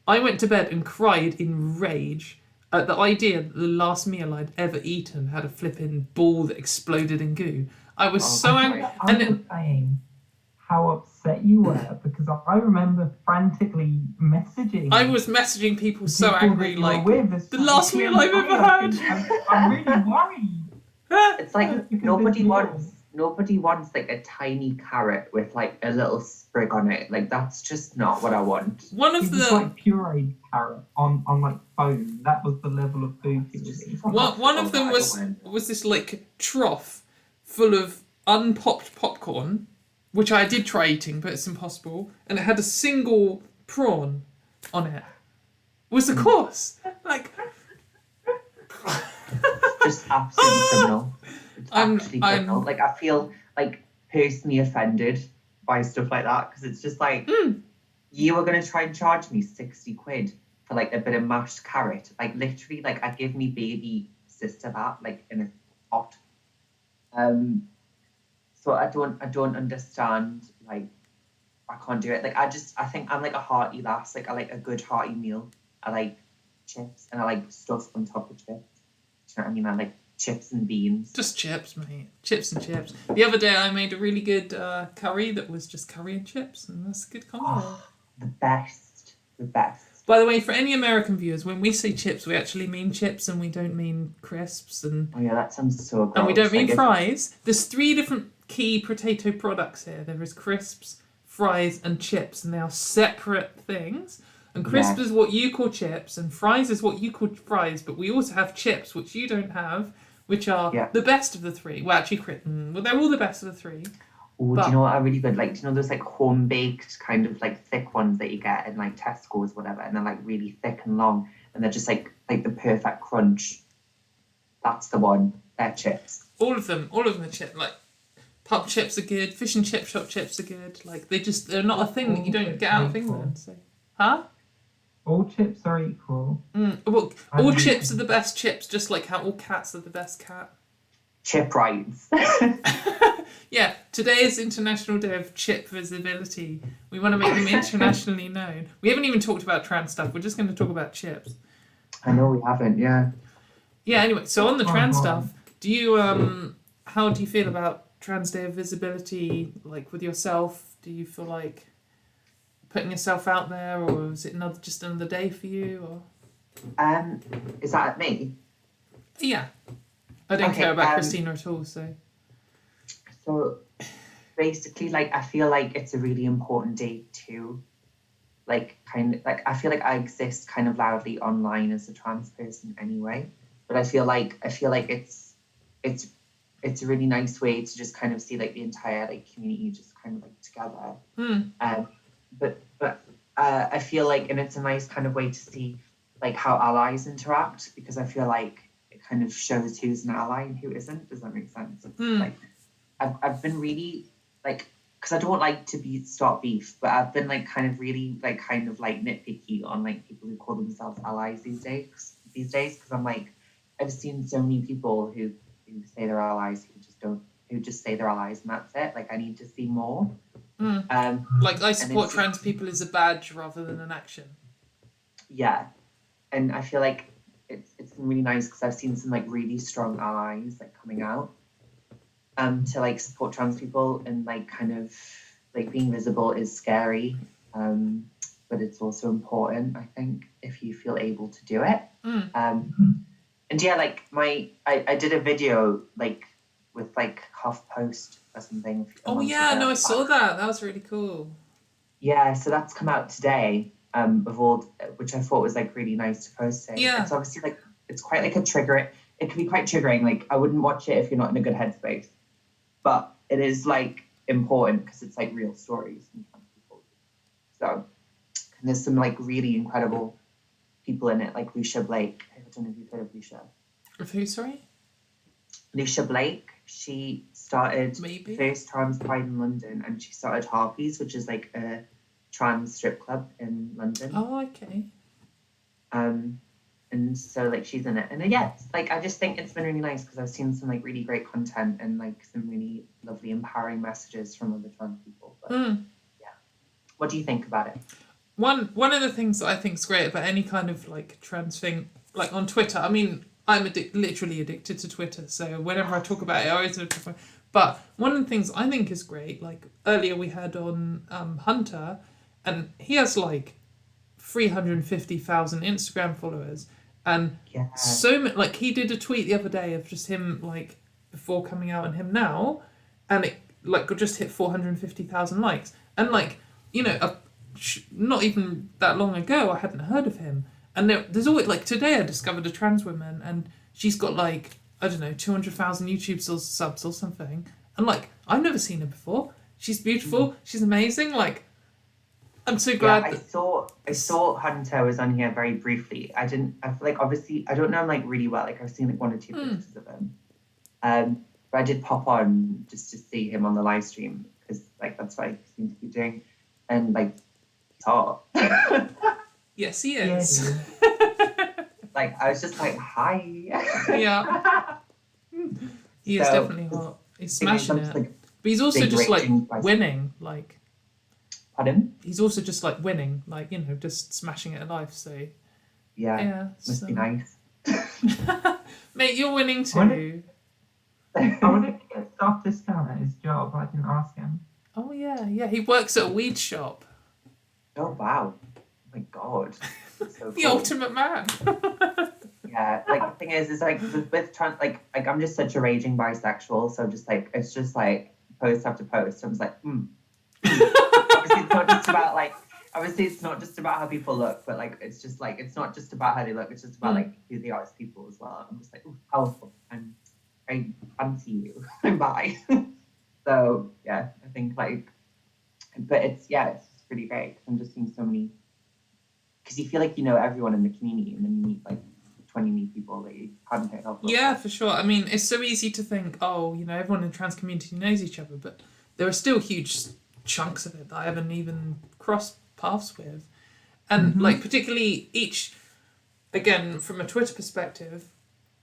went to bed and cried in rage at the idea that the last meal I'd ever eaten had a flipping ball that exploded in goo. I was so angry. I And was then, saying how upset you were because I remember frantically messaging. I was messaging people so people angry, that you were like, with as the saying, last meal I've ever had. I'm really worried. It's like Because nobody this wants like a tiny carrot with like a little sprig on it. Like that's just not what I want. One It of was the like pureed carrot on like foam. That was the level of food it was eating. one of them was this like trough full of unpopped popcorn, which I did try eating, but it's impossible. And it had a single prawn on it. Was the course like? Just absolutely criminal. It's I'm- actually criminal. Like I feel like personally offended by stuff like that because it's just like you were gonna try and charge me 60 quid for like a bit of mashed carrot. Like literally, like I give me baby sister that like in a pot. So I don't understand, like I can't do it. Like I think I'm like a hearty lass. Like I like a good hearty meal. I like chips and I like stuff on top of chips. Do you know what I mean? I like chips and beans. Just chips, mate. Chips and chips. The other day I made a really good curry that was just curry and chips, and that's a good combo. Oh, the best. The best. By the way, for any American viewers, when we say chips, we actually mean chips and we don't mean crisps and Oh yeah, that sounds so good. and we don't mean fries. There's 3 different key potato products here. There is crisps, fries, and chips, and they are separate things. And crisps is what you call chips, and fries is what you call fries. But we also have chips, which you don't have, which are the best of the 3. Well, actually, well, they're all the best of the 3. Oh, do you know what are really good? Like, do you know those like home baked kind of like thick ones that you get in like Tesco's, whatever, and they're like really thick and long, and they're just like the perfect crunch. That's the one. They're chips. All of them are chips. Like pub chips are good, fish and chip shop chips are good. Like they're not a thing that you don't get out of England. So, huh? All chips are equal. Well, all chips are the best chips, just like how all cats are the best cat. Chip rights. Yeah, today is International Day of Chip Visibility. We want to make them internationally known. We haven't even talked about trans stuff. We're just going to talk about chips. I know we haven't. Yeah. Yeah. Anyway, so on the trans stuff, do you how do you feel about Trans Day of Visibility? Like with yourself, do you feel like putting yourself out there, or is it just another day for you? Or Is that me? yeah, I don't care about Christina at all. So basically, like, I feel like it's a really important day too. Like, kind of, like, I feel like I exist kind of loudly online as a trans person anyway. But I feel like it's a really nice way to just kind of see like the entire like community just kind of like together. But I feel like, and it's a nice kind of way to see like how allies interact, because I feel like it kind of shows who's an ally and who isn't. Does that make sense? Like, I've been really like, because I don't like to start beef, but I've been like kind of really like kind of like nitpicky on like people who call themselves allies these days because I'm like, I've seen so many people who say they're allies who just say they're allies and that's it. Like, I need to see more. Like, I support trans people as a badge rather than an action. Yeah, and I feel like it's been really nice because I've seen some like really strong allies like coming out to like support trans people, and like kind of like being visible is scary, but it's also important, I think, if you feel able to do it. And yeah, like I did a video like with like HuffPost or something. Oh yeah, no, I saw that. That was really cool. Yeah, so that's come out today. Of all, which I thought was like really nice to post. Yeah. It's obviously like it's quite like a trigger. It can be quite triggering. Like, I wouldn't watch it if you're not in a good headspace. But it is like important because it's like real stories from trans people. So, and there's some like really incredible people in it, like Lucia Blake. I don't know if you've heard of Lucia. Of who, sorry? Lucia Blake. She started Maybe. first trans pride in London, and she started Harpies, which is like a trans strip club in London. Oh, okay. And so like she's in it, and yeah, it's, like I just think it's been really nice because I've seen some like really great content and like some really lovely empowering messages from other trans people. But yeah, what do you think about it? One of the things that I think is great about any kind of like trans thing, like on Twitter. I mean, I'm literally addicted to Twitter, so whenever I talk about it, I always talk about it. But one of the things I think is great, like earlier we had on Hunter, and he has like 350,000 Instagram followers, and Yeah. so much. Like he did a tweet the other day of just him like before coming out and him now, and it like just hit 450,000 likes, and like not even that long ago I hadn't heard of him, and there's always like today I discovered a trans woman and she's got like I don't know 200,000 YouTube subs or something, and like I've never seen her before. She's beautiful. She's amazing. Like I'm so glad. I saw Hunter was on here very briefly. I feel like obviously I don't know him like really well. Like I've seen like 1 or 2 pictures of him. But I did pop on just to see him on the live stream because like that's what I seem to be doing, and like he's hot. Yes, he is. Like I was just like, hi. Yeah. He is So, definitely hot. He's smashing it. Like, But he's also big just like ratings by- winning. Like pardon? he's also just like winning. Like just smashing it at life. So yeah. Must so- be nice. Mate, you're winning When too. I wanted to get staff discount at his job. I didn't ask him. Oh yeah. He works at a weed shop. Oh wow. Oh my god. So The cool. ultimate man. Yeah, like the thing is like with trans, like I'm just such a raging bisexual, so just like it's just like post after post. I was like, Obviously, it's not just about like. Obviously, it's not just about how people look, but like it's just like it's not just about how they look. It's just about like who they are as people as well. I'm just like, ooh, powerful, and I fancy you. I'm bi. So yeah, I think like, but it's just pretty great. I'm just seeing so many. Because you feel like you know everyone in the community, and then you meet like 20 new people that you hadn't heard of. Yeah, for sure. I mean, it's so easy to think, oh, everyone in the trans community knows each other, but there are still huge chunks of it that I haven't even crossed paths with. And like particularly again, from a Twitter perspective,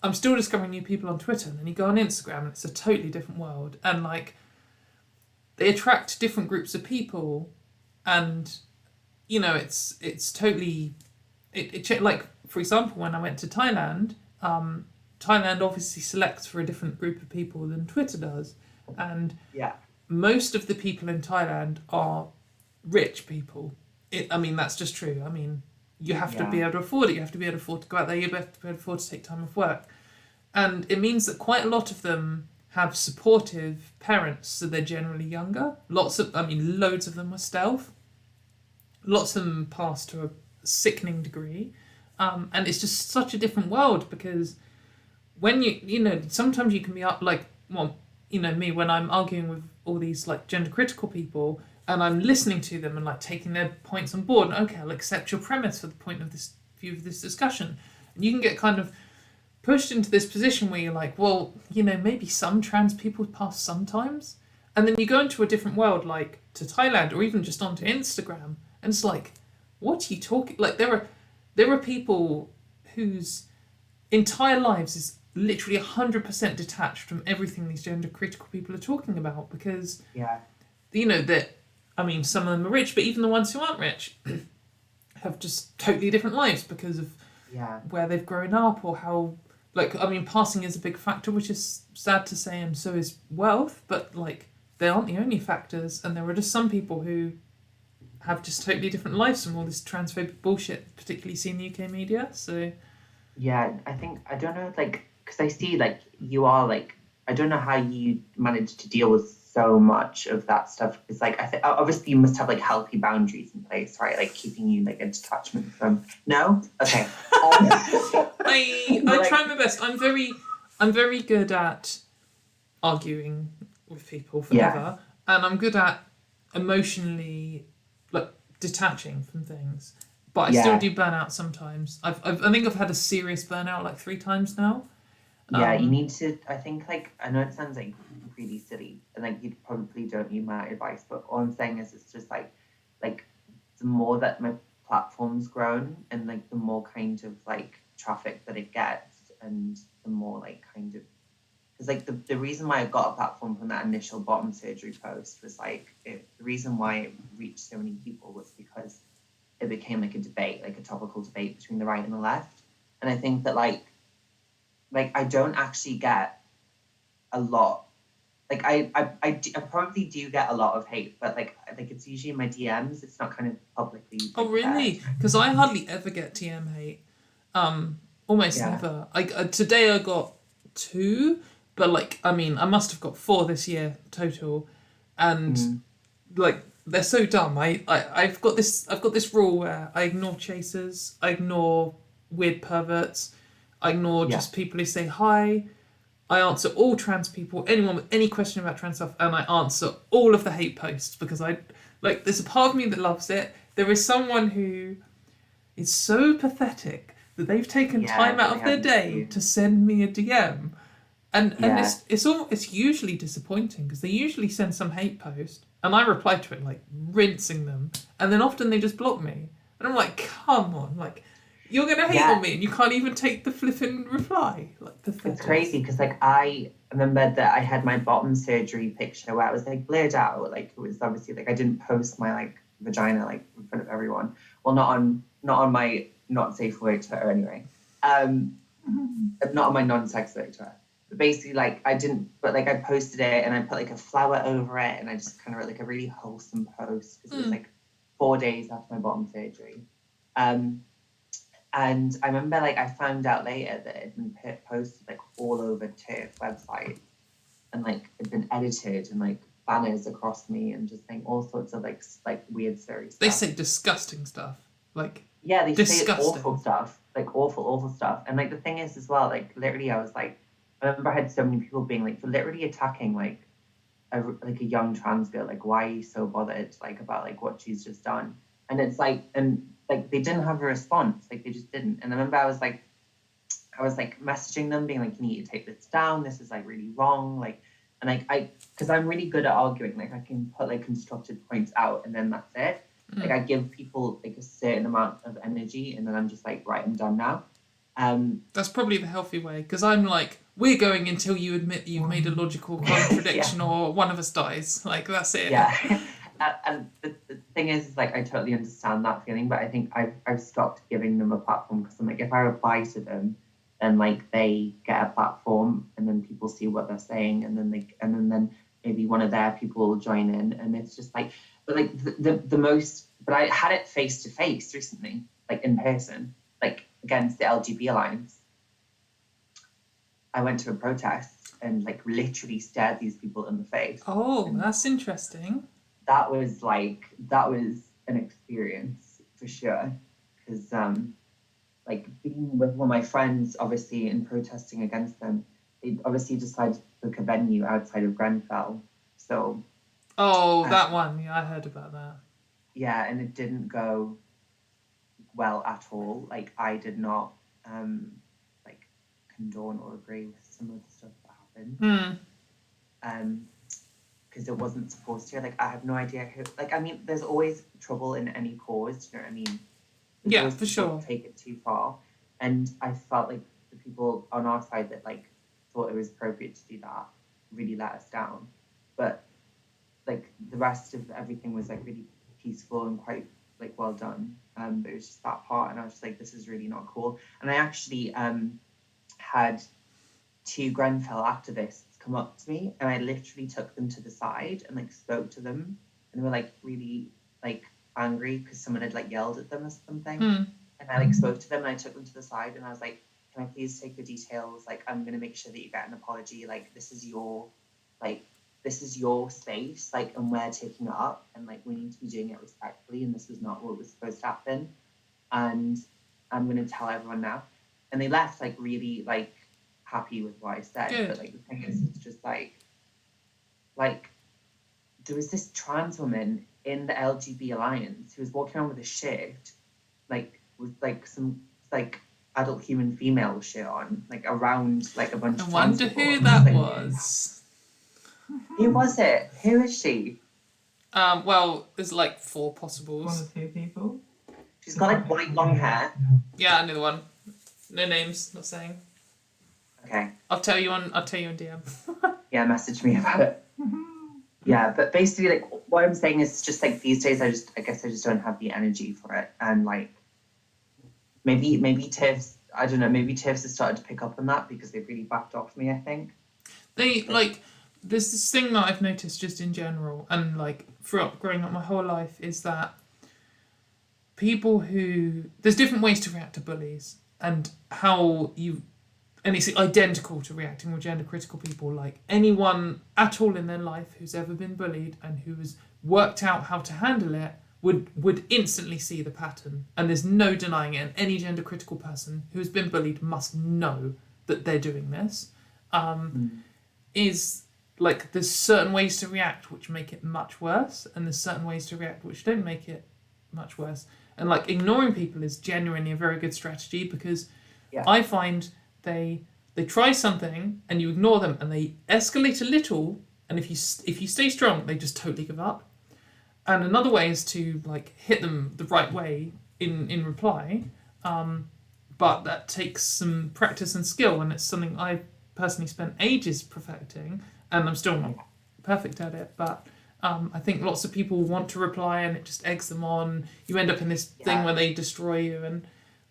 I'm still discovering new people on Twitter, and then you go on Instagram and it's a totally different world. And like they attract different groups of people, and it's totally like for example, when I went to Thailand, Thailand obviously selects for a different group of people than Twitter does, and most of the people in Thailand are rich people. I mean, that's just true. I mean, you have to be able to afford it. You have to be able to afford to go out there. You have to be able to afford to take time off work, and it means that quite a lot of them have supportive parents, so they're generally younger. Loads of them are stealth. Lots of them pass to a sickening degree. And it's just such a different world because when sometimes you can be up like, well, me when I'm arguing with all these like gender critical people and I'm listening to them and like taking their points on board. And, okay, I'll accept your premise for the point of this view of this discussion. And you can get kind of pushed into this position where you're like, well, maybe some trans people pass sometimes. And then you go into a different world, like to Thailand or even just onto Instagram. And it's like, what are you talking? Like there are people whose entire lives is literally 100% detached from everything these gender critical people are talking about because some of them are rich, but even the ones who aren't rich have just totally different lives because of where they've grown up or how passing is a big factor, which is sad to say, and so is wealth, but like they aren't the only factors, and there are just some people who have just totally different lives from all this transphobic bullshit, particularly seen in the UK media. So yeah, I don't know, like, because I see like you are like, I don't know how you manage to deal with so much of that stuff. It's like obviously you must have like healthy boundaries in place, right? Like keeping you like a detachment from. No, okay. I try my best. I'm very good at arguing with people forever. and I'm good at emotionally like detaching from things, but I still Yeah. do burn out sometimes. I think I've had a serious burnout like 3 times now. Yeah, you Um, need to. I think, like, I know it sounds like really silly, and like you probably don't need my advice, but all I'm saying is it's just like the more that my platform's grown, and like the more kind of like traffic that it gets, and the more like kind of because like the reason why I got a platform from that initial bottom surgery post was like the reason why it reached so many people was because it became like a debate, like a topical debate between the right and the left, and I think that like I don't actually get a lot. Like I probably do get a lot of hate, but like it's usually in my DMs. It's not kind of publicly. oh Like, really? Because I hardly ever get TM hate. Almost Yeah. never. Today I got 2, but like I mean I must have got 4 this year total, and Mm. like they're so dumb. I've got this rule where I ignore chasers, I ignore weird perverts, I ignore Yeah. just people who say hi. I answer all trans people, anyone with any question about trans stuff, and I answer all of the hate posts because I like. There's a part of me that loves it. There is someone who is so pathetic that they've taken Yeah, time out they of their have day you. to send me a DM, and Yeah. it's usually disappointing because they usually send some hate post and I reply to it like rinsing them, and then often they just block me, and I'm like, come on, like you're gonna hate Yeah. on me and you can't even take the flipping reply, like pathetic. It's crazy because like I remember that I had my bottom surgery picture where I was like blurred out. Like it was obviously like I didn't post my like vagina like in front of everyone. Well, not on my not safe work Twitter anyway. Not on my non-sex work Twitter. But basically like I didn't, but like I posted it and I put like a flower over it and I just kind of wrote like a really wholesome post because it was like 4 days after my bottom surgery. And I remember like I found out later that it had been posted like all over TERF website and like it had been edited and like banners across me and just saying all sorts of like weird scary stuff. They say disgusting stuff. Like Yeah, they say disgusting. awful stuff. Like awful stuff. And like the thing is as well, like literally I was like I remember I had so many people being like literally attacking like a young trans girl, like why are you so bothered like about like what she's just done? And it's like and like they didn't have a response, like they just didn't. And I remember I was like messaging them being like, you need to take this down, this is like really wrong, like and like I because I'm really good at arguing, like I can put like constructed points out and then that's it. Like I give people like a certain amount of energy and then I'm just like right, I'm done now. That's probably the healthy way because I'm like, we're going until you admit you've made a logical contradiction or one of us dies. Like that's it. Yeah. And the thing is like I totally understand that feeling, but I think I've stopped giving them a platform because I'm like if I reply to them, then like they get a platform and then people see what they're saying and then maybe one of their people will join in and it's just like but like the most but I had it face to face recently, like in person, like against the LGB Alliance. I went to a protest and like literally stared these people in the face. Oh, that's interesting. That was an experience for sure because like being with one of my friends obviously and protesting against them, they obviously decided to book a venue outside of Grenfell. So that one, yeah, I heard about that. yeah, and it didn't go well at all. Like I did not like condone or agree with some of the stuff that happened. Because it wasn't supposed to. Like, I have no idea who. Like, I mean, there's always trouble in any cause. You know what I mean? There's Yeah, always for people sure. that take it too far, and I felt like the people on our side that like thought it was appropriate to do that really let us down. But like the rest of everything was like really peaceful and quite like well done. But it was just that part, and I was just like, this is really not cool. And I actually had 2 Grenfell activists come up to me and I literally took them to the side and like spoke to them and they were like really like angry because someone had like yelled at them or something. And I like spoke to them and I took them to the side and I was like, can I please take the details? Like I'm gonna make sure that you get an apology. Like this is your space, like and we're taking it up and like we need to be doing it respectfully and this is not what was supposed to happen. And I'm gonna tell everyone now. And they left like really like happy with what I said. Good. But like the thing is it's just like there was this trans woman in the LGB Alliance who was walking around with a shirt, like with like some like adult human female shit on, like around like a bunch I of wonder trans people. who And that like, was. Who was it? Who is she? Well, there's like 4 One possibles. or two people. She's got like white long hair. Yeah, I know the one. No names, not saying. Okay. I'll tell you on DM. Yeah, message me about it. Yeah, but basically, like, what I'm saying is just like these days, I guess I just don't have the energy for it, and like, maybe TIFFs, I don't know, maybe TIFFs has started to pick up on that because they've really backed off me, I think. They like there's this thing that I've noticed just in general and like throughout growing up my whole life is that people who there's different ways to react to bullies and how you and it's identical to reacting with gender critical people. Like anyone at all in their life who's ever been bullied and who has worked out how to handle it would instantly see the pattern, and there's no denying it, and any gender critical person who's been bullied must know that they're doing this. Is like there's certain ways to react which make it much worse, and there's certain ways to react which don't make it much worse. And like ignoring people is genuinely a very good strategy because I find they try something and you ignore them and they escalate a little, and if you stay strong they just totally give up. And another way is to like hit them the right way in reply, but that takes some practice and skill, and it's something I personally spent ages perfecting, and I'm still not perfect at it, but I think lots of people want to reply and it just eggs them on. You end up in this thing where they destroy you. And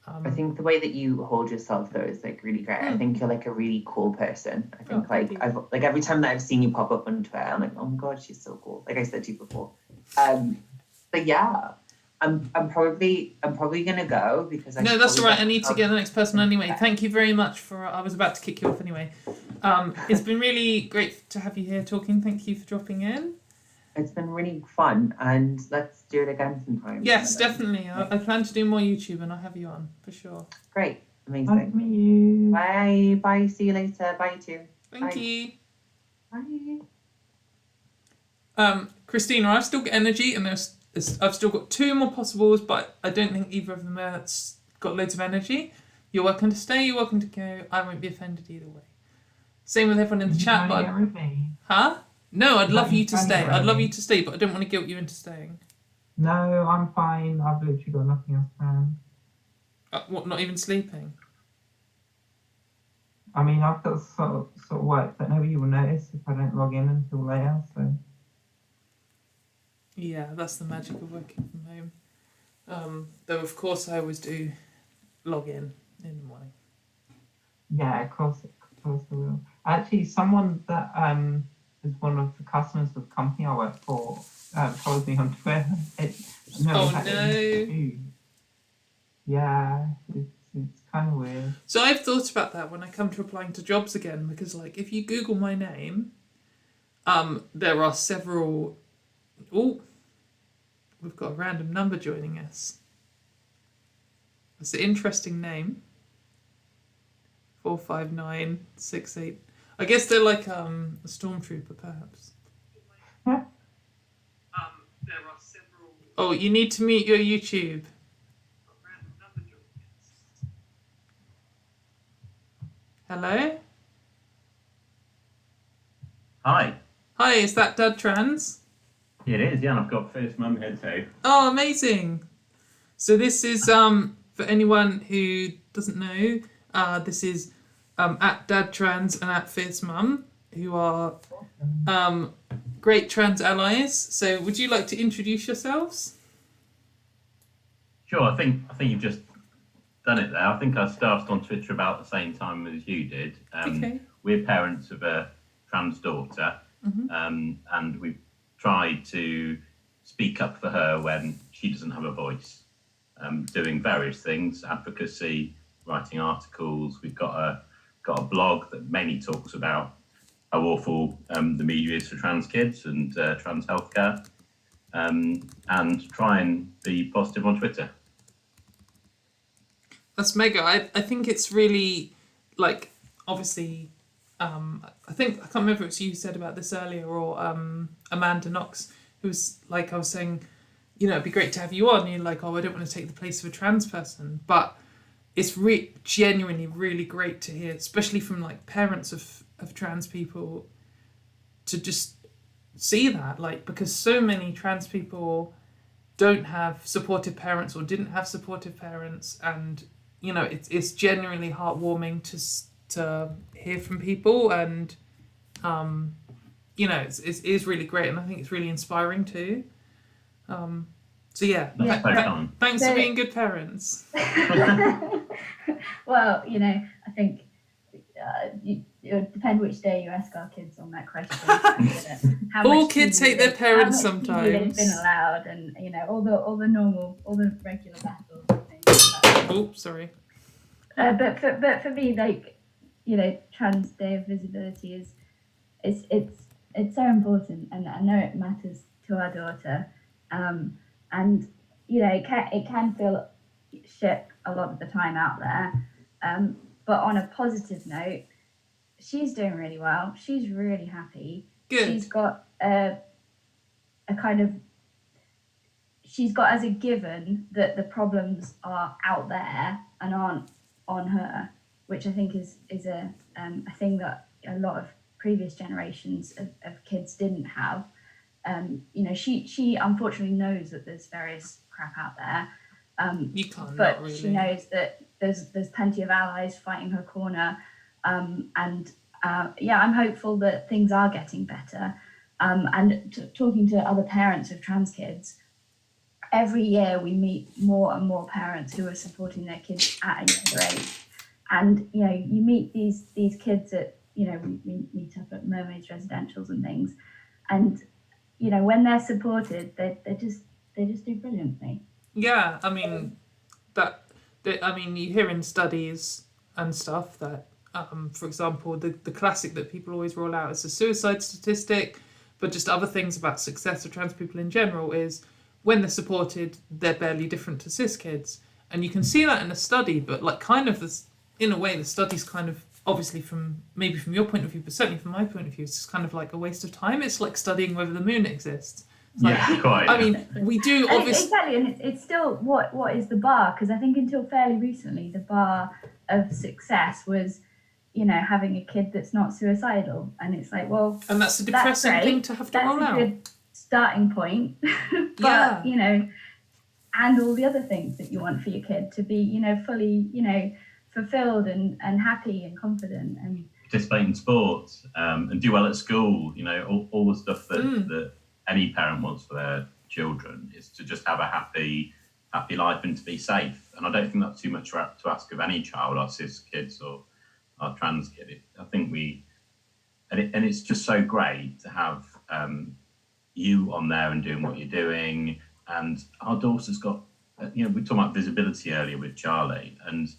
I think the way that you hold yourself though is like really great. I think you're like a really cool person. I think I've like every time that I've seen you pop up on Twitter, I'm like, oh my god, she's so cool. Like I said to you before. But yeah, I'm probably gonna go because no, that's all right. I need to get the next person anyway. Thank you very much for. I was about to kick you off anyway. It's been really great to have you here talking. Thank you for dropping in. It's been really fun, and let's do it again sometime. Yes, definitely. I plan to do more YouTube, and I'll have you on for sure. Great, Nice to amazing. meet you. Bye. See you later. Bye, you too. Thank Bye. you. Bye. Christina, I've still got energy, and I've still got 2 more possibles, but I don't think either of them has got loads of energy. You're welcome to stay. You're welcome to go. I won't be offended either way. Same with everyone in the chat, but huh? No, I'd love you to stay. I'd love you to stay, but I don't want to guilt you into staying. No, I'm fine. I've literally got nothing else planned. What? Not even sleeping? I mean, I've got sort of work that nobody will notice if I don't log in until later. So Yeah, that's the magic of working from home. Though of course I always do log in the morning. yeah, of course I will. Actually, someone that is one of the customers of the company I work for follows me on Twitter. Yeah, it's kind of weird. So I've thought about that when I come to applying to jobs again, because like if you Google my name, there are several. Oh, we've got a random number joining us. That's an interesting name. 45968. I guess they're like a stormtrooper, perhaps. There are several. Oh, you need to mute your YouTube. Hello? Hi. Hi, is that Dad Trans? It is, yeah, and I've got First Mum here too. Oh, amazing. So this is, for anyone who doesn't know, this is at Dad Trans and at Fierce Mum, who are great trans allies. So would you like to introduce yourselves? Sure, I think you've just done it there. I think I started on Twitter about the same time as you did. Okay. We're parents of a trans daughter, and we've tried to speak up for her when she doesn't have a voice, doing various things, advocacy, writing articles. We've got a blog that mainly talks about how awful the media is for trans kids and trans healthcare, and try and be positive on Twitter. That's mega. I think it's really, like, obviously, I think, I can't remember if it was you who said about this earlier, or Amanda Knox, who was like, I was saying, you know, it'd be great to have you on. You're like, oh, I don't want to take the place of a trans person, but it's genuinely really great to hear, especially from like parents of trans people, to just see that, like, because so many trans people don't have supportive parents or didn't have supportive parents, and you know, it's genuinely heartwarming to hear from people, and you know, it is really great, and I think it's really inspiring too. So yeah, That's so fun. thanks for being good parents. Well, you know, I think it would depend which day you ask our kids on that question. All kids hate their parents how much TV sometimes. they've been allowed, and you know, all the regular battles and things. Oh, sorry. But for me, like, you know, Trans Day of Visibility it's so important, and I know it matters to our daughter, and you know, it can feel shit a lot of the time out there, but on a positive note, she's doing really well. She's really happy. Good. She's got a kind of, she's got as a given that the problems are out there and aren't on her, which I think is a thing that a lot of previous generations of kids didn't have. You know, she unfortunately knows that there's various crap out there. You can't, but not really. she knows that there's plenty of allies fighting her corner, and yeah, I'm hopeful that things are getting better. And talking to other parents of trans kids, every year we meet more and more parents who are supporting their kids at a younger age. And you know, you meet these kids at, you know, we meet up at Mermaids residentials and things, and you know, when they're supported, they just do brilliantly. Yeah, I mean you hear in studies and stuff that, for example, the classic that people always roll out as a suicide statistic, but just other things about success of trans people in general, is when they're supported, they're barely different to cis kids, and you can see that in a study. But like, kind of this, in a way, the study's kind of, obviously from your point of view, but certainly from my point of view, it's just kind of like a waste of time. It's like studying whether the moon exists. Yeah, quite. I mean, we do obviously. Exactly, and it's still what is the bar? Because I think until fairly recently, the bar of success was, you know, having a kid that's not suicidal, and it's like, well, and that's a depressing that's thing to have to roll that's a out. good starting point, but Yeah. you know, and all the other things that you want for your kid to be, you know, fully, you know, fulfilled and happy and confident and participate in sports, and do well at school. You know, all the stuff that any parent wants for their children is to just have a happy life and to be safe. And I don't think that's too much to ask of any child, our cis kids or our trans kid. I think and it's just so great to have you on there and doing what you're doing. And our daughter's got, you know, we were talking about visibility earlier with Charlie, and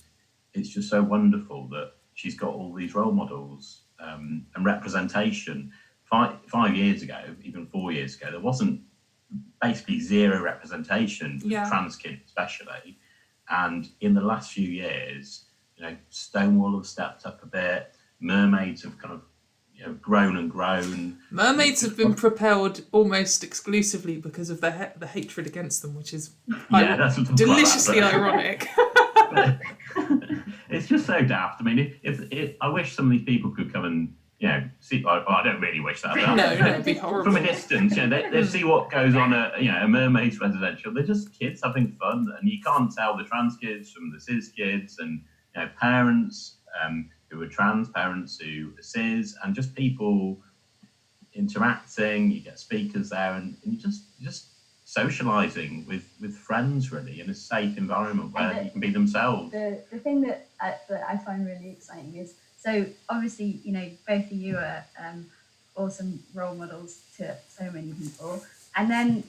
it's just so wonderful that she's got all these role models and representation. 5 years ago, even 4 years ago, there wasn't, basically zero representation for trans kids especially. And in the last few years, you know, Stonewall have stepped up a bit, Mermaids have kind of, you know, grown and grown. Mermaids have been propelled almost exclusively because of the hatred against them, which is that's deliciously ironic. It's just so daft. I mean, if I wish some of these people could come and, you know, see. I don't really wish that. No, it'd be horrible. From a distance, you know, they see what goes on at, you know, a Mermaids residential. They're just kids having fun, and you can't tell the trans kids from the cis kids, and you know, parents who are trans, parents who are cis, and just people interacting. You get speakers there, and you just socialising with friends, really, in a safe environment where you can be themselves. The thing that I find really exciting is, so obviously, you know, both of you are awesome role models to so many people, and then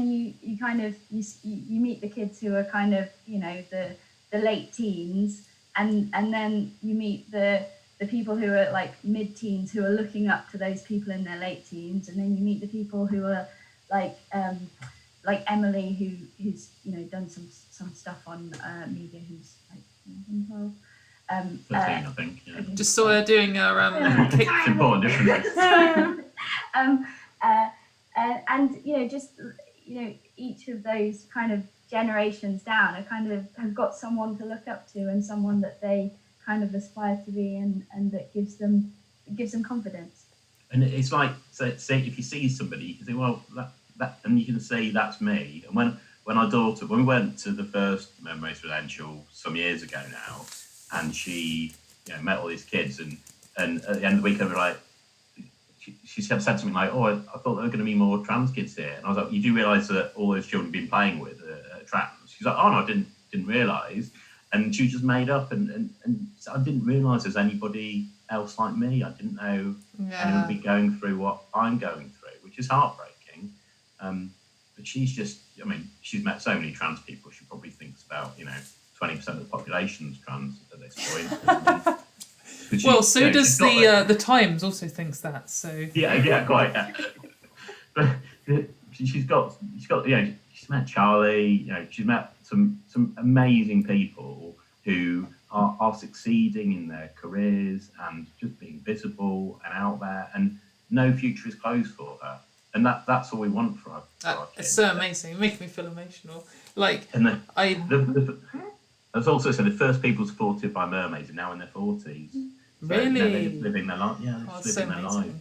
you kind of you meet the kids who are kind of, you know, the late teens, and then you meet the people who are like mid-teens who are looking up to those people in their late teens, and then you meet the people who are like Emily, who's, you know, done some stuff on media, who's like 12, 13, I think. Yeah. Just saw her doing her kick. It's important difference. And just each of those kind of generations down have got someone to look up to and someone that they kind of aspire to be, and that gives them confidence. And it's like, say if you see somebody, you can say, well, that, and you can say that's me. And when we went to the first Mermaid Residential some years ago now, and she met all these kids, and at the end of the weekend, we were like, she said something like, oh, I thought there were going to be more trans kids here. And I was like, you do realise that all those children have been playing with are trans? She's like, oh no, I didn't realise. And she was just made up, and so I didn't realise there's anybody else like me. I didn't know anyone would be going through what I'm going through, which is heartbreaking. But she's met so many trans people, she probably thinks about, 20% of the population's trans at this point. Well, so does the Times also thinks that. So yeah, quite. Yeah. But she's met Charlie. She's met some amazing people who are succeeding in their careers and just being visible and out there, and no future is closed for her. And that's all we want for our kids. It's so amazing. It makes me feel emotional. As also said, the first people supported by mermaids are now in their 40s. So Really? They're just living their life. Yeah, they're just living their lives.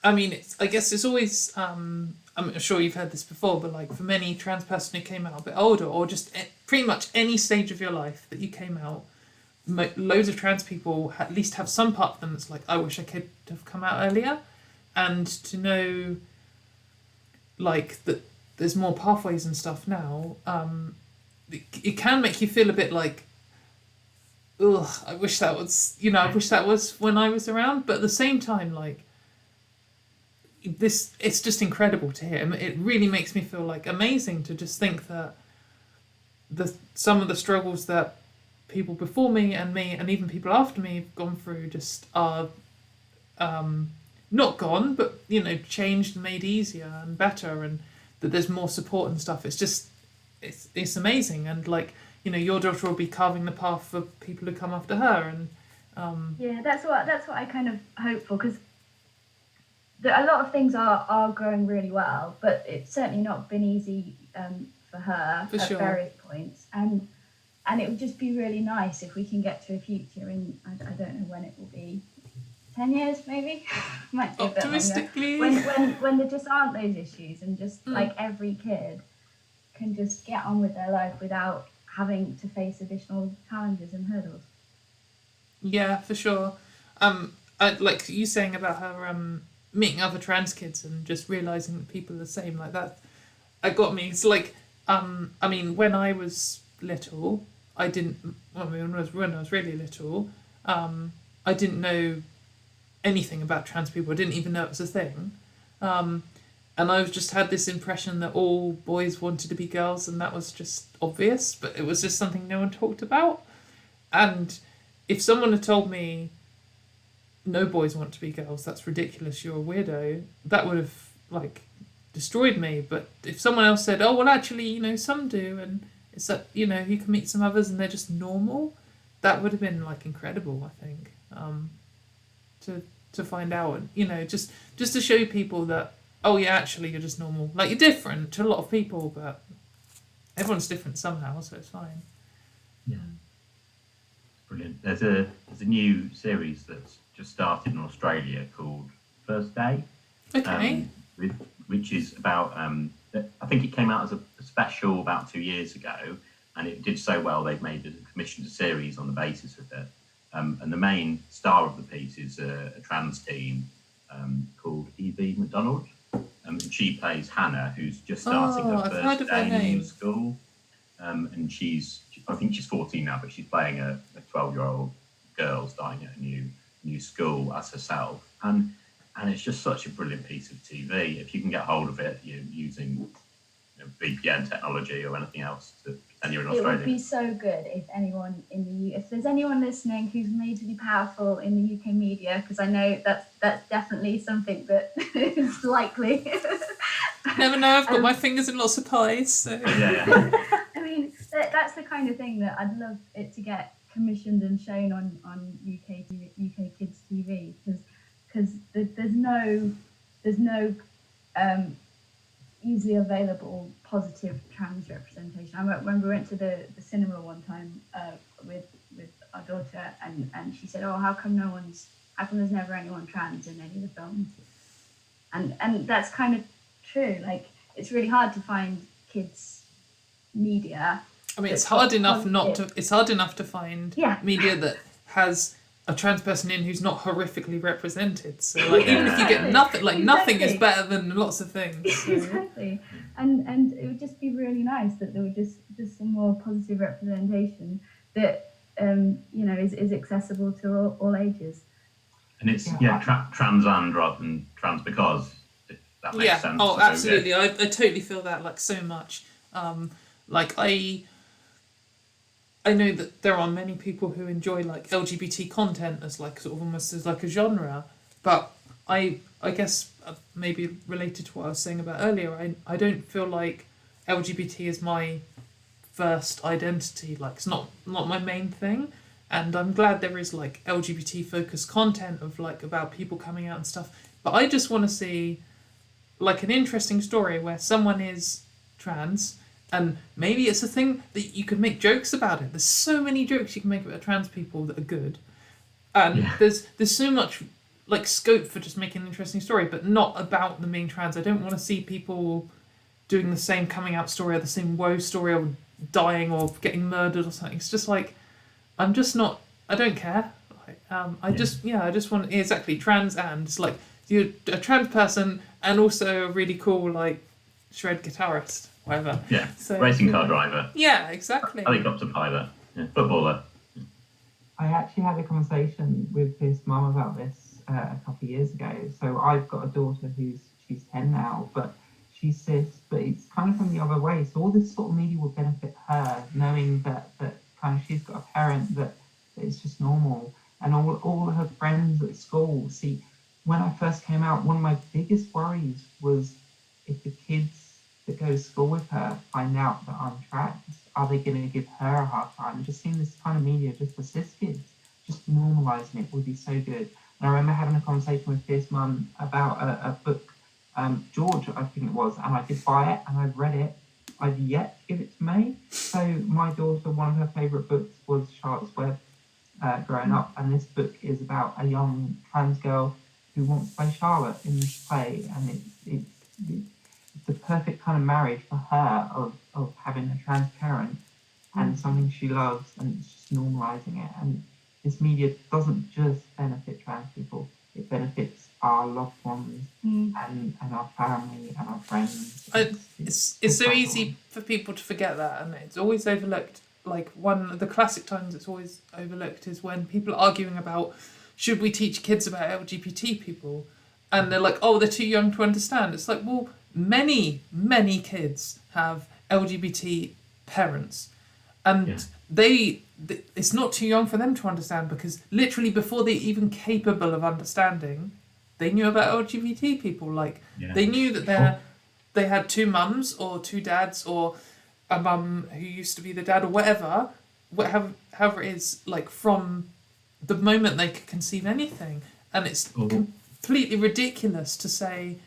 I mean, I guess it's always. I'm sure you've heard this before, but for many trans person who came out a bit older, or just pretty much any stage of your life that you came out, loads of trans people at least have some part of them that's like, I wish I could have come out earlier, and to know, that there's more pathways and stuff now. It can make you feel a bit like, ugh, I wish that was when I was around, but at the same time, it's just incredible to hear. It really makes me feel amazing to just think that some of the struggles that people before me and even people after me have gone through just are not gone, but changed and made easier and better, and that there's more support and stuff. It's just it's amazing, and your daughter will be carving the path for people who come after her, and that's what I kind of hope for, because a lot of things are going really well, but it's certainly not been easy for her at various points, and it would just be really nice if we can get to a future in, I don't know when it will be, 10 years maybe, might be a bit longer, when there just aren't those issues, and just every kid can just get on with their life without having to face additional challenges and hurdles. Yeah, for sure. Like you saying about her meeting other trans kids and just realising that people are the same, like that, it got me. It's when I was little, when I was really little, I didn't know anything about trans people. I didn't even know it was a thing. And I just had this impression that all boys wanted to be girls, and that was just obvious, but it was just something no one talked about. And if someone had told me, no boys want to be girls, that's ridiculous, you're a weirdo, that would have destroyed me. But if someone else said, oh well, actually, some do, and it's that you can meet some others and they're just normal, that would have been incredible, I think, to find out, and just to show people that, oh yeah, actually you're just normal, you're different to a lot of people, but everyone's different somehow, so it's fine. Yeah, brilliant. There's a new series that's just started in Australia called First Day. Okay. Which is about, I think it came out as a special about 2 years ago, and it did so well they've commissioned a series on the basis of it. And the main star of the piece is a trans teen called Evie McDonald. And she plays Hannah, who's just starting her first day in a new school. And I think she's 14 now, but she's playing a 12-year-old girl starting at a new school as herself. And it's just such a brilliant piece of TV. If you can get hold of it, using VPN technology or anything else, and you're in Australia. It would be so good if anyone if there's anyone listening who's majorly powerful in the UK media, because I know that's definitely something that is likely. Never know. I've got my fingers in lots of pies. So. Yeah. I mean, that's the kind of thing that I'd love it to get commissioned and shown on UK Kids TV, because there's no easily available positive trans representation. I remember we went to the cinema one time with our daughter, and she said, "Oh, how come there's never anyone trans in any of the films?" And that's kind of true. Like, it's really hard to find kids media. I mean, it's hard enough to find media that has a trans person in who's not horrifically represented. So, like, even if you get nothing, like, nothing is better than lots of things. So. Exactly. And it would just be really nice that there were just some more positive representation that is accessible to all ages. And it's trans and rather than trans because, if that makes sense. Oh, absolutely. I totally feel that, like, so much. Like, I know that there are many people who enjoy, like, LGBT content as, like, sort of almost as like a genre, but I guess maybe related to what I was saying about earlier, I don't feel like LGBT is my first identity. Like, it's not my main thing, and I'm glad there is, like, LGBT focused content of, like, about people coming out and stuff, but I just want to see, like, an interesting story where someone is trans. And maybe it's a thing that you could make jokes about it. There's so many jokes you can make about trans people that are good. And there's so much, like, scope for just making an interesting story, but not about them being trans. I don't want to see people doing the same coming out story or the same woe story or dying or getting murdered or something. It's just like, I don't care. I just want, exactly, trans and, it's like, you're a trans person and also a really cool, like, shred guitarist. Whatever. Yeah, so, racing car driver. Yeah, exactly. Helicopter pilot. Yeah. Footballer. I actually had a conversation with his mum about this a couple of years ago. So I've got a daughter she's 10 now, but she's cis, but it's kind of from the other way. So all this sort of media will benefit her, knowing that kind of she's got a parent that it's just normal. And all her friends at school, see, when I first came out, one of my biggest worries was if the kids that go to school with her find out that I'm trans, are they going to give her a hard time? And just seeing this kind of media just for cis kids, just normalising it would be so good. And I remember having a conversation with his mum about a book, George, I think it was, and I did buy it and I've read it. I've yet to give it to May. So my daughter, one of her favourite books was Charlotte's Web growing up, and this book is about a young trans girl who wants to play Charlotte in this play, and it's the perfect kind of marriage for her of having a trans parent and something she loves, and it's just normalising it. And this media doesn't just benefit trans people, it benefits our loved ones and our family and our friends. It's so easy for people to forget that, and it's always overlooked. Like, one of the classic times it's always overlooked is when people are arguing about, should we teach kids about LGBT people? And they're like, oh, they're too young to understand. It's like, well, many kids have LGBT parents, and it's not too young for them to understand, because literally before they're even capable of understanding, they knew about LGBT people. Like, they knew that they had two mums or two dads, or a mum who used to be the dad, or whatever it is, like, from the moment they could conceive anything. And it's completely ridiculous to say,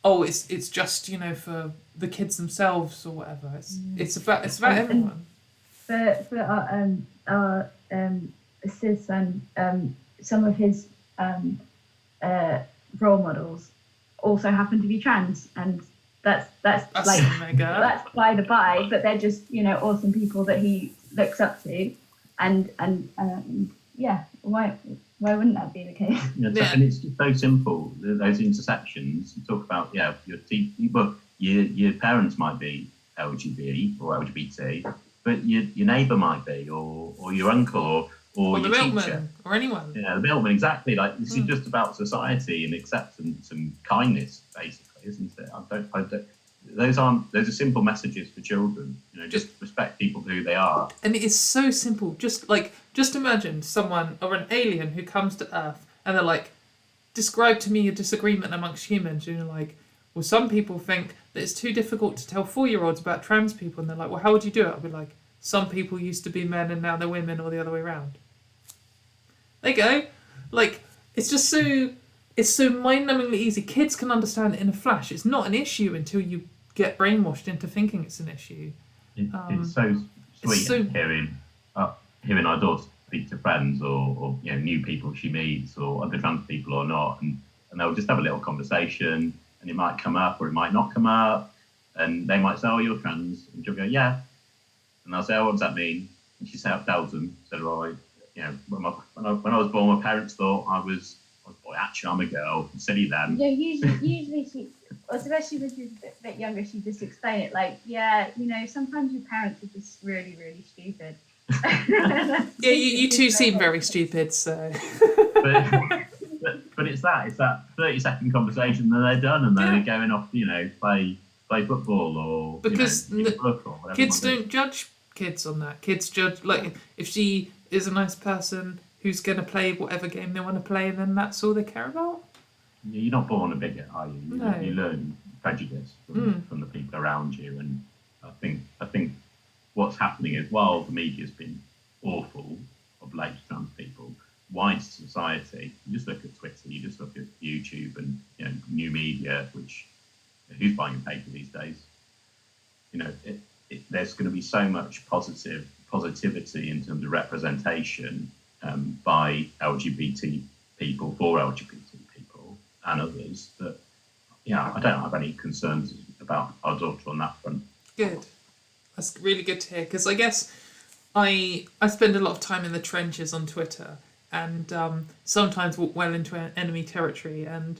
oh, it's just, for the kids themselves or whatever. It's about everyone. For our cis and some of his role models also happen to be trans, and that's like mega. That's by the by, but they're just awesome people that he looks up to, and why wouldn't that be the case? And it's just so simple. Those intersections. You talk about your parents might be LGBT or LGBT, but your neighbour might be, or your uncle, or the your milkman, teacher, or anyone. Yeah, the milkman, exactly. Like, this is just about society and acceptance and kindness, basically, isn't it? Those are simple messages for children. Just respect people for who they are. And it is so simple. Just imagine someone or an alien who comes to Earth and they're like, describe to me a disagreement amongst humans. And you're like, well, some people think that it's too difficult to tell 4-year-olds about trans people. And they're like, well, how would you do it? I'll be like, some people used to be men and now they're women, or the other way around. There you go. Like, it's just so mind-numbingly easy. Kids can understand it in a flash. It's not an issue until you get brainwashed into thinking it's an issue. It's so sweet hearing our daughter speak to friends or new people she meets, or other trans people or not, and they'll just have a little conversation, and it might come up or it might not come up, and they might say, "Oh, you're trans," and she'll go, "Yeah," and they'll say, "Oh, what does that mean?" And she tells them, said, "Well, when I was born, my parents thought I was a boy. Actually, I'm a girl. Silly them." Yeah, usually she, especially when she's a bit younger, she just explain it like, sometimes your parents are just really, really stupid. Yeah, you two seem very stupid, so. but it's that 30-second conversation, then they're done, and then they're going off, play football or because read a book or whatever. Kids don't judge kids on that. Kids judge, like, if she is a nice person who's going to play whatever game they want to play, then that's all they care about. You're not born a bigot, are you? No. You learn prejudice from the people around you, and I think what's happening is, while the media's been awful of late to trans people, wider society, you just look at Twitter, you just look at YouTube and new media, which who's buying a paper these days? There's going to be so much positivity in terms of representation by LGBT people, for LGBT people and others, that I don't have any concerns about our daughter on that front. Good. That's really good to hear, because I guess I spend a lot of time in the trenches on Twitter, and sometimes walk well into enemy territory, and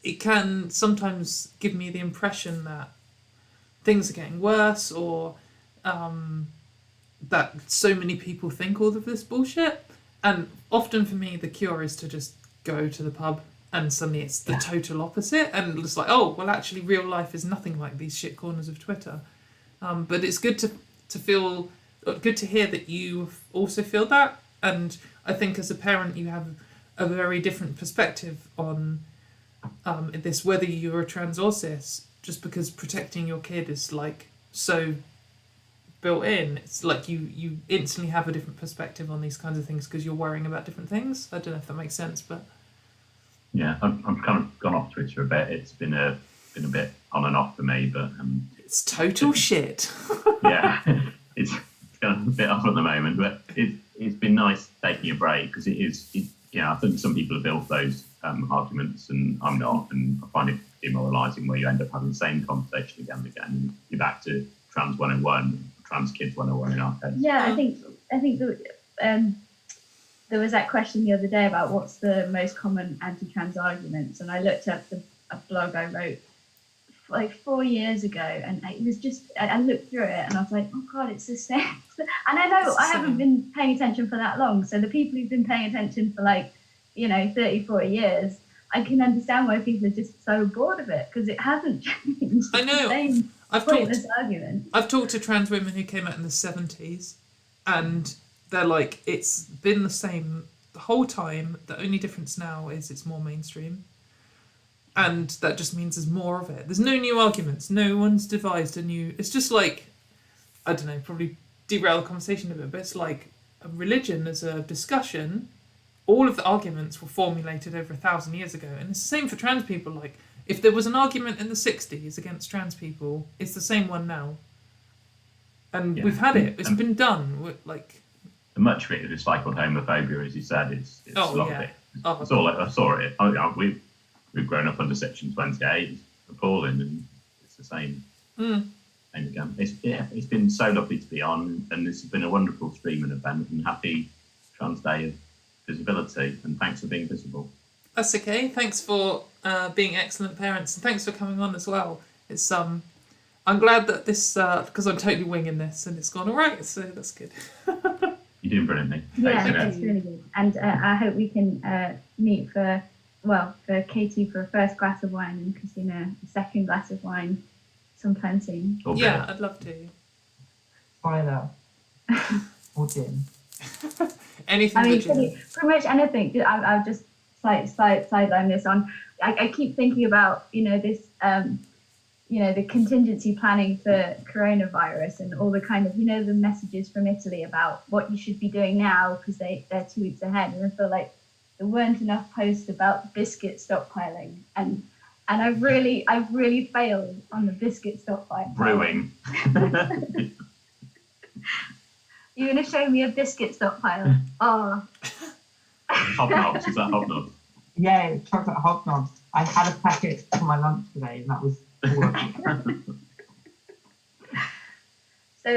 it can sometimes give me the impression that things are getting worse, or that so many people think all of this bullshit. And often for me, the cure is to just go to the pub, and suddenly it's the total opposite, and it's like, oh, well, actually real life is nothing like these shit corners of Twitter. But it's good to feel, good to hear that you also feel that, and I think as a parent you have a very different perspective on this, whether you're a trans or cis, just because protecting your kid is like so built in. It's like you instantly have a different perspective on these kinds of things because you're worrying about different things. I don't know if that makes sense, but yeah, I've kind of gone off Twitter a bit. It's been a bit on and off for me, but it's total shit. Yeah, it's kind of a bit off at the moment, but it's been nice taking a break, because I think some people have built those arguments, and I'm not, and I find it demoralising where you end up having the same conversation again and again, and you're back to trans 101, trans kids 101 in our case. Yeah, I think there was that question the other day about what's the most common anti-trans arguments, and I looked up a blog I wrote like 4 years ago, and it was just, I looked through it and I was like, oh god, it's the same. And I know I haven't been paying attention for that long, so the people who've been paying attention for 30, 40 years, I can understand why people are just so bored of it, because it hasn't changed. I know. Argument. I've talked to trans women who came out in the 70s, and they're like, it's been the same the whole time. The only difference now is it's more mainstream. And that just means there's more of it. There's no new arguments. No one's devised a new... It's just like, I don't know, probably derail the conversation a bit, but it's like a religion as a discussion. All of the arguments were formulated over 1,000 years ago. And it's the same for trans people. Like, if there was an argument in the 60s against trans people, it's the same one now. And we've had it. It's been done. Much of it is recycled homophobia, as you said. It's a lot of it. Oh, it's all I saw it. We've grown up under Section 28. It's appalling, and it's the same. Same again. It's been so lovely to be on, and this has been a wonderful streaming event, and happy Trans Day of Visibility, and thanks for being visible. That's okay. Thanks for being excellent parents, and thanks for coming on as well. It's I'm glad that this, because I'm totally winging this, and it's gone all right, so that's good. You're doing brilliantly. Yeah, it's really good. And I hope we can meet for Katie for a first glass of wine, and Christina a second glass of wine sometime soon. Yeah, I'd love to. Cider. Or gin. Anything. I mean, pretty much anything. I'll just sideline this on. I keep thinking about, this, the contingency planning for coronavirus and all the kind of, the messages from Italy about what you should be doing now because they're 2 weeks ahead. And I feel like there weren't enough posts about biscuit stockpiling. And I've really failed on the biscuit stockpile. Brewing. You're going to show me a biscuit stockpile? Oh. Hobnobs, is that hobnobs? Yeah, chocolate hobnobs. I had a packet for my lunch today, and that was all of it. So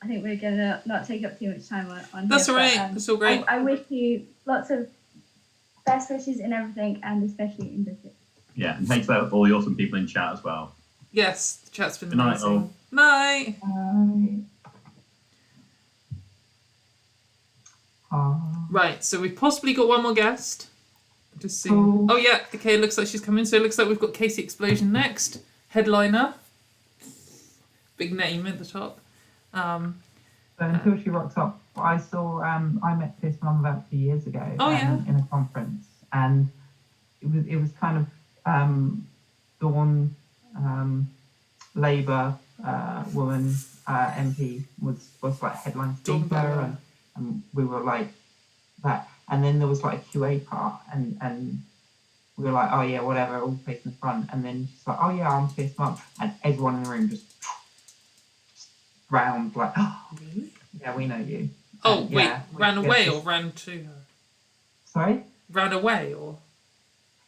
I think we're gonna not take up too much time on That's here, all right. but, That's all great. I wish you lots of best wishes in everything, and especially in biscuits. Yeah, and thanks to all the awesome people in chat as well. Yes, the chat's been Good night, amazing. all. Night. Right, so we've possibly got one more guest. Just see. Cool. Oh yeah, okay, looks like she's coming. So it looks like we've got Casey Explosion next. Headliner. Big name at the top. So until she rocks up, I saw. I met this mum about 2 years ago. Oh, yeah. In a conference, and it was kind of Dawn, Labour woman MP was like headline Dawn speaker, Bella. and we were like that. And then there was like a QA part, and we were like, oh yeah, whatever, all facing the front. And then she's like, oh yeah, I'm fifth mum, and everyone in the room just round like, oh Really? yeah, we know you. Oh And, wait, yeah, ran we- away yeah, or ran to her? Sorry? Ran away or?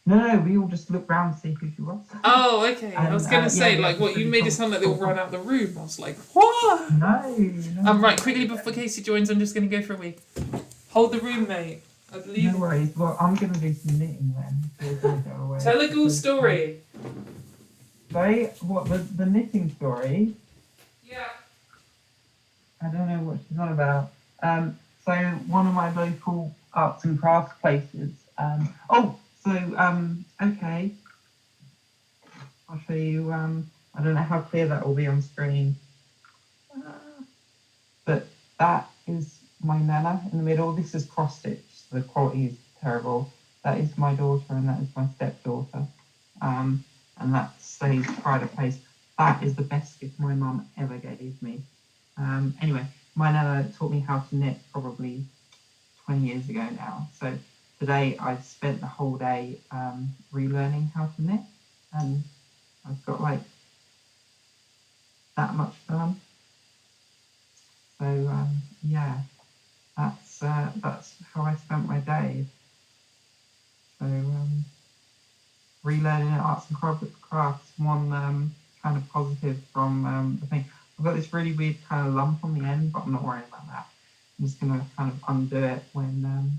No, we all just looked round to see who she was. Oh, okay. I was gonna say, yeah, like, what, you pretty made it sound like they all ran out of the room. I was like, what? No. Right, quickly before Casey joins, I'm just gonna go for a week. Hold the room, mate. I believe. No worries. Well, I'm going to do some knitting then. So we're gonna go away. Tell a cool story. Sorry? What, the knitting story? Yeah. I don't know what she's on about. So one of my local arts and crafts places. Okay. I'll show you. I don't know how clear that will be on screen, but that is my nana in the middle. This is cross stitch. So the quality is terrible. That is my daughter, and that is my stepdaughter. And that stays pride of place. That is the best gift my mum ever gave me. Anyway, my nana taught me how to knit probably 20 years ago now. So today I've spent the whole day relearning how to knit, and I've got like that much done. So yeah, that's how I spent my day. So relearning arts and crafts. One kind of positive from the thing. I've got this really weird kind of lump on the end, but I'm not worrying about that. I'm just gonna kind of undo it when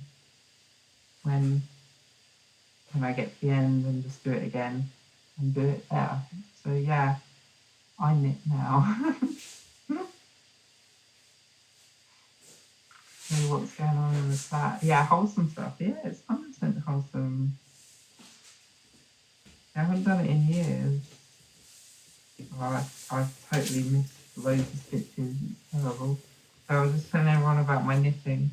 I get to the end, and just do it again and do it better. So yeah, I knit now. So what's going on with that? Yeah, wholesome stuff. Yeah, it's 100% wholesome. I haven't done it in years. Oh, I've totally missed loads of stitches. It's terrible. So I was just telling everyone about my knitting.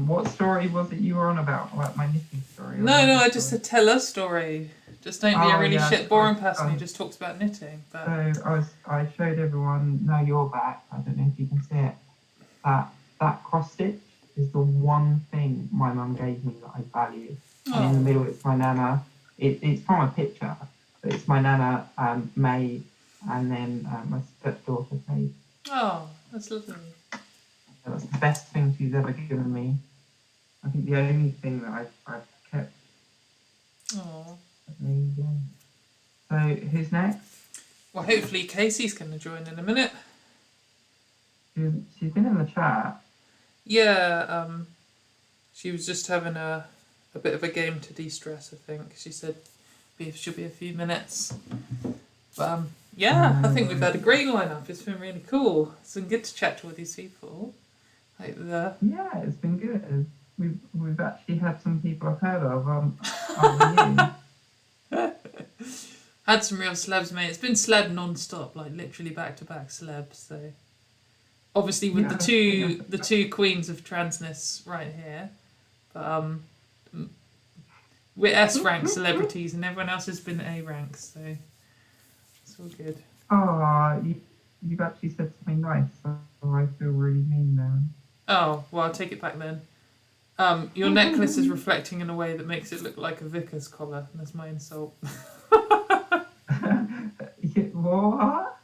What story was it you were on about my knitting story? No, I just said tell a story. Just don't be a really yeah, shit boring person who just talks about knitting. But So I showed everyone. Now you're back. I don't know if you can see it. That cross stitch is the one thing my mum gave me that I value. And in the middle, it's my nana. It's from a picture, but it's my nana, May, and then my stepdaughter, Kate. Oh, that's lovely. That's the best thing she's ever given me. I think the only thing that I've kept. Oh. There you go. So who's next? Well, hopefully Casey's going to join in a minute. She's been in the chat. Yeah, she was just having a bit of a game to de-stress, I think. She said she'll be a few minutes. But yeah, I think we've had a great lineup. It's been really cool. It's been good to chat to all these people. Yeah, it's been good. We've actually had some people I've heard of. Other than you. Had some real celebs, mate. It's been celeb non-stop, like literally back-to-back celebs. So obviously with the two queens of transness right here, but We're S rank celebrities, and everyone else has been A rank, so it's all good. Oh, you've actually said something nice, so I feel really mean now. Oh, well, I'll take it back then. Your necklace is reflecting in a way that makes it look like a vicar's collar. That's my insult. What?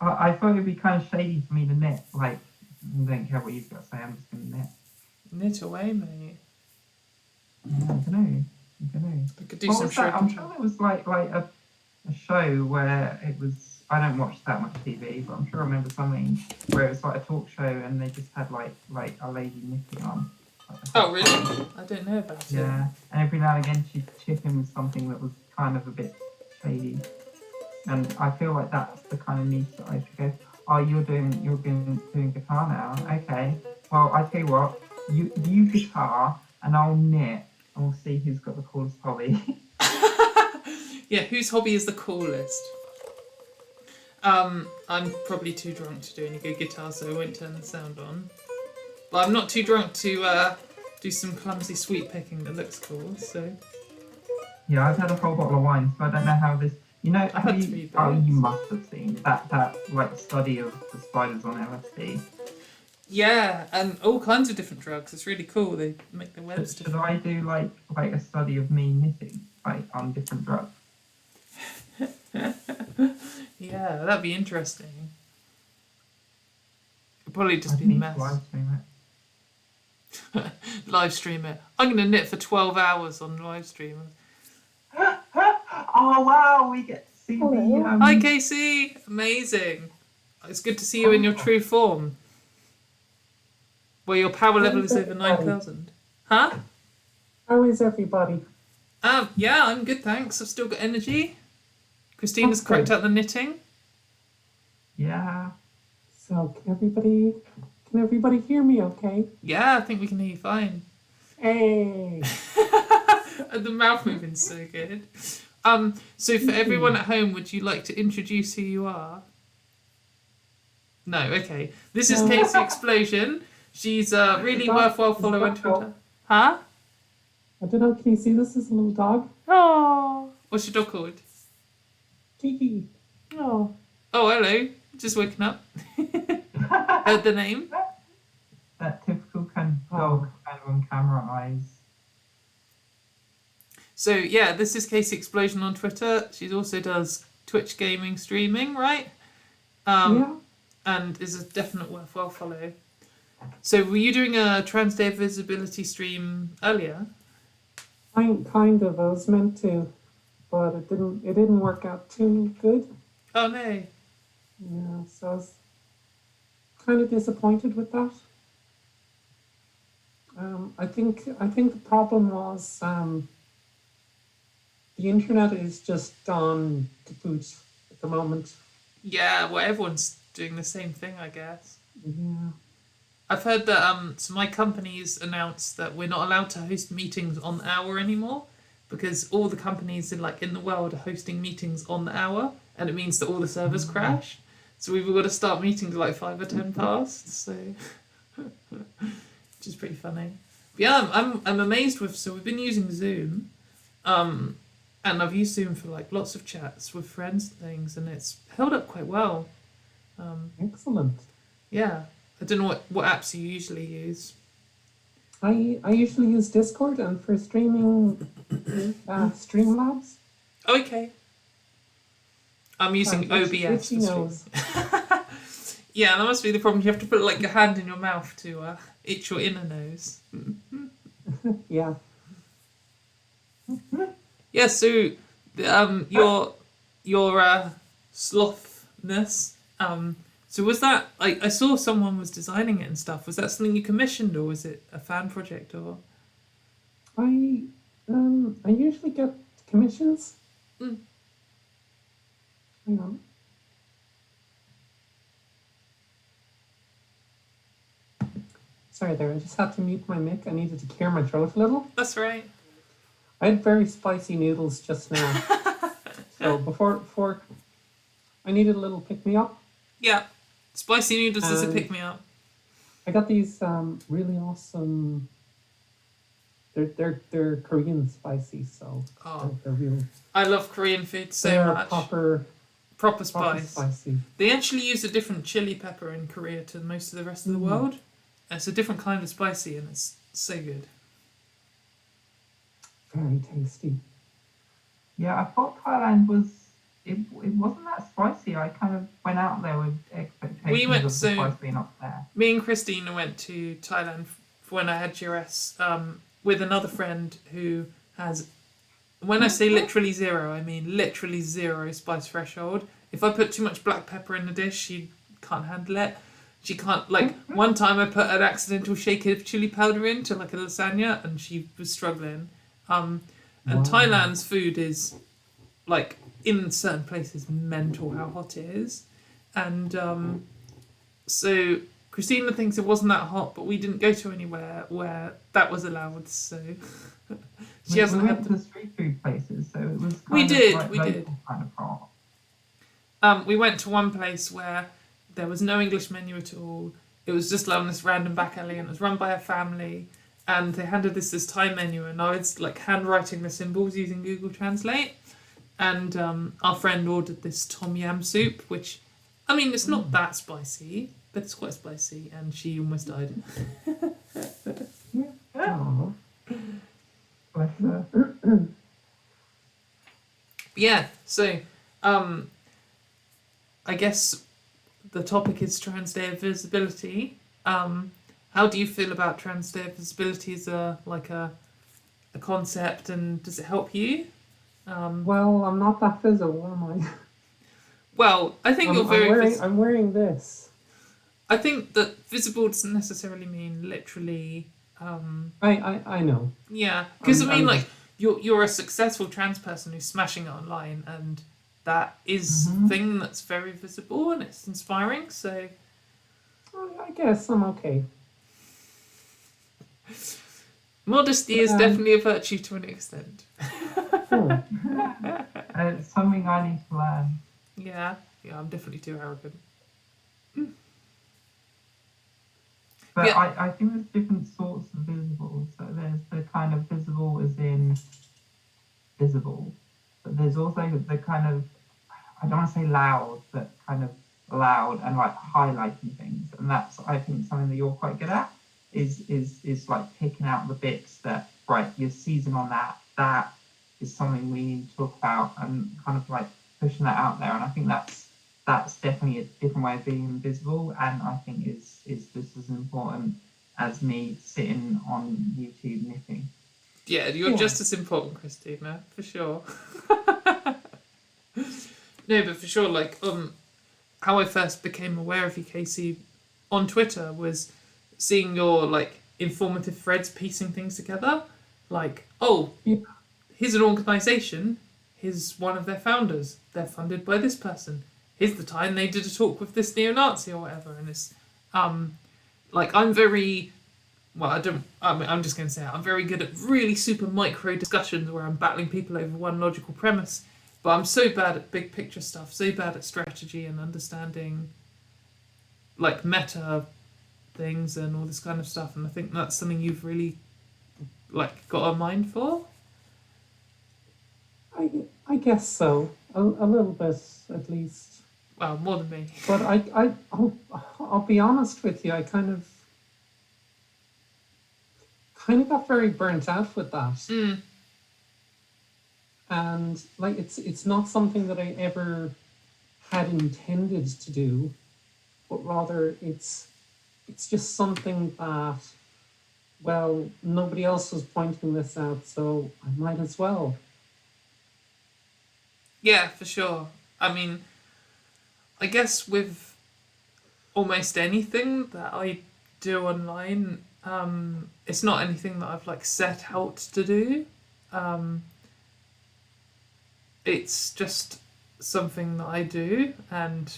I thought it'd be kind of shady for me to knit. Like, I don't care what you've got to say, I'm just going to knit. Knit away, mate. Yeah, I don't know. I could do What some was that? show I'm control. sure it was like a show where it was. I don't watch that much TV, but I'm sure I remember something where it was like a talk show and they just had like a lady knitting on. Oh, really? I don't know about it. Yeah, and every now and again she'd chip in with something that was kind of a bit shady. And I feel like that's the kind of niche that I should go, oh, you're doing guitar now. Okay. Well, I tell you what, you guitar and I'll knit and we'll see who's got the coolest hobby. Yeah, whose hobby is the coolest? I'm probably too drunk to do any good guitar, so I won't turn the sound on. But I'm not too drunk to do some clumsy sweet picking that looks cool, so... Yeah, I've had a whole bottle of wine, so I don't know how this... You know, I had 3 oh, beers. you must have seen that like study of the spiders on LSD. Yeah, and all kinds of different drugs. It's really cool. They make the webs Should different. I do like a study of me knitting, like on different drugs? Yeah, that'd be interesting. It'd probably just I be a need to mess. live stream it. Live stream it. I'm going to knit for 12 hours on live stream. Oh wow, we get to see the Hi, Casey. Amazing. It's good to see you in your true form. Where your power level is over 9,000. Huh? How is everybody? Yeah, I'm good, thanks. I've still got energy. Christina's cracked out the knitting. Yeah. So can everybody hear me okay? Yeah, I think we can hear you fine. Hey. And the mouth moving's so good. So for everyone at home, would you like to introduce who you are? No, okay. This is Casey Explosion. She's a really worthwhile follower on Twitter. Huh? I don't know, can you see this is a little dog? Oh. What's your dog called? Kiki. Oh. Oh, hello. Just waking up. Heard the name. That typical kind of dog kind of on camera eyes. So yeah, this is Casey Explosion on Twitter. She also does Twitch gaming streaming, right? Yeah. And is a definite worthwhile follow. So were you doing a Trans Day of Visibility stream earlier? I was meant to, but it didn't work out too good. Oh no. Yeah, so I was kind of disappointed with that. I think the problem was the internet is just on kaput at the moment. Yeah, well everyone's doing the same thing, I guess. Yeah. I've heard that so my company's announced that we're not allowed to host meetings on the hour anymore because all the companies in the world are hosting meetings on the hour, and it means that all the servers crash. So we've got to start meetings at 5 or 10 past. So, which is pretty funny. But yeah, I'm amazed with. So we've been using Zoom, and I've used Zoom for lots of chats with friends and things, and it's held up quite well. Excellent. Yeah. I don't know what apps you usually use. I usually use Discord, and for streaming, Streamlabs. Okay. I'm using OBS for streaming. Yeah, that must be the problem. You have to put your hand in your mouth to itch your inner nose. Yeah. Yeah. So, your slothness. So was that I saw someone was designing it and stuff. Was that something you commissioned, or was it a fan project, or? I usually get commissions. Mm. Hang on. Sorry there, I just had to mute my mic. I needed to clear my throat a little. That's right. I had very spicy noodles just now. So before I needed a little pick-me-up. Yeah. Spicy noodles is a pick-me-up. I got these really awesome They're Korean spicy, so Oh, they're real. I love Korean food so They're much. proper Proper spice. spicy. They actually use a different chili pepper in Korea to most of the rest of the world. It's a different kind of spicy, and it's so good. Very tasty. Yeah, I thought Thailand it wasn't that spicy. I kind of went out there with expectations We went of the so- spice being up there. Me and Christina went to Thailand for when I had GRS with another friend who has, when I say literally zero, I mean literally zero spice threshold. If I put too much black pepper in the dish, she can't handle it. She can't, like, one time I put an accidental shake of chili powder into like a lasagna and she was struggling. And Thailand's food is, like, in certain places, mental how hot it is. And so Christina thinks it wasn't that hot, but we didn't go to anywhere where that was allowed, so she hasn't we had went to the street food places, so it was We kind of did, like we local did. kind of hot. We went to one place where there was no English menu at all. It was just on this random back alley, and it was run by a family. And they handed us this Thai menu, and I was like handwriting the symbols using Google Translate. And our friend ordered this tom yam soup, which, I mean, it's not that spicy, but it's quite spicy, and she almost died. Aw. Bless her. Yeah, so I guess the topic is Trans Day of Visibility. How do you feel about Trans Day of Visibility as a concept, and does it help you? Well, I'm not that visible, am I? Well, I think you're very visible. I'm wearing this. I think that visible doesn't necessarily mean literally. I know. Yeah, because I mean, I'm- like you're a successful trans person who's smashing it online, and that is a thing that's very visible and it's inspiring. So I guess I'm okay. modesty is definitely a virtue to an extent. Oh, It's something I need to learn. Yeah, I'm definitely too arrogant. But Yeah. I think there's different sorts of visible. So there's the kind of visible as in visible, but there's also the kind of, I don't want to say loud, but kind of loud and like highlighting things. And that's, I think, something that you're quite good at is like picking out the bits that, right, your season on that is something we need to talk about, and kind of like pushing that out there. And I think that's definitely a different way of being visible, and I think is just as important as me sitting on YouTube knitting. Yeah, you're Yeah. just as important, Christina, for sure. No, but for sure, like, how I first became aware of you, Casey, on Twitter was seeing your, like, informative threads piecing things together. Like, oh, Yeah. here's an organisation, here's one of their founders, they're funded by this person. Here's the time they did a talk with this neo-Nazi or whatever, and it's, like, I'm very... Well, I'm just going to say it. I'm very good at really super micro discussions where I'm battling people over one logical premise, but I'm so bad at big picture stuff, so bad at strategy and understanding, like, meta things and all this kind of stuff, and I think that's something you've really, like, got a mind for. I guess so. A little bit, at least. Well, more than me. But I'll be honest with you. I kind of got very burnt out with that. Mm. And like it's not something that I ever had intended to do, but rather it's just something that, well, nobody else was pointing this out, so I might as well. Yeah, for sure. I mean, I guess with almost anything that I do online, it's not anything that I've like set out to do. It's just something that I do, and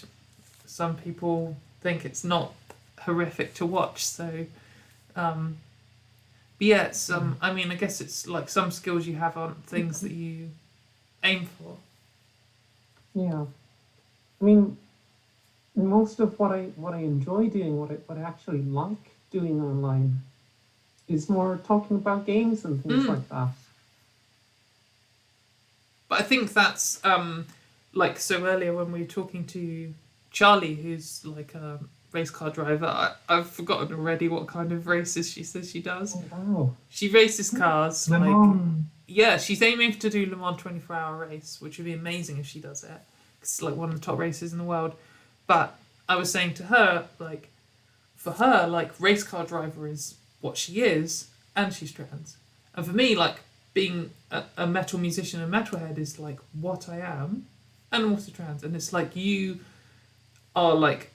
some people think it's not horrific to watch. So, but yeah, it's I mean, I guess it's like some skills you have aren't things that you aim for. Yeah, I mean, most of what I enjoy doing, what I actually like doing online, is more talking about games and things like that. But I think that's like, so earlier when we were talking to Charlie, who's like a race car driver, I've forgotten already what kind of races she says she does. Oh, wow. She races cars. Le like, Mans. yeah, she's aiming to do Le Mans 24-hour race, which would be amazing if she does it. It's like one of the top races in the world. But I was saying to her, like, for her, like, race car driver is what she is, and she's trans. And for me, like, being a metal musician and metalhead is like what I am, and I'm also trans. And it's like you are like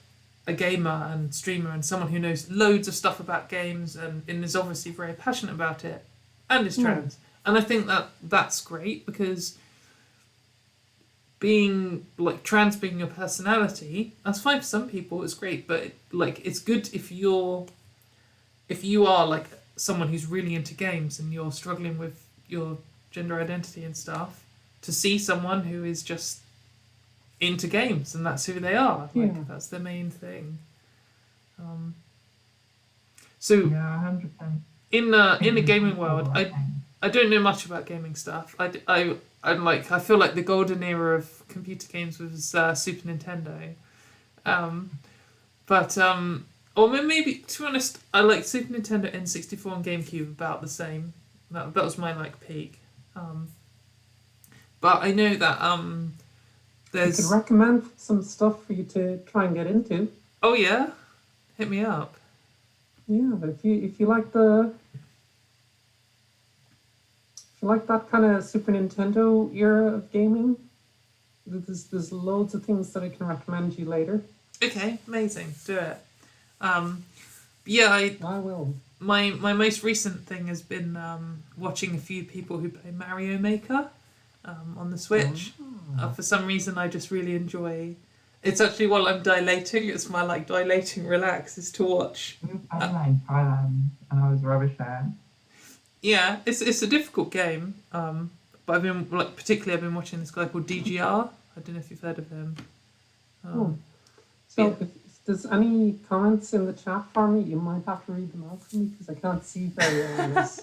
a gamer and streamer and someone who knows loads of stuff about games and is obviously very passionate about it, and is trans. And I think that that's great, because being like trans, being your personality, that's fine for some people, it's great, but like it's good if you are like someone who's really into games and you're struggling with your gender identity and stuff, to see someone who is just into games and that's who they are, like that's the main thing. So Yeah, 100%. in the gaming world, I don't know much about gaming stuff. I feel like the golden era of computer games was Super Nintendo, or maybe, to be honest, I like Super Nintendo, N64, and GameCube about the same. That was my like peak. But I know that I there's. could recommend some stuff for you to try and get into. Oh yeah, hit me up. Yeah, but if you like that kind of Super Nintendo era of gaming, there's loads of things that I can recommend you later. Okay, amazing. Do it. Yeah, I will. My most recent thing has been watching a few people who play Mario Maker on the Switch. For some reason, I just really enjoy. It's actually while I'm dilating. It's my like dilating relax is to watch. I played Thailand and I was rubbish at it. Yeah, it's a difficult game. But I've been I've been watching this guy called DGR. I don't know if you've heard of him. So if there's any comments in the chat for me, you might have to read them out for me because I can't see very well on this.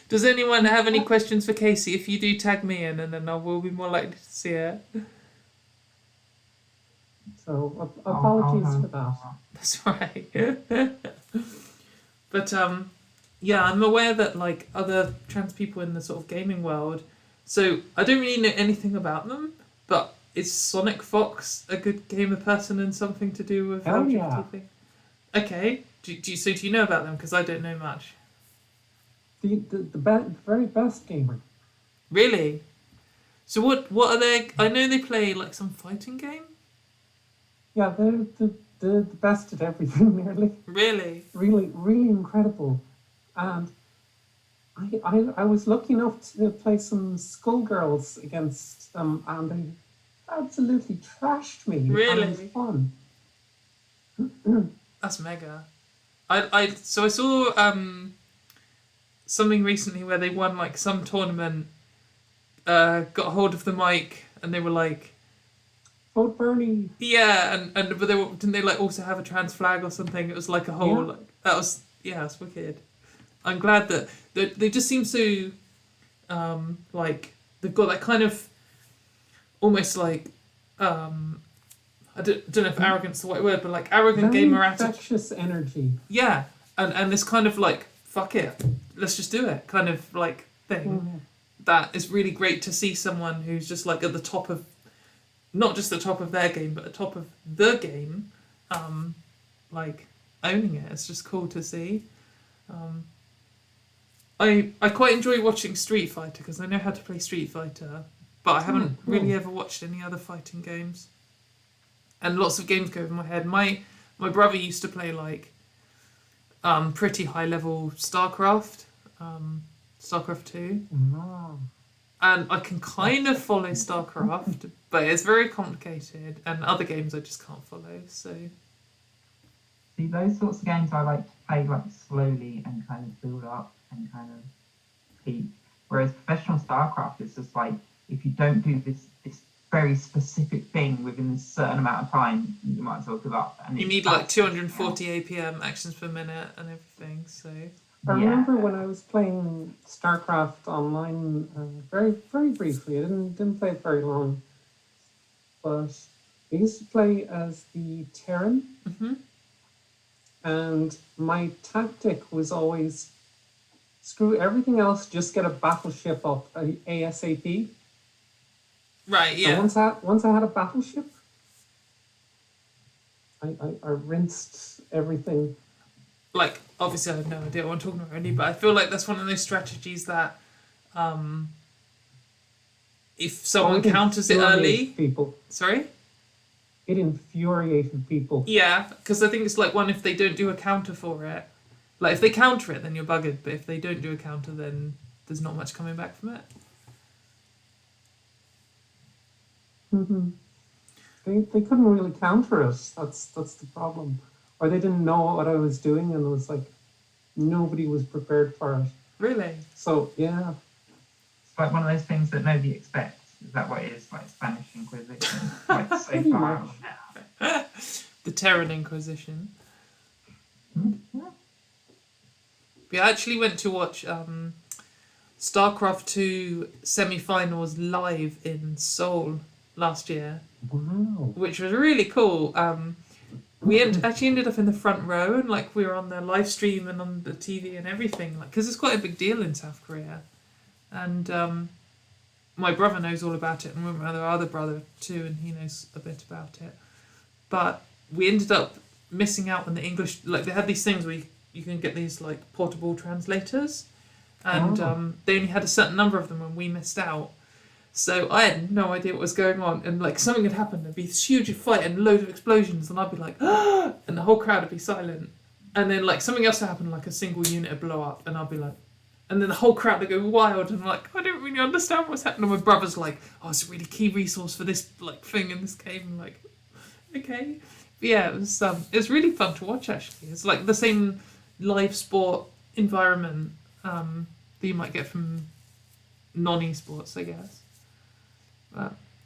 Does anyone have any questions for Casey? If you do, tag me in, and then I will be more likely to see it. So apologies for that. That's right. But yeah, I'm aware that like other trans people in the sort of gaming world. So I don't really know anything about them, but is Sonic Fox a good gamer person and something to do with Hell LGBT yeah. thing? Okay. Do you know about them? Because I don't know much. The very best gamer. Really? So what are they? I know they play like some fighting game. Yeah, they're the best at everything nearly. Really? Really, really incredible. And I was lucky enough to play some Skullgirls against them, and they absolutely trashed me. Really? And it was fun. That's mega. I saw something recently where they won like some tournament, got hold of the mic and they were like, Vote Bernie. yeah, and but didn't they like also have a trans flag or something? It was like a whole like that's wicked. I'm glad that they just seem so like they've got that kind of almost like I don't know if arrogant's the right word, but like arrogant Very gamer attitude. infectious energy. Yeah, and this kind of like fuck it, let's just do it kind of like thing. That is really great to see someone who's just like at the top of, not just the top of their game, but the top of the game, like owning it. It's just cool to see. I quite enjoy watching Street Fighter because I know how to play Street Fighter, but I haven't really ever watched any other fighting games. And lots of games go over my head. My brother used to play like pretty high level StarCraft, StarCraft 2. Oh. And I can kind of follow StarCraft, but it's very complicated, and other games I just can't follow. So See, those sorts of games I like to play like slowly and kind of build up and kind of peak. Whereas professional StarCraft is just like, if you don't do this very specific thing within a certain amount of time, you might as well give up. And you need like 240 APM actions per minute and everything. So I Yeah. remember when I was playing StarCraft online very, very briefly. I didn't play it very long. But I used to play as the Terran, Hmm. and my tactic was always screw everything else, just get a battleship up ASAP. Right, And yeah. once I had a battleship, I rinsed everything. Like, obviously I have no idea what I'm talking about, really, but I feel like that's one of those strategies that if someone it counters it infuriated early... people. Sorry? It infuriated people. Yeah, because I think it's like one if they don't do a counter for it. Like, if they counter it, then you're buggered, but if they don't do a counter, then there's not much coming back from it. Mm-hmm. They couldn't really counter us. That's the problem. Or they didn't know what I was doing, and it was like nobody was prepared for it. Really? So yeah, It's like one of those things that nobody expects. Is that what it is? Like Spanish Inquisition, like so Pretty far much. out. The Terran Inquisition. Yeah. We actually went to watch StarCraft 2 semi-finals live in Seoul last year, wow. which was really cool. We actually ended up in the front row, and like we were on the live stream and on the TV and everything, like because it's quite a big deal in South Korea. And my brother knows all about it, and my other brother too, and he knows a bit about it. But we ended up missing out on the English. Like they had these things where you can get these like portable translators, and they only had a certain number of them, and we missed out. So I had no idea what was going on, and like something had happened. There'd be this huge fight and loads of explosions, and I'd be like, ah! And the whole crowd would be silent. And then like something else would happen, like a single unit would blow up, and I'd be like, and then the whole crowd would go wild, and I'm like, I don't really understand what's happening. And my brother's like, oh, it's a really key resource for this like thing in this game. I'm like, okay, but yeah, it was really fun to watch. Actually, it's like the same live sport environment that you might get from non-esports, I guess.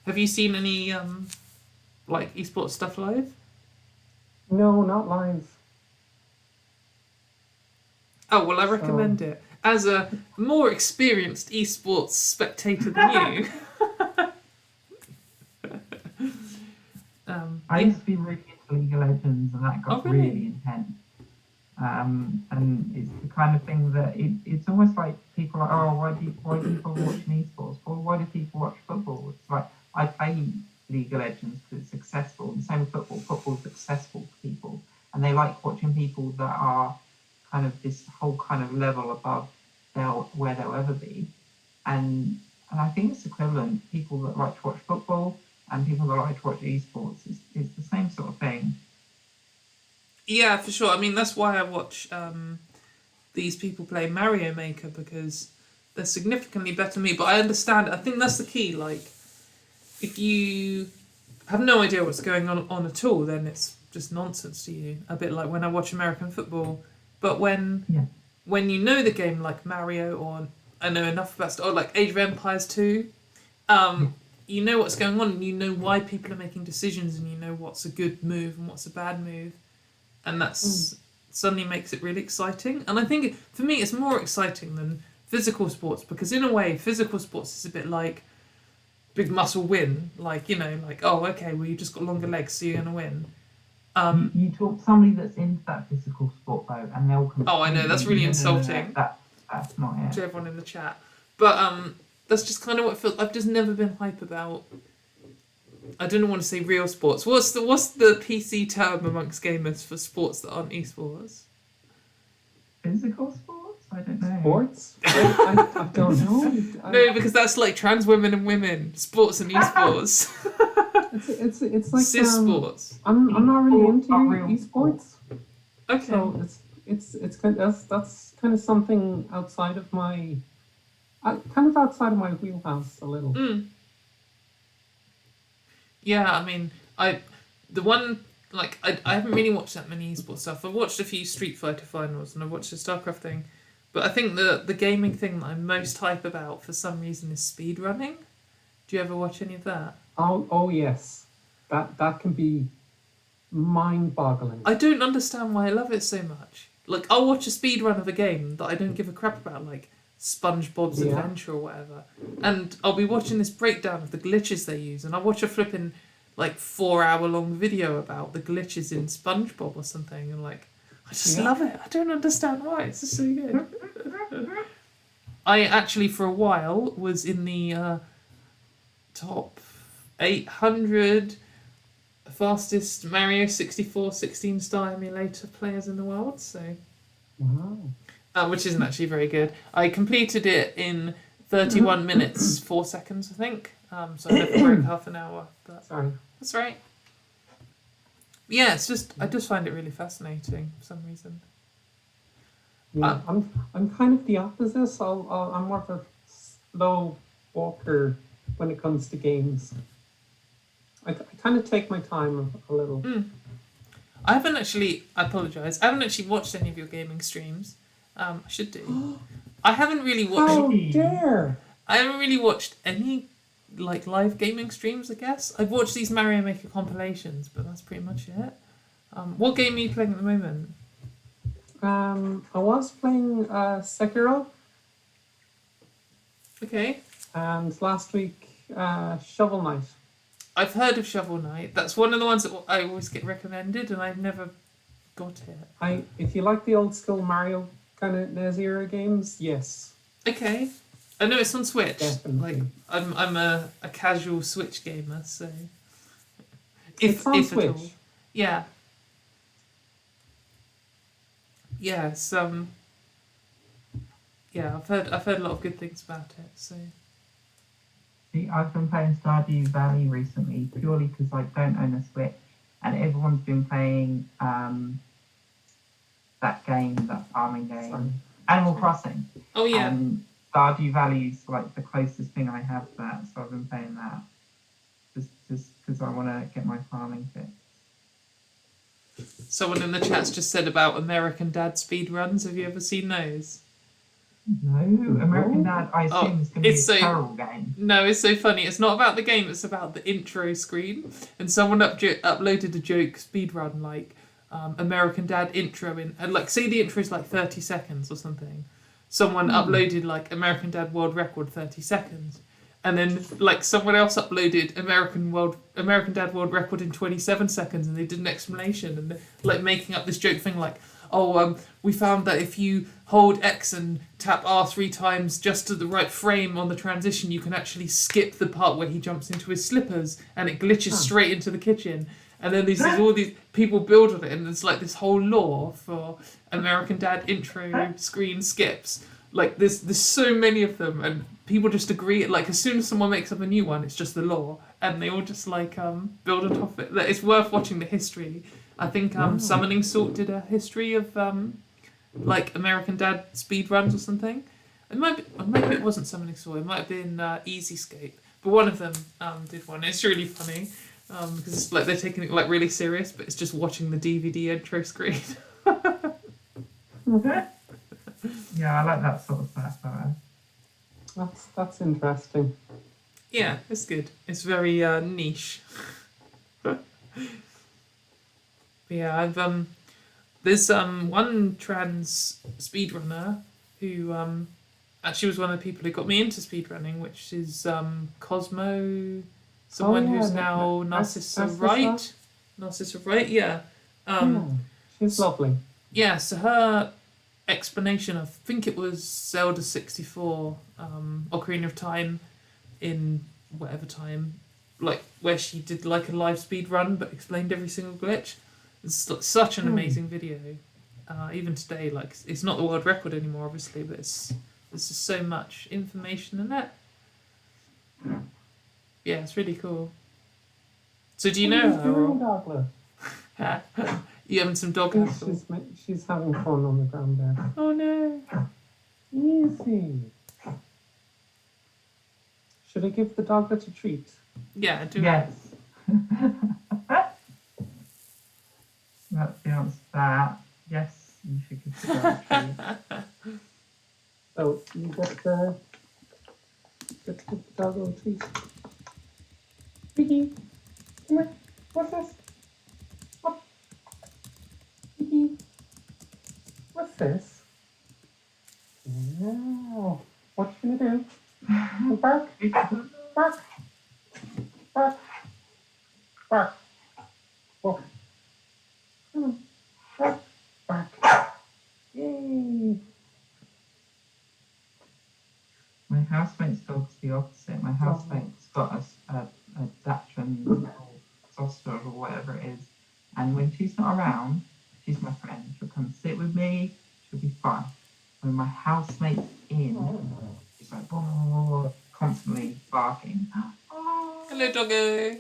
Have you seen any like esports stuff live? No, not live. Oh well, I recommend it as a more experienced esports spectator than you. I used to be really into League of Legends, and that got really? really intense. And it's the kind of thing that it's almost like people are, oh, why do people watch esports? Or why do people watch football? It's like, I play League of Legends because it's successful. The same with football. Football's successful for people, and they like watching people that are kind of this whole kind of level above where they'll ever be. And I think it's equivalent. People that like to watch football and people that like to watch esports is the same sort of thing. Yeah, for sure. I mean, that's why I watch these people play Mario Maker, because they're significantly better than me. But I understand. I think that's the key. Like, if you have no idea what's going on at all, then it's just nonsense to you. A bit like when I watch American football. But when you know the game, like Mario, or I know enough about or like Age of Empires 2, you know what's going on, and you know why people are making decisions, and you know what's a good move and what's a bad move. And that's suddenly makes it really exciting. And I think, for me, it's more exciting than physical sports, because in a way, physical sports is a bit like big muscle win. Like, you know, like, oh, okay, well, you just got longer legs, so you're going to win. You talk to somebody that's into that physical sport, though, and they'll Oh, I know, that's really insulting. That's not it. To everyone in the chat. But that's just kind of what it feels. I've just never been hype about... I don't want to say real sports. What's the PC term amongst gamers for sports that aren't esports? Physical sports? I don't know. Sports? I don't know. No, because that's like trans women and women. Sports and esports. It's like cis sports. I'm not really into real esports. Okay. So it's kind of, that's kind of something outside of my wheelhouse a little. Yeah, I mean, I haven't really watched that many esports stuff. I've watched a few Street Fighter finals, and I've watched the StarCraft thing. But I think the gaming thing that I'm most hype about for some reason is speedrunning. Do you ever watch any of that? Oh yes. That can be mind-boggling. I don't understand why I love it so much. like I'll watch a speed run of a game that I don't give a crap about, like SpongeBob's Yeah. Adventure or whatever, and I'll be watching this breakdown of the glitches they use, and I'll watch a flipping like 4-hour long video about the glitches in SpongeBob or something, and like I just love it. I don't understand why. It's just so good. I actually for a while was in the top 800 fastest Mario 64 16-star emulator players in the world, so Wow. which isn't actually very good. I completed it in 31 minutes 4 seconds, I think. So I never broke half an hour, but Sorry. that's right. Yeah, it's just I just find it really fascinating for some reason. Yeah, I'm kind of the opposite. I'm more of a slow walker when it comes to games. I kind of take my time a little. I haven't actually. I apologise. I haven't actually watched any of your gaming streams. I should do. I haven't really watched. How dare! I haven't really watched any like live gaming streams. I guess I've watched these Mario Maker compilations, but that's pretty much it. What game are you playing at the moment? I was playing Sekiro, Okay, and last week Shovel Knight. I've heard of Shovel Knight. That's one of the ones that I always get recommended, and I've never got it. If you like the old school Mario kind of NES era games, yes. Okay, I know it's on Switch. Definitely. Like I'm a casual Switch gamer, so It's on at Switch. all. Yeah. Yeah, it's yeah, I've heard a lot of good things about it. So See, I've been playing Stardew Valley recently purely because I don't own a Switch, and everyone's been playing that game, that farming game, Sorry. Animal Crossing. oh yeah, And Stardew Valley is like the closest thing I have to that, so I've been playing that just because I want to get my farming fix. someone in the chat's just said about American Dad speedruns. Have you ever seen those? No, American Dad, I assume is going to be a it's so- terrible game. No, it's so funny. It's not about the game. It's about the intro screen. And someone uploaded a joke speedrun like American Dad intro in, and like say the intro is like 30 seconds or something. Someone uploaded like American Dad world record 30 seconds, and then like someone else uploaded American Dad world record in 27 seconds, and they did an explanation and like making up this joke thing like, we found that if you hold X and tap R 3 times just to the right frame on the transition, you can actually skip the part where he jumps into his slippers and it glitches straight into the kitchen. And then there's all these people build on it, and there's like this whole lore for American Dad intro screen skips. Like there's so many of them, and people just agree. Like as soon as someone makes up a new one, it's just the lore, and they all just like build on top of it. Like, it's worth watching the history. I think Summoning Salt did a history of like American Dad speedruns or something. Maybe it wasn't Summoning Salt. It might have been Easyscape, but one of them did one. It's really funny. Because it's like they're taking it like really serious, but it's just watching the DVD intro screen. Yeah, I like that sort of satire. That's interesting. Yeah, it's good. It's very niche. But yeah, I've there's one trans speedrunner who actually was one of the people who got me into speedrunning, which is Cosmo. Someone who's now Narcissa Wright. Narcissa Wright, yeah. She's lovely. Yeah, so her explanation, I think it was Zelda 64, Ocarina of Time, in whatever time, like where she did like a live speed run but explained every single glitch. It's such an amazing video. Even today, like it's not the world record anymore, obviously, but there's just so much information in it. Yeah, it's really cool. So do you know her? Or... You having some dog hassle? She's having fun on the ground there. Oh no. Easy. Should I give the doglet a treat? Yeah, do Yes. That's the answer to that. Yes, you should give the dog a treat. So you get the dog a treat. Piggy, come on. What's this? What? Piggy. What's this. No. What you gonna do? Bark. Bark. Bark. Bark. Walk. Come on. Bark. Bark. Yay. My housemate's dog's the opposite. My housemate's got a Dachshund or Xostar or whatever it is. And when she's not around, she's my friend. She'll come sit with me. She'll be fine. When my housemate's in, she's like, oh, constantly barking. Hello, doggo.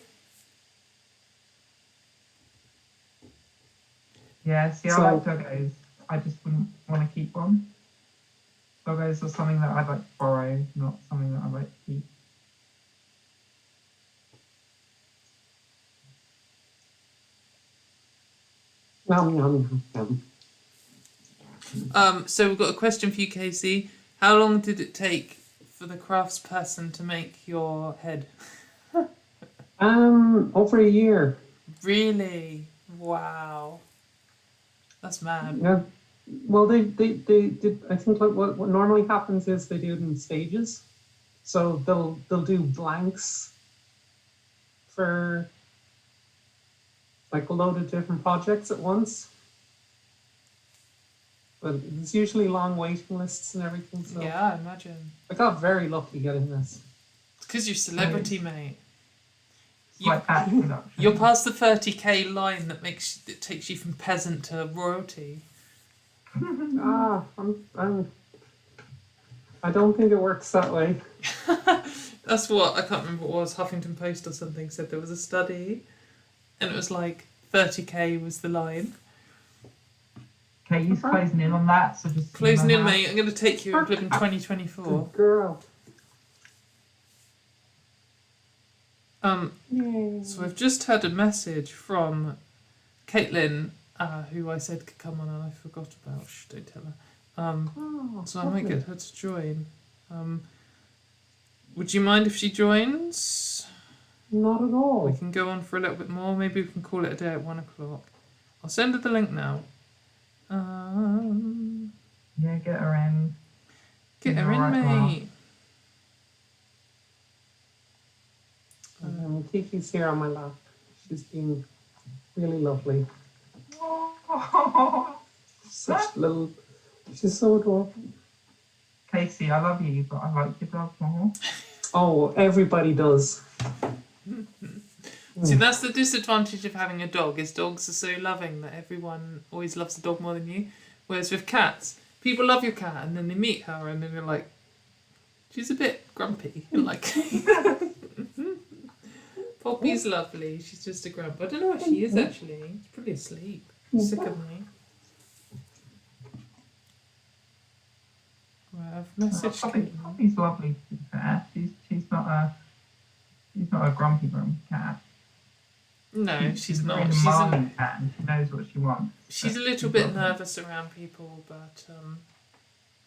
Yeah, see, I like doggos. I just wouldn't want to keep one. Doggos are something that I'd like to borrow, not something that I'd like to keep. Yum, yum, yum. So we've got a question for you, Casey. How long did it take for the craftsperson to make your head? Over a year. Really? Wow. That's mad. Yeah. Well, they did. I think like what normally happens is they do it in stages. So they'll do blanks for like a load of different projects at once. But it's usually long waiting lists and everything. So Yeah, I imagine. I got very lucky getting this. It's because you're celebrity, mate. It's like batch production. You're past the 30k line that takes you from peasant to royalty. I don't think it works that way. That's what, I can't remember what it was, Huffington Post or something said there was a study and it was like 30k was the line. Okay, he's closing in on that, so just... Closing in, mate. I'm going to take you and live in 2024. Good girl. So I've just had a message from Caitlin, who I said could come on and I forgot about. Shh, don't tell her. So I might get her to join. Would you mind if she joins? Not at all. We can go on for a little bit more. Maybe we can call it a day at 1 o'clock. I'll send her the link now. Yeah, get her in. Get her in, Alright, well. mate. Kiki's here on my lap. She's been really lovely. Such little. She's so adorable. Casey, I love you, but I like your dog more. Oh, everybody does. See, that's the disadvantage of having a dog, is dogs are so loving that everyone always loves the dog more than you. Whereas with cats, people love your cat and then they meet her and then they're like, she's a bit grumpy. And like, Poppy's lovely, she's just a grump. I don't know what she is actually. She's probably asleep. She's sick of me. Right, I've messaged Caitlin. Poppy's lovely, to be fair. She's not a grumpy cat. No, she's not. She's a She's demanding cat, and she knows what she wants. She's a little bit nervous around people, but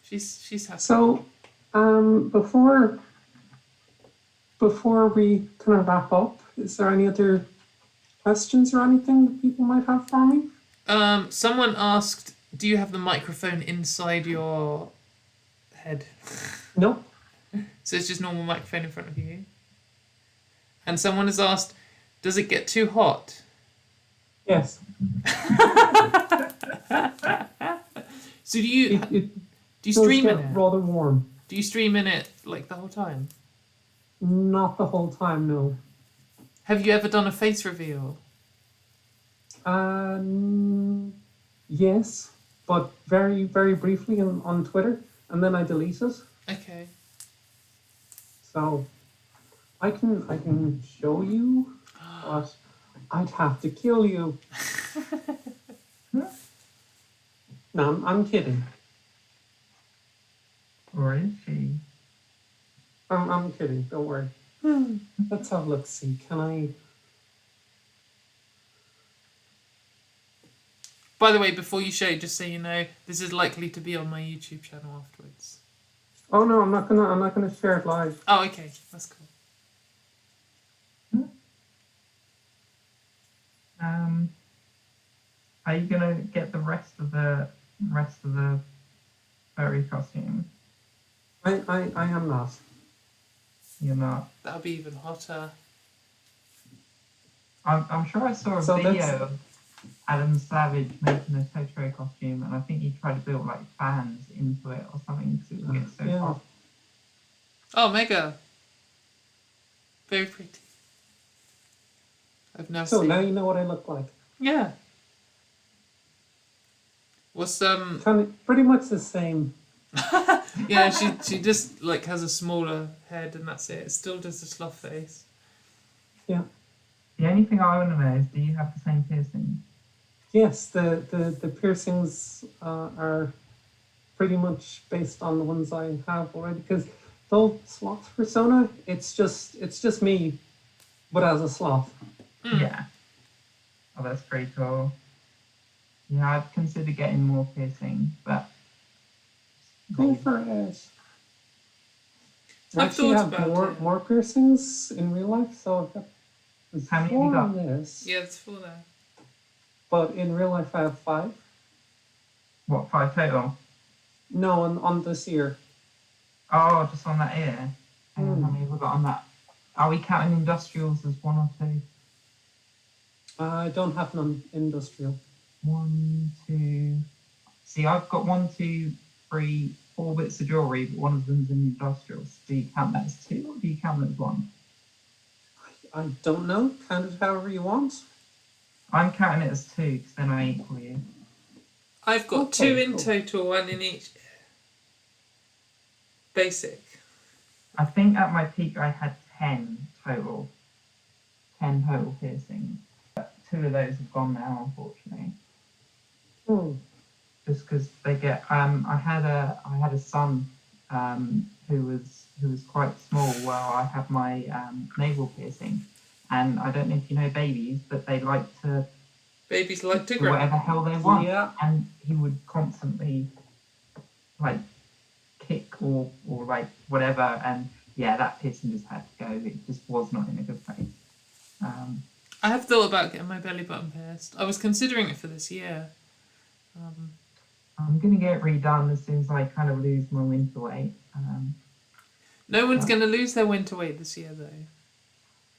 she's happy. So, before we kind of wrap up, is there any other questions or anything that people might have for me? Someone asked, do you have the microphone inside your head? Nope. So it's just normal microphone in front of you. And someone has asked, does it get too hot? Yes. So do you does stream in get it? rather warm. Do you stream in it like the whole time? Not the whole time, no. Have you ever done a face reveal? Yes, but very, very briefly on Twitter, and then I delete it. Okay. So I can show you, but I'd have to kill you. No, I'm kidding. Or is she? I'm kidding. Don't worry. Let's have a look. See, can I? By the way, before you show, just so you know, this is likely to be on my YouTube channel afterwards. Oh no, I'm not gonna share it live. Oh, okay, that's cool. Are you gonna get the rest of the rest of the furry costume? I am not. You're not. That would be even hotter. I'm sure I saw a So video that's- of Adam Savage making a Totoro costume, and I think he tried to build like fans into it or something because it would get so Yeah. hot. Oh, mega. Very pretty. I've never So seen. now you know what I look like. Yeah. What's Kind of pretty much the same. yeah, she just like has a smaller head and that's it. It's still just a sloth face. Yeah. The only thing I want to know is, do you have the same piercing? Yes, the piercings are pretty much based on the ones I have already. Because the old sloth persona, it's just me, but as a sloth. Yeah. Oh, that's pretty cool. Yeah, I've considered getting more piercing, but Go for it. I I've actually thought have about it. more piercings in real life, so I've got How many have you 4 got? on this. Yeah, it's full there. But in real life, I have 5. what, 5 total? No, on this year. Oh, just on that ear. Hang on, Hmm. how many have we got on that? Are we counting industrials as 1 or 2? I don't have none industrial. 1, 2. See, I've got 1, 2, 3, 4 bits of jewellery, but one of them's in industrials. Do you count that as 2 or do you count that as 1? I don't know. Count it however you want. I'm counting it as 2 because then I equal you. I've got Okay, 2 in cool. total, 1 in each. Basic. I think at my peak I had 10 total. 10 total piercings. But 2 of those have gone now, unfortunately. Hmm. Just because they get. I had a son who was quite small while I had my navel piercing, and I don't know if you know babies, but they like to Babies like to do grab. whatever hell they want, Yeah. and he would constantly like kick or like whatever, and yeah, that piercing just had to go. It just was not in a good place. I have thought about getting my belly button pierced. I was considering it for this year. I'm gonna get it redone as soon as I kind of lose my winter weight. No one's going to lose their winter weight this year, though.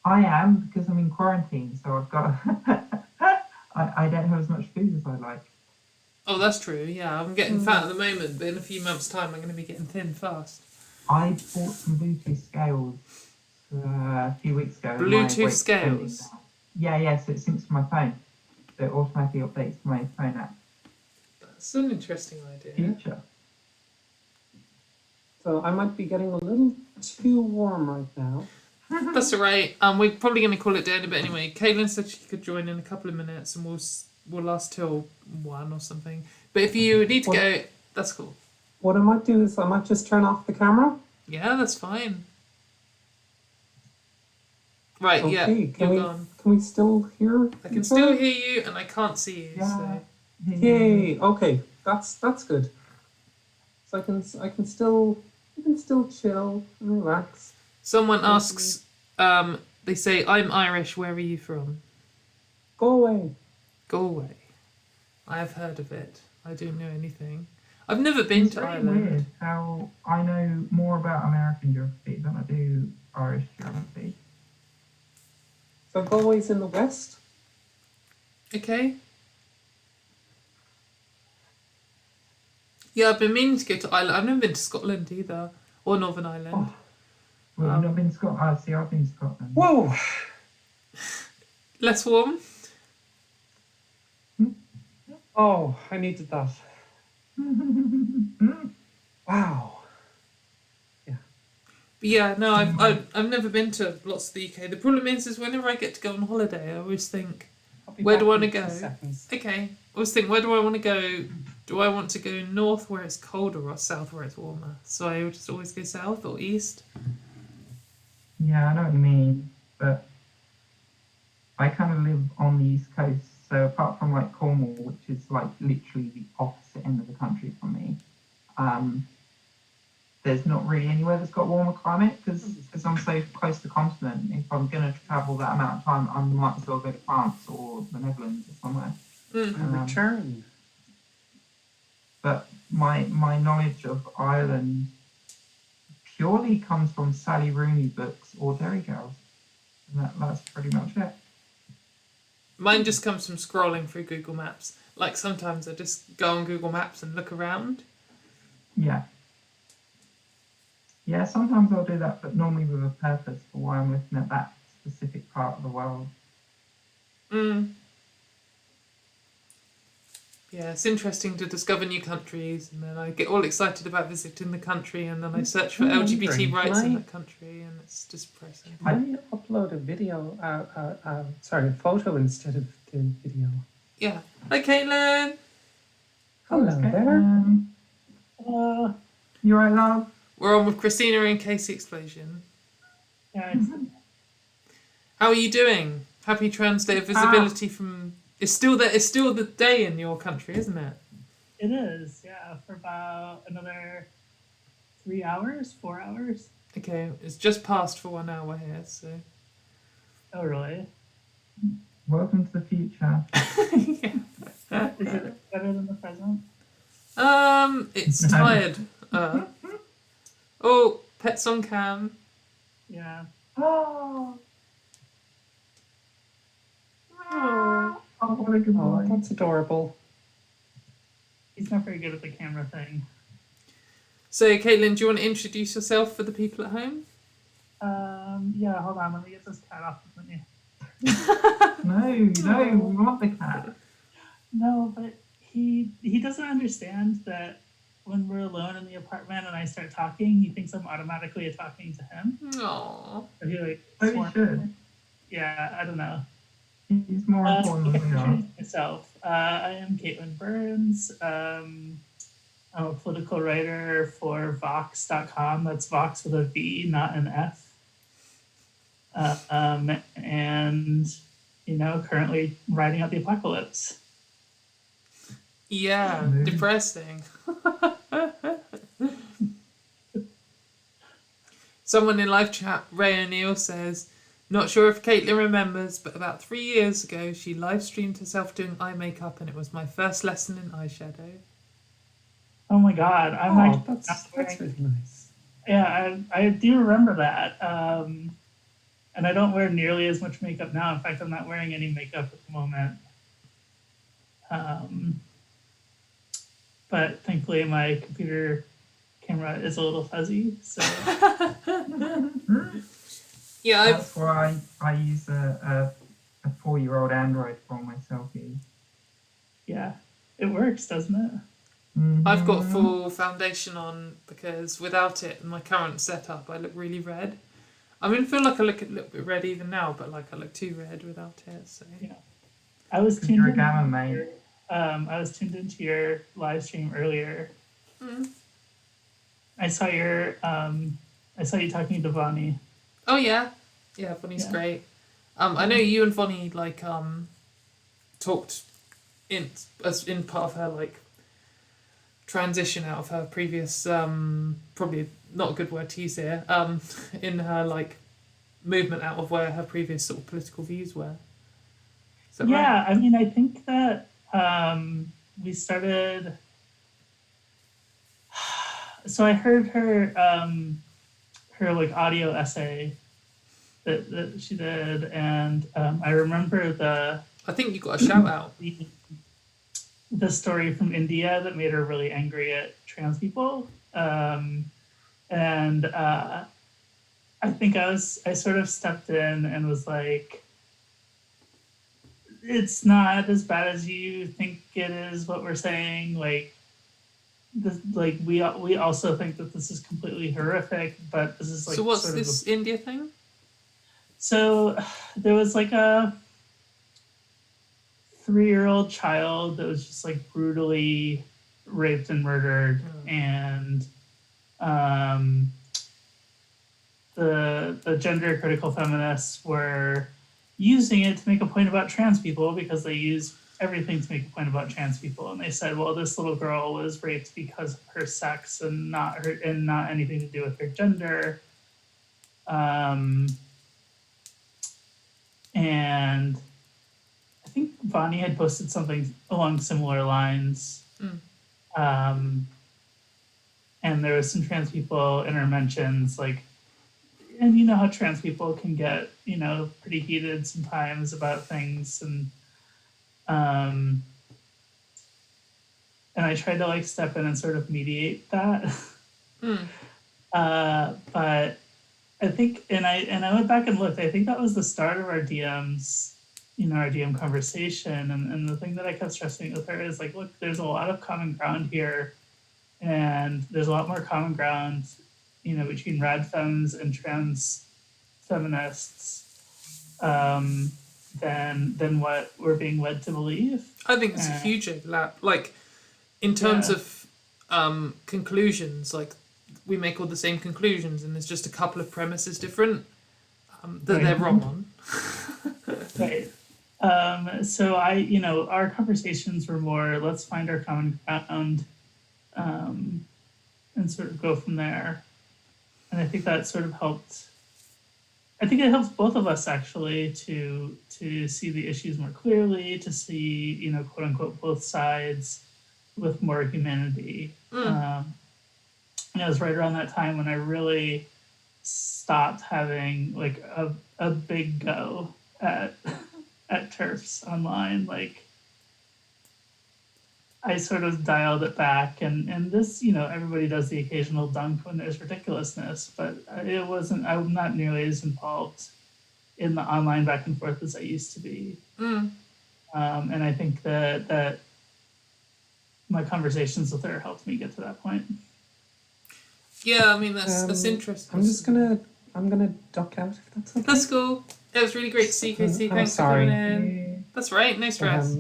I am because I'm in quarantine, so I've got. I don't have as much food as I like. Oh, that's true. Yeah, I'm getting fat at the moment, but in a few months' time, I'm going to be getting thin fast. I bought some Bluetooth scales a few weeks ago. and my Bluetooth weight's trending scales? down. Yeah, so it syncs to my phone. So it automatically updates to my phone app. That's an interesting idea. Future. So I might be getting a little too warm right now. That's all right. We're probably going to call it down a bit anyway. Caitlin said she could join in a couple of minutes, and we'll last till 1 or something. But if you need to go, that's cool. What I might do is I might just turn off the camera. Yeah, that's fine. Right, Okay, yeah, can you're gone. we still hear? I can still hear you, and I can't see you. Yeah. So Yay! Okay, that's good. So I can still chill and relax. someone asks, they say, "I'm Irish. Where are you from?" Go away. Galway. I have heard of it. I don't know anything. I've never been It's to very Ireland. weird how I know more about American geography than I do Irish geography. So Galway's in the west. Okay. Yeah, I've been meaning to go to Ireland. I've never been to Scotland either, or Northern Ireland. Oh. Well, you've not been to Scotland? See, I've been to Scotland. Whoa! Less warm. Oh, I needed that. Wow. But yeah, no, I've never been to lots of the UK. The problem is whenever I get to go on holiday, I always think, I'll be where back do I want to in 2 go? seconds. Okay, I always think, where do I want to go? Do I want to go north where it's colder or south where it's warmer? So I would just always go south or east. Yeah, I know what you mean, but I kind of live on the East Coast, so apart from like Cornwall, which is like literally the opposite end of the country from me, there's not really anywhere that's got warmer climate because I'm so close to the continent. If I'm going to travel that amount of time, I might as well go to France or the Netherlands or somewhere. And return. but my knowledge of Ireland purely comes from Sally Rooney books or Derry Girls. And that's pretty much it. Mine just comes from scrolling through Google Maps. Like sometimes I just go on Google Maps and look around. Yeah. Yeah, sometimes I'll do that, but normally with a purpose for why I'm looking at that specific part of the world. Yeah, it's interesting to discover new countries, and then I get all excited about visiting the country, and then I search for LGBT rights in that country, and it's just depressing. Why do you upload a video, a photo instead of doing video? Yeah. Hi, Caitlin. Hello there. You right, love? We're on with Christina and Casey Explosion. Yeah. How are you doing? Happy Trans Day of Visibility from... It's still the day in your country, isn't it? It is, yeah, for about another 4 hours. Okay, it's just past for 1 hour here, so... Oh, really? Welcome to the future. Is it better than the present? It's tired. Oh, pets on cam. Yeah. Oh, what a good boy. That's adorable. He's not very good at the camera thing. So, Caitlin, do you want to introduce yourself for the people at home? Yeah, hold on, let me get this cat off of me. No, we want the cat. No, but he doesn't understand that when we're alone in the apartment and I start talking, he thinks I'm automatically talking to him. Aww. So he You should. Yeah, I don't know. He's more important than we are. Myself. I am Caitlin Burns. I'm a political writer for Vox.com. That's Vox with a V, not an F. And, currently writing out the apocalypse. Yeah, depressing. Someone in live chat, Ray O'Neill, says, not sure if Caitlin remembers, but about 3 years ago, she live streamed herself doing eye makeup, and it was my first lesson in eyeshadow. Oh my God. That's really nice. Yeah, I do remember that. And I don't wear nearly as much makeup now. In fact, I'm not wearing any makeup at the moment. But thankfully my computer camera is a little fuzzy, so... Yeah, that's why I use a 4-year-old Android for all my selfies. Yeah, it works, doesn't it? Mm-hmm. I've got full foundation on because without it, in my current setup, I look really red. I feel like I look a little bit red even now, but like I look too red without it. So yeah, I was tuned you're a in. gamma, mate. I was tuned into your live stream earlier. I saw you talking to Vonnie. Oh yeah, Vonnie's great. I know you and Vonnie talked in part of her transition out of her previous probably not a good word to use here in her movement out of where her previous sort of political views were. Yeah, right? I think that we started. So I heard her audio essay that she did, and I remember I think you got a shout out. The story from India that made her really angry at trans people, and I think I sort of stepped in and was like, it's not as bad as you think it is. What we're saying, we also think that this is completely horrific, but this is So what's this India thing? So there was a 3-year-old child that was just brutally raped and murdered, and the gender critical feminists were using it to make a point about trans people because they use everything to make a point about trans people, and they said, well, this little girl was raped because of her sex and not anything to do with her gender. And I think Vonnie had posted something along similar lines. And there was some trans people in our mentions, like, and you know how trans people can get, you know, pretty heated sometimes about things, and I tried to like step in and sort of mediate that. But I think, and I went back and looked, I think that was the start of our DMs, you know, our DM conversation. And the thing that I kept stressing with her is like, look, there's a lot of common ground here. And there's a lot more common ground, you know, between rad femmes and trans feminists than what we're being led to believe. I think it's a huge overlap. Like, in terms of conclusions, like, we make all the same conclusions and there's just a couple of premises different that they're wrong on. Right. So you know, our conversations were more, let's find our common ground and sort of go from there. And I think that sort of helped. I think it helps both of us actually to see the issues more clearly, to see, you know, quote unquote, both sides with more humanity. And it was right around that time when I really stopped having like a big go at TERFs online. Like, I sort of dialed it back, and this, you know, everybody does the occasional dunk when there's ridiculousness, but I'm not nearly as involved in the online back and forth as I used to be. And I think that my conversations with her helped me get to that point. Yeah, I mean, that's interesting. I'm gonna duck out if that's okay. That's cool. It was really great to see you, Casey. Thanks for coming in. That's right, no stress.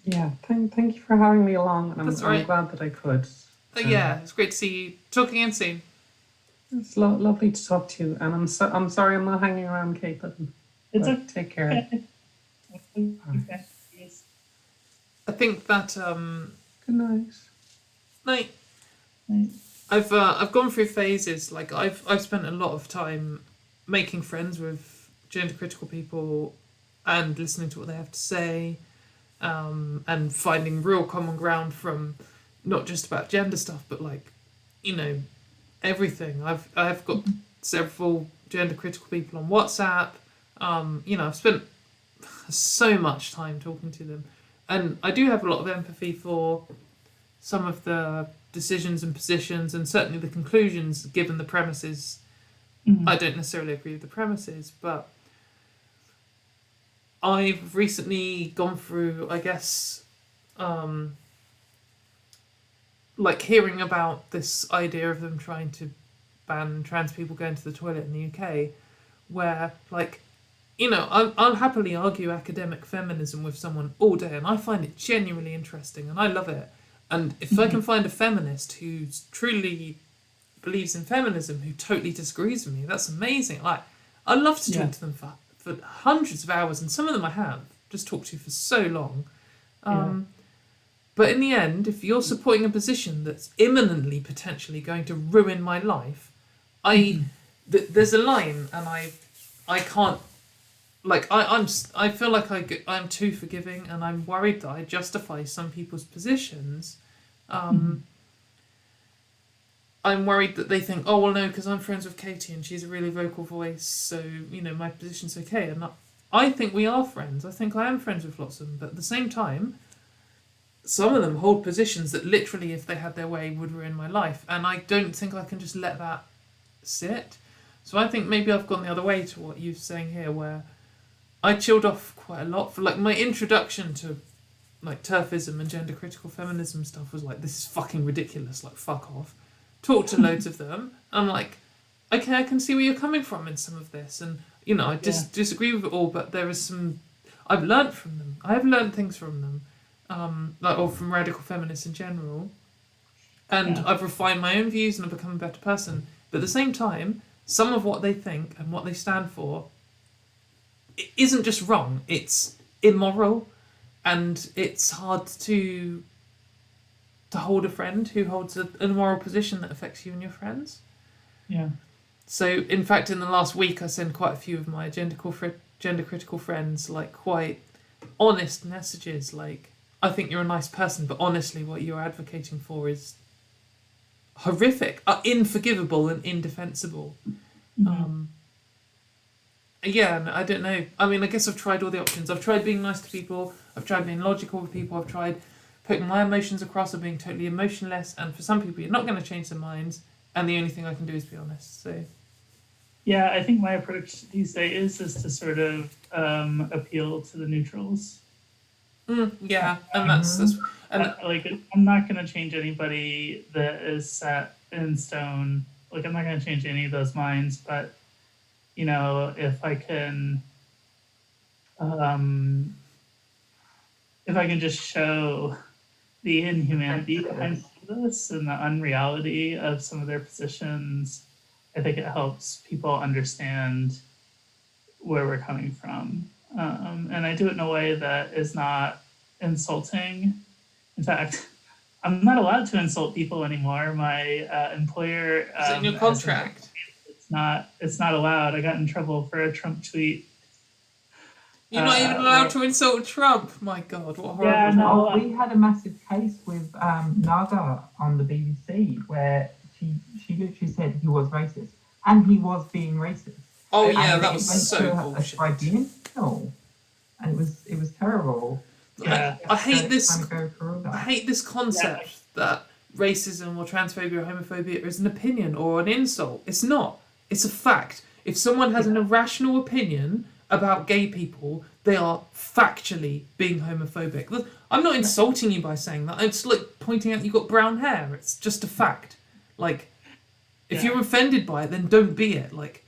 Yeah, thank you for having me along, and That's I'm right. glad that I could. Yeah, it's great to see you. Talk again soon. It's lovely to talk to you, and I'm sorry I'm not hanging around, Kate. It's okay. Take care. I think that Good night. Night. Night. I've gone through phases. Like, I've spent a lot of time making friends with gender critical people and listening to what they have to say, and finding real common ground from not just about gender stuff, but like, you know, everything. I've got several gender critical people on WhatsApp. You know, I've spent so much time talking to them, and I do have a lot of empathy for some of the decisions and positions, and certainly the conclusions given the premises. I don't necessarily agree with the premises, but I've recently gone through, I guess, like hearing about this idea of them trying to ban trans people going to the toilet in the UK, where, like, you know, I'll happily argue academic feminism with someone all day, and I find it genuinely interesting, and I love it. And if I can find a feminist who truly believes in feminism, who totally disagrees with me, that's amazing. Like, I love to talk to them for hundreds of hours, and some of them I have just talked to for so long. But in the end, if you're supporting a position that's imminently potentially going to ruin my life, there's a line, and I can't, like, I feel like I'm too forgiving, and I'm worried that I justify some people's positions. I'm worried that they think, oh, well, no, because I'm friends with Katie and she's a really vocal voice, so, you know, my position's okay. And I think we are friends. I think I am friends with lots of them. But at the same time, some of them hold positions that literally, if they had their way, would ruin my life. And I don't think I can just let that sit. So I think maybe I've gone the other way to what you're saying here, where I chilled off quite a lot. For like, my introduction to like TERFism and gender critical feminism stuff was like, this is fucking ridiculous, like, fuck off. Talk to loads of them. I'm like, okay, I can see where you're coming from in some of this, and you know, I disagree with it all, but there is some. I've learned from them. I have learned things from them, like, or from radical feminists in general, and I've refined my own views and I've become a better person. But at the same time, some of what they think and what they stand for, it isn't just wrong. It's immoral, and it's hard to hold a friend who holds an immoral position that affects you and your friends. Yeah. So, in fact, in the last week, I sent quite a few of my gender critical friends, like, quite honest messages, like, I think you're a nice person, but honestly, what you're advocating for is horrific, unforgivable, and indefensible. Yeah, I don't know. I mean, I guess I've tried all the options. I've tried being nice to people. I've tried being logical with people. I've tried putting my emotions across or being totally emotionless. And for some people, you're not going to change their minds. And the only thing I can do is be honest. So, Yeah, I think my approach these days is to sort of appeal to the neutrals. Yeah, and that's and like, I'm not going to change anybody that is set in stone. Like, I'm not going to change any of those minds, but you know, if I can just show the inhumanity behind this and the unreality of some of their positions, I think it helps people understand where we're coming from. And I do it in a way that is not insulting. In fact, I'm not allowed to insult people anymore. My employer is it in your contract? It's not allowed. I got in trouble for a Trump tweet. You're not even allowed to insult Trump. My God, what horrible! Yeah, no, we had a massive case with Naga on the BBC where she literally said he was racist, and he was being racist. Oh yeah, and that was so a bullshit. tribunal, and it was terrible. Yeah, I hate this. Go through that. I hate this concept that racism or transphobia or homophobia is an opinion or an insult. It's not. It's a fact. If someone has an irrational opinion about gay people, they are factually being homophobic. Look, I'm not insulting you by saying that. It's like pointing out you've got brown hair. It's just a fact. Like, if you're offended by it, then don't be it. Like,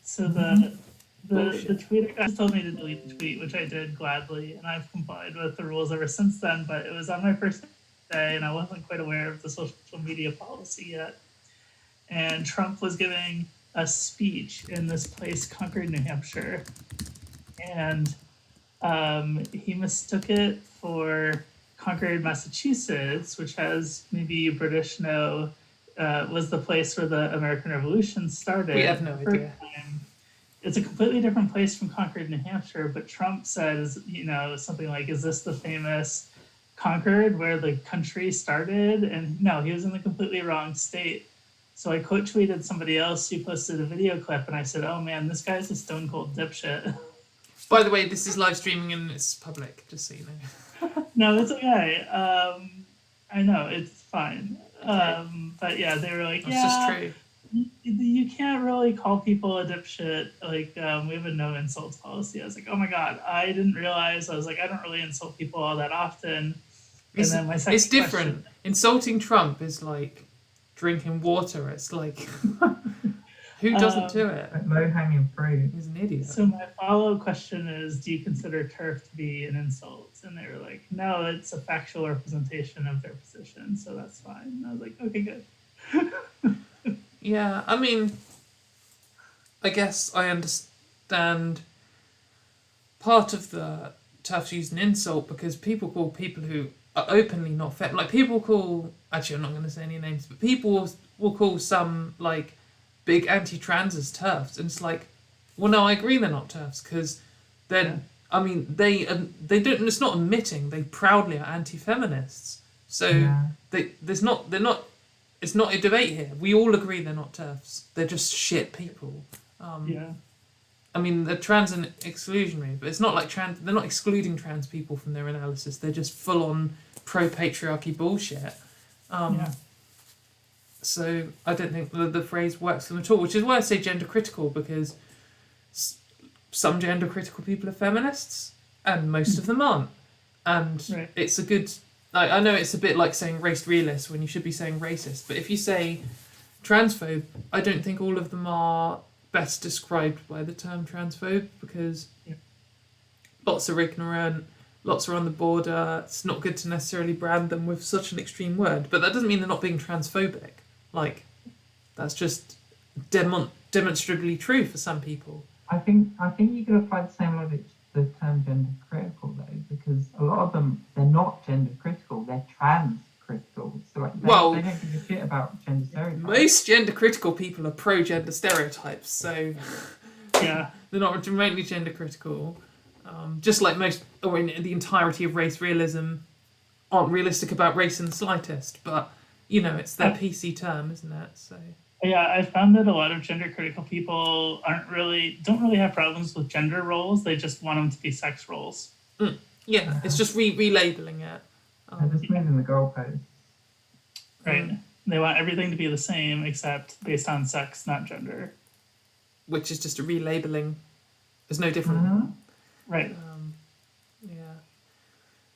so the tweet guy told me to delete the tweet, which I did gladly, and I've complied with the rules ever since then. But it was on my first day, and I wasn't quite aware of the social media policy yet. And Trump was giving a speech in this place, Concord, New Hampshire, and he mistook it for Concord, Massachusetts, which, as maybe you British know, was the place where the American Revolution started. We have no idea. It's a completely different place from Concord, New Hampshire, but Trump says, you know, something like, is this the famous Concord where the country started? And no, he was in the completely wrong state. So I quote tweeted somebody else who posted a video clip, and I said, oh man, this guy's a stone cold dipshit. By the way, this is live streaming and it's public, just so you know. No, it's okay. I know, it's fine. But yeah, they were like, That's just true. You can't really call people a dipshit. Like, we have a no insults policy. I was like, oh my God, I didn't realize. I was like, I don't really insult people all that often. And then my second it's different. question, Insulting Trump is like drinking water. It's like, who doesn't do it? Low hanging fruit. He's an idiot. so my follow-up question is, do you consider TERF to be an insult? And they were like, no, it's a factual representation of their position, so that's fine. And I was like, okay, good. Yeah, I mean, I guess I understand part of the TERF's used an insult because people call people who are openly not fair, like people call, actually I'm not going to say any names, but people will call some like big anti-transers TERFs, and it's like, well no, I agree they're not TERFs because then, I mean, they don't, it's not admitting, they proudly are anti-feminists. So it's not a debate here. We all agree they're not TERFs. They're just shit people. I mean, they're trans and exclusionary, but it's not like they're not excluding trans people from their analysis. They're just full-on pro-patriarchy bullshit. So I don't think the phrase works for them at all, which is why I say gender critical, because some gender critical people are feminists and most of them aren't. And it's a good... I know it's a bit like saying race realist when you should be saying racist, but if you say transphobe, I don't think all of them are best described by the term transphobe, because lots are ignorant, lots are on the border. It's not good to necessarily brand them with such an extreme word, but that doesn't mean they're not being transphobic. Like, that's just demonstrably true for some people. I think you could apply the same logic to the term gender critical though, because a lot of them, they're not gender critical, they're trans critical. So like they don't give a shit about gender stereotypes. Most gender critical people are pro gender stereotypes, so yeah, they're not remotely gender critical. Just like most, or in the entirety of race realism, aren't realistic about race in the slightest. But it's their PC term, isn't it? So. Yeah, I found that a lot of gender critical people don't really have problems with gender roles. They just want them to be sex roles. Yeah, it's just relabeling it. They're just moving the goalposts. Right. They want everything to be the same except based on sex, not gender. Which is just a relabeling. There's no different. Right. Yeah.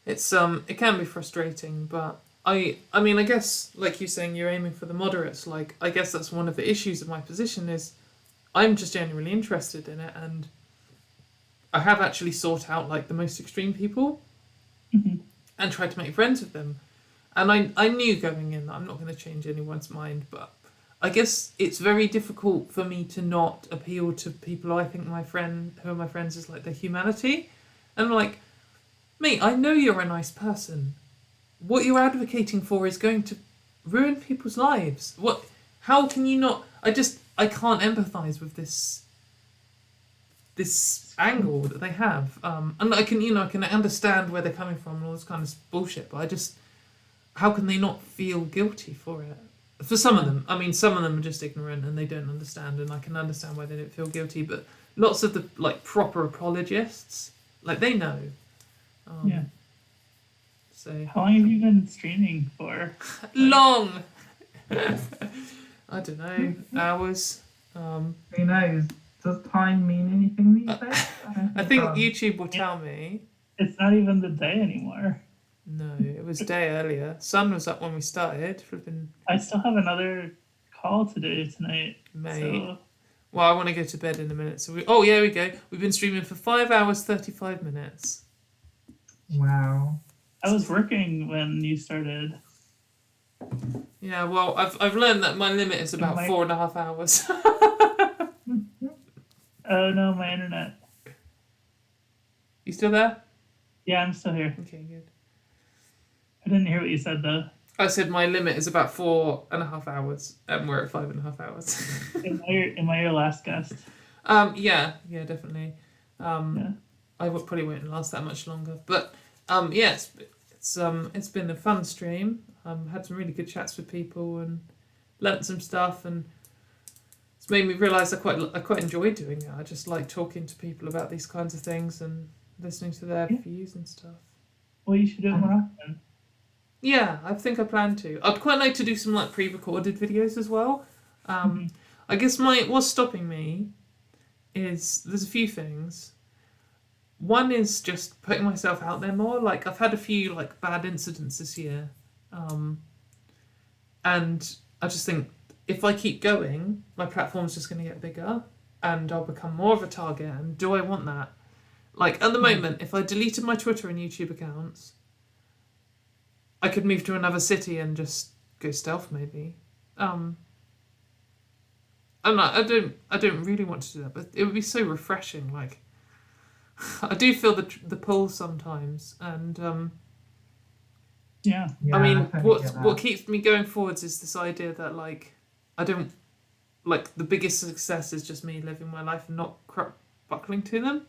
It's it can be frustrating, but I mean, I guess, like you saying, you're aiming for the moderates. Like, I guess that's one of the issues of my position is I'm just genuinely interested in it, and I have actually sought out, like, the most extreme people and tried to make friends with them. And I knew going in that I'm not going to change anyone's mind, but I guess it's very difficult for me to not appeal to people I think who are my friends, is, like, their humanity. And I'm like, mate, I know you're a nice person. What you're advocating for is going to ruin people's lives. How can you not? I can't empathise with this angle that they have. And I can understand where they're coming from and all this kind of bullshit, but how can they not feel guilty for it? For some of them, I mean, some of them are just ignorant and they don't understand, and I can understand why they don't feel guilty, but lots of the, like, proper apologists, like, they know. Yeah. So how long have you been streaming for? Long. I don't know, hours. Who knows? Does time mean anything these days? I think YouTube will tell me. It's not even the day anymore. No, it was a day earlier. Sun was up when we started. Flipping. I still have another call to do tonight. Mate. So. Well, I want to go to bed in a minute. So here we go. We've been streaming for 5 hours 35 minutes. Wow. I was working when you started. Yeah, well, I've learned that my limit is about 4.5 hours. Oh no, my internet. You still there? Yeah, I'm still here. Okay, good. I didn't hear what you said though. I said my limit is about 4.5 hours, and we're at 5.5 hours. Am I your last guest? Yeah, definitely. I probably won't last that much longer, but it's been a fun stream. Had some really good chats with people and learnt some stuff, and it's made me realise I quite enjoy doing it. I just like talking to people about these kinds of things and listening to their views and stuff. Well, you should do it more often. Yeah, I think I plan to. I'd quite like to do some, like, pre-recorded videos as well. I guess what's stopping me is there's a few things. One is just putting myself out there more. Like, I've had a few, like, bad incidents this year. And I just think if I keep going, my platform's just going to get bigger and I'll become more of a target. And do I want that? Like, at the moment, if I deleted my Twitter and YouTube accounts, I could move to another city and just go stealth, maybe. I don't really want to do that, but it would be so refreshing. Like, I do feel the pull sometimes, and yeah. I mean, what keeps me going forwards is this idea that, like, I don't, like, the biggest success is just me living my life and not buckling to them.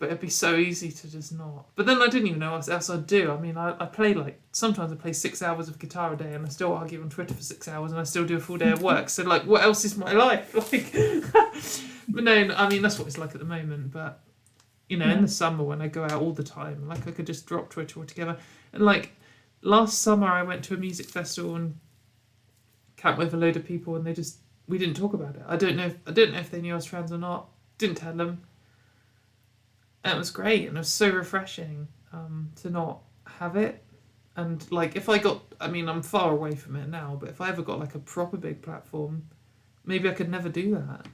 But it'd be so easy to just not. But then I didn't even know what else I'd do. I mean, I play, like, sometimes I play 6 hours of guitar a day and I still argue on Twitter for 6 hours and I still do a full day of work. So, like, what else is my life? Like, but no, I mean, that's what it's like at the moment. But, in the summer when I go out all the time, like, I could just drop Twitter altogether. And, like, last summer I went to a music festival and camped with a load of people and we didn't talk about it. I don't know if they knew I was trans or not. Didn't tell them. And it was great, and it was so refreshing to not have it. And, like, I'm far away from it now, but if I ever got, like, a proper big platform, maybe I could never do that.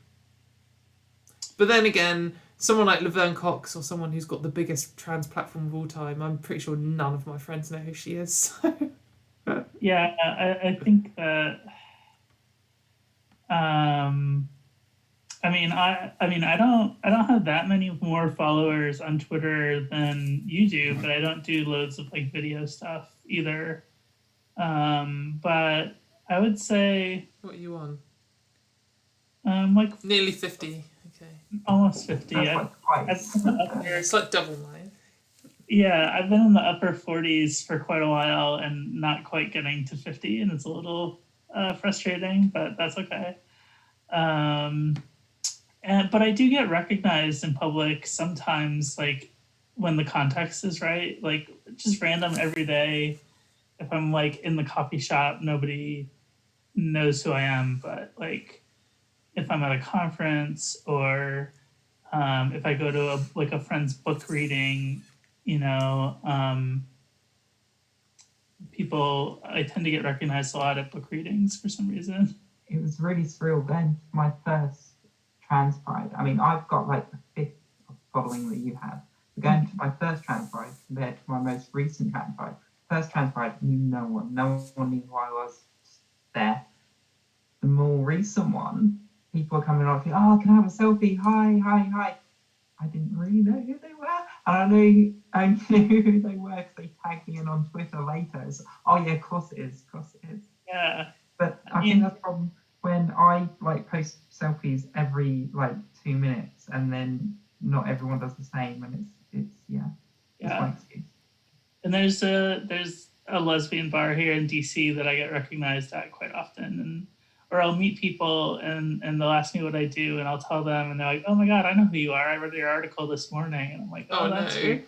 But then again, someone like Laverne Cox or someone who's got the biggest trans platform of all time, I'm pretty sure none of my friends know who she is. Yeah, I think that. I don't have that many more followers on Twitter than you do, but I don't do loads of, like, video stuff either. But I would say. What are you on? Like nearly 50. Okay. almost 50. That's I've, like twice. I've been up Yeah, there. it's like double mine. Yeah, I've been in the upper 40s for quite a while and not quite getting to 50, and it's a little frustrating, but that's okay. But I do get recognized in public sometimes, like when the context is right, like just random every day. If I'm like in the coffee shop, nobody knows who I am, but like if I'm at a conference or if I go to a friend's book reading, you know, I tend to get recognized a lot at book readings for some reason. It was really surreal going to my first trans pride. I mean, I've got like the fifth following that you have. But going to my first trans pride compared to my most recent trans pride. First trans pride knew no one. No one knew who I was there. The more recent one, people are coming up, oh, can I have a selfie? Hi, hi, hi. I didn't really know who they were. And I knew who they were because they tagged me in on Twitter later. It's, oh yeah, of course it is. Yeah. But I think that's the problem when I like post selfies every like 2 minutes and then not everyone does the same, and it's my excuse. And there's a lesbian bar here in DC that I get recognized at quite often, or I'll meet people and they'll ask me what I do, and I'll tell them, and they're like, "Oh my God, I know who you are. I read your article this morning." And I'm like, "Oh, that's no.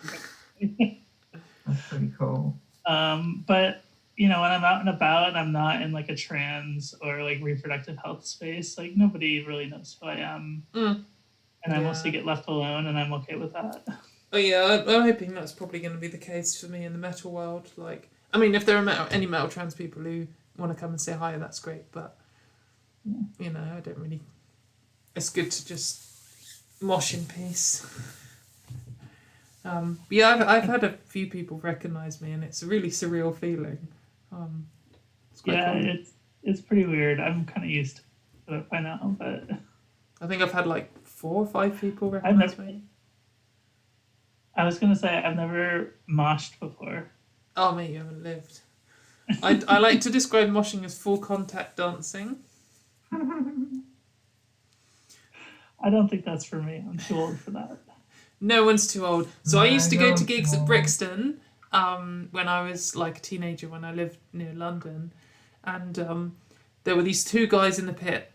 That's pretty cool." But you know, when I'm out and about and I'm not in like a trans or like reproductive health space, like nobody really knows who I am. And I mostly get left alone, and I'm okay with that. Oh yeah, I'm hoping that's probably going to be the case for me in the metal world. Like, I mean, if there are any metal trans people who want to come and say hi, that's great. But you know, I don't really. It's good to just mosh in peace. Yeah, I've had a few people recognise me, and it's a really surreal feeling. It's quite cool. It's pretty weird. I'm kind of used to it by now, but I think I've had like 4 or 5 people recognise me. I was gonna say I've never moshed before. Oh mate, you haven't lived. I like to describe moshing as full contact dancing. I don't think that's for me. I'm too old for that. No one's too old. So I used to go to gigs at Brixton when I was like a teenager, when I lived near London, and there were these 2 guys in the pit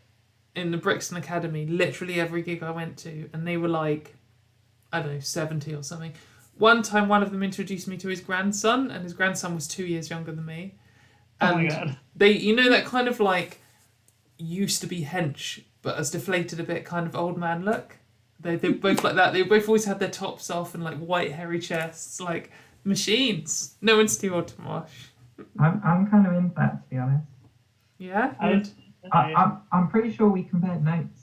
in the Brixton Academy, literally every gig I went to, and they were like, I don't know, 70 or something. One time one of them introduced me to his grandson, and his grandson was 2 years younger than me. And oh my God. They, you know, that kind of like used to be hench, but has deflated a bit kind of old man look. They're both like that. They both always had their tops off and like white hairy chests, like machines. No one's too old to mosh. I'm kind of into that, to be honest. Yeah? I'm pretty sure we compared notes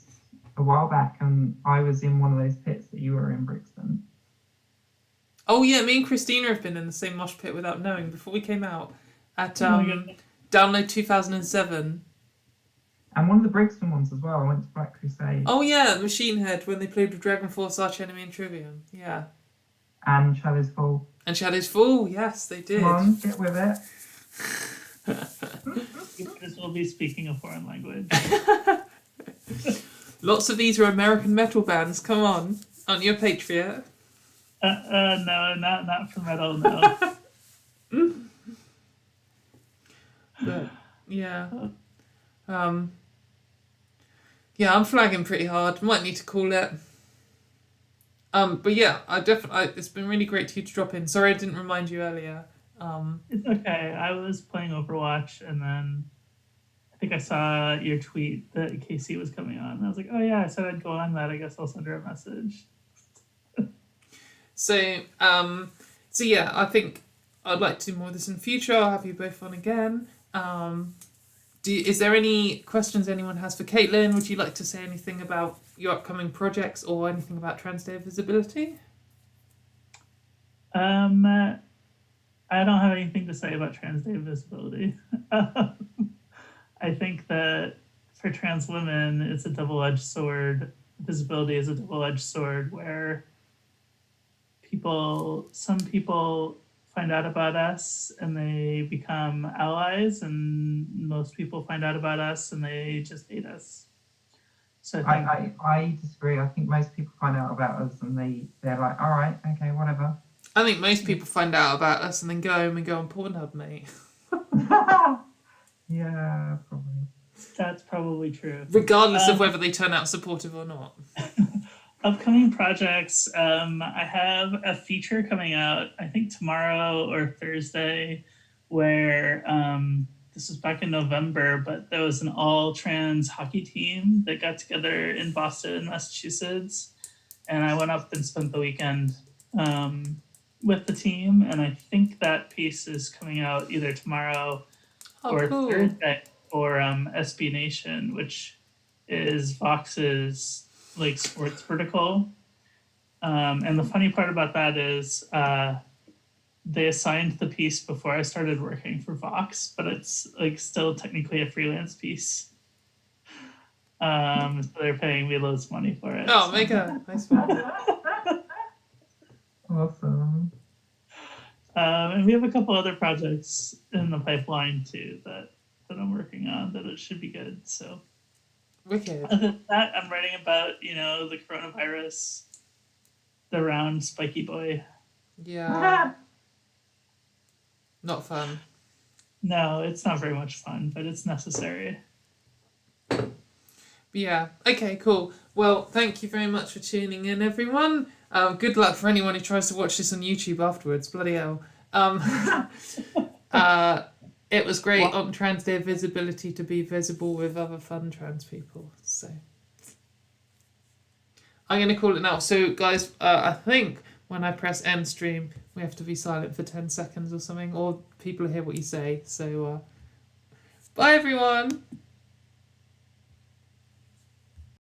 a while back, and I was in one of those pits that you were in, Brixton. Oh yeah, me and Christina have been in the same mosh pit without knowing before we came out at Download 2007. And one of the Brixton ones as well. I went to Black Crusade. Oh yeah, Machine Head, when they played with Dragon Force, Arch Enemy and Trivium. Yeah. And Shadows Fall. And Shadows Fall, yes, they did. Come on, get with it. You might as well be speaking a foreign language. Lots of these are American metal bands. Come on, aren't you a patriot? No, not for metal. No. But yeah, yeah, I'm flagging pretty hard. Might need to call it. But yeah, it's been really great to drop in. Sorry I didn't remind you earlier. It's okay. I was playing Overwatch, and then I think I saw your tweet that Casey was coming on, and I was like, oh yeah, I said I'd go on that. I guess I'll send her a message. So yeah, I think I'd like to do more of this in the future. I'll have you both on again. Is there any questions anyone has for Caitlin? Would you like to say anything about your upcoming projects or anything about Trans Day of Visibility? I don't have anything to say about Trans Day of Visibility. I think that for trans women, it's a double-edged sword. Visibility is a double-edged sword where some people find out about us and they become allies, and most people find out about us and they just hate us. So I think I disagree. I think most people find out about us and they're like, all right, okay, whatever. I think most people find out about us and then go home and go on Pornhub, mate. Yeah, probably. that's probably true. Regardless of whether they turn out supportive or not. Upcoming projects. I have a feature coming out, I think tomorrow or Thursday, where this was back in November, but there was an all trans hockey team that got together in Boston, Massachusetts. And I went up and spent the weekend with the team. And I think that piece is coming out either tomorrow or cool. Thursday for SB Nation, which is Vox's like sports vertical. And the funny part about that is they assigned the piece before I started working for Vox, but it's like still technically a freelance piece. So they're paying me loads of money for it. Oh, mega nice one. Awesome. And we have a couple other projects in the pipeline too that I'm working on that it should be good. So Wicked. other than that, I'm writing about, the coronavirus, the round spiky boy. Yeah. Not fun. No, it's not very much fun, but it's necessary. Yeah. Okay, cool. Well, thank you very much for tuning in, everyone. Good luck for anyone who tries to watch this on YouTube afterwards. Bloody hell. It was great on Trans Day Visibility to be visible with other fun trans people. So I'm going to call it now. So, guys, I think when I press end stream, we have to be silent for 10 seconds or something, or people hear what you say. So, bye, everyone.